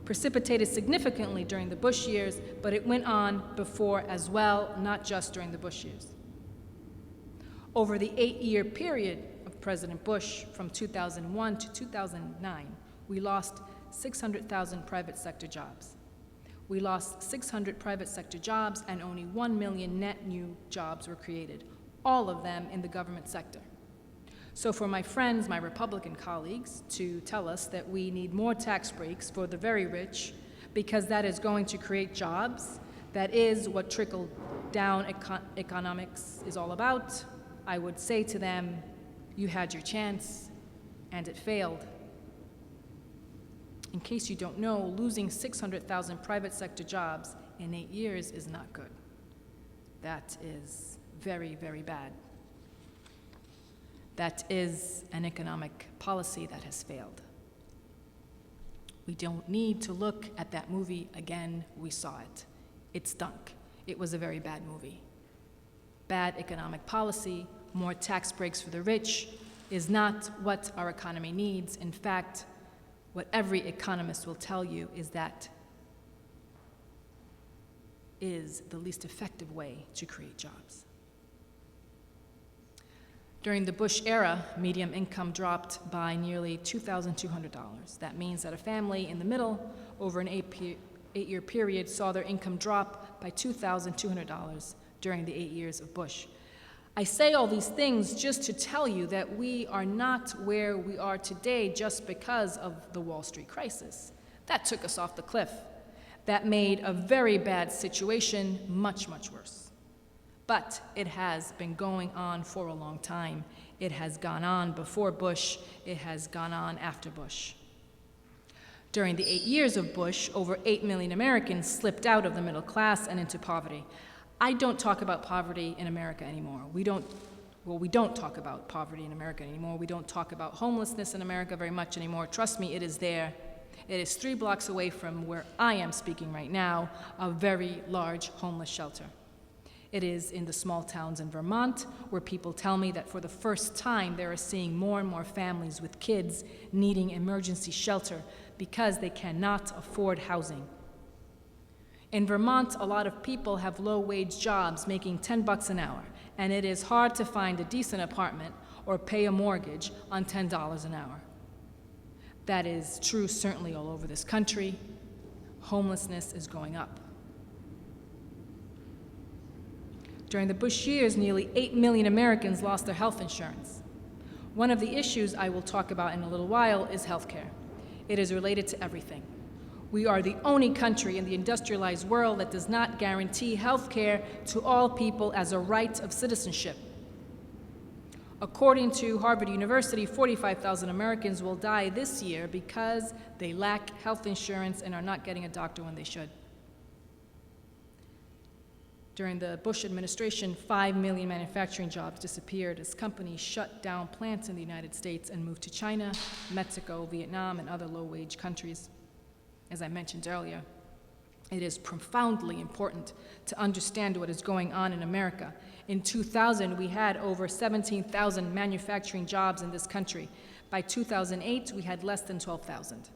precipitated significantly during the Bush years, but it went on before as well, not just during the Bush years. Over the 8-year period of President Bush, from 2001 to 2009, we lost 600,000 private sector jobs. We lost 600 private sector jobs, and only 1 million net new jobs were created, all of them in the government sector. So for my friends, my Republican colleagues, to tell us that we need more tax breaks for the very rich because that is going to create jobs, that is what trickle-down economics is all about, I would say to them, you had your chance, and it failed. In case you don't know, losing 600,000 private sector jobs in 8 years is not good. That is very, very bad. That is an economic policy that has failed. We don't need to look at that movie again. We saw it. It stunk. It was a very bad movie. Bad economic policy, more tax breaks for the rich, is not what our economy needs. In fact, what every economist will tell you is that is the least effective way to create jobs. During the Bush era, median income dropped by nearly $2,200. That means that a family in the middle, over an 8-year period, saw their income drop by $2,200 during the 8 years of Bush. I say all these things just to tell you that we are not where we are today just because of the Wall Street crisis. That took us off the cliff. That made a very bad situation much, much worse. But it has been going on for a long time. It has gone on before Bush. It has gone on after Bush. During the 8 years of Bush, over 8 million Americans slipped out of the middle class and into poverty. I don't talk about poverty in America anymore. We don't talk about poverty in America anymore. We don't talk about homelessness in America very much anymore. Trust me, it is there. It is 3 blocks away from where I am speaking right now, a very large homeless shelter. It is in the small towns in Vermont, where people tell me that for the first time they are seeing more and more families with kids needing emergency shelter because they cannot afford housing. In Vermont, a lot of people have low-wage jobs making $10 an hour, and it is hard to find a decent apartment or pay a mortgage on $10 an hour. That is true certainly all over this country. Homelessness is going up. During the Bush years, nearly 8 million Americans lost their health insurance. One of the issues I will talk about in a little while is health care. It is related to everything. We are the only country in the industrialized world that does not guarantee health care to all people as a right of citizenship. According to Harvard University, 45,000 Americans will die this year because they lack health insurance and are not getting a doctor when they should. During the Bush administration, 5 million manufacturing jobs disappeared as companies shut down plants in the United States and moved to China, Mexico, Vietnam, and other low-wage countries. As I mentioned earlier, it is profoundly important to understand what is going on in America. In 2000, we had over 17,000 manufacturing jobs in this country. By 2008, we had less than 12,000.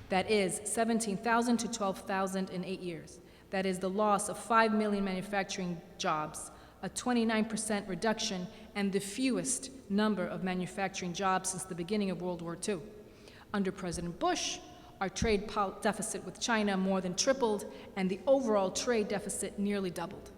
That is 17,000 to 12,000 in 8 years. That is the loss of 5 million manufacturing jobs, a 29% reduction, and the fewest number of manufacturing jobs since the beginning of World War II. Under President Bush, our trade deficit with China more than tripled, and the overall trade deficit nearly doubled.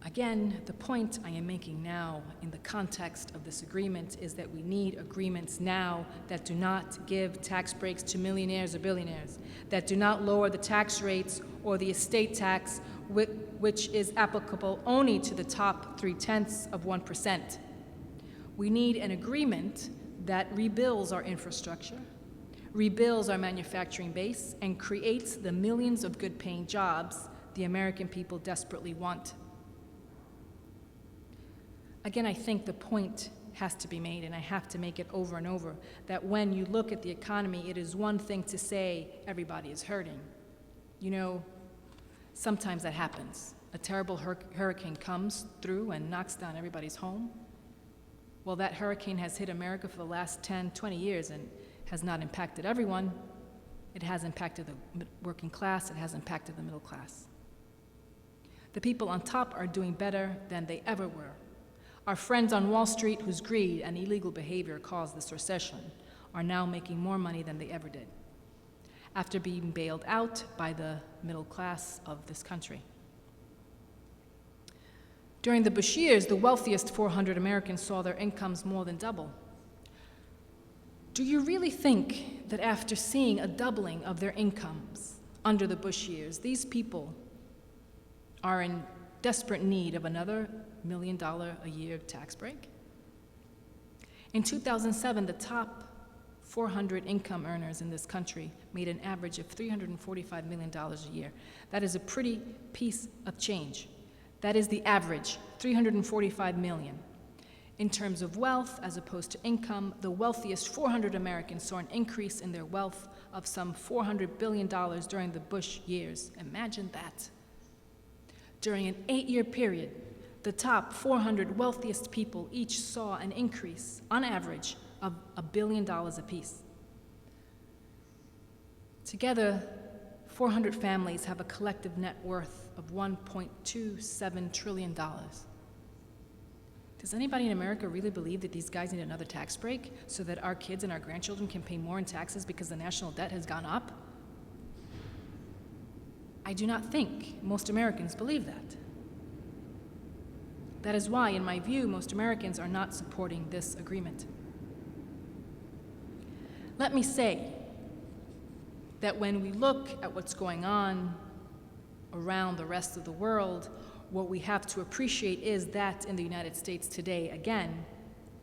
Again, the point I am making now in the context of this agreement is that we need agreements now that do not give tax breaks to millionaires or billionaires, that do not lower the tax rates or the estate tax, which is applicable only to the top 0.3%. We need an agreement that rebuilds our infrastructure, rebuilds our manufacturing base, and creates the millions of good-paying jobs the American people desperately want. Again, I think the point has to be made, and I have to make it over and over, that when you look at the economy, it is one thing to say everybody is hurting. You know, sometimes that happens. A terrible hurricane comes through and knocks down everybody's home. Well, that hurricane has hit America for the last 10, 20 years and has not impacted everyone. It has impacted the working class. It has impacted the middle class. The people on top are doing better than they ever were. Our friends on Wall Street, whose greed and illegal behavior caused this recession, are now making more money than they ever did, after being bailed out by the middle class of this country. During the Bush years, the wealthiest 400 Americans saw their incomes more than double. Do you really think that after seeing a doubling of their incomes under the Bush years, these people are in desperate need of another $1 million a year tax break? In 2007, the top 400 income earners in this country made an average of $345 million a year. That is a pretty piece of change. That is the average, $345 million. In terms of wealth, as opposed to income, the wealthiest 400 Americans saw an increase in their wealth of some $400 billion during the Bush years. Imagine that. During an 8-year period, the top 400 wealthiest people each saw an increase, on average, of $1 billion apiece. Together, 400 families have a collective net worth of $1.27 trillion. Does anybody in America really believe that these guys need another tax break so that our kids and our grandchildren can pay more in taxes because the national debt has gone up? I do not think most Americans believe that. That is why, in my view, most Americans are not supporting this agreement. Let me say that when we look at what's going on around the rest of the world, what we have to appreciate is that in the United States today, again,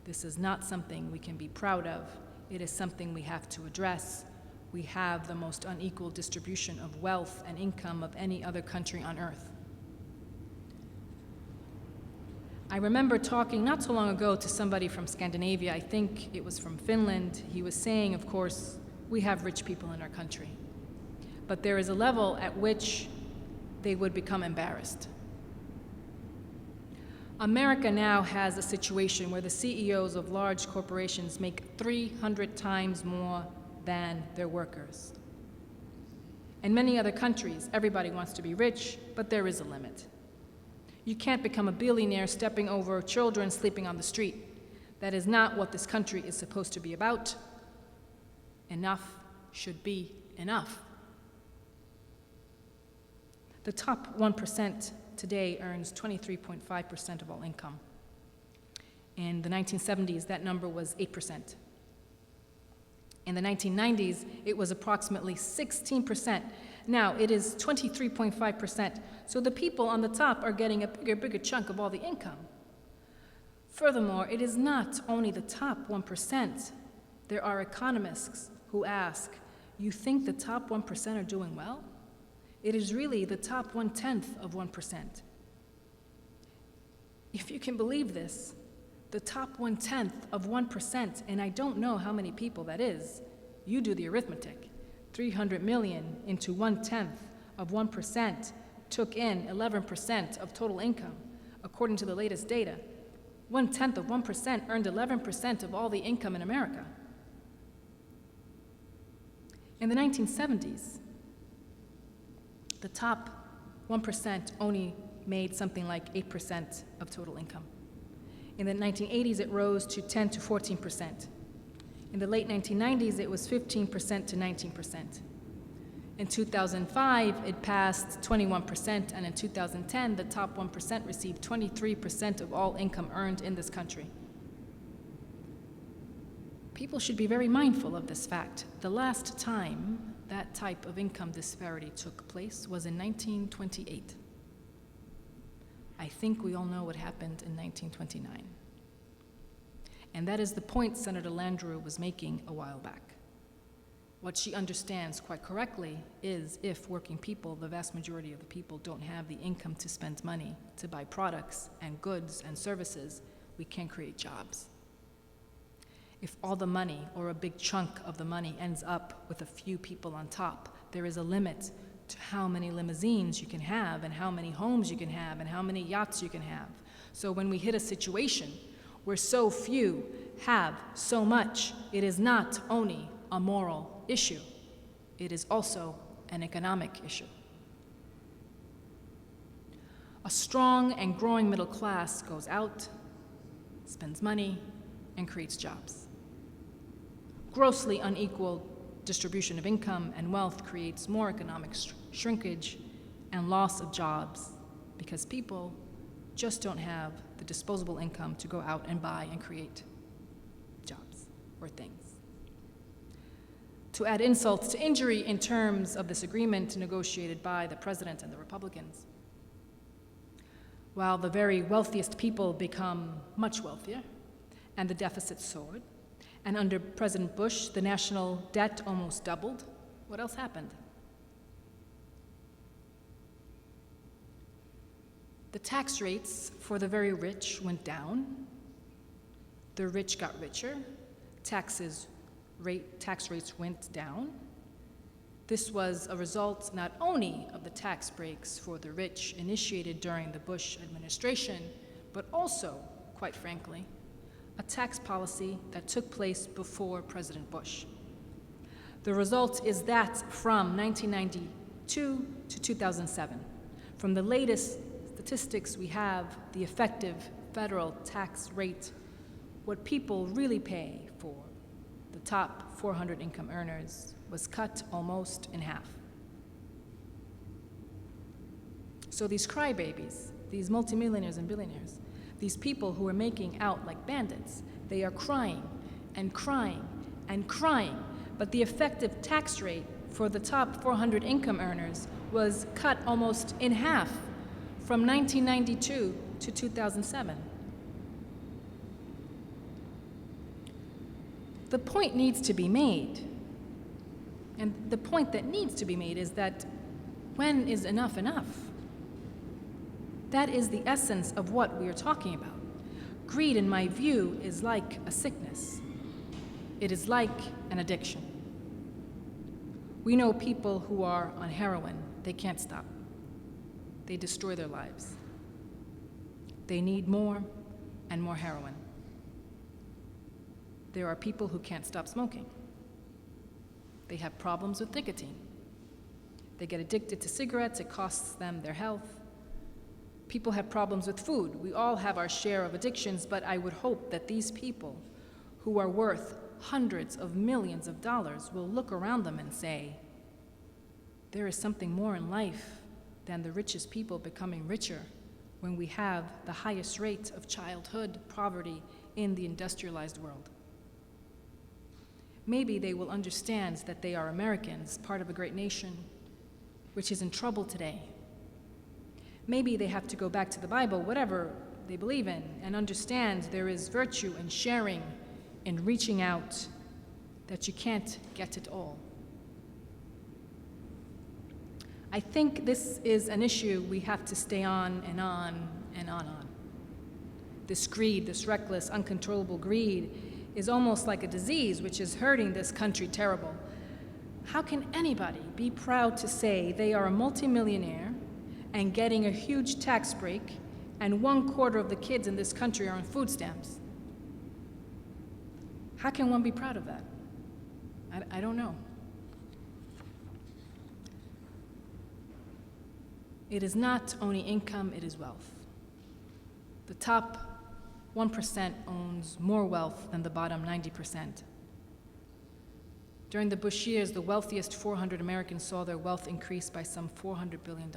this is not something we can be proud of. It is something we have to address. We have the most unequal distribution of wealth and income of any other country on earth. I remember talking not so long ago to somebody from Scandinavia, I think it was from Finland. He was saying, of course, we have rich people in our country, but there is a level at which they would become embarrassed. America now has a situation where the CEOs of large corporations make 300 times more than their workers. In many other countries, everybody wants to be rich, but there is a limit. You can't become a billionaire stepping over children sleeping on the street. That is not what this country is supposed to be about. Enough should be enough. The top 1% today earns 23.5% of all income. In the 1970s, that number was 8%. In the 1990s, it was approximately 16%. Now it is 23.5%, so the people on the top are getting a bigger chunk of all the income. Furthermore, it is not only the top 1%. There are economists who ask, you think the top 1% are doing well? It is really the top 1/10 of 1%. If you can believe this, the top 1/10 of 1%, and I don't know how many people that is, you do the arithmetic. 300 million into 1/10 of 1% took in 11% of total income, according to the latest data. 1/10 of 1% earned 11% of all the income in America. In the 1970s, the top 1% only made something like 8% of total income. In the 1980s, it rose to 10 to 14%. In the late 1990s, it was 15% to 19%. In 2005, it passed 21%, and in 2010, the top 1% received 23% of all income earned in this country. People should be very mindful of this fact. The last time that type of income disparity took place was in 1928. I think we all know what happened in 1929. And that is the point Senator Landrieu was making a while back. What she understands quite correctly is if working people, the vast majority of the people, don't have the income to spend money to buy products and goods and services, we can't create jobs. If all the money or a big chunk of the money ends up with a few people on top, there is a limit to how many limousines you can have and how many homes you can have and how many yachts you can have. So when we hit a situation where so few have so much, it is not only a moral issue, it is also an economic issue. A strong and growing middle class goes out, spends money, and creates jobs. Grossly unequal distribution of income and wealth creates more economic shrinkage and loss of jobs because people just don't have the disposable income to go out and buy and create jobs or things. To add insult to injury in terms of this agreement negotiated by the president and the Republicans, while the very wealthiest people become much wealthier and the deficit soared, and under President Bush, the national debt almost doubled, what else happened? The tax rates for the very rich went down. The rich got richer. Tax rates went down. This was a result not only of the tax breaks for the rich initiated during the Bush administration, but also, quite frankly, a tax policy that took place before President Bush. The result is that from 1992 to 2007, from the latest statistics we have, the effective federal tax rate, what people really pay for the top 400 income earners, was cut almost in half. So these crybabies, these multimillionaires and billionaires, these people who are making out like bandits, they are crying and crying and crying, but the effective tax rate for the top 400 income earners was cut almost in half from 1992 to 2007. The point needs to be made, and the point that needs to be made is that when is enough enough? That is the essence of what we are talking about. Greed, in my view, is like a sickness. It is like an addiction. We know people who are on heroin. They can't stop. They destroy their lives. They need more and more heroin. There are people who can't stop smoking. They have problems with nicotine. They get addicted to cigarettes. It costs them their health. People have problems with food. We all have our share of addictions, but I would hope that these people who are worth hundreds of millions of dollars will look around them and say, there is something more in life than the richest people becoming richer when we have the highest rate of childhood poverty in the industrialized world. Maybe they will understand that they are Americans, part of a great nation, which is in trouble today. Maybe they have to go back to the Bible, whatever they believe in, and understand there is virtue in sharing, in reaching out, that you can't get it all. I think this is an issue we have to stay on and on and on. This greed, this reckless, uncontrollable greed, is almost like a disease which is hurting this country terrible. How can anybody be proud to say they are a multimillionaire and getting a huge tax break, and 1/4 of the kids in this country are on food stamps? How can one be proud of that? I don't know. It is not only income, it is wealth. The top 1% owns more wealth than the bottom 90%. During the Bush years, the wealthiest 400 Americans saw their wealth increase by some $400 billion.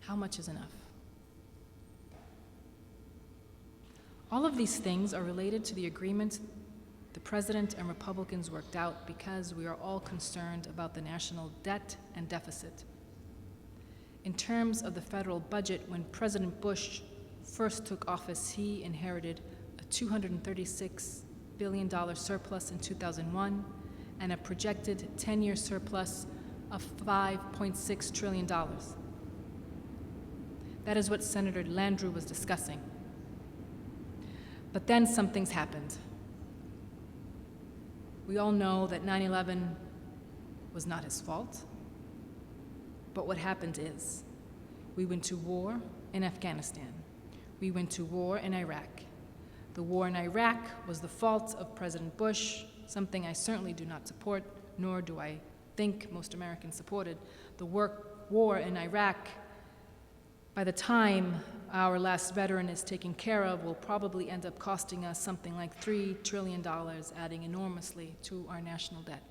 How much is enough? All of these things are related to the agreement the President and Republicans worked out because we are all concerned about the national debt and deficit. In terms of the federal budget, when President Bush first took office, he inherited a $236 billion surplus in 2001 and a projected 10-year surplus of $5.6 trillion. That is what Senator Landrieu was discussing. But then some things happened. We all know that 9/11 was not his fault. But what happened is, we went to war in Afghanistan. We went to war in Iraq. The war in Iraq was the fault of President Bush, something I certainly do not support, nor do I think most Americans supported. The war in Iraq, by the time our last veteran is taken care of, will probably end up costing us something like $3 trillion, adding enormously to our national debt.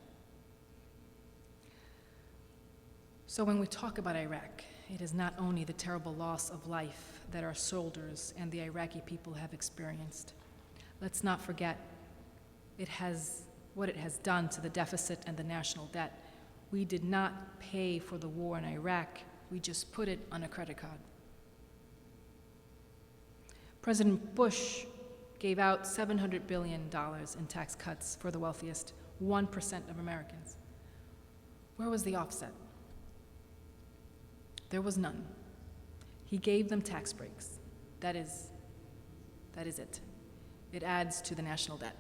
So when we talk about Iraq, it is not only the terrible loss of life that our soldiers and the Iraqi people have experienced. Let's not forget what it has done to the deficit and the national debt. We did not pay for the war in Iraq, we just put it on a credit card. President Bush gave out $700 billion in tax cuts for the wealthiest 1% of Americans. Where was the offset? There was none. He gave them tax breaks. That is it. It adds to the national debt.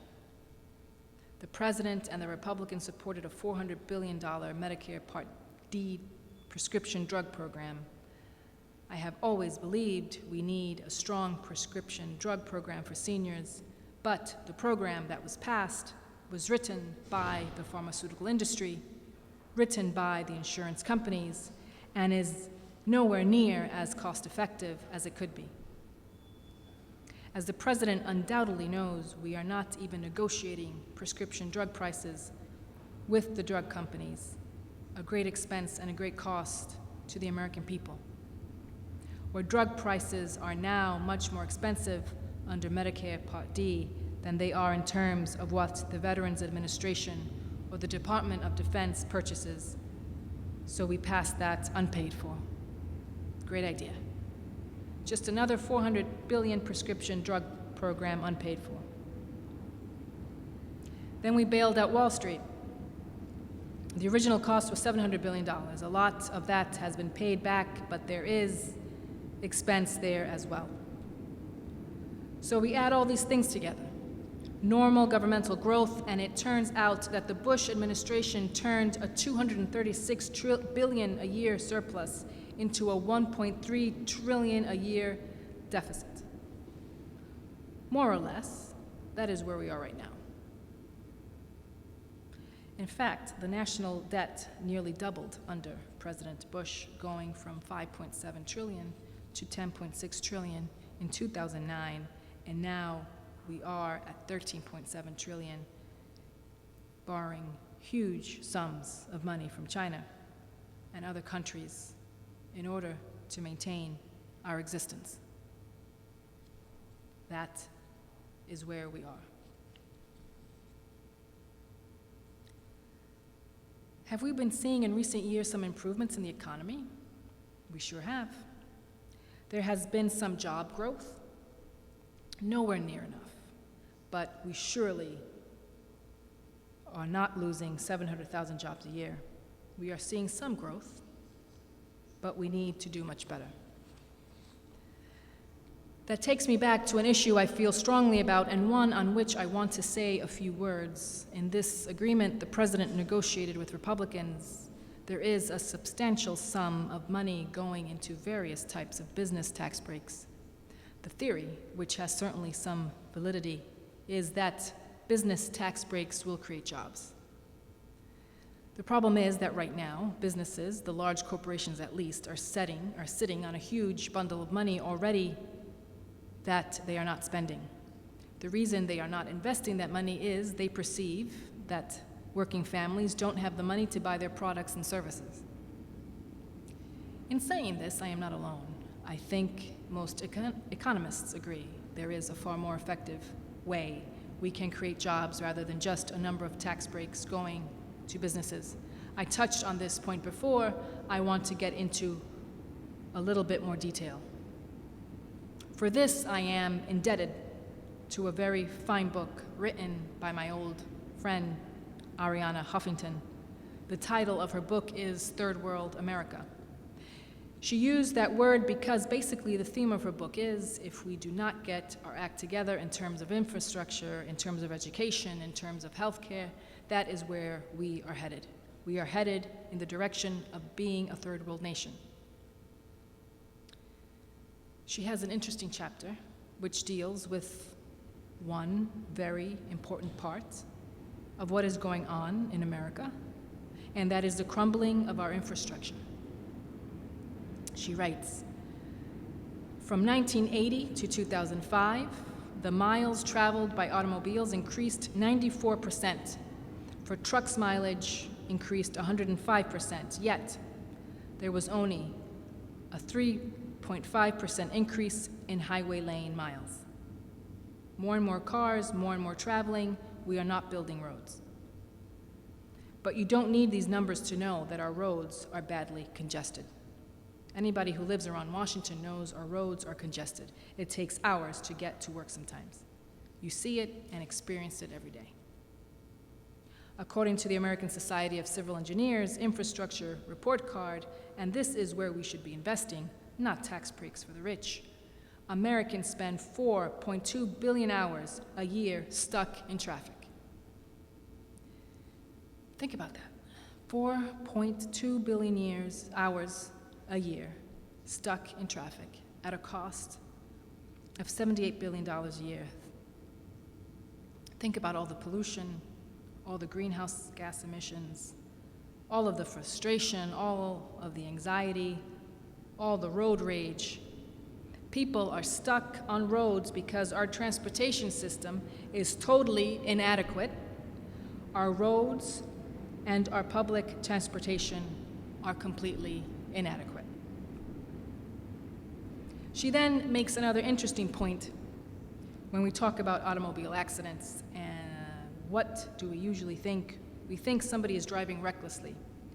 The president and the Republicans supported a $400 billion Medicare Part D prescription drug program. I have always believed we need a strong prescription drug program for seniors, but the program that was passed was written by the pharmaceutical industry, written by the insurance companies, and is nowhere near as cost-effective as it could be. As the president undoubtedly knows, we are not even negotiating prescription drug prices with the drug companies, a great expense and a great cost to the American people. Where drug prices are now much more expensive under Medicare Part D than they are in terms of what the Veterans Administration or the Department of Defense purchases, so we passed that unpaid for. Great idea. Just another $400 billion prescription drug program unpaid for. Then we bailed out Wall Street. The original cost was $700 billion. A lot of that has been paid back, but there is expense there as well. So we add all these things together. Normal governmental growth, and it turns out that the Bush administration turned a $236 billion a year surplus into a $1.3 trillion a year deficit. More or less, that is where we are right now. In fact, the national debt nearly doubled under President Bush, going from $5.7 trillion to $10.6 trillion in 2009, and now we are at $13.7 trillion, borrowing huge sums of money from China and other countries in order to maintain our existence. That is where we are. Have we been seeing in recent years some improvements in the economy? We sure have. There has been some job growth, nowhere near enough, but we surely are not losing 700,000 jobs a year. We are seeing some growth, but we need to do much better. That takes me back to an issue I feel strongly about and one on which I want to say a few words. In this agreement the President negotiated with Republicans, there is a substantial sum of money going into various types of business tax breaks. The theory, which has certainly some validity, is that business tax breaks will create jobs. The problem is that right now, businesses, the large corporations at least, are sitting on a huge bundle of money already that they are not spending. The reason they are not investing that money is they perceive that working families don't have the money to buy their products and services. In saying this, I am not alone. I think most economists agree there is a far more effective way we can create jobs rather than just a number of tax breaks going to businesses. I touched on this point before. I want to get into a little bit more detail. For this, I am indebted to a very fine book written by my old friend, Arianna Huffington. The title of her book is Third World America. She used that word because basically the theme of her book is if we do not get our act together in terms of infrastructure, in terms of education, in terms of healthcare, that is where we are headed. We are headed in the direction of being a third world nation. She has an interesting chapter which deals with one very important part of what is going on in America, and that is the crumbling of our infrastructure. She writes, from 1980 to 2005, the miles traveled by automobiles increased 94%. For trucks mileage increased 105%, yet there was only a 3.5% increase in highway lane miles. More and more cars, more and more traveling, we are not building roads. But you don't need these numbers to know that our roads are badly congested. Anybody who lives around Washington knows our roads are congested. It takes hours to get to work sometimes. You see it and experience it every day. According to the American Society of Civil Engineers infrastructure report card, and this is where we should be investing, not tax breaks for the rich, Americans spend 4.2 billion hours a year stuck in traffic. Think about that. 4.2 billion hours a year stuck in traffic at a cost of $78 billion a year. Think about all the pollution, all the greenhouse gas emissions, all of the frustration, all of the anxiety, all the road rage. People are stuck on roads because our transportation system is totally inadequate. Our roads and our public transportation are completely inadequate. She then makes another interesting point when we talk about automobile accidents. And what do we usually think? We think somebody is driving recklessly.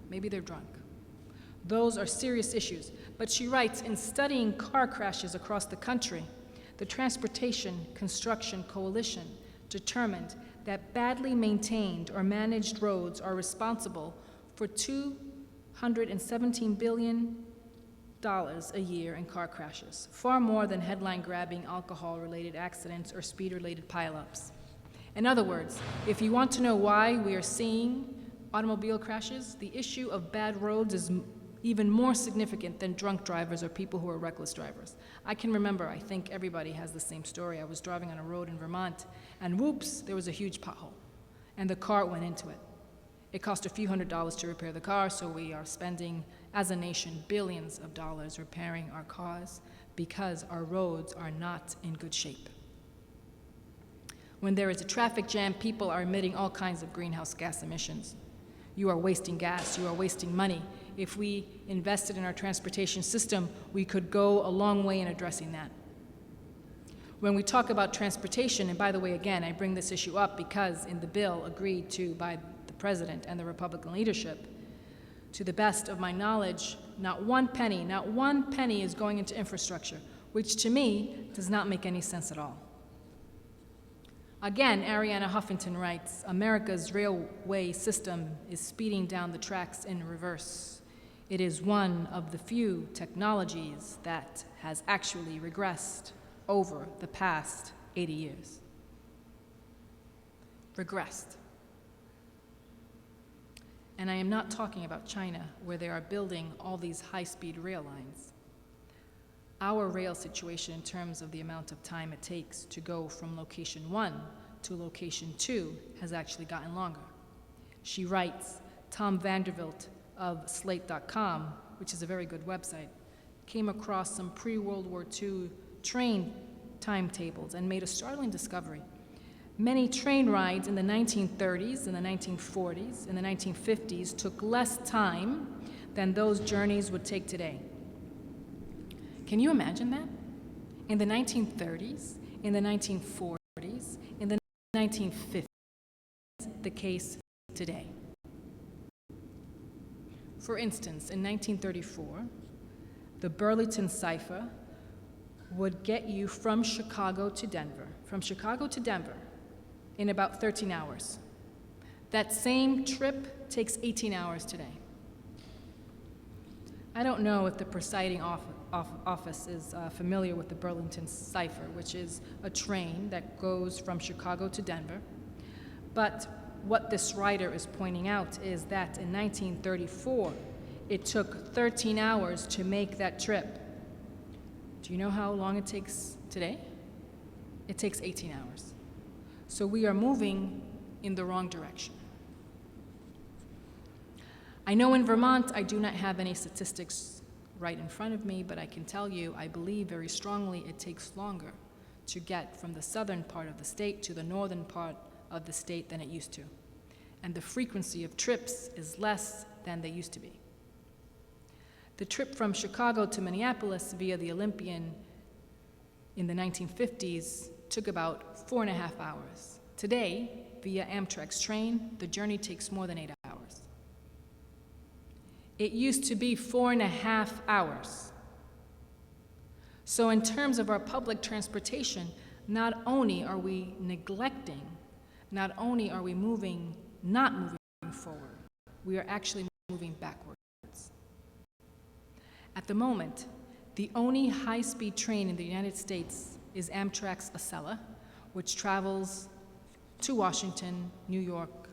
Maybe they're drunk. Those are serious issues. But she writes, in studying car crashes across the country, the Transportation Construction Coalition determined that badly maintained or managed roads are responsible for $217 billion a year in car crashes, far more than headline-grabbing alcohol-related accidents or speed-related pileups. In other words, if you want to know why we are seeing automobile crashes, the issue of bad roads is even more significant than drunk drivers or people who are reckless drivers. I can remember, I think everybody has the same story. I was driving on a road in Vermont, and whoops, there was a huge pothole, and the car went into it. It cost a few $100s to repair the car, so we are spending, as a nation, billions of dollars repairing our cars because our roads are not in good shape. When there is a traffic jam, people are emitting all kinds of greenhouse gas emissions. You are wasting gas, you are wasting money. If we invested in our transportation system, we could go a long way in addressing that. When we talk about transportation, and by the way, again, I bring this issue up because in the bill agreed to by the President and the Republican leadership, To the best of my knowledge, not one penny is going into infrastructure, which to me does not make any sense at all. Again, Ariana Huffington writes, America's railway system is speeding down the tracks in reverse. It is one of the few technologies that has actually regressed over the past 80 years. Regressed. And I am not talking about China, where they are building all these high-speed rail lines. Our rail situation in terms of the amount of time it takes to go from location 1 to location 2 has actually gotten longer. She writes, Tom Vanderbilt of Slate.com, which is a very good website, came across some pre-World War II train timetables and made a startling discovery. Many train rides in the 1930s, in the 1940s, in the 1950s took less time than those journeys would take today. Can you imagine that? In the 1930s, in the 1940s, in the 1950s, the case today. For instance, in 1934, the Burlington Cipher would get you from Chicago to Denver, in about 13 hours. That same trip takes 18 hours today. I don't know if the presiding office is familiar with the Burlington Cipher, which is a train that goes from Chicago to Denver. But what this writer is pointing out is that in 1934, it took 13 hours to make that trip. Do you know how long it takes today? It takes 18 hours. So we are moving in the wrong direction. I know in Vermont, I do not have any statistics right in front of me, but I can tell you, I believe very strongly it takes longer to get from the southern part of the state to the northern part of the state than it used to. And the frequency of trips is less than they used to be. The trip from Chicago to Minneapolis via the Olympian in the 1950s took about 4.5 hours. Today, via Amtrak's train, the journey takes more than 8 hours. It used to be 4.5 hours. So in terms of our public transportation, not only are we neglecting, not only are we not moving forward, we are actually moving backwards. At the moment, the only high-speed train in the United States is Amtrak's Acela, which travels to Washington, New York,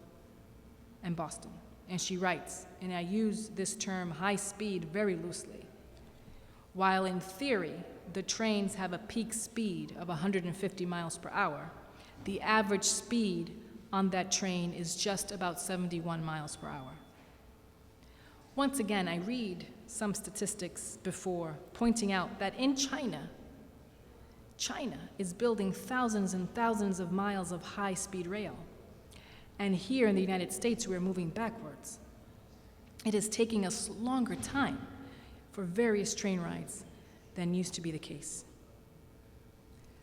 and Boston. And she writes, and I use this term high speed very loosely, while in theory, the trains have a peak speed of 150 miles per hour, the average speed on that train is just about 71 miles per hour. Once again, I read some statistics before pointing out that in China is building thousands and thousands of miles of high-speed rail. And here in the United States, we're moving backwards. It is taking us longer time for various train rides than used to be the case.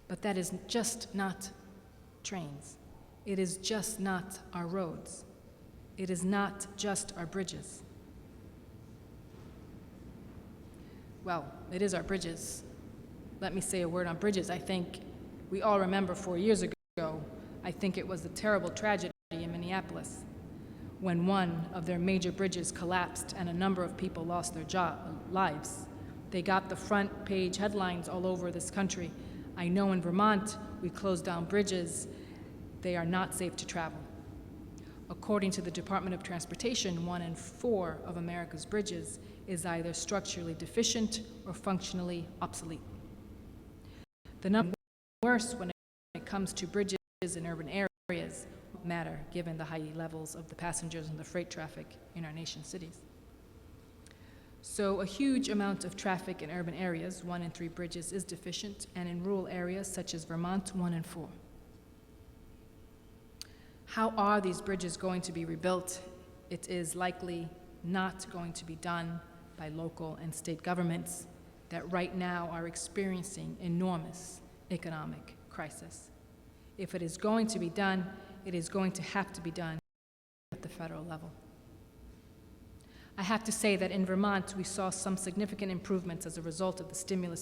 But that is just not trains. It is just not our roads. It is not just our bridges. Well, it is our bridges. Let me say a word on bridges. I think we all remember 4 years ago, I think it was a terrible tragedy in Minneapolis when one of their major bridges collapsed and a number of people lost their lives. They got the front page headlines all over this country. I know in Vermont, we closed down bridges. They are not safe to travel. According to the Department of Transportation, 1 in 4 of America's bridges is either structurally deficient or functionally obsolete. The number worse when it comes to bridges in urban areas matter given the high levels of the passengers and the freight traffic in our nation's cities. So a huge amount of traffic in urban areas, 1 in 3 bridges, is deficient, and in rural areas such as Vermont, 1 in 4. How are these bridges going to be rebuilt? It is likely not going to be done by local and state governments that right now are experiencing enormous economic crisis. If it is going to be done, it is going to have to be done at the federal level. I have to say that in Vermont, we saw some significant improvements as a result of the stimulus.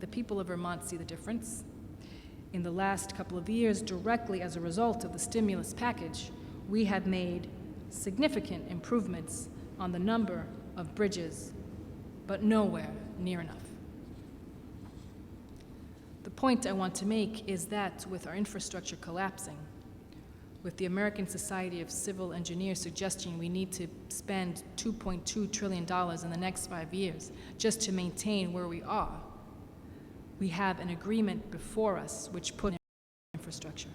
The people of Vermont see the difference. In the last couple of years, directly as a result of the stimulus package, we have made significant improvements on the number of bridges, but nowhere near enough. The point I want to make is that with our infrastructure collapsing, with the American Society of Civil Engineers suggesting we need to spend $2.2 trillion in the next 5 years just to maintain where we are, we have an agreement before us which put in infrastructure.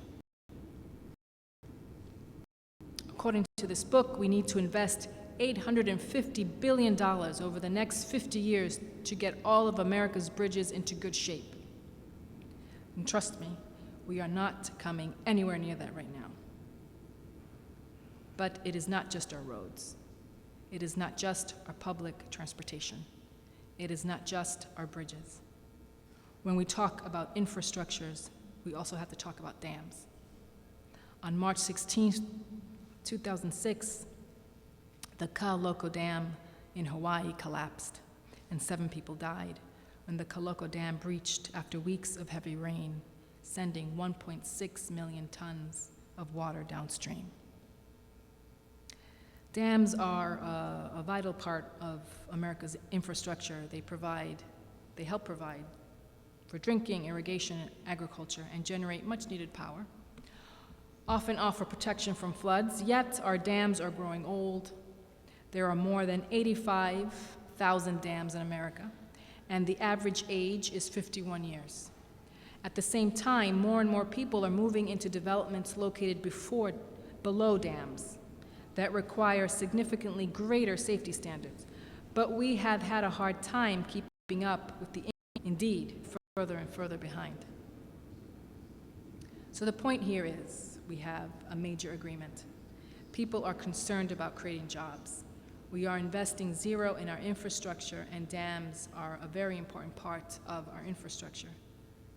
According to this book, we need to invest $850 billion over the next 50 years to get all of America's bridges into good shape. And trust me, we are not coming anywhere near that right now. But it is not just our roads. It is not just our public transportation. It is not just our bridges. When we talk about infrastructures, we also have to talk about dams. On March 16, 2006, the Kaʻaloko Dam in Hawaii collapsed, and 7 people died when the Kaʻaloko Dam breached after weeks of heavy rain, sending 1.6 million tons of water downstream. Dams are a vital part of America's infrastructure. They help provide for drinking, irrigation, agriculture, and generate much-needed power. Often offer protection from floods, yet our dams are growing old. There are more than 85,000 dams in America, and the average age is 51 years. At the same time, more and more people are moving into developments located below dams that require significantly greater safety standards. But we have had a hard time keeping up with the indeed further and further behind. So the point here is we have a major agreement. People are concerned about creating jobs. We are investing zero in our infrastructure, and dams are a very important part of our infrastructure,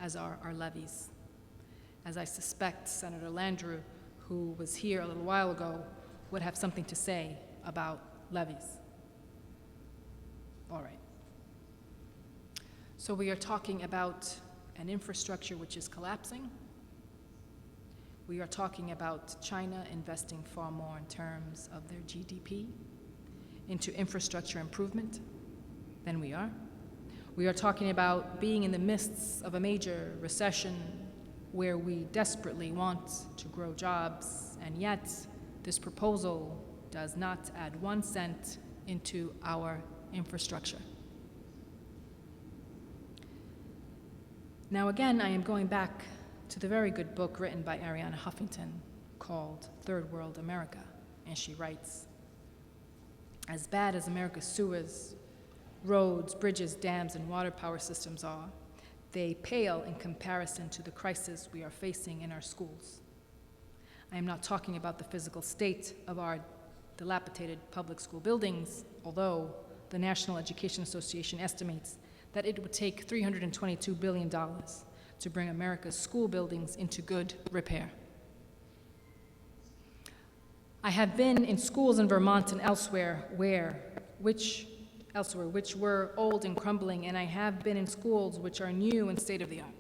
as are our levees. As I suspect Senator Landrieu, who was here a little while ago, would have something to say about levees. All right. So we are talking about an infrastructure which is collapsing. We are talking about China investing far more in terms of their GDP into infrastructure improvement than we are. We are talking about being in the midst of a major recession where we desperately want to grow jobs, and yet this proposal does not add 1 cent into our infrastructure. Now again, I am going back to the very good book written by Arianna Huffington called Third World America, and she writes, as bad as America's sewers, roads, bridges, dams, and water power systems are, they pale in comparison to the crisis we are facing in our schools. I am not talking about the physical state of our dilapidated public school buildings, although the National Education Association estimates that it would take $322 billion to bring America's school buildings into good repair. I have been in schools in Vermont and elsewhere which were old and crumbling, and I have been in schools which are new and state-of-the-art.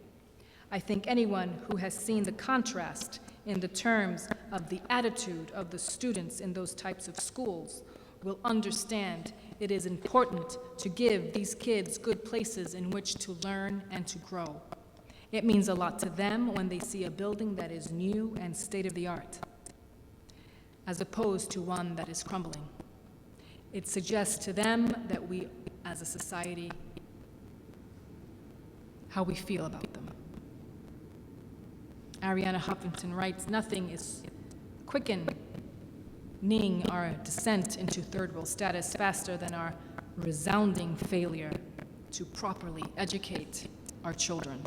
I think anyone who has seen the contrast in the terms of the attitude of the students in those types of schools will understand it is important to give these kids good places in which to learn and to grow. It means a lot to them when they see a building that is new and state-of-the-art, as opposed to one that is crumbling. It suggests to them that we, as a society, how we feel about them. Arianna Huffington writes, nothing is quickening our descent into third world status faster than our resounding failure to properly educate our children.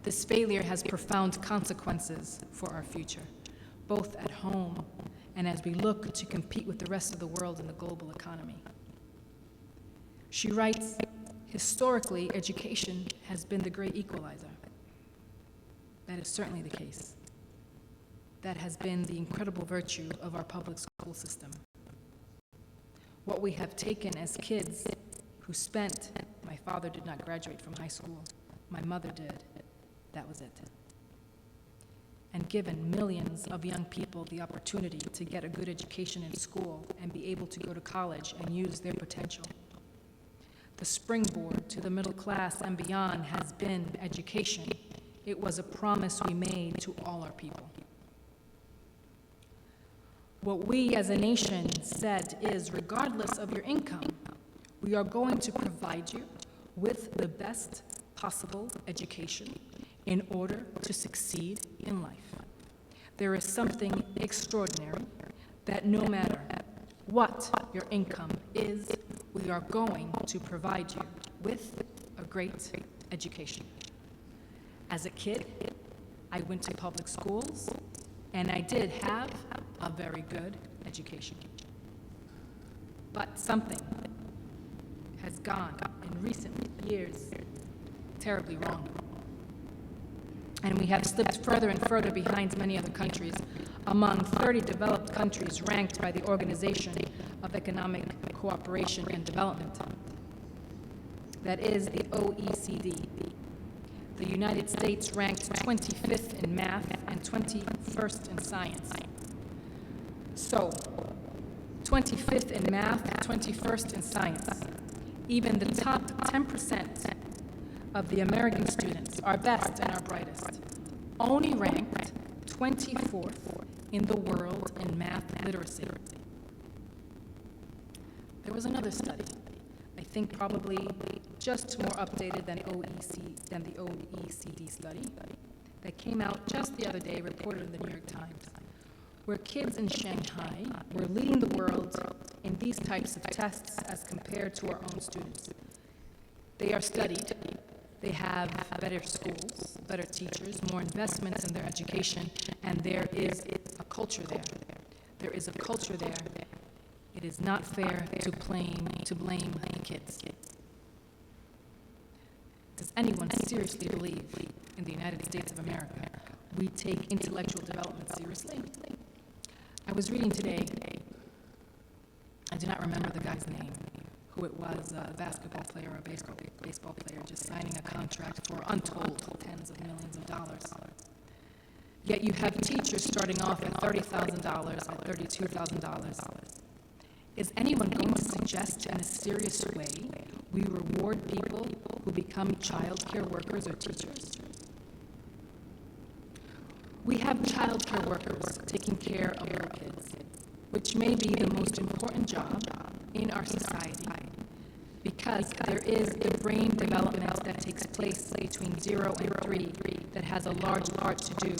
This failure has profound consequences for our future, both at home and as we look to compete with the rest of the world in the global economy. She writes, historically, education has been the great equalizer. That is certainly the case. that has been the incredible virtue of our public school system. What we have taken as kids who spent, my father did not graduate from high school, my mother did, that was it. And given millions of young people the opportunity to get a good education in school and be able to go to college and use their potential. The springboard to the middle class and beyond has been education. It was a promise we made to all our people. What we as a nation said is, regardless of your income, we are going to provide you with the best possible education in order to succeed in life. There is something extraordinary that no matter what your income is, we are going to provide you with a great education. As a kid, I went to public schools, and I did have a very good education. But something has gone in recent years terribly wrong. And we have slipped further and further behind many other countries, among 30 developed countries ranked by the Organization of Economic Cooperation and Development. That is the OECD. The United States ranked 25th in math and 21st in science. So, 25th in math, 21st in science. Even the top 10% of the American students, our best and our brightest, only ranked 24th in the world in math literacy. There was another study, I think probably just more updated than the OECD study, that came out just the other day, reported in the New York Times, where kids in Shanghai were leading the world in these types of tests as compared to our own students. They are studied. They have better schools, better teachers, more investments in their education, and there is a culture there. There is a culture there. It is not fair to blame the kids. Does anyone seriously believe in the United States of America we take intellectual development seriously? I was reading today, I do not remember the guy's name, who it was, a basketball player or a baseball player, just signing a contract for untold tens of millions of dollars. Yet you have teachers starting off at $30,000, at $32,000. Is anyone going to suggest in a serious way we reward people who become child care workers or teachers? We have child care workers taking care of little kids, which may be the most important job in our society, because there is a brain development that takes place between 0 and 3 that has a large part to do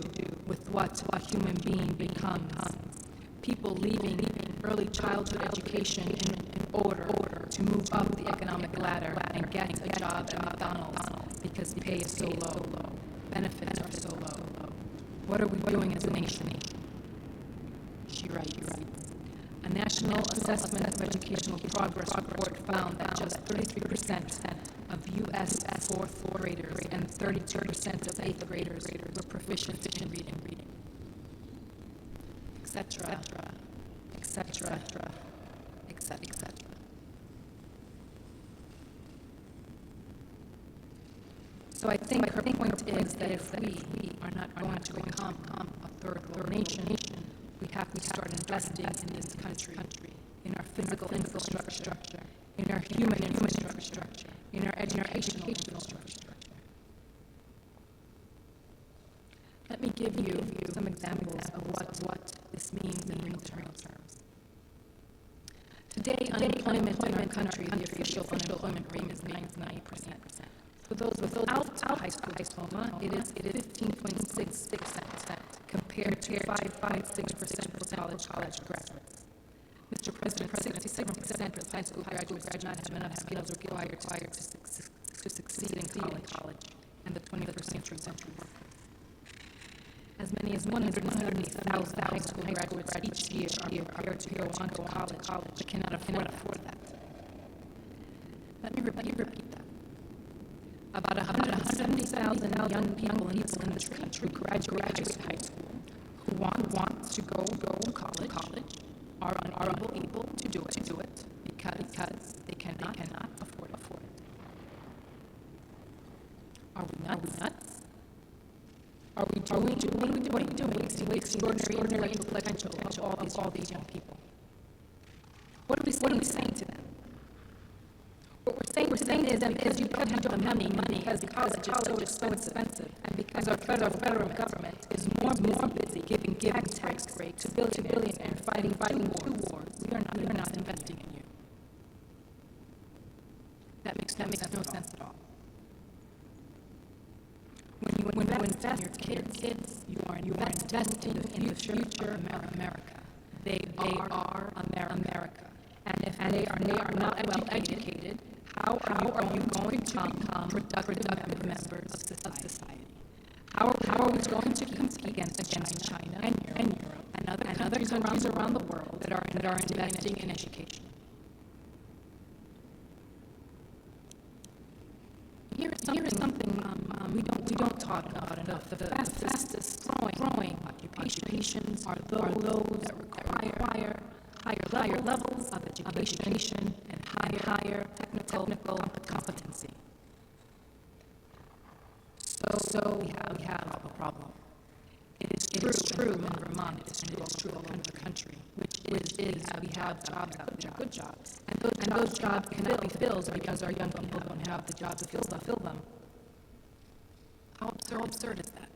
with what a human being becomes. People leaving early childhood education in order to move up the economic ladder and get a job at McDonald's because pay is so low, benefits are so low. What are we doing as a nation? She writes, a National Assessment of Educational Progress report found that just 33% of U.S. fourth graders and 32% of eighth graders were proficient in reading, etc., etc., etc. So I think her point is that if we are not going to become a third world nation, we have to start investing in this country, in our physical infrastructure, in our human infrastructure, in our educational infrastructure. Let me give you some examples of what this means in real terms. Today, unemployment in our country, the official unemployment rate is 9%. For those without a high school diploma, it is 15.6% compared to 5.6% for college graduates. Mr. President, 67% of high school graduates do not have enough skills required to succeed in college in the 21st century. As many as 170,000 high school graduates each year are prepared to go on to college but cannot afford that. Let me repeat that. About 170,000 young people in this country graduate high school want to go to college are unable to do it because they cannot afford it. Are we nuts? Are we doing wasting extraordinary potential of all these young people? What are we saying to them? What we're saying is that because you don't have the money because college is so expensive, and because our federal government is more busy giving tax breaks to billionaires and fighting two wars, we are not investing in you. That makes no sense at all. When you invest in your kids, you are investing in the future of America. They are America. And if they are not well educated, how are you going to become productive members of society? How are we going to compete against China and Europe and other countries around the world that are investing in education? Here is something we don't talk about enough. The fastest growing occupations are those that require higher levels of education and higher technical competency. So we have a problem. It is true in Vermont. It is true all over the country, which is we have jobs out there, good jobs, and those jobs cannot be filled because our young people don't have the jobs to fill them. How absurd is that?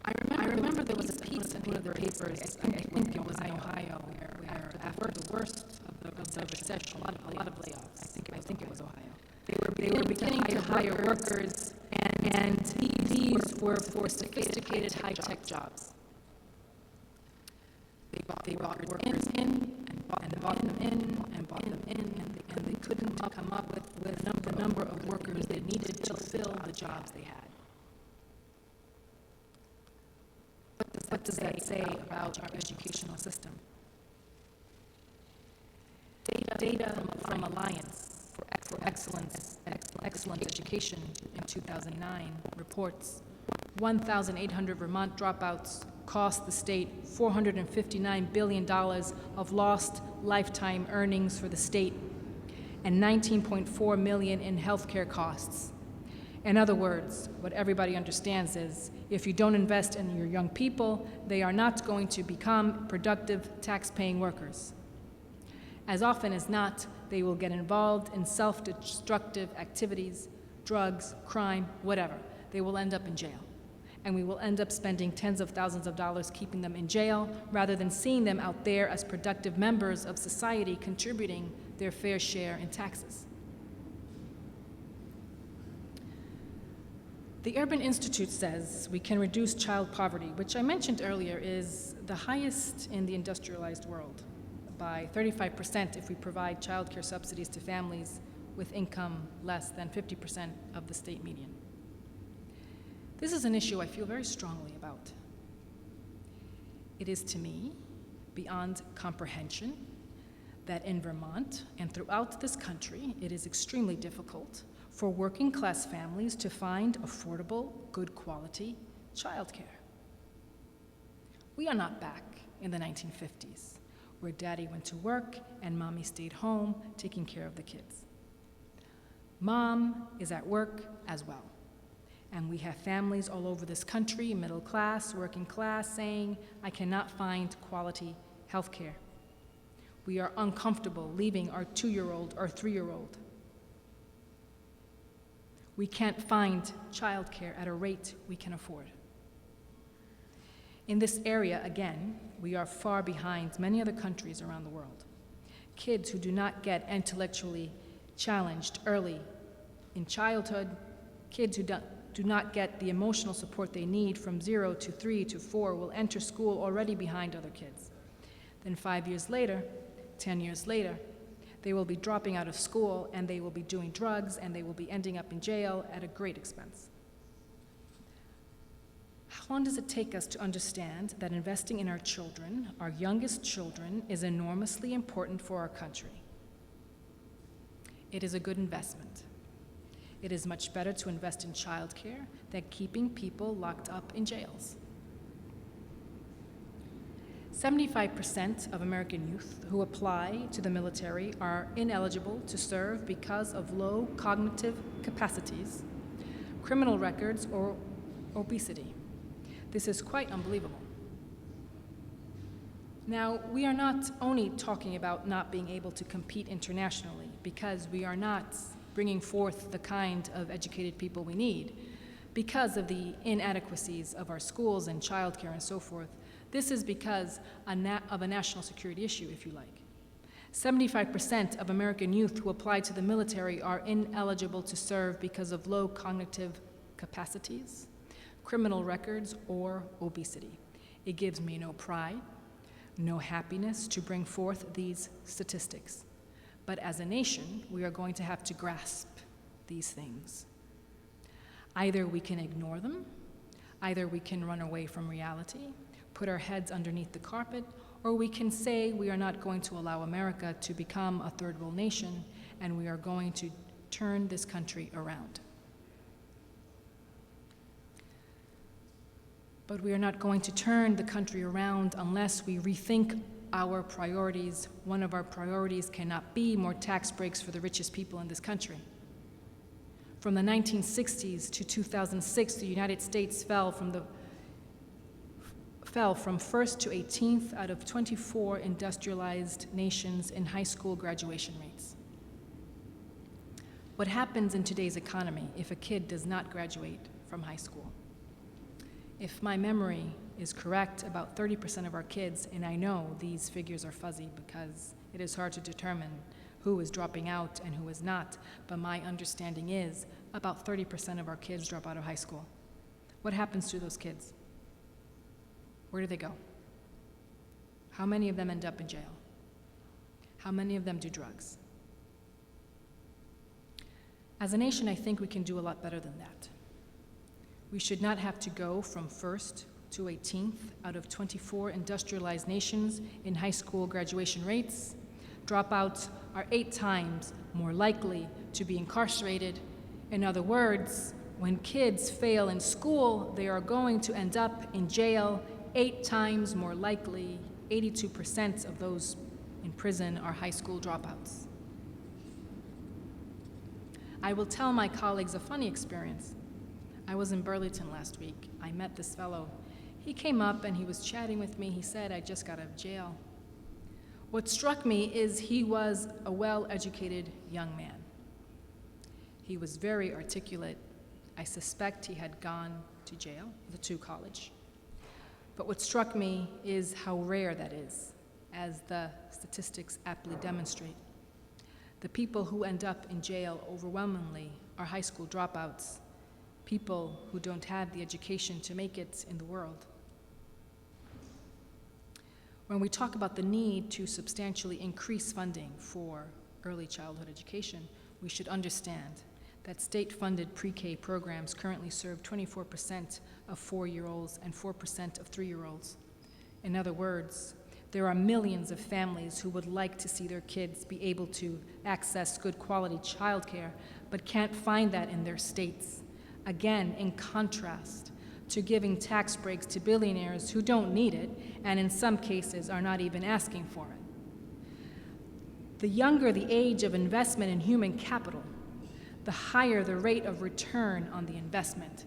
I remember there was a piece in one of the papers, I think it was in Ohio, where after the worst of the recession, a lot of layoffs. I think it was Ohio. They were beginning to hire workers, and these were for sophisticated high-tech jobs. They brought workers in and brought them in, and they couldn't come up with the number of workers they needed to fill the jobs they had. What does that say about our educational system? Data from Alliance for Excellent Education in 2009 reports 1,800 Vermont dropouts cost the state $459 billion of lost lifetime earnings for the state and $19.4 million in healthcare costs. In other words, what everybody understands is if you don't invest in your young people, they are not going to become productive tax-paying workers. As often as not, they will get involved in self-destructive activities, drugs, crime, whatever. They will end up in jail. And we will end up spending tens of thousands of dollars keeping them in jail rather than seeing them out there as productive members of society contributing their fair share in taxes. The Urban Institute says we can reduce child poverty, which I mentioned earlier is the highest in the industrialized world, by 35% if we provide child care subsidies to families with income less than 50% of the state median. This is an issue I feel very strongly about. It is to me beyond comprehension that in Vermont and throughout this country, it is extremely difficult for working class families to find affordable, good quality childcare. We are not back in the 1950s, where daddy went to work and mommy stayed home taking care of the kids. Mom is at work as well. And we have families all over this country, middle class, working class, saying, I cannot find quality health care. We are uncomfortable leaving our 2-year-old or 3-year-old. We can't find childcare at a rate we can afford. In this area, again, we are far behind many other countries around the world. Kids who do not get intellectually challenged early in childhood, kids who do not get the emotional support they need from 0 to 3 to 4 will enter school already behind other kids. Then 5 years later, 10 years later, they will be dropping out of school and they will be doing drugs and they will be ending up in jail at a great expense. How long does it take us to understand that investing in our children, our youngest children, is enormously important for our country? It is a good investment. It is much better to invest in childcare than keeping people locked up in jails. 75% of American youth who apply to the military are ineligible to serve because of low cognitive capacities, criminal records, or obesity. This is quite unbelievable. Now, we are not only talking about not being able to compete internationally because we are not bringing forth the kind of educated people we need because of the inadequacies of our schools and childcare and so forth. This is because of a national security issue, if you like. 75% of American youth who apply to the military are ineligible to serve because of low cognitive capacities, criminal records, or obesity. It gives me no pride, no happiness to bring forth these statistics. But as a nation, we are going to have to grasp these things. Either we can ignore them, either we can run away from reality, put our heads underneath the carpet, or we can say we are not going to allow America to become a third world nation, and we are going to turn this country around. But we are not going to turn the country around unless we rethink our priorities. One of our priorities cannot be more tax breaks for the richest people in this country. From the 1960s to 2006, the United States fell from 1st to 18th out of 24 industrialized nations in high school graduation rates. What happens in today's economy if a kid does not graduate from high school? If my memory is correct, about 30% of our kids, and I know these figures are fuzzy because it is hard to determine who is dropping out and who is not, but my understanding is about 30% of our kids drop out of high school. What happens to those kids? Where do they go? How many of them end up in jail? How many of them do drugs? As a nation, I think we can do a lot better than that. We should not have to go from 1st to 18th out of 24 industrialized nations in high school graduation rates. Dropouts are 8 times more likely to be incarcerated. In other words, when kids fail in school, they are going to end up in jail 8 times more likely. 82% of those in prison are high school dropouts. I will tell my colleagues a funny experience. I was in Burlington last week. I met this fellow. He came up and he was chatting with me. He said, "I just got out of jail." What struck me is he was a well-educated young man. He was very articulate. I suspect he had gone to jail, to college. But what struck me is how rare that is, as the statistics aptly demonstrate. The people who end up in jail overwhelmingly are high school dropouts, people who don't have the education to make it in the world. When we talk about the need to substantially increase funding for early childhood education, we should understand that state-funded pre-K programs currently serve 24% of 4-year-olds and 4% of 3-year-olds. In other words, there are millions of families who would like to see their kids be able to access good quality childcare, but can't find that in their states. Again, in contrast to giving tax breaks to billionaires who don't need it, and in some cases are not even asking for it. The younger the age of investment in human capital, the higher the rate of return on the investment.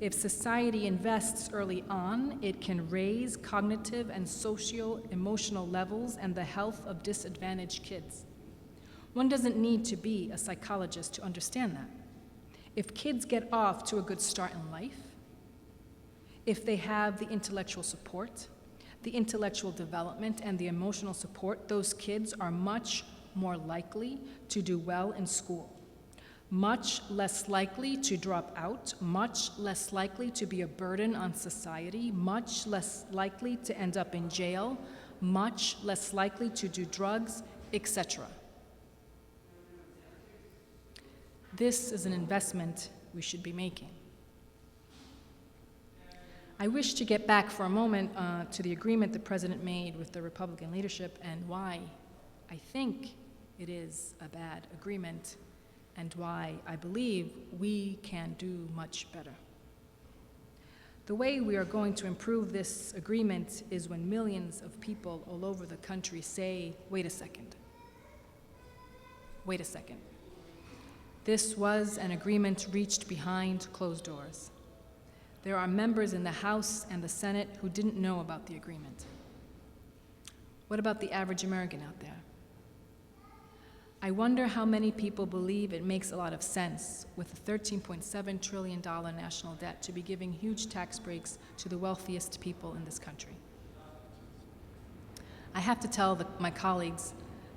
If society invests early on, it can raise cognitive and socio-emotional levels and the health of disadvantaged kids. One doesn't need to be a psychologist to understand that. If kids get off to a good start in life, if they have the intellectual support, the intellectual development, and the emotional support, those kids are much more likely to do well in school, much less likely to drop out, much less likely to be a burden on society, much less likely to end up in jail, much less likely to do drugs, etc. This is an investment we should be making. I wish to get back for a moment to the agreement the President made with the Republican leadership and why I think it is a bad agreement and why I believe we can do much better. The way we are going to improve this agreement is when millions of people all over the country say, wait a second. Wait a second. This was an agreement reached behind closed doors. There are members in the House and the Senate who didn't know about the agreement. What about the average American out there? I wonder how many people believe it makes a lot of sense with a $13.7 trillion national debt to be giving huge tax breaks to the wealthiest people in this country. I have to tell my colleagues,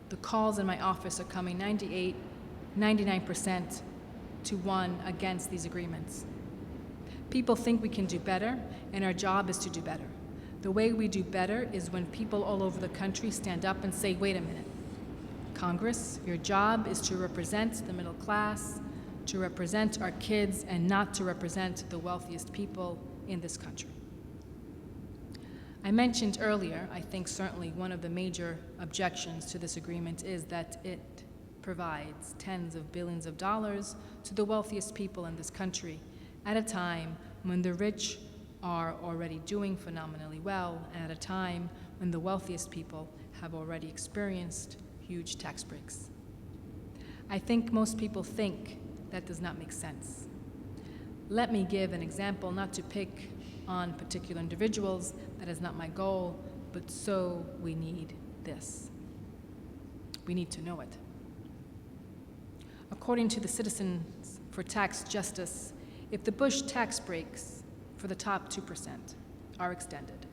the calls in my office are coming 99% to 1 against these agreements. People think we can do better, and our job is to do better. The way we do better is when people all over the country stand up and say, wait a minute. Congress, your job is to represent the middle class, to represent our kids, and not to represent the wealthiest people in this country. I mentioned earlier, I think certainly one of the major objections to this agreement is that it provides tens of billions of dollars to the wealthiest people in this country at a time when the rich are already doing phenomenally well, and at a time when the wealthiest people have already experienced huge tax breaks. I think most people think that does not make sense. Let me give an example, not to pick on particular individuals, that is not my goal, but so we need this. We need to know it. According to the Citizens for Tax Justice, if the Bush tax breaks for the top 2% are extended,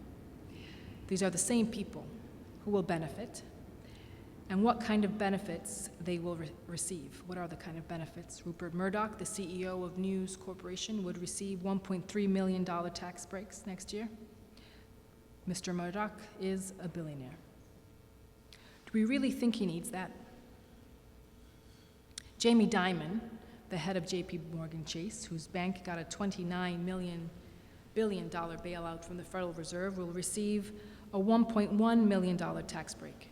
these are the same people who will benefit, and what kind of benefits they will receive. What are the kind of benefits? Rupert Murdoch, the CEO of News Corporation, would receive $1.3 million tax breaks next year. Mr. Murdoch is a billionaire. Do we really think he needs that? Jamie Dimon, the head of JP Morgan Chase, whose bank got a $29 billion bailout from the Federal Reserve, will receive a $1.1 million tax break.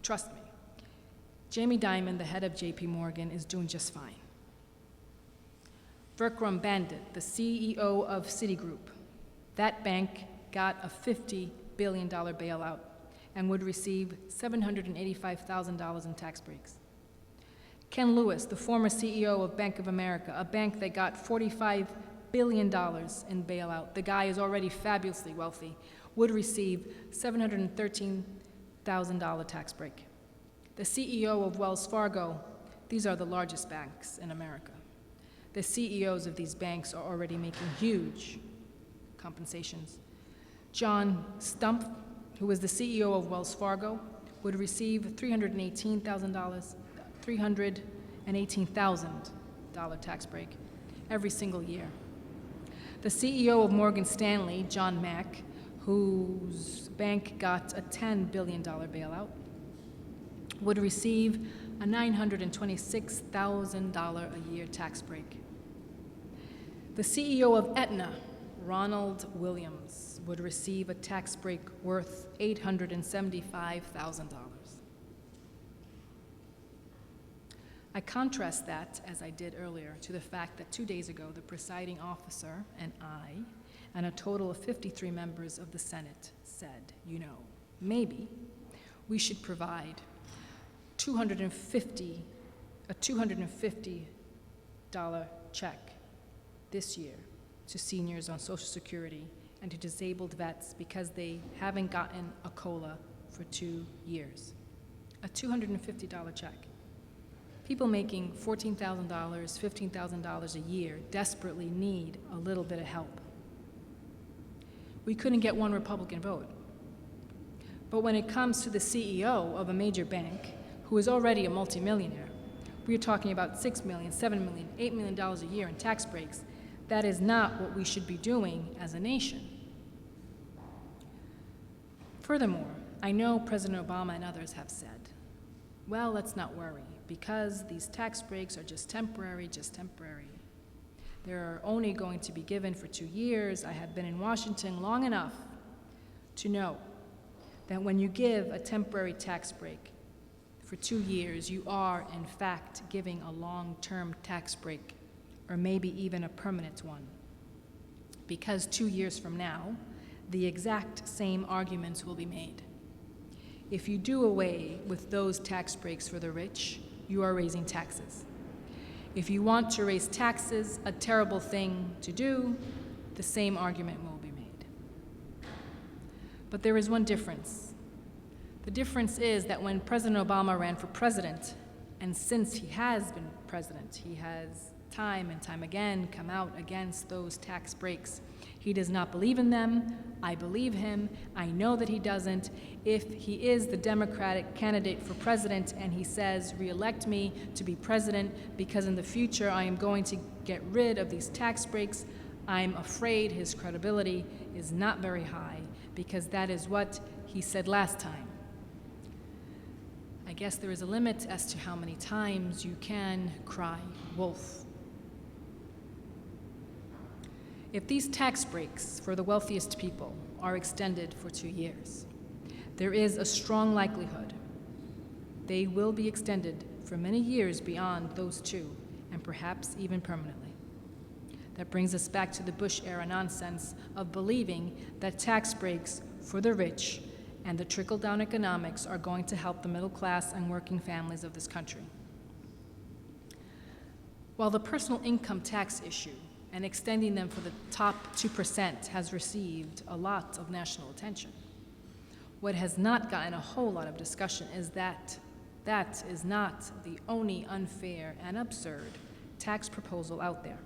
Trust me. Jamie Dimon, the head of JP Morgan, is doing just fine. Vikram Bandit, the CEO of Citigroup, that bank got a $50 billion bailout and would receive $785,000 in tax breaks. Ken Lewis, the former CEO of Bank of America, a bank that got $45 billion in bailout, the guy is already fabulously wealthy, would receive $713,000 tax break. The CEO of Wells Fargo, these are the largest banks in America. The CEOs of these banks are already making huge compensations. John Stumpf, who was the CEO of Wells Fargo, would receive $318,000 tax break every single year. The CEO of Morgan Stanley, John Mack, whose bank got a $10 billion bailout, would receive a $926,000 a year tax break. The CEO of Aetna, Ronald Williams, would receive a tax break worth $875,000. I contrast that, as I did earlier, to the fact that 2 days ago, the presiding officer and I, and a total of 53 members of the Senate said, maybe we should provide a $250 check this year to seniors on Social Security and to disabled vets because they haven't gotten a COLA for 2 years. A $250 check. People making $14,000, $15,000 a year desperately need a little bit of help. We couldn't get one Republican vote. But when it comes to the CEO of a major bank, who is already a multimillionaire, we are talking about $6 million, $7 million, $8 million a year in tax breaks. That is not what we should be doing as a nation. Furthermore, I know President Obama and others have said, well, let's not worry, because these tax breaks are just temporary. They're only going to be given for 2 years. I have been in Washington long enough to know that when you give a temporary tax break for 2 years, you are, in fact, giving a long-term tax break, or maybe even a permanent one. Because 2 years from now, the exact same arguments will be made. If you do away with those tax breaks for the rich, you are raising taxes. If you want to raise taxes, a terrible thing to do, the same argument will be made. But there is one difference. The difference is that when President Obama ran for president, and since he has been president, he has time and time again come out against those tax breaks. He does not believe in them. I believe him. I know that he doesn't. If he is the Democratic candidate for president and he says, re-elect me to be president because in the future I am going to get rid of these tax breaks, I'm afraid his credibility is not very high because that is what he said last time. I guess there is a limit as to how many times you can cry wolf. If these tax breaks for the wealthiest people are extended for 2 years, there is a strong likelihood they will be extended for many years beyond those 2, and perhaps even permanently. That brings us back to the Bush-era nonsense of believing that tax breaks for the rich and the trickle-down economics are going to help the middle class and working families of this country. While the personal income tax issue and extending them for the top 2% has received a lot of national attention, what has not gotten a whole lot of discussion is that that is not the only unfair and absurd tax proposal out there.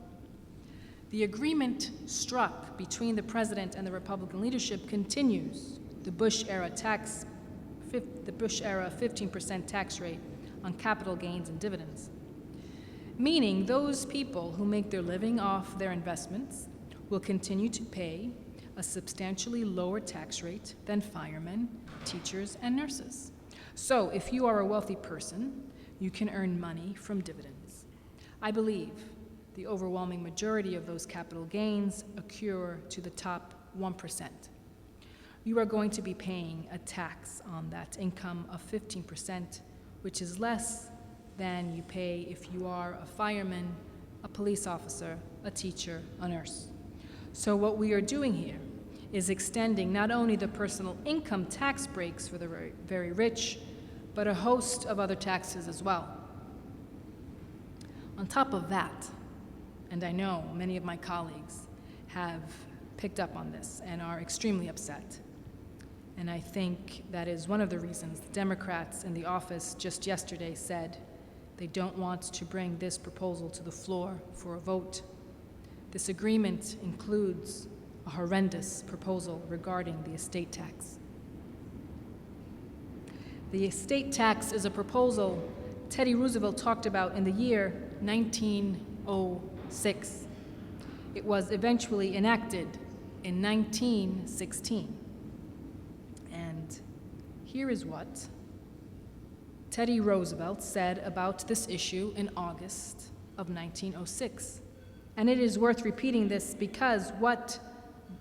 The agreement struck between the president and the Republican leadership continues the Bush-era 15% tax rate on capital gains and dividends, meaning those people who make their living off their investments will continue to pay a substantially lower tax rate than firemen, teachers, and nurses. So if you are a wealthy person, you can earn money from dividends. I believe the overwhelming majority of those capital gains accrue to the top 1%. You are going to be paying a tax on that income of 15%, which is less than you pay if you are a fireman, a police officer, a teacher, a nurse. So what we are doing here is extending not only the personal income tax breaks for the very rich, but a host of other taxes as well. On top of that, and I know many of my colleagues have picked up on this and are extremely upset, and I think that is one of the reasons the Democrats in the office just yesterday said they don't want to bring this proposal to the floor for a vote. This agreement includes a horrendous proposal regarding the estate tax. The estate tax is a proposal Teddy Roosevelt talked about in the year 1906. It was eventually enacted in 1916. And here is what Teddy Roosevelt said about this issue in August of 1906. And it is worth repeating this because what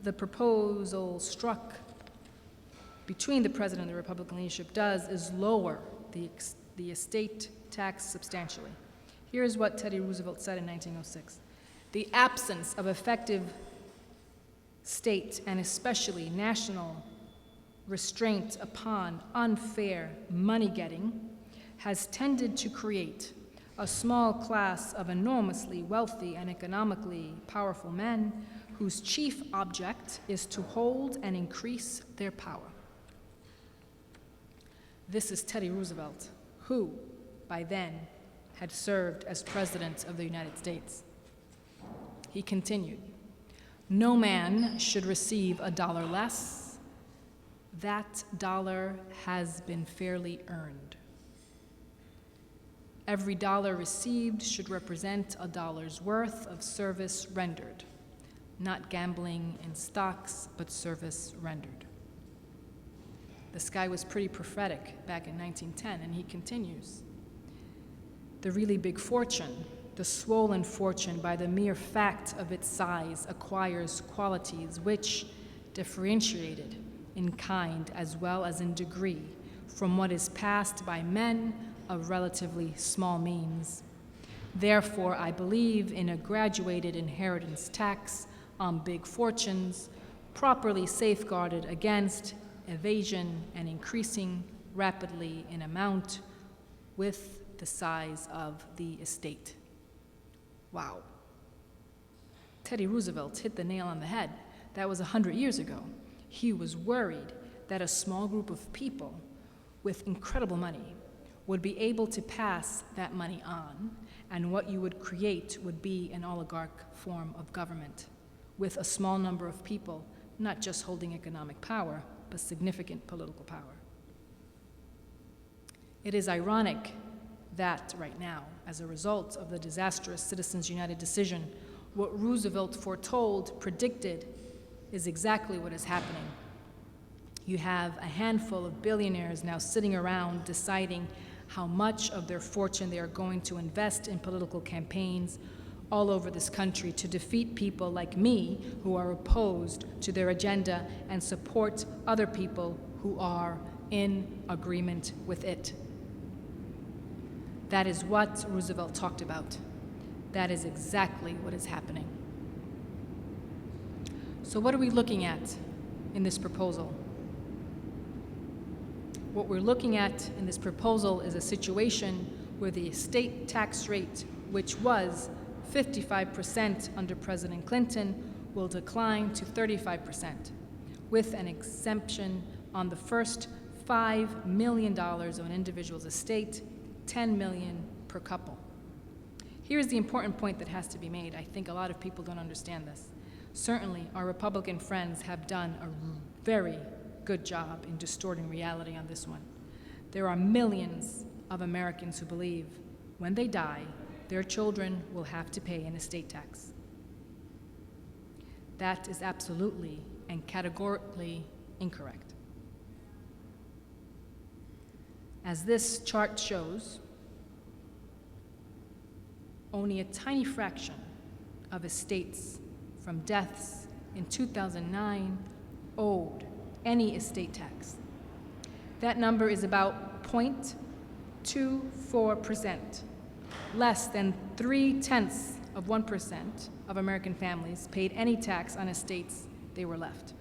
the proposal struck between the president and the Republican leadership does is lower the estate tax substantially. Here is what Teddy Roosevelt said in 1906. The absence of effective state and especially national restraint upon unfair money-getting has tended to create a small class of enormously wealthy and economically powerful men whose chief object is to hold and increase their power. This is Teddy Roosevelt, who, by then, had served as President of the United States. He continued, "No man should receive a dollar less. That dollar has been fairly earned. Every dollar received should represent a dollar's worth of service rendered, not gambling in stocks, but service rendered." This guy was pretty prophetic back in 1910, and he continues. The really big fortune, the swollen fortune by the mere fact of its size, acquires qualities which, differentiated in kind as well as in degree from what is passed by men of relatively small means. Therefore, I believe in a graduated inheritance tax on big fortunes, properly safeguarded against evasion and increasing rapidly in amount with the size of the estate. Wow. Teddy Roosevelt hit the nail on the head. That was 100 years ago. He was worried that a small group of people with incredible money would be able to pass that money on, and what you would create would be an oligarch form of government with a small number of people not just holding economic power, but significant political power. It is ironic that right now, as a result of the disastrous Citizens United decision, what Roosevelt foretold, predicted, is exactly what is happening. You have a handful of billionaires now sitting around deciding how much of their fortune they are going to invest in political campaigns all over this country to defeat people like me who are opposed to their agenda and support other people who are in agreement with it. That is what Roosevelt talked about. That is exactly what is happening. So what are we looking at in this proposal? What we're looking at in this proposal is a situation where the estate tax rate, which was 55% under President Clinton, will decline to 35%, with an exemption on the first $5 million of an individual's estate, $10 million per couple. Here's the important point that has to be made. I think a lot of people don't understand this. Certainly, our Republican friends have done a very good job in distorting reality on this one. There are millions of Americans who believe when they die, their children will have to pay an estate tax. That is absolutely and categorically incorrect. As this chart shows, only a tiny fraction of estates from deaths in 2009 owed any estate tax. That number is about 0.24%, less than 0.3% of American families paid any tax on estates they were left.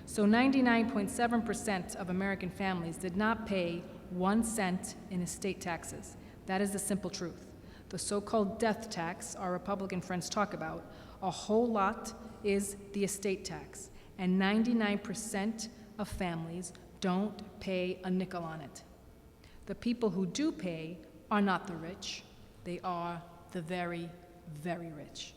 So 99.7% of American families did not pay 1 cent in estate taxes. That is the simple truth. The so-called death tax our Republican friends talk about, a whole lot is the estate tax, and 99% of families don't pay a nickel on it. The people who do pay are not the rich, they are the very, very rich.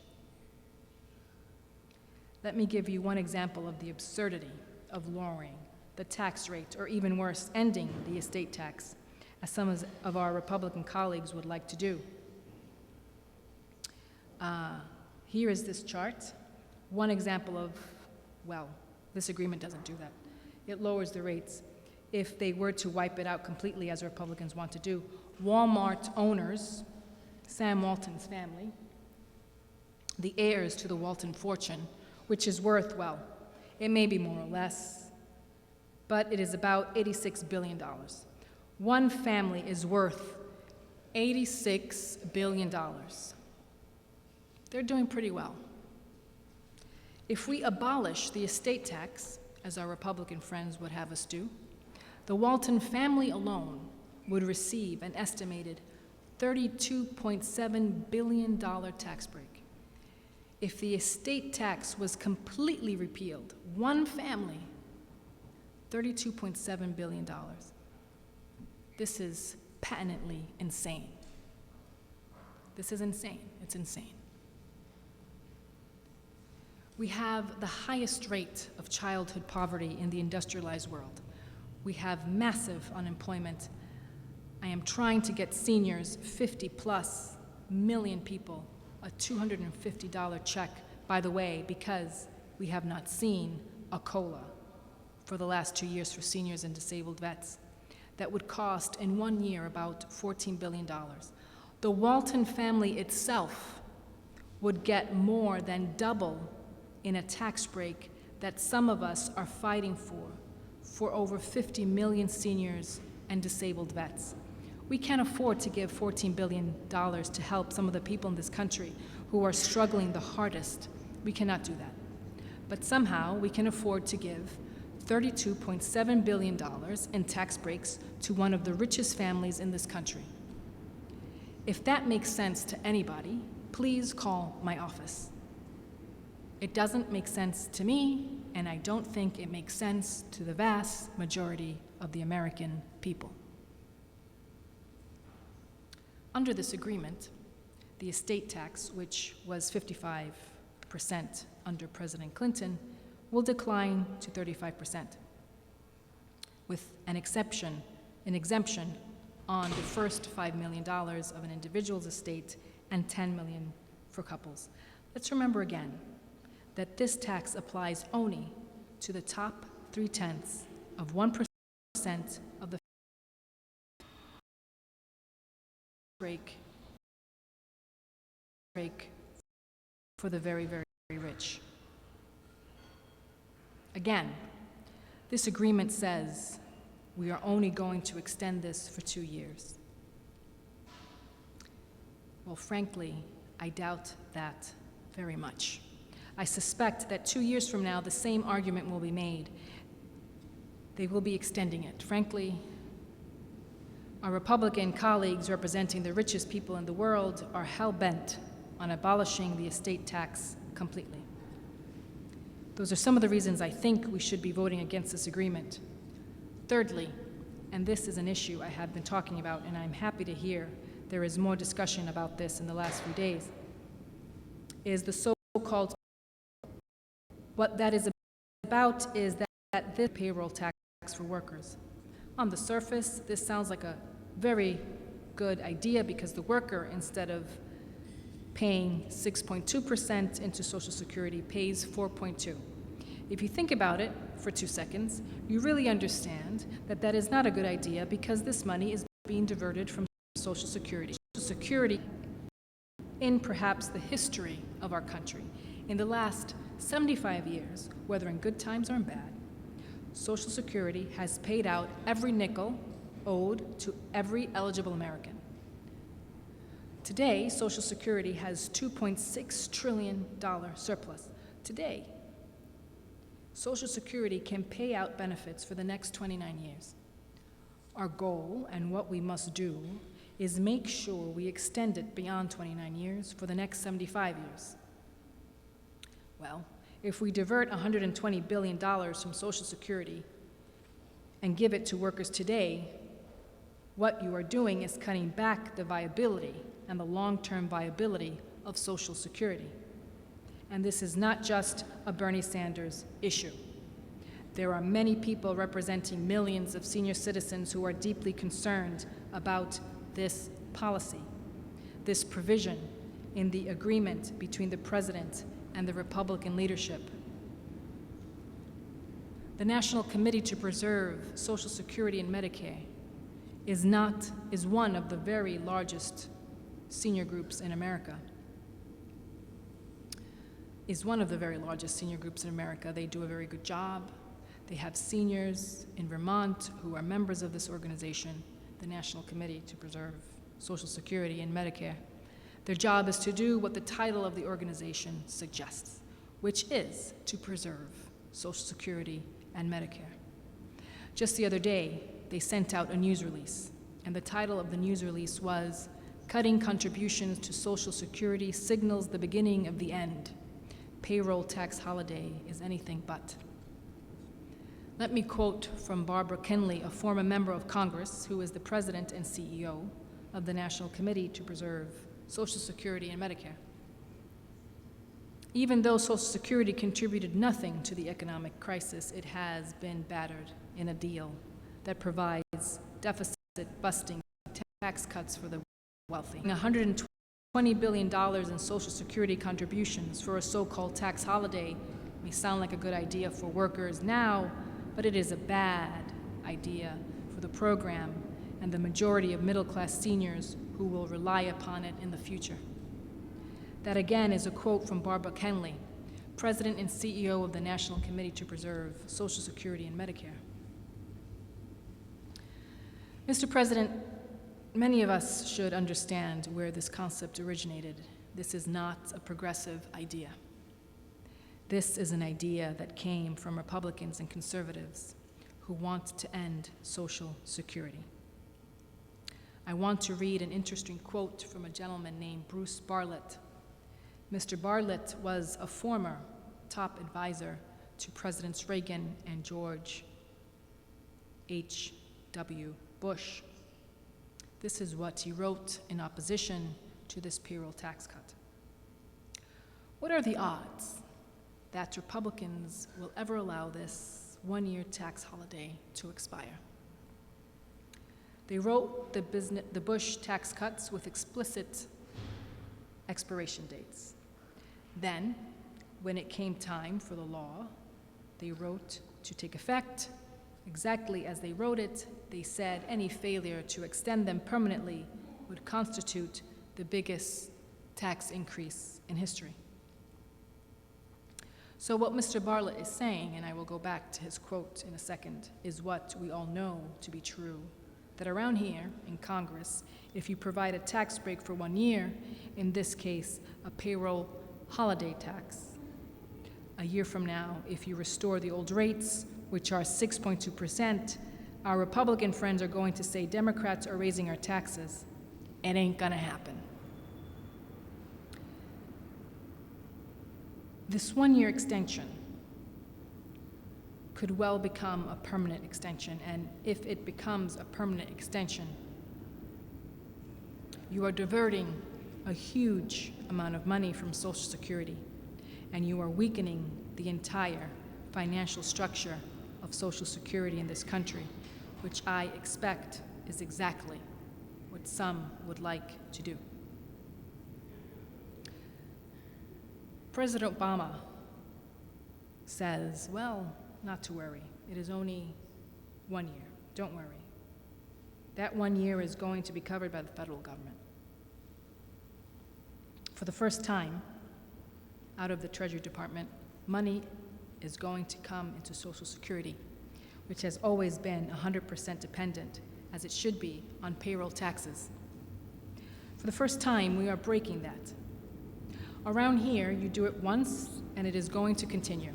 Let me give you one example of the absurdity of lowering the tax rate, or even worse, ending the estate tax, as some of our Republican colleagues would like to do. Here is this chart. One example of, well, this agreement doesn't do that. It lowers the rates. If they were to wipe it out completely, as Republicans want to do, Walmart owners, Sam Walton's family, the heirs to the Walton fortune, which is worth, well, it may be more or less, but it is about $86 billion. One family is worth $86 billion. They're doing pretty well. If we abolish the estate tax, as our Republican friends would have us do, the Walton family alone would receive an estimated $32.7 billion tax break. If the estate tax was completely repealed, one family, $32.7 billion. This is patently insane. This is insane. It's insane. We have the highest rate of childhood poverty in the industrialized world. We have massive unemployment. I am trying to get seniors, 50+ million people, a $250 check, by the way, because we have not seen a COLA for the last 2 years for seniors and disabled vets. That would cost in 1 year about $14 billion. The Walton family itself would get more than double in a tax break that some of us are fighting for over 50 million seniors and disabled vets. We can't afford to give $14 billion to help some of the people in this country who are struggling the hardest. We cannot do that. But somehow we can afford to give $32.7 billion in tax breaks to one of the richest families in this country. If that makes sense to anybody, please call my office. It doesn't make sense to me, and I don't think it makes sense to the vast majority of the American people. Under this agreement, the estate tax, which was 55% under President Clinton, will decline to 35%, with an exemption on the first $5 million of an individual's estate and $10 million for couples. Let's remember again that this tax applies only to the top 0.3% of the break for the very, very rich. Again, this agreement says we are only going to extend this for 2 years. Well, frankly, I doubt that very much. I suspect that 2 years from now, the same argument will be made. They will be extending it. Frankly, our Republican colleagues representing the richest people in the world are hell-bent on abolishing the estate tax completely. Those are some of the reasons I think we should be voting against this agreement. Thirdly, and this is an issue I have been talking about, and I'm happy to hear there is more discussion about this in the last few days, is the so-called, what that is about is that this payroll tax for workers. On the surface, this sounds like a very good idea because the worker, instead of paying 6.2% into Social Security, pays 4.2%. If you think about it for 2 seconds, you really understand that that is not a good idea because this money is being diverted from Social Security. Social Security, in perhaps the history of our country, in the last 75 years, whether in good times or in bad, Social Security has paid out every nickel owed to every eligible American. Today, Social Security has $2.6 trillion surplus. Today, Social Security can pay out benefits for the next 29 years. Our goal and what we must do is make sure we extend it beyond 29 years for the next 75 years. Well, if we divert $120 billion from Social Security and give it to workers today, what you are doing is cutting back the viability and the long-term viability of Social Security. And this is not just a Bernie Sanders issue. There are many people representing millions of senior citizens who are deeply concerned about this policy, this provision in the agreement between the President and the Republican leadership. The National Committee to Preserve Social Security and Medicare is one of the very largest senior groups in America. Is one of the very largest senior groups in America. They do a very good job. They have seniors in Vermont who are members of this organization, the National Committee to Preserve Social Security and Medicare. Their job is to do what the title of the organization suggests, which is to preserve Social Security and Medicare. Just the other day, they sent out a news release, and the title of the news release was, "Cutting Contributions to Social Security Signals the Beginning of the End. Payroll tax holiday is anything but." Let me quote from Barbara Kenley, a former member of Congress who is the president and CEO of the National Committee to Preserve Social Security and Medicare. Even though Social Security contributed nothing to the economic crisis, it has been battered in a deal that provides deficit-busting tax cuts for the wealthy. $120 billion in Social Security contributions for a so-called tax holiday may sound like a good idea for workers now, but it is a bad idea for the program and the majority of middle-class seniors who will rely upon it in the future. That again is a quote from Barbara Kenley, President and CEO of the National Committee to Preserve Social Security and Medicare. Mr. President, Many of us should understand where this concept originated. This is not a progressive idea. This is an idea that came from Republicans and conservatives who want to end Social Security. I want to read an interesting quote from a gentleman named Bruce Bartlett. Mr. Bartlett was a former top advisor to Presidents Reagan and George H.W. Bush. This is what he wrote in opposition to this payroll tax cut. What are the odds that Republicans will ever allow this one-year tax holiday to expire? They wrote the Bush tax cuts with explicit expiration dates. Then, when it came time for the law, they wrote to take effect. Exactly as they wrote it, they said any failure to extend them permanently would constitute the biggest tax increase in history. So what Mr. Bartlett is saying, and I will go back to his quote in a second, is what we all know to be true, that around here in Congress, if you provide a tax break for 1 year, in this case, a payroll holiday tax, a year from now, if you restore the old rates, which are 6.2%, our Republican friends are going to say Democrats are raising our taxes. It ain't gonna happen. This 1-year extension could well become a permanent extension, and if it becomes a permanent extension, you are diverting a huge amount of money from Social Security, and you are weakening the entire financial structure of Social Security in this country, which I expect is exactly what some would like to do. President Obama says, well, not to worry. It is only 1 year. Don't worry. That 1 year is going to be covered by the federal government. For the first time, out of the Treasury Department, money is going to come into Social Security, which has always been 100% dependent, as it should be, on payroll taxes. For the first time, we are breaking that. Around here, you do it once, and it is going to continue.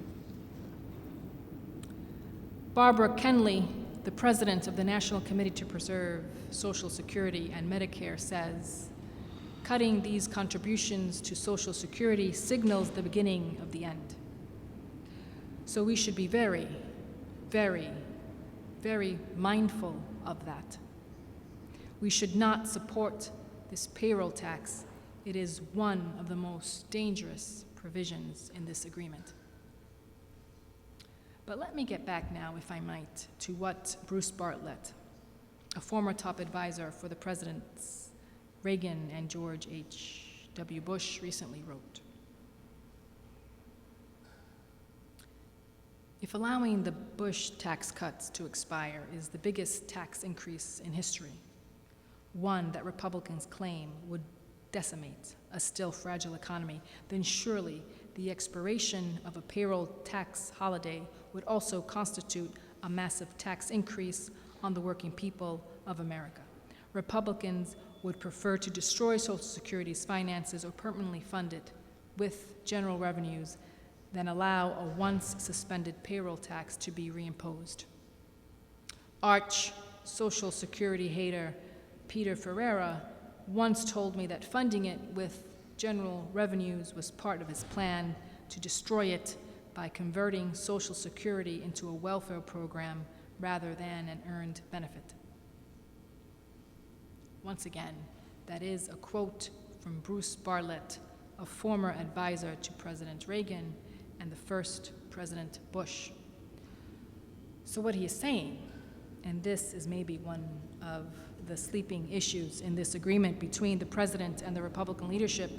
Barbara Kenley, the president of the National Committee to Preserve Social Security and Medicare, says, cutting these contributions to Social Security signals the beginning of the end. So we should be very, very, very mindful of that. We should not support this payroll tax. It is one of the most dangerous provisions in this agreement. But let me get back now, if I might, to what Bruce Bartlett, a former top advisor for the presidents Reagan and George H.W. Bush, recently wrote. If allowing the Bush tax cuts to expire is the biggest tax increase in history, one that Republicans claim would decimate a still fragile economy, then surely the expiration of a payroll tax holiday would also constitute a massive tax increase on the working people of America. Republicans would prefer to destroy Social Security's finances or permanently fund it with general revenues than allow a once suspended payroll tax to be reimposed. Arch Social Security hater Peter Ferreira once told me that funding it with general revenues was part of his plan to destroy it by converting Social Security into a welfare program rather than an earned benefit. Once again, that is a quote from Bruce Bartlett, a former advisor to President Reagan and the first President Bush. So what he is saying, and this is maybe one of the sleeping issues in this agreement between the president and the Republican leadership,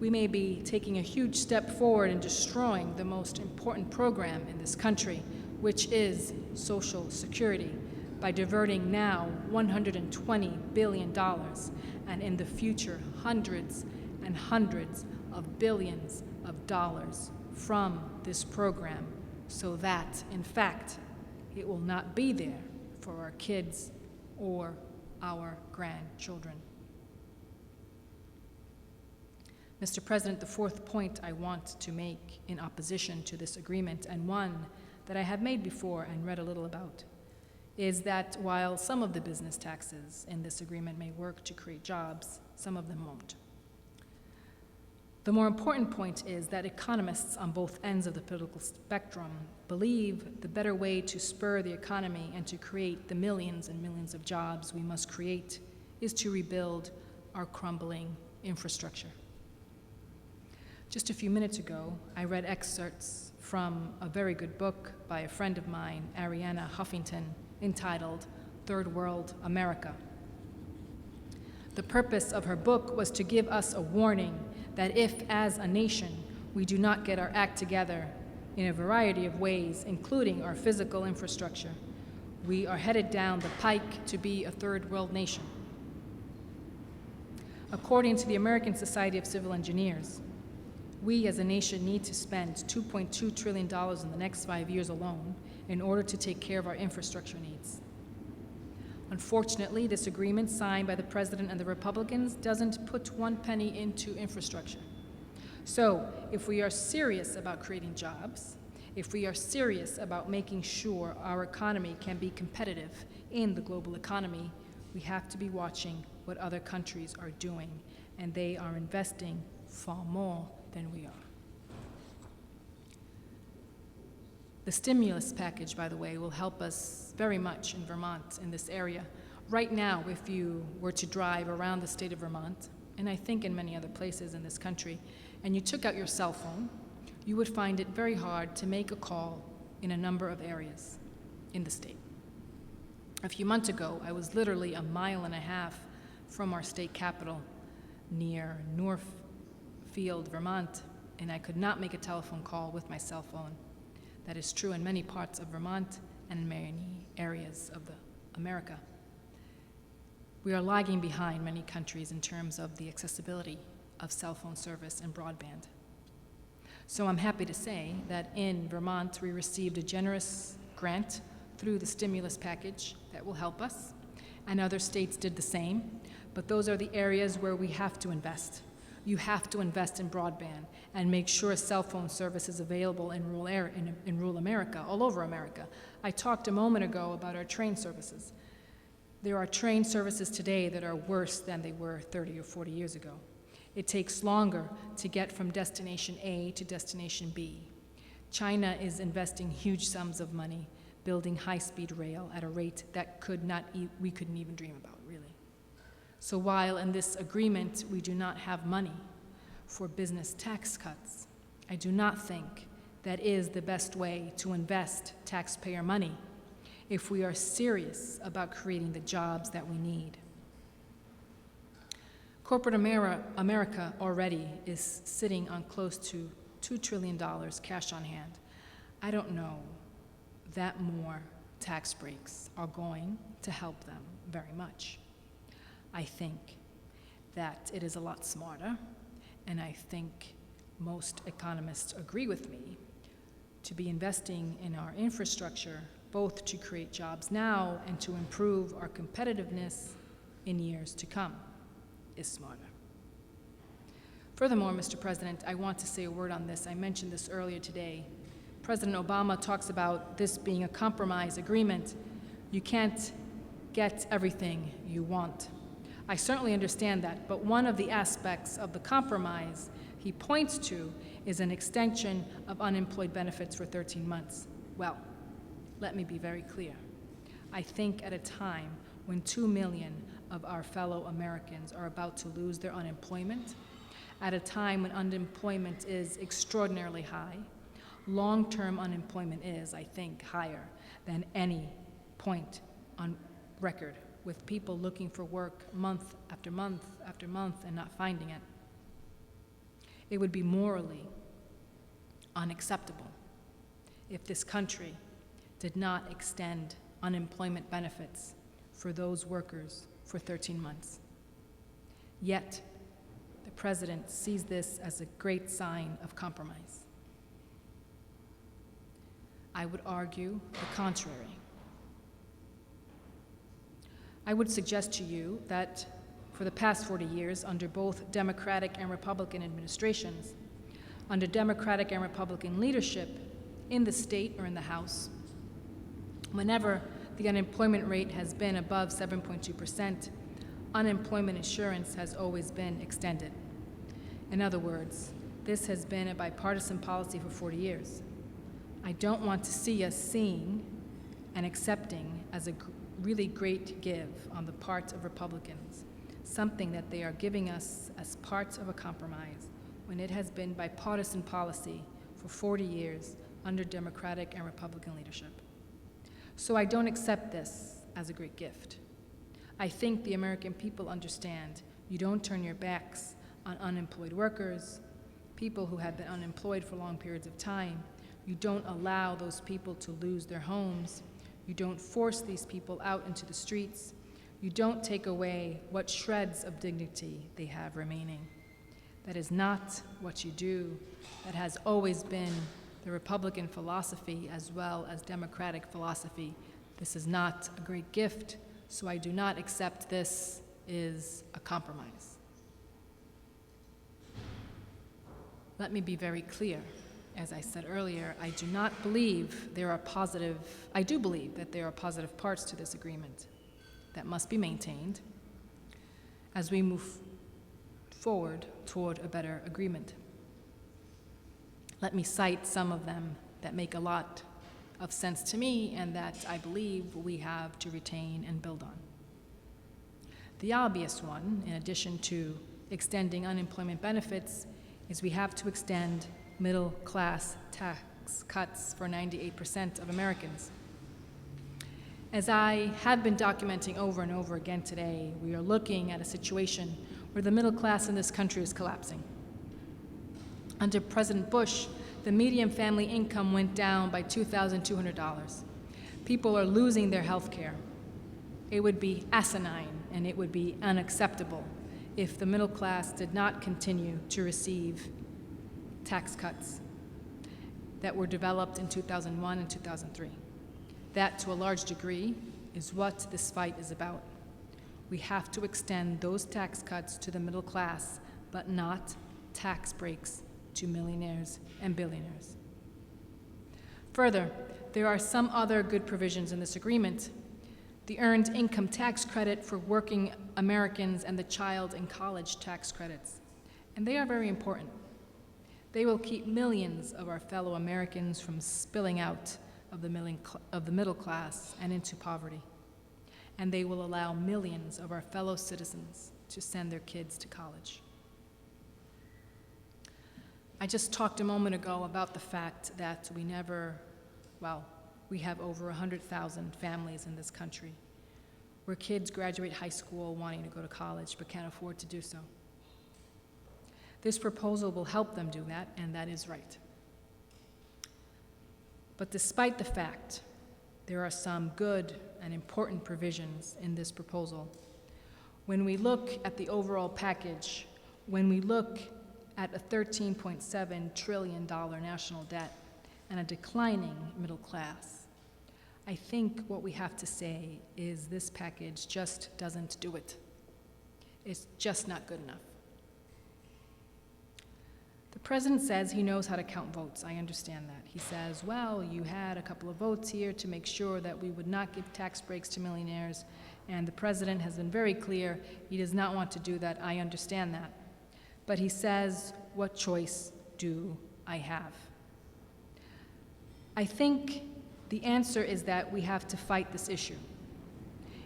we may be taking a huge step forward in destroying the most important program in this country, which is Social Security, by diverting now $120 billion, and in the future hundreds and hundreds of billions of dollars from this program, so that, in fact, it will not be there for our kids or our grandchildren. Mr. President, the fourth point I want to make in opposition to this agreement, and one that I have made before and read a little about, is that while some of the business taxes in this agreement may work to create jobs, some of them won't. The more important point is that economists on both ends of the political spectrum believe the better way to spur the economy and to create the millions and millions of jobs we must create is to rebuild our crumbling infrastructure. Just a few minutes ago, I read excerpts from a very good book by a friend of mine, Arianna Huffington, entitled Third World America. The purpose of her book was to give us a warning that if, as a nation, we do not get our act together in a variety of ways, including our physical infrastructure, we are headed down the pike to be a third world nation. According to the American Society of Civil Engineers, we as a nation need to spend $2.2 trillion in the next 5 years alone in order to take care of our infrastructure needs. Unfortunately, this agreement signed by the President and the Republicans doesn't put one penny into infrastructure. So, if we are serious about creating jobs, if we are serious about making sure our economy can be competitive in the global economy, we have to be watching what other countries are doing, and they are investing far more than we are. The stimulus package, by the way, will help us very much in Vermont in this area. Right now, if you were to drive around the state of Vermont, and I think in many other places in this country, and you took out your cell phone, you would find it very hard to make a call in a number of areas in the state. A few months ago, I was literally 1.5 miles from our state capital near Northfield, Vermont, and I could not make a telephone call with my cell phone. That is true in many parts of Vermont and in many areas of America. We are lagging behind many countries in terms of the accessibility of cell phone service and broadband. So I'm happy to say that in Vermont, we received a generous grant through the stimulus package that will help us, and other states did the same, but those are the areas where we have to invest. You have to invest in broadband and make sure cell phone service is available in rural America, all over America. I talked a moment ago about our train services. There are train services today that are worse than they were 30 or 40 years ago. It takes longer to get from destination A to destination B. China is investing huge sums of money building high-speed rail at a rate that we couldn't even dream about, really. So while in this agreement we do not have money for business tax cuts, I do not think that is the best way to invest taxpayer money if we are serious about creating the jobs that we need. Corporate America already is sitting on close to $2 trillion cash on hand. I don't know that more tax breaks are going to help them very much. I think that it is a lot smarter, and I think most economists agree with me, to be investing in our infrastructure, both to create jobs now and to improve our competitiveness in years to come, is smarter. Furthermore, Mr. President, I want to say a word on this. I mentioned this earlier today. President Obama talks about this being a compromise agreement. You can't get everything you want. I certainly understand that, but one of the aspects of the compromise he points to is an extension of unemployed benefits for 13 months. Well, let me be very clear. I think at a time when 2 million of our fellow Americans are about to lose their unemployment, at a time when unemployment is extraordinarily high, long-term unemployment is, I think, higher than any point on record, with people looking for work month after month after month and not finding it. It would be morally unacceptable if this country did not extend unemployment benefits for those workers for 13 months. Yet, the President sees this as a great sign of compromise. I would argue the contrary. I would suggest to you that for the past 40 years, under both Democratic and Republican administrations, under Democratic and Republican leadership in the state or in the House, whenever the unemployment rate has been above 7.2%, unemployment insurance has always been extended. In other words, this has been a bipartisan policy for 40 years. I don't want to see us seeing and accepting as a really great give on the part of Republicans, something that they are giving us as part of a compromise when it has been bipartisan policy for 40 years under Democratic and Republican leadership. So I don't accept this as a great gift. I think the American people understand you don't turn your backs on unemployed workers, people who have been unemployed for long periods of time. You don't allow those people to lose their homes. You don't force these people out into the streets. You don't take away what shreds of dignity they have remaining. That is not what you do. That has always been the Republican philosophy as well as Democratic philosophy. This is not a great gift, so I do not accept this is a compromise. Let me be very clear. As I said earlier, I do believe that there are positive parts to this agreement that must be maintained as we move forward toward a better agreement. Let me cite some of them that make a lot of sense to me and that I believe we have to retain and build on. The obvious one, in addition to extending unemployment benefits, is we have to extend middle-class tax cuts for 98% of Americans. As I have been documenting over and over again today, we are looking at a situation where the middle class in this country is collapsing. Under President Bush, the median family income went down by $2,200. People are losing their health care. It would be asinine and it would be unacceptable if the middle class did not continue to receive tax cuts that were developed in 2001 and 2003. That, to a large degree, is what this fight is about. We have to extend those tax cuts to the middle class, but not tax breaks to millionaires and billionaires. Further, there are some other good provisions in this agreement. The Earned Income Tax Credit for working Americans and the Child and College Tax Credits, and they are very important. They will keep millions of our fellow Americans from spilling out of the middle class and into poverty. And they will allow millions of our fellow citizens to send their kids to college. I just talked a moment ago about the fact that we have over 100,000 families in this country where kids graduate high school wanting to go to college but can't afford to do so. This proposal will help them do that, and that is right. But despite the fact there are some good and important provisions in this proposal, when we look at the overall package, when we look at a $13.7 trillion national debt and a declining middle class, I think what we have to say is this package just doesn't do it. It's just not good enough. The president says he knows how to count votes. I understand that. He says, well, you had a couple of votes here to make sure that we would not give tax breaks to millionaires, and the president has been very clear he does not want to do that. I understand that. But he says, what choice do I have? I think the answer is that we have to fight this issue.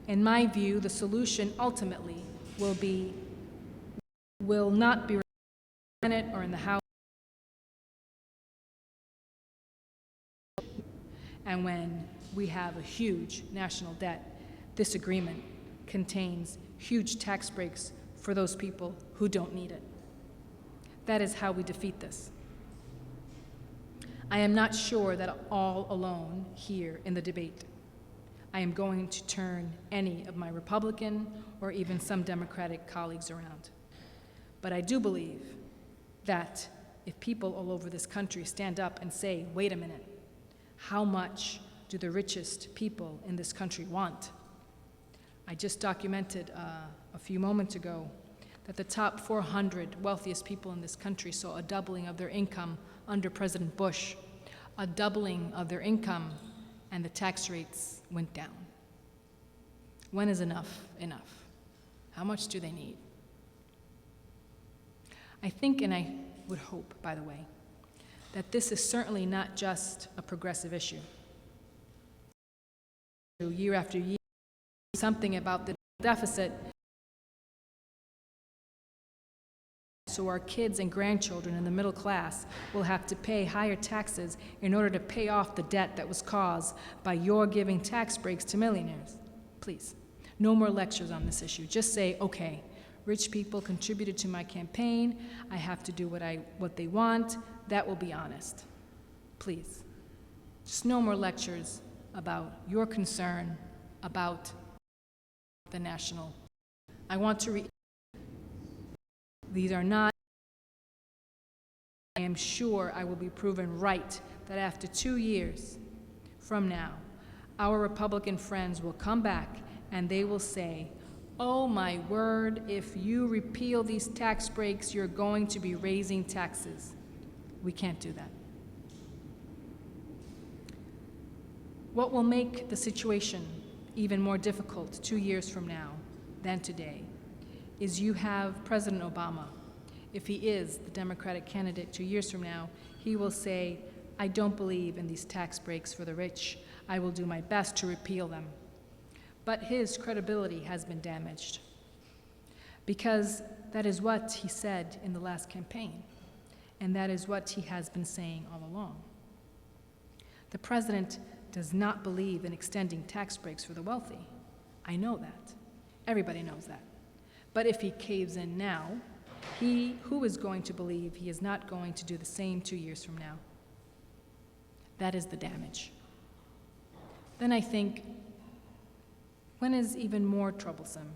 In my view, the solution ultimately will not be in the Senate or in the House. And when we have a huge national debt, this agreement contains huge tax breaks for those people who don't need it. That is how we defeat this. I am not sure that all alone here in the debate I am going to turn any of my Republican or even some Democratic colleagues around. But I do believe that if people all over this country stand up and say, wait a minute, how much do the richest people in this country want? I just documented a few moments ago that the top 400 wealthiest people in this country saw a doubling of their income under President Bush, a doubling of their income, and the tax rates went down. When is enough enough? How much do they need? I think, and I would hope, by the way, that this is certainly not just a progressive issue. Year after year, something about the deficit, so our kids and grandchildren in the middle class will have to pay higher taxes in order to pay off the debt that was caused by your giving tax breaks to millionaires. Please, no more lectures on this issue. Just say, okay, rich people contributed to my campaign. I have to do what they want. That will be honest. Please. Just no more lectures about your concern about the national. I want to read. These are not. I am sure I will be proven right that after 2 years from now, our Republican friends will come back and they will say, oh my word, if you repeal these tax breaks, you're going to be raising taxes. We can't do that. What will make the situation even more difficult 2 years from now than today is you have President Obama. If he is the Democratic candidate 2 years from now, he will say, I don't believe in these tax breaks for the rich. I will do my best to repeal them. But his credibility has been damaged because that is what he said in the last campaign, and that is what he has been saying all along. The president does not believe in extending tax breaks for the wealthy. I know that. Everybody knows that. But if he caves in now, who is going to believe he is not going to do the same 2 years from now? That is the damage. Then I think, what is even more troublesome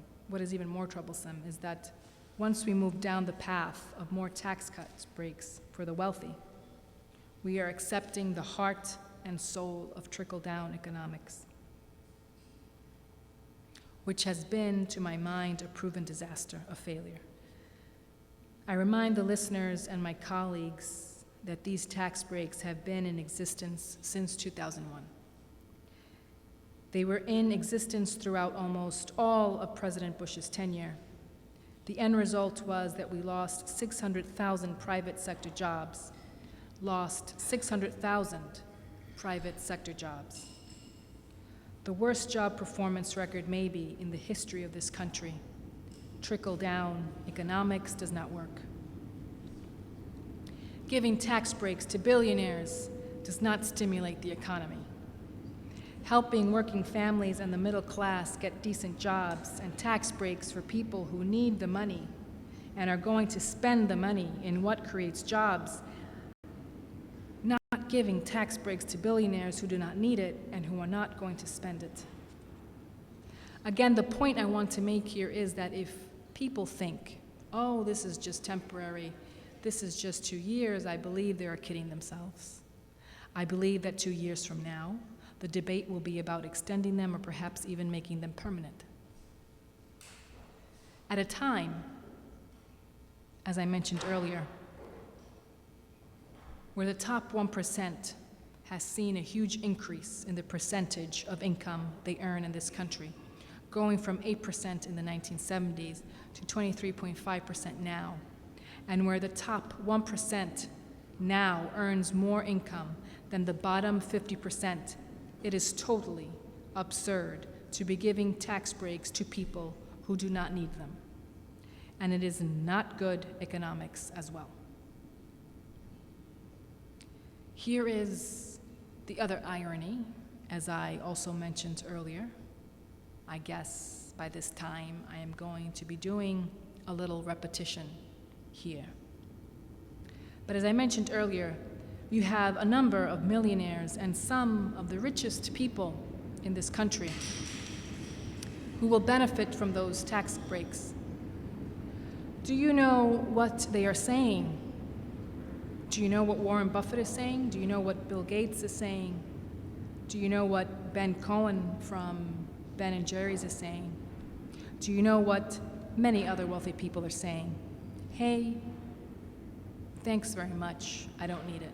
is that once we move down the path of more tax cuts breaks for the wealthy, we are accepting the heart and soul of trickle-down economics, which has been, to my mind, a proven disaster, a failure. I remind the listeners and my colleagues that these tax breaks have been in existence since 2001. They were in existence throughout almost all of President Bush's tenure. The end result was that we lost 600,000 private sector jobs, The worst job performance record maybe in the history of this country. Trickle-down economics does not work. Giving tax breaks to billionaires does not stimulate the economy. Helping working families and the middle class get decent jobs and tax breaks for people who need the money and are going to spend the money in what creates jobs, not giving tax breaks to billionaires who do not need it and who are not going to spend it. Again, the point I want to make here is that if people think, oh, this is just temporary, this is just 2 years, I believe they are kidding themselves. I believe that 2 years from now, the debate will be about extending them or perhaps even making them permanent. At a time, as I mentioned earlier, where the top 1% has seen a huge increase in the percentage of income they earn in this country, going from 8% in the 1970s to 23.5% now, and where the top 1% now earns more income than the bottom 50%, it is totally absurd to be giving tax breaks to people who do not need them. And it is not good economics as well. Here is the other irony, as I also mentioned earlier. I guess by this time I am going to be doing a little repetition here. But as I mentioned earlier, you have a number of millionaires and some of the richest people in this country who will benefit from those tax breaks. Do you know what they are saying? Do you know what Warren Buffett is saying? Do you know what Bill Gates is saying? Do you know what Ben Cohen from Ben & Jerry's is saying? Do you know what many other wealthy people are saying? Hey, thanks very much, I don't need it.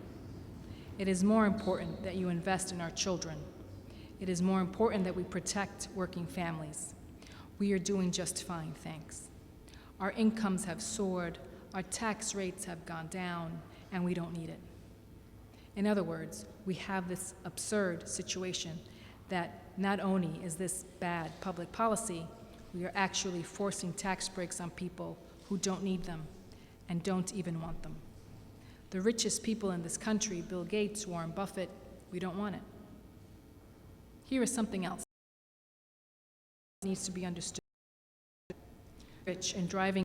It is more important that you invest in our children. It is more important that we protect working families. We are doing just fine, thanks. Our incomes have soared, our tax rates have gone down, and we don't need it. In other words, we have this absurd situation that not only is this bad public policy, we are actually forcing tax breaks on people who don't need them and don't even want them. The richest people in this country, Bill Gates, Warren Buffett, we don't want it. Here is something else that needs to be understood. Rich and driving